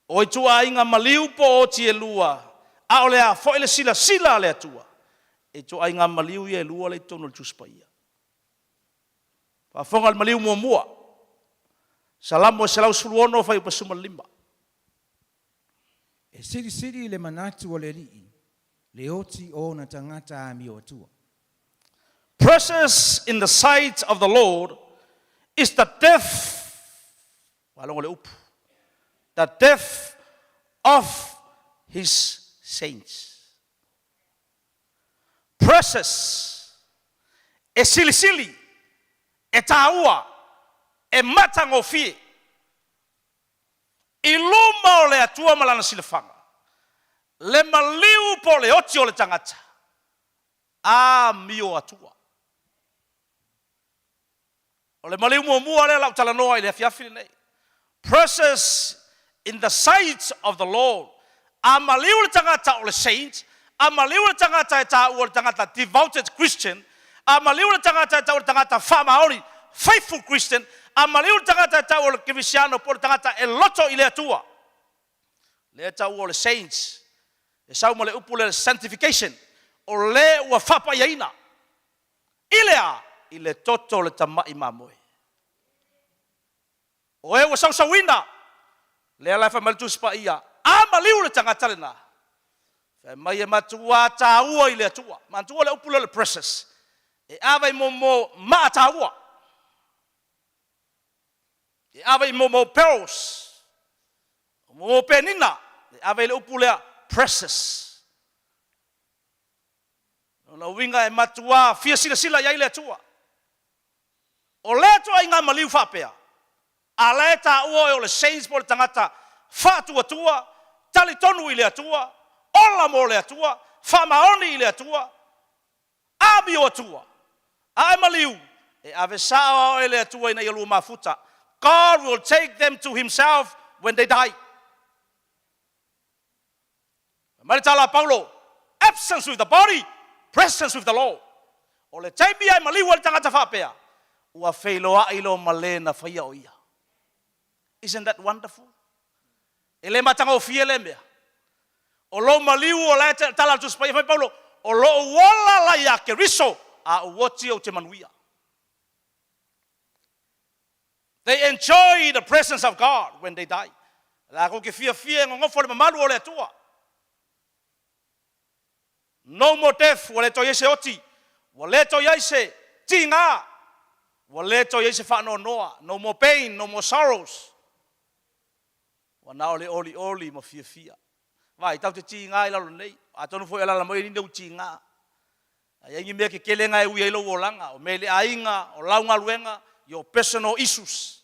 O i tua inga maliu po oti e lua. A o le a fo ele sila le atua. E tua inga maliu e lua le tono le tuspaia. Pa fonga le maliu mua. Salamo e salau suluono fai upasuma lima. E siri le manatu o le rii. Le oti o na tangata mi o atua. Precious in the sight of the Lord is the death, the death of his saints. Precious, e sili, e taua, e matangofie, i luma o le atua malana silafanga, le maliu po le oti o le tangata, a mio atua. O le maliu mua le lau talanoa i le afiafi nei. Precious in the sight of the Lord. A maliu le tangata o le saint. A maliu le tangata e ta o le tangata devoted Christian. A maliu le tangata e ta o le tangata whamaori faithful Christian. A maliu le tangata e ta o le kivisiano po le tangata e loto i le atua. Le ta o le saints. E sau ma le upu le sanctification. O le ua whapa iaina. Ilea. I le toto le tamai mamoe. O e wa sausawina. Le ala fa maltu spa ia. A maliu le tangata le na. Mai e matua taua i le atua. Matua le upula le precious. E ava i momo maa taua. E ava i momo perils. Momo penina. E ava i le upula precious. Na winga e matua fia sila ia i le atua. O le atua i ngā maliu whapea. A le taua e o le saints po le tangata whātua tali tonu i le atua. Ola mo le atua, whamaoni i le atua, ami o atua, ai maliu, e ave sao e le atua ina i alua mafuta. God will take them to himself when they die. Maritala Paulo, absence with the body, presence with the Lord. O le taimi ai maliu le tangata whapea, ua whailoa i lo malena whaia o ia. Isn't that wonderful? E le matanga o fia le mea. O lo maliu o la tala tu spai Paulo o lo wala la ya ke riso a woti o te manuia. They enjoy the presence of God when they die. La ko ke fia ngofo le mamalu o le atua. No more death o le to yese oti. O le to yese tinga. O le to yese fa noa. No more pain, no more sorrows. O na oli mo fia. Vai tau te tinga i lalo nei. A tonu foi ala mo i ndeu tinga. Ai ngi me ke kelenga e ui lo wolanga o mele ainga o launga luenga your personal issues.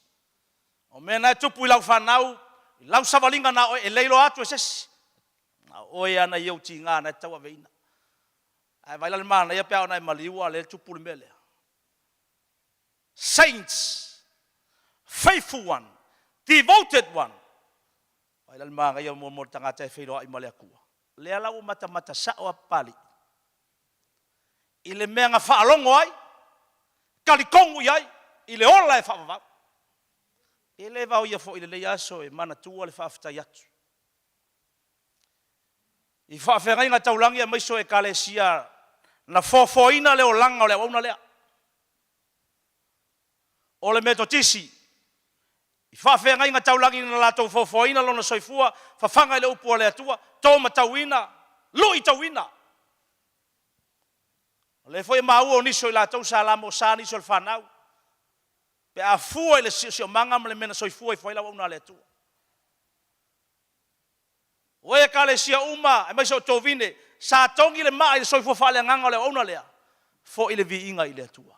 O mena tupu i lau whanau, i lau savalinga na o e leilo atu e sesi. O e ana iau tinga na tau aveina. Ai vai lale mana ia pea ona i maliua le tupu le mele. Saints, faithful one, devoted one. Ai lale mana ia mo tangata e whairoa i male akua. Lea lau mata sao a pali. I le mea ngā whaalongo ai, kalikongu ai, i le ola e whaavavau. E le vau ia fo i le lei aso e mana tua le whaafitai atu. I whaafengai ngā taulangi a maiso e kalesia na fofoina leo langa o lea wauna lea. O le metotisi. I whaafengai ngā taulangi na lato fofoina lona soifua, whawhanga i le upua lea tua, tōma tauina, lui tauina. Le foi mau o niso i latou sa la mo sa niso le fanau. Pe a fua i le sio manga le mena soifua i foi la una le tu. O e kale sia uma e mai so tovine sa tongi le mai le soifua fa le nganga le una le. Fo i le vi inga i le tua.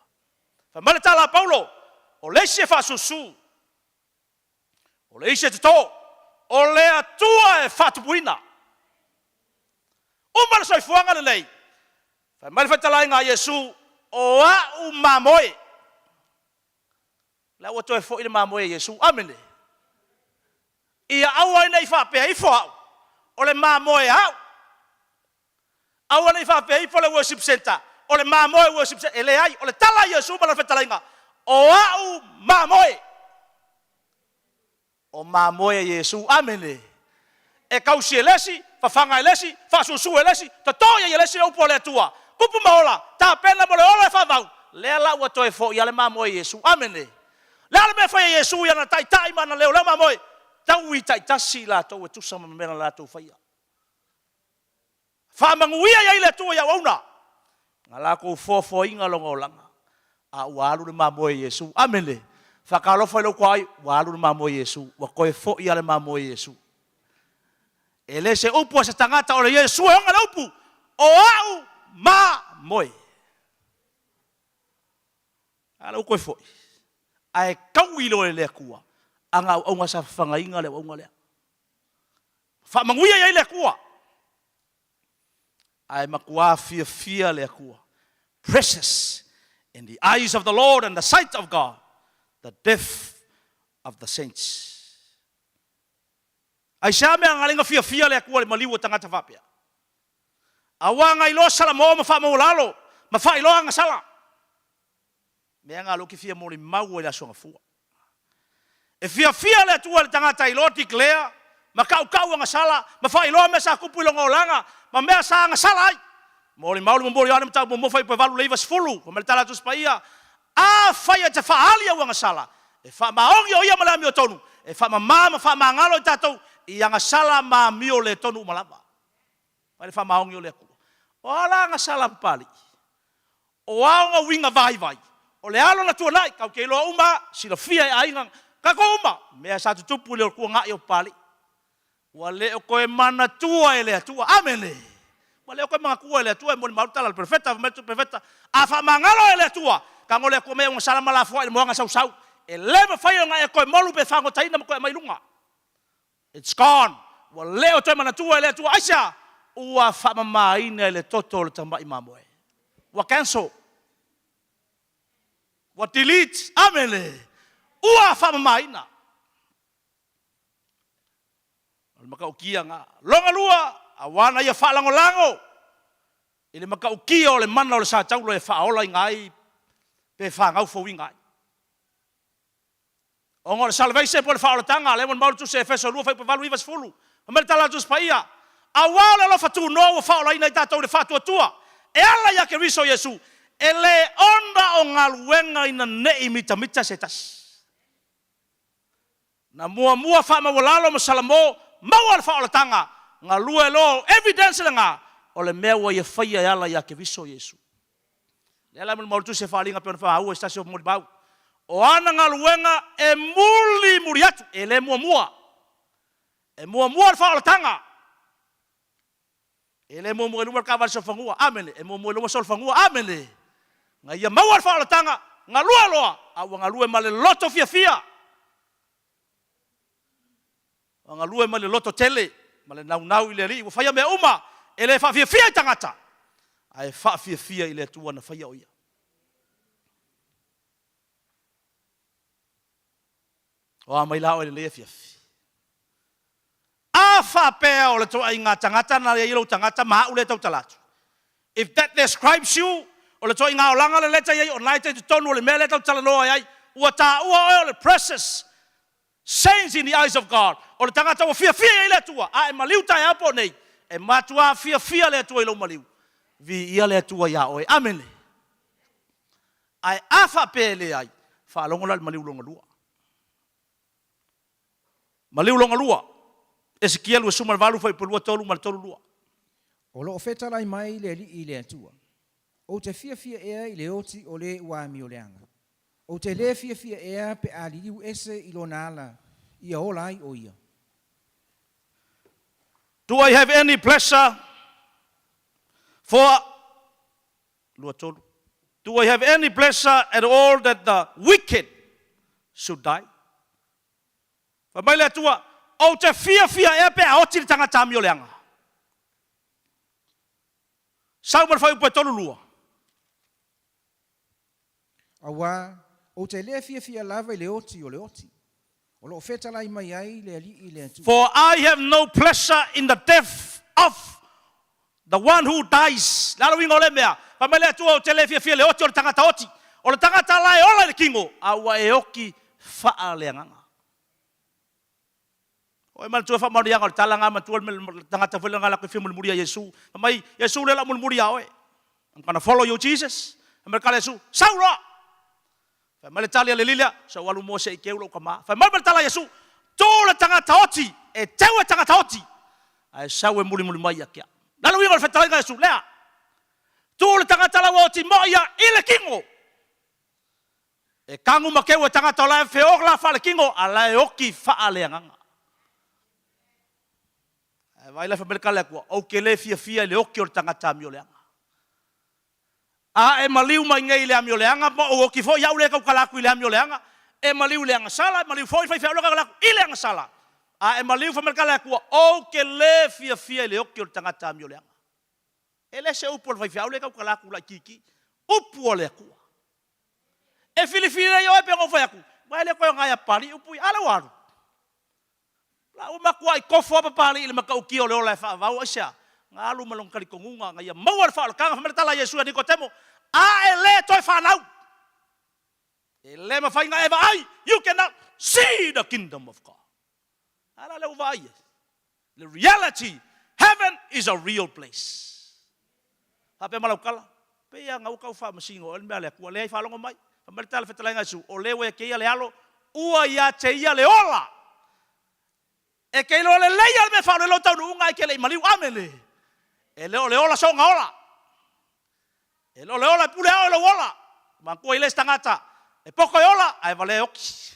Fa male tala Paulo o le se fa susu. O le se to o le atua e fatuina. Uma le soifua nga le lei. Mai fatalai ngā Yesu o a mamoe. La o toi fo i le mamoe Yesu. Amene. Ia aua nei whapea i whao. O le mamoe au. Aua nei whapea i le worship center. O le mamoe worship center. Ele ai. O le tala Yesu ma la fatalai ngā. O a mamoe. O mamoe Yesu. Amene. E kausi elesi. Whawhanga elesi. Whasusu elesi. Tatoia elesi au po le tua. Pupu maola, ta pena mo le ola fa vau. Le la wa toe fo ia le mamo Yesu. Amene. Le ala me fa Yesu ia na tai mana le ola mamo. Tau i tai tasi la to tu sama mena la to fa ia. Fa manguia ia ile tu ia ona. Ngala ko fo inga longa langa. A walu le mamo Yesu. Amene. Fa kalo fa lo kwai walu le mamo Yesu. Wa ko fo ia le mamo Yesu. Ele se upu se tangata o le Yesu e nga upu. O au ma moi. Ala ko foi. Ai kauilo le kua. Anga onga sa fanga inga le onga le. Fa manguia ia le kua. Ai makua fia le kua. Precious in the eyes of the Lord and the sight of God. The death of the saints. Ai sa me anga linga fia le kua le maliu tangata vapia. Awanga ilo sala mo ma fa mo lalo ma fa ilo anga sala me anga lo ki fia mo le mau la so ngafua e fia le tua le tangata ilo declare ma kau anga sala ma fa ilo me sa kupu lo ngolanga ma me sa anga sala ai mo le mau le mo yana mta mo fa i valu levas fulu ma le tala tu spaia a fa ya te fa ali anga sala e fa ma ongi o ia malami o tonu e fa ma fa ma ngalo tatou ia ngasala mamio le tonu malama. Pai fa maongi o le aku. O ala ngasala pali. O aonga winga vai. O le alo na tuanai, kau ke loa uma, sila fia e ainga, kako uma, mea sa tutupu le o kua ngai o pali. Wa le o koe mana tua e le atua, amene. Wa le o koe mga kua e le atua, e moni mautala, le profeta, a fa mangalo e le atua, ka ngole ko mea unga salama la fua, e moanga sau. E lema fai o ngai e koe molu pe whango taina ma koe mailunga. It's gone. Wa le o toi mana tua e le atua, aisa, ua fa mamaina e le toto le tamai mamoe. Wa cancel. Wa delete, amene. Ua fa mamaina. Maka ukia nga. Longa lua, awana ia fa lango. Ile maka ukia o le mana o le sa taulo e fa ola ngai pe fa ngau fo wingai. Ongo le salvation po le fa ola tanga, le mon maulu tu se efeso lua fa pe valu ivas fulu. Amel tala jus paia. Awala lo fa tu no fa ola ina tatou le fa tua. E ala ya ke riso Yesu. Ele onda o ngaluenga ina nei mita setas. Na mua fa mawalalo masalamo mau fa ola tanga ngalue lo evidence nga o le mea wa ia faia ala ya ke viso Yesu. Le ala mo tu se falinga pe fa au stasio mo bau. O ana ngaluenga e muli atu ele mua. E mua fa ola tanga. Ele mo lu ka va so fangua amene e mo lu so fangua amene. Nga ia mau fa ola tanga ngalua loa au ngalue male loto fia. Anga lue male loto tele, male nau ile ri, wafaya mea uma, ele fa fia tangata. Ai fa fia ile tua na faya oia. O a mai lao ele le fia. A fa pea o le toa inga tangata na le ilo tangata maa ule tau talatu. If that describes you, o le toa inga o langa le leta yai, o nai te tonu o le mea le tau talanoa yai, ua ta ua o le precious saints in the eyes of God. O le tangata o fia ile tua. A e maliu tai apo nei. E matua fia le tua ilo maliu. Vi ia le tua ia oe. Amene. Ai afa pele ai. Fa longo la maliu longa lua. Maliu longa lua. Ezekiel ua sumal valu fai pelua tolu mal tolu lua. O lo ofeta lai mai le li ile tua. O te fia ea ile oti o le ua mi o leanga. O te le fia ea pe aliliu ese ilo nala. Ia ola ai o ia. Do I have any pleasure for Luatolu? Do I have any pleasure at all that the wicked should die? Pamaile tua, o te fia e pe a oti tangata mi o leanga. Sau mar fai upe tolu lua. Awa, o te le fia lava i le oti o le oti. O lo feta lai mai ai le ali le atu. For I have no pleasure in the death of the one who dies. Lalo wingo le mea. Pamele atua o te le fia le oti o le tangata oti. O le tangata lai ola le kingo. Awa e oki faa le anganga. O e malatua faa mauri anga o le talanga matua le tangata fwele ngala kwe fia mulmuria Yesu. Mai Yesu le la mulmuria oe. I'm gonna follow you Jesus. Amerikale Yesu. Saura! Fa male tali le lilia so walu mo se ke ulo kama fa male tala Yesu to le tangata oti e tewe tangata oti ai sawe muli mai akia lalo wingo fa tala Yesu lea to le tangata la oti mo ia ile kingo e kangu makewe tangata la fe ogla fa le kingo ala e oki fa ale nganga ai vai la fa male kala ko o ke le fia le oki o tangata mi ole a e maliu mai ngai le amio leanga mo o ki fo ia ule ka kalaku le amio leanga e maliu leanga sala maliu fo fai fa kalaku ile anga sala a e maliu fa merkala ku o ke le fia le o ki o tangata amio leanga ele se upo fai fa ule ka kalaku la kiki upo le ku e filifine yo e pe ngo fa ku mai le ko ngai pali upu ala waru la o makua i kofo Papalii le makau ki o le ola fa va o sia ngalu malong kali kongunga ngai mau fa ka fa mertala Yesu ni kotemo a ele toi fa nau ele ma fa ngai eva ai you cannot see the kingdom of God ala le vai the reality heaven is a real place ape malau kala pe ia ngau ka fa masingo el mele ku le fa longo mai fa mertala fa tala Yesu o le we ke ia le alo ua ia te ia le ola E ke lo le leia me fa lo tau unga ke le maliu amele. E le ola so ngaola. E le ola pule o le ola. Ma ko ile stangata. E poko ola ai vale oki.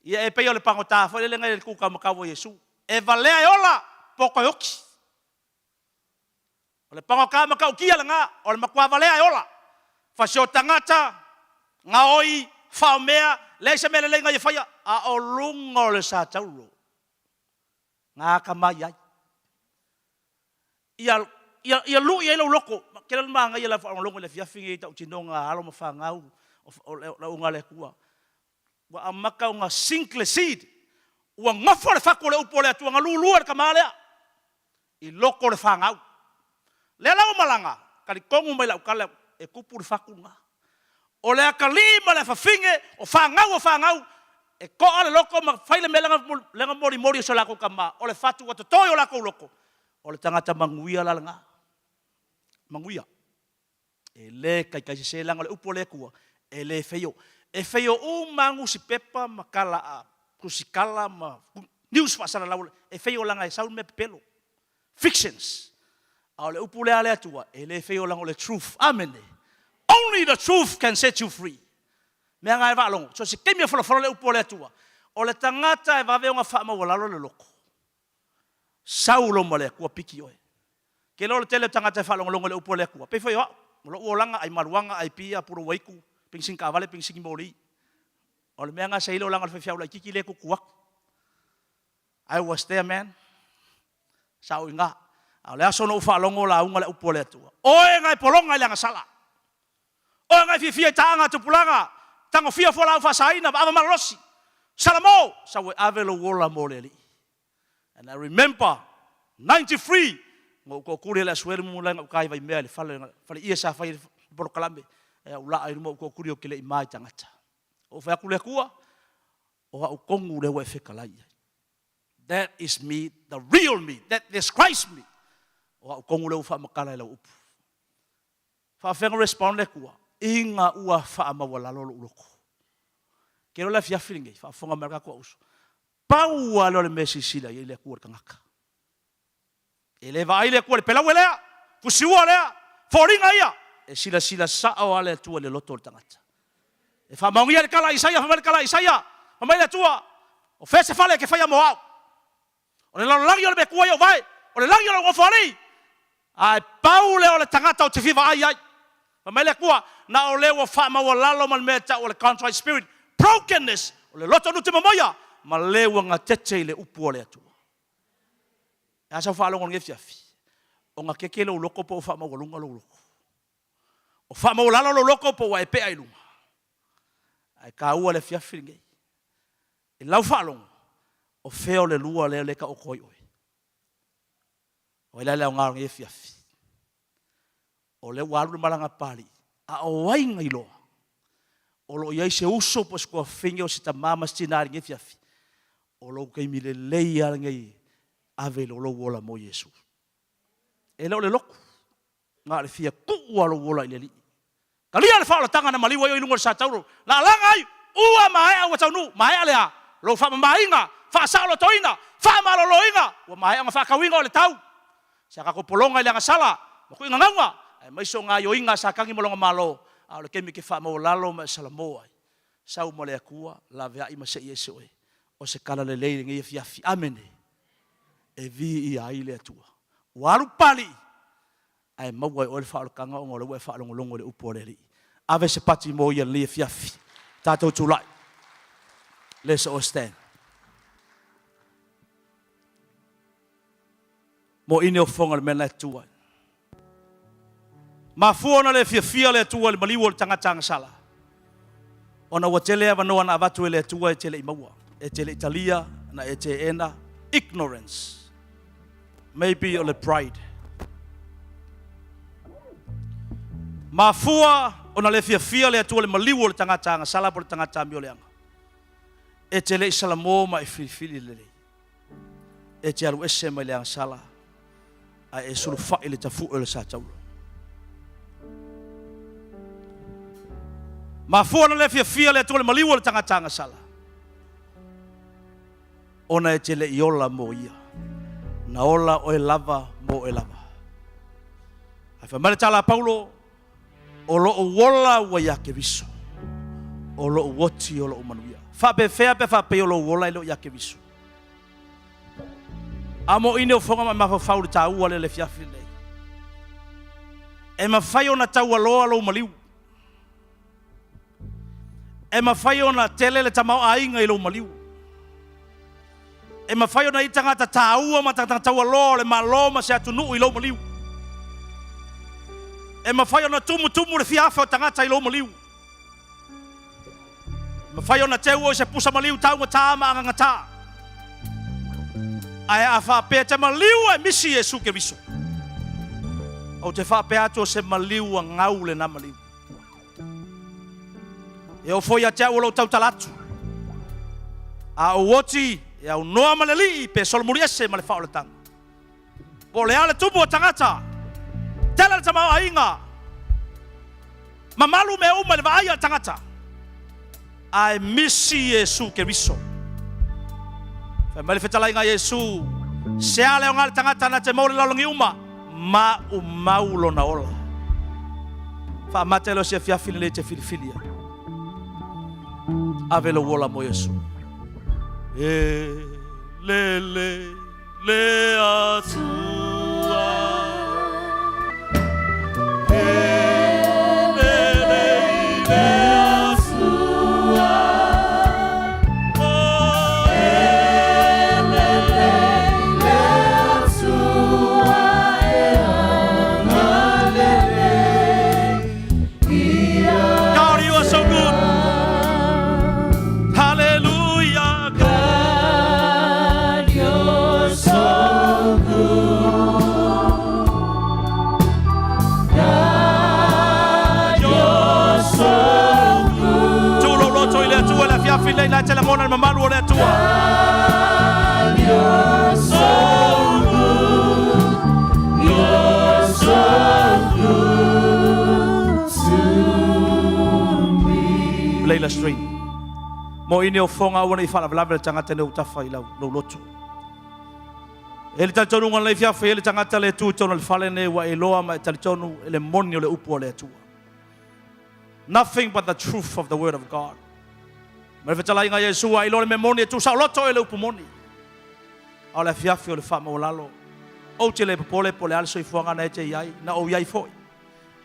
Ia e pe o le pangota fo le lenga le ku ka makawo Yesu. E vale ola poko oki. O le pangoka makau kia langa o le makwa vale ola. Fa sio tangata ngaoi fa mea le se mele lenga ye faya a o lungo le sa taulo. Nga ka mai ai. Ia lu ia lo loko ke le manga ia la fa longo le fia fingi ta utinonga alo mafanga o la unga le kua. Wa amaka unga sinkle seed. Wa ngafo le fako le upo le atu nga lulu le kamale. I loko le fanga. Le la malanga kali kongu mai la ukala e kupu le fako nga. O le akalima le fafinge o fangau e ko ale loko ma faile me lenga mori so la ko kama o le fatu wa toyo la ko loko o le tangata manguia la nga manguia e le kai se langa le upo le kua e le feio o mangu si pepa makala a kusikala ma news pasara la e feio langa e saul me pelo fictions o le upo le ale atua e le feio langa le truth amen. Only the truth can set you free. Mea ngai valongo. So se kemia folo le upo le atua. O le tangata e vave onga wha mawalalo le loko. Saulo mo le kua piki oe. Ke lo le tele tangata e whalongo longo le upo le kua. Pefo yo, lo uolanga ai maruanga ai pia puro waiku. Pingsing kawale, pingsing mori. O le mea ngai seilo langa le whewhiaula kiki le kukuak. I was there, man. Sao inga. O le aso no whalongo la unga le upo le atua. Oe ngai polonga le anga sala. O ngai fia tanga tupulanga tango fia fola fa saina ba malosi salamo sawe avelo wola moleli. And I remember 93 ngo ko kuri la suer mulanga kai vai mele fale ia sa fai porkalambe e ula ai mo ko kuri o kile mai tangata o fa kule kua o kongu le we fekalai. That is me, the real me, that describes me. O kongu le fa makala le upu fa fengo respond le kua inga ua fa mawalalo loko. Kero la fia feeling fa fonga merka ko uso. Pau alo le mesi sila ile ku kangaka. Ele va ile ku le pela wela. Fusiwa le. Foringa ia. E sila sa o ale tu le loto tangata. E fa maungia le kala Isaia fa kala Isaia. Fa mai le tua. O fese fale ke fa moa. O le langi le be ku ia vai. O le langi le fale. Ai pau le o le tangata o te fiva ai ai. Fa mai le ku na o le wa fa mawalalo mal meta o le contrite spirit. Brokenness, o le loto nuti mamoia, ma lewa ngā tete i le upu o le atua. E asa whaalongo nge fiafi. O ngā keke lo loko po o wha mawalunga lo loko. O wha mawalalo lo loko po wa e pea i lunga. Ai ka ua le fiafi ngei. E lau whaalongo, o feo le lua le leka o koi oi. O e lele o ngā nge fiafi. O le waru malanga pali, a o wainga i loa. O lo iai se uso po skua finge o se tamama stinari nge fiafi. O lo kei mi le leia ngei ave lo wola mo Yesu. E lo le loku. Ngā le fia kuua lo wola i le li. Kalia le whaola tanga na maliwa i lungo le sa tauro. La langa ai, ua maea ua taunu, maea lea. Lo wha mamainga, wha saolo toina, wha maloloinga. Ua maea nga wha kawinga o le tau. Sa kako polonga i le anga sala. Maku inga ngaunga. Ai maiso ngā yo inga sa kangi molonga malo. Ao kemi ke fa mo lalo ma salamoa. Sau mo le akua la vea ima se Yesu e. O se kala le leile ngi fiafi amene. E vi i ai le atua. Waru pali. Ai maua o le fa kanga o le fa longo le upo le ri. Ave se pati mo ia le fiafi. Tato tulai. Let's all stand. Mo ine o fonga le mena tua. Ma fuona le fia le tua le maliwo le tangata sala. Ona watele ava no ana avatu le tua e tele imaua. E tele Italia na e te ena ignorance. Maybe or the pride. Ma fua ona le fia le tua le maliwo le tangata sala por tangata mi oleanga. E tele salamo ma e fili le. E te alu ese ma le sala. A e sulu fa ile tafu le sa taulo. Ma fua na le fia le tole maliwo le tangata sala. ona e tele i ola mo ia. Na ola o e lava mo e lava. Ai whamare tala Paulo, o lo o wola wa ia ke viso. O lo o woti o lo o manuia. Whape whea pe whape o lo o wola i lo ia ke viso. Amo ine o whonga ma mawhawhau le tā ua le fiafi nei. E ma whai o na tau aloa lo maliu. E ma whai o na tele le tamau ainga i lo maliu. E ma whai o na itangata tā ua ma tau aloa le ma loma se atunu i lo maliu. E ma whai o na tumu le fiafa o tangata i lo maliu. Ma whai o na teu o se pusa maliu tau ma tāma anga ngata. Ai a whapea te maliu e misi Jesu ke viso. O te whapea ato se maliu a ngau le na maliu. E o foi a te au lau tau talatu. A o woti e au noa ma le lii pe solomuriese ma le whao le tanga. Po le ale tupu o tangata. Tela le tamau a inga. Ma malu me uma le vaai al tangata. Ai misi Jesu ke viso. Whamale whetalai ngā Jesu. Sea leo ngā le tangata na te maule lalongi uma. Ma u maulo na ola. Whamate leo se fiafili le te filifilia. Ave lo wola mo Jesu. Le atua. Filei la tela mona mamalu o le atua. You're so good. You're so good to me. Leila Street. Mo ini o fonga wana I fala velave le tangata ne utafa I lau loto. Ele talitonu ngana le fiafa ele tangata le tu tonu le fale ne wa eloa ma talitonu ele moni o le upu o le atua. Nothing but the truth of the word of God. Mai whetalai ngā Yesua I lore me moni e tu sao loto e le upu moni. Au le fiafi o le wha maulalo. O te le popole po le aliso I fuanga na e te iai, na o iai foi.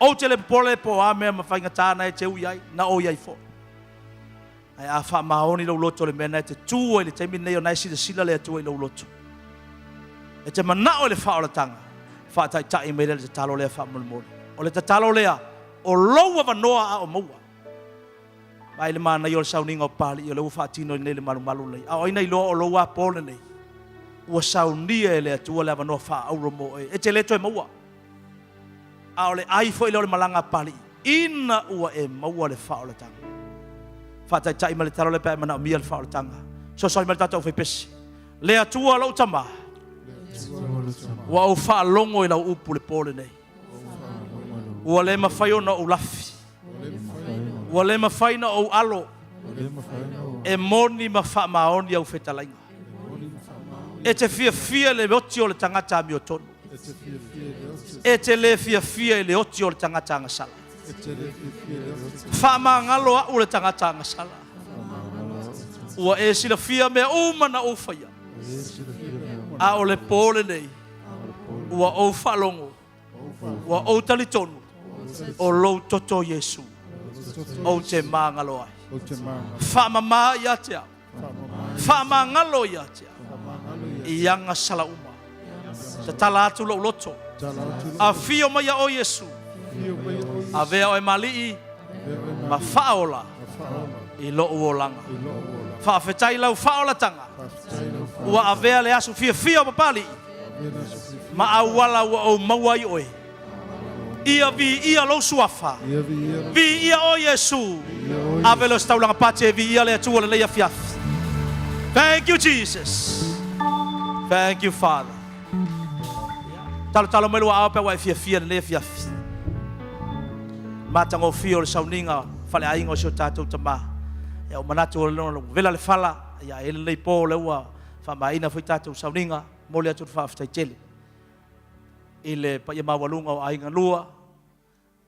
O te le popole po a mea mawhainga tā na e te u iai, na o iai foi. Ai a wha maoni lau loto le mena e te tū e le teimi nei o naisi le sila le atua I lau loto. E te mana o le wha o le tanga. Wha tai tai meire le te talo lea wha moni. O le te talo lea, o loua wanoa a o maua. Ai le mana yo sauninga o pali yo le ufatino nei le malu nei. A oina I lo o lo wa pole nei. Ua saunia e le atua le avanoa fa auro mo e te leto e maua. A o le ai foi le malanga pali. Ina ua e maua le fa o le tanga. Fa tai tai ma le talo le pe mana o mia le fa o le tanga. So so ma le tata o fai pesi. Le atua lo tama. Ua o fa longo I la upu le pole nei. Ua le mawhai ona o lafi. Ua le mawhaina o alo. E moni ma wha maoni au whetalainga. E te fia le oti o le tangata mi o tonu. E te le fia le oti o le tangata angasala. Wha ma ngalo a o le tangata angasala. Ua e sila fia mea umana o whaia. A o le pole nei. Ua o whalongo. Ua o talitonu. O lou toto Yesu. O te mangalo ai. Wha mama ia te au. Wha mangalo ia te au. I anga sala uma. Te tala atu lo loto. A fio mai o Yesu. A vea o e malii. Ma whaola. I lo uolanga. Whaafetai lau whaola tanga. Ua a vea le asu fia o Papalii. Ma awala ua o mawai oe. Ia vi ia lo suafa. Vi ia o Yesu. Avelo staulanga pate vi ia le atua le leia fiaf. Thank you Jesus. Thank you Father. Talo melu a pe wa fia le leia fiaf. Matango fio le sauninga fale ainga o sio tatou tama. E o manatu o vela le fala ia ele nei po le ua whamaina whai tātou sauninga, mo le atu whaaftai tele. I le pa ia mawalunga o ainga lua,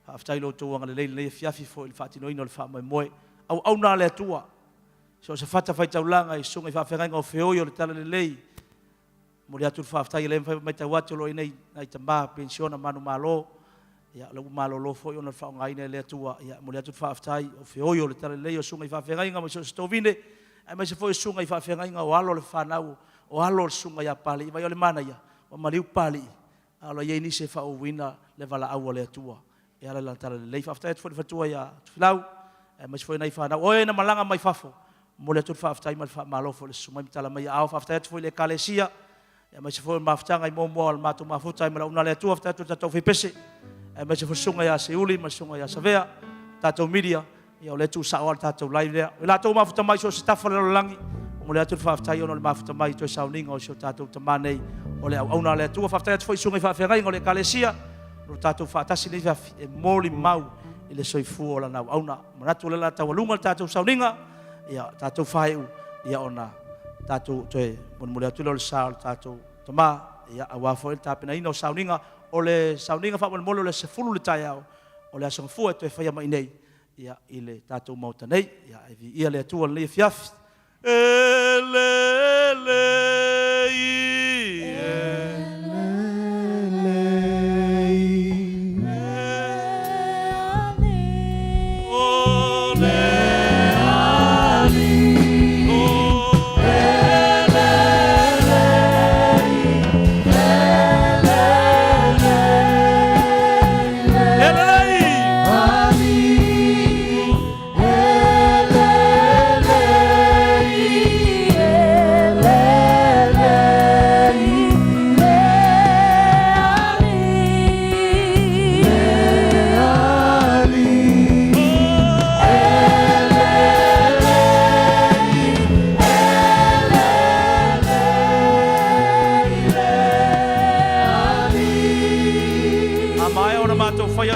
whaaftai lo tōanga le leile fiafi fo i le whaatinoina o le whaamai moe, au nā le atua, so se whata whai taulanga i sunga i whaafengainga o whioi o le tala le lei, mo le atu whaaftai le mai tau atu lo i nei tamā pensiona manu malo, ia le malo lo fo i ona whaongaina le atua, ia mo le atu whaaftai o whioi o le tala le lei o sunga i whaafengainga, mo se stovine, ai mai se foi sunga i whaafengainga o alo le whanau, o alo le sunga ia pali, i vai o le mana ia, o mariu pali, alo ia ni se whaowina le wala au le atua, e ala lantara le lei whaaftai atu whatua ia tufilau, ai mai se foi nei whanau, o e na malanga mai whafo, mo le atu whaaftai mai whaamalofo le sumai mitala mai au whaaftai atu foi le kalesia, e mai se foi mawhtanga i momo al mātou mafuta i mara una le atua whaaftai atu tatou whipese, e mai se foi sunga ia Seiuli, mai sunga ia Savea, tatou media, ia o le tu sao al tatou live lea. O la tau mafuta mai so se tafa le langi, o le atu whaaftai ono le mafuta mai to sauninga o so tatou tamanei, o le au na le atu whaaftai atu foi sunga i whaafengai o le kalesia, o tatou whaatasi nei whaafi e moli mau i le soifu o la nau au na manatu le la tau alunga le tatou sauninga, ia tatou whaeu, ia ona tatou toe, mo le atu le sao tatou tama, ia awafo el tapena ina o sauninga, o le sauninga whaamole o le sefulu le tai au, o le asongfua e toe whaia mai nei, ia i le tātou mauta nei, ia le atua le fiafi.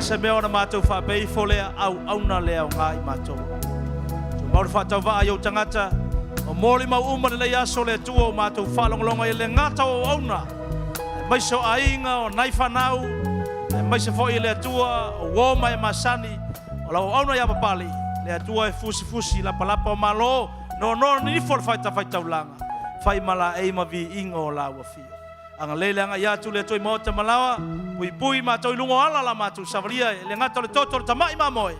Se mea ona mātou whaapei folea au na lea o ngā i mātou. So mauri whaatau waa i au tangata, o mōli mau umane lei aso le tua o mātou whaalongolonga i le ngata o auna. E maiso ainga o nai whanau, e maiso fo i le tua o woma e masani, o lau auna ia Papalii, le tua e fusi lapa o malo, no ni fol whaitau langa, whai mala e ma vi ingo o lau a fio. Anga lele anga ia tu le toi mota malawa, pui mātou lungo ala la mātou savaria, le ngata le toto le tamai mamoe,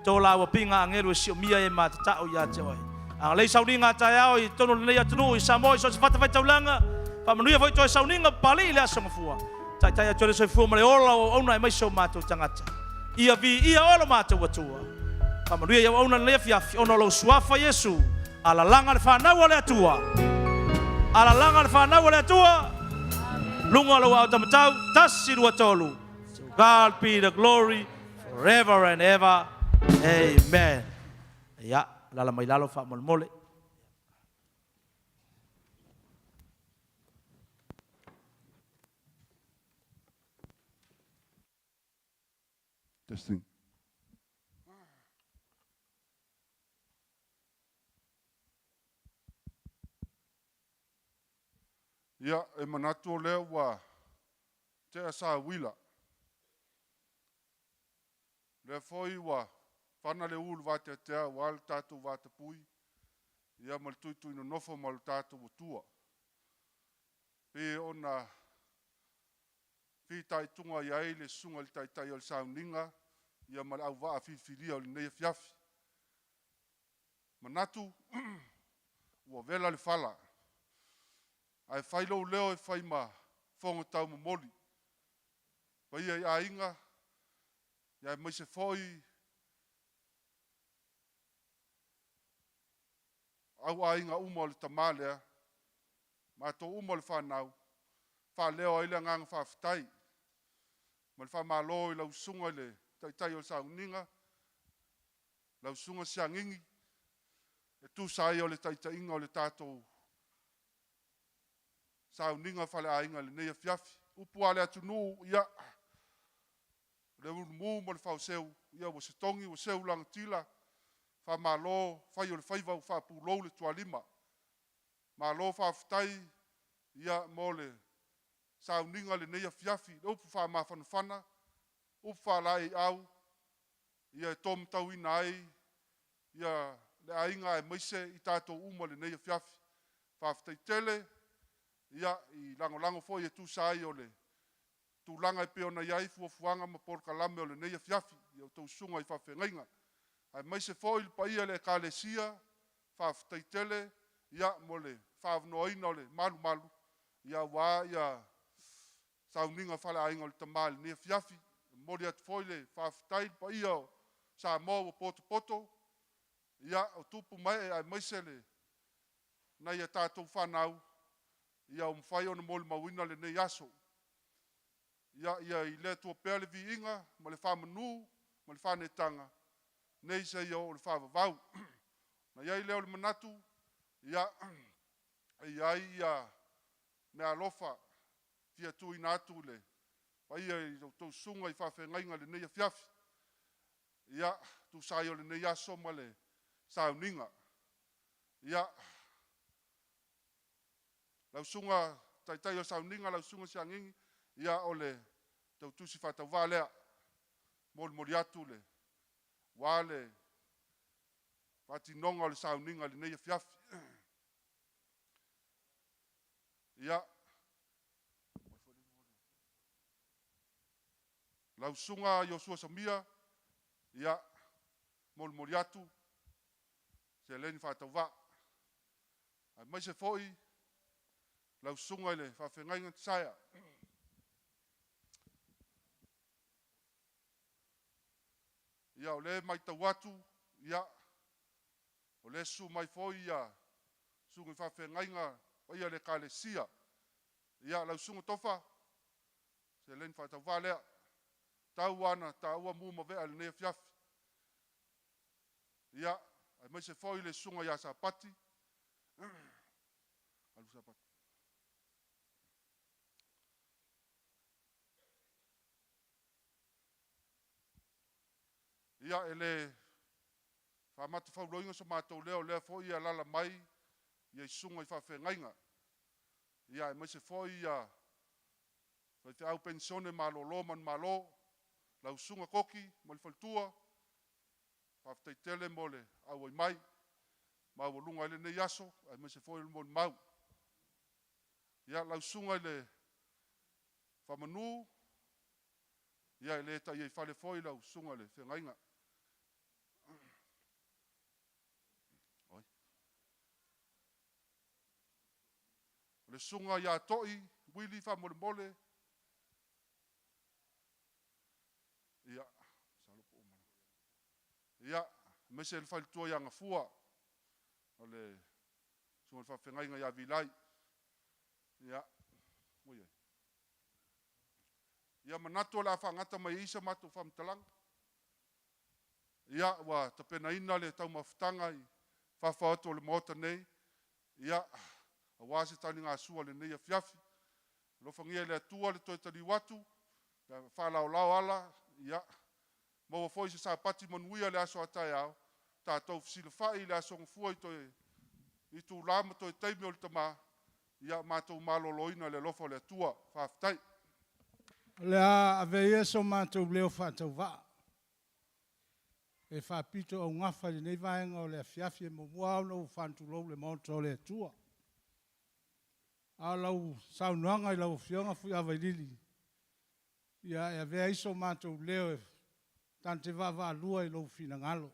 tō lawa pinga angeru e sio mia e mātatao ia te oi. Anga lei sauninga tai au i tono le nei atunu i Samoa i so se whatawhai taulanga, whamanuia foi toi sauninga Papalii le asonga fua. Tai atu le soifua ma le ola o auna e maiso mātou tangata. Ia ola mātou atua. Whamanuia iau auna le fiafi, ono lau suafa Yesu, ala langa le whanau le atua. Ala langa le whanau le atua. Lunga lo au tamatau, tasi rua tolu. To God be the glory forever and ever. Amen. Ya, lala mai lalo wha mole. Testing. Ia, e manatu o lea wa te asa wila. Le foi wa whana le ulu wate atea wal tātou wate pui. Ia mal tuitui no nofo mal tātou tua. Pe ona whitai tunga ia le sunga le taitai o le sauninga. Ia mal au waa whiwhiria o le neia fiafi. Manatu ua vela le whala. Ai whailo leo e whai ma whongo tau ma moli. Pai ai a inga, ia mai se whoi, au a inga uma o le tamalea, ma to uma o le whanau, wha leo ai le ngang whawhitai, ma le wha malo i lau sunga le taitai o le sauninga, lau sunga siangingi, e tu sai o le taitai inga o le tātou sauninga whale a inga le neia fiafi. Upu ale atu nuu, ia. Le unumu mo le whau seu, ia wa se tongi, wa seu lang tila. Wha malo, whai o le whaivau, wha pūlou le tua lima. Malo whaafutai ia mole sauninga le neia fiafi. Upu wha mawhanawhana, upu wha lai au, ia tom tau ina ai, ia le ainga e maise i tātou uma le neia fiafi. Whaafutai tele, ia i lango foi e tūsai o le tūlanga e peona iai fuafuanga ma porkalame o le neia fiafi, ia o tau sunga i whawhengainga. Ai maise foi pa ia le kālesia, whaafutai tele, ia mo le whaavnoaina o le malu, ia wā ia sauninga whale ainga o le tamale neia fiafi, mori atu foi le whaafutai pa ia o sa mo o poto, ia o tupu mai ai maise le na ia tātou whanau, ia o mwhai o na mole mawina le nei aso. Ia i le tua pēr le vi inga, ma le whamanu, ma le whanetanga, nei se ia o le whavavau. Na ia i leo le manatu, ia me alofa, fia tu ina atu le, pa ia i tau sunga i whawhengainga le nei a fiafi. Ia tu sai o le nei aso ma le sauninga. Ia lau sunga, tai o sauninga, lau sunga si angingi, ia o le tau tusi whatau wālea, mori atu le, wāle, whatinonga o le sauninga le nei a fiafi. Ia, lau sunga i o sua samia, ia, mori atu, se leni whatau wā. Ai mai se foi, lau sunga le whawhengainga tsaya. Ia o le mai tau atu, ia o le su mai foi ia sunga whawhengainga o ia le kālesia. Ia lau sunga tofa, se len whatau wālea, tau ana, tau a mua vea le nea fiafi. Ia, ai mai se foi le sunga ia sa pati. Alu sa pati. Ia ele whamata whauroinga sa mātou leo fo ia lala mai ia i sunga i whawhengainga. Ia e mai se fo ia whai te au pensione malo man malo lau sunga koki mo le whaltua whawtai tele mo le au ai mai ma walunga ele nei aso ai mai se fo ia mo le mau. Ia lau sunga ele whamanu ia ele ta ia i whale fo lau sunga le whengainga. Le sunga ia toi, wili wha mole. Ia, salopo o mana. Ia, mese le whale tua ia ngafua. O le sunga wha whengainga ia vilai. Ia, muia. Ia manato la whangata mai isa matu whamtalanga. Ia, wa tapena ina le tau mawhitanga i whawhauto le mota nei. Ia, a wase tani ngā sua le neia fiafi. Lofangia le atua le toi tani watu, whalau lau ala, ia. Maua foi se sa pati manuia le aso atai au, tātou fisila whai le aso ngafua i tū lama toi teimi o le tamā, ia mātou maloloina le lofo le atua, whaafitai. Le a veia so mātou leo whātau wā. E whapito au ngafa le nei vaenga o le fiafi e mua au no whantu lou le maoto le atua. A lau saunuanga i lau fionga fui awa lili. Ia e vea iso mātou leo e tante wawa lua i lau fina ngalo.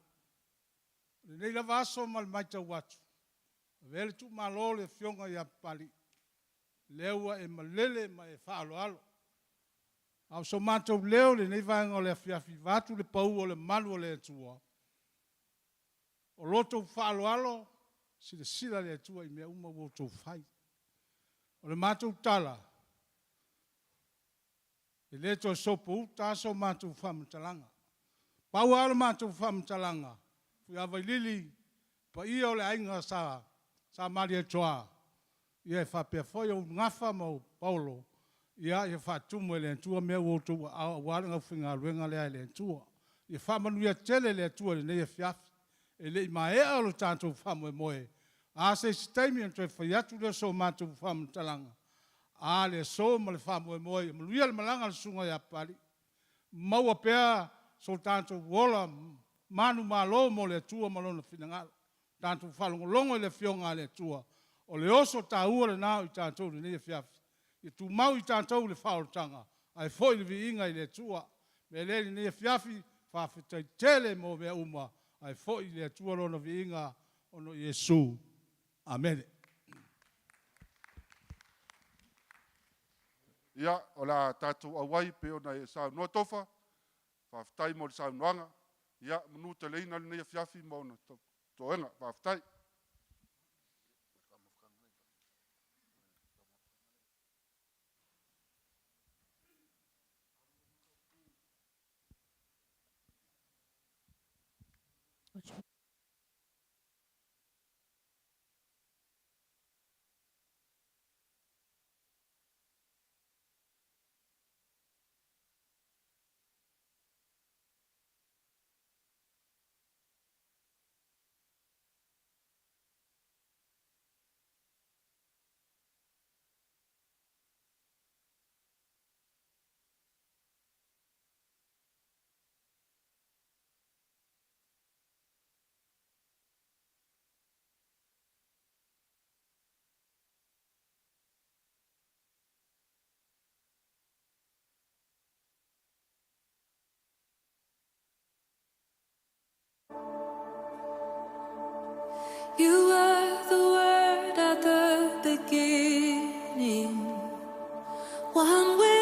Nei la vaso mal maita watu. Vele tu malo le fionga i apali. Leua e malele ma e whaalo alo. Au so mātou leo le nei vaenga o le afiafi vatu le pau o le malu o le atua. O loto whaalo alo, sila le atua i mea uma woto whai. O le mātou tala, e le to sopo taso mātou whamtalanga. Pau ala mātou whamtalanga, fui awai lili, pa ia o le ainga sa maria toa. Ia e whapea foi o ngafa mau Paulo, ia e whatumu e le antua mea woto a waranga whinga ruenga lea le antua. Ia whamanuia tele le atua le nei e fiafi, e le i maea alo tātou whamu e moe, A se taimi an toi fai atu le so mātou whamutalanga. A le so ma le whamoe moe. Maluia le malanga le sunga ia pari. Maua pea so tātou wola manu malo mo le tua malona finangalo. Tātou whalongolongo i le fionga le tua. O le oso tā ua le nao i tātou le nia fiafi. I tu mau i tātou le whaoltanga. Ai foi le vi inga i le tua. Me le nia fiafi whawhitai tele mo mea uma. Ai foi le tua lona vi inga ono Yesu. Amen. Ia, o la tātou awai pe o na e sa noa tofa, whaftai mo le sa noanga, ia, manu te leina le nea fiafi mo na toenga, whaftai. You were the word at the beginning, one way.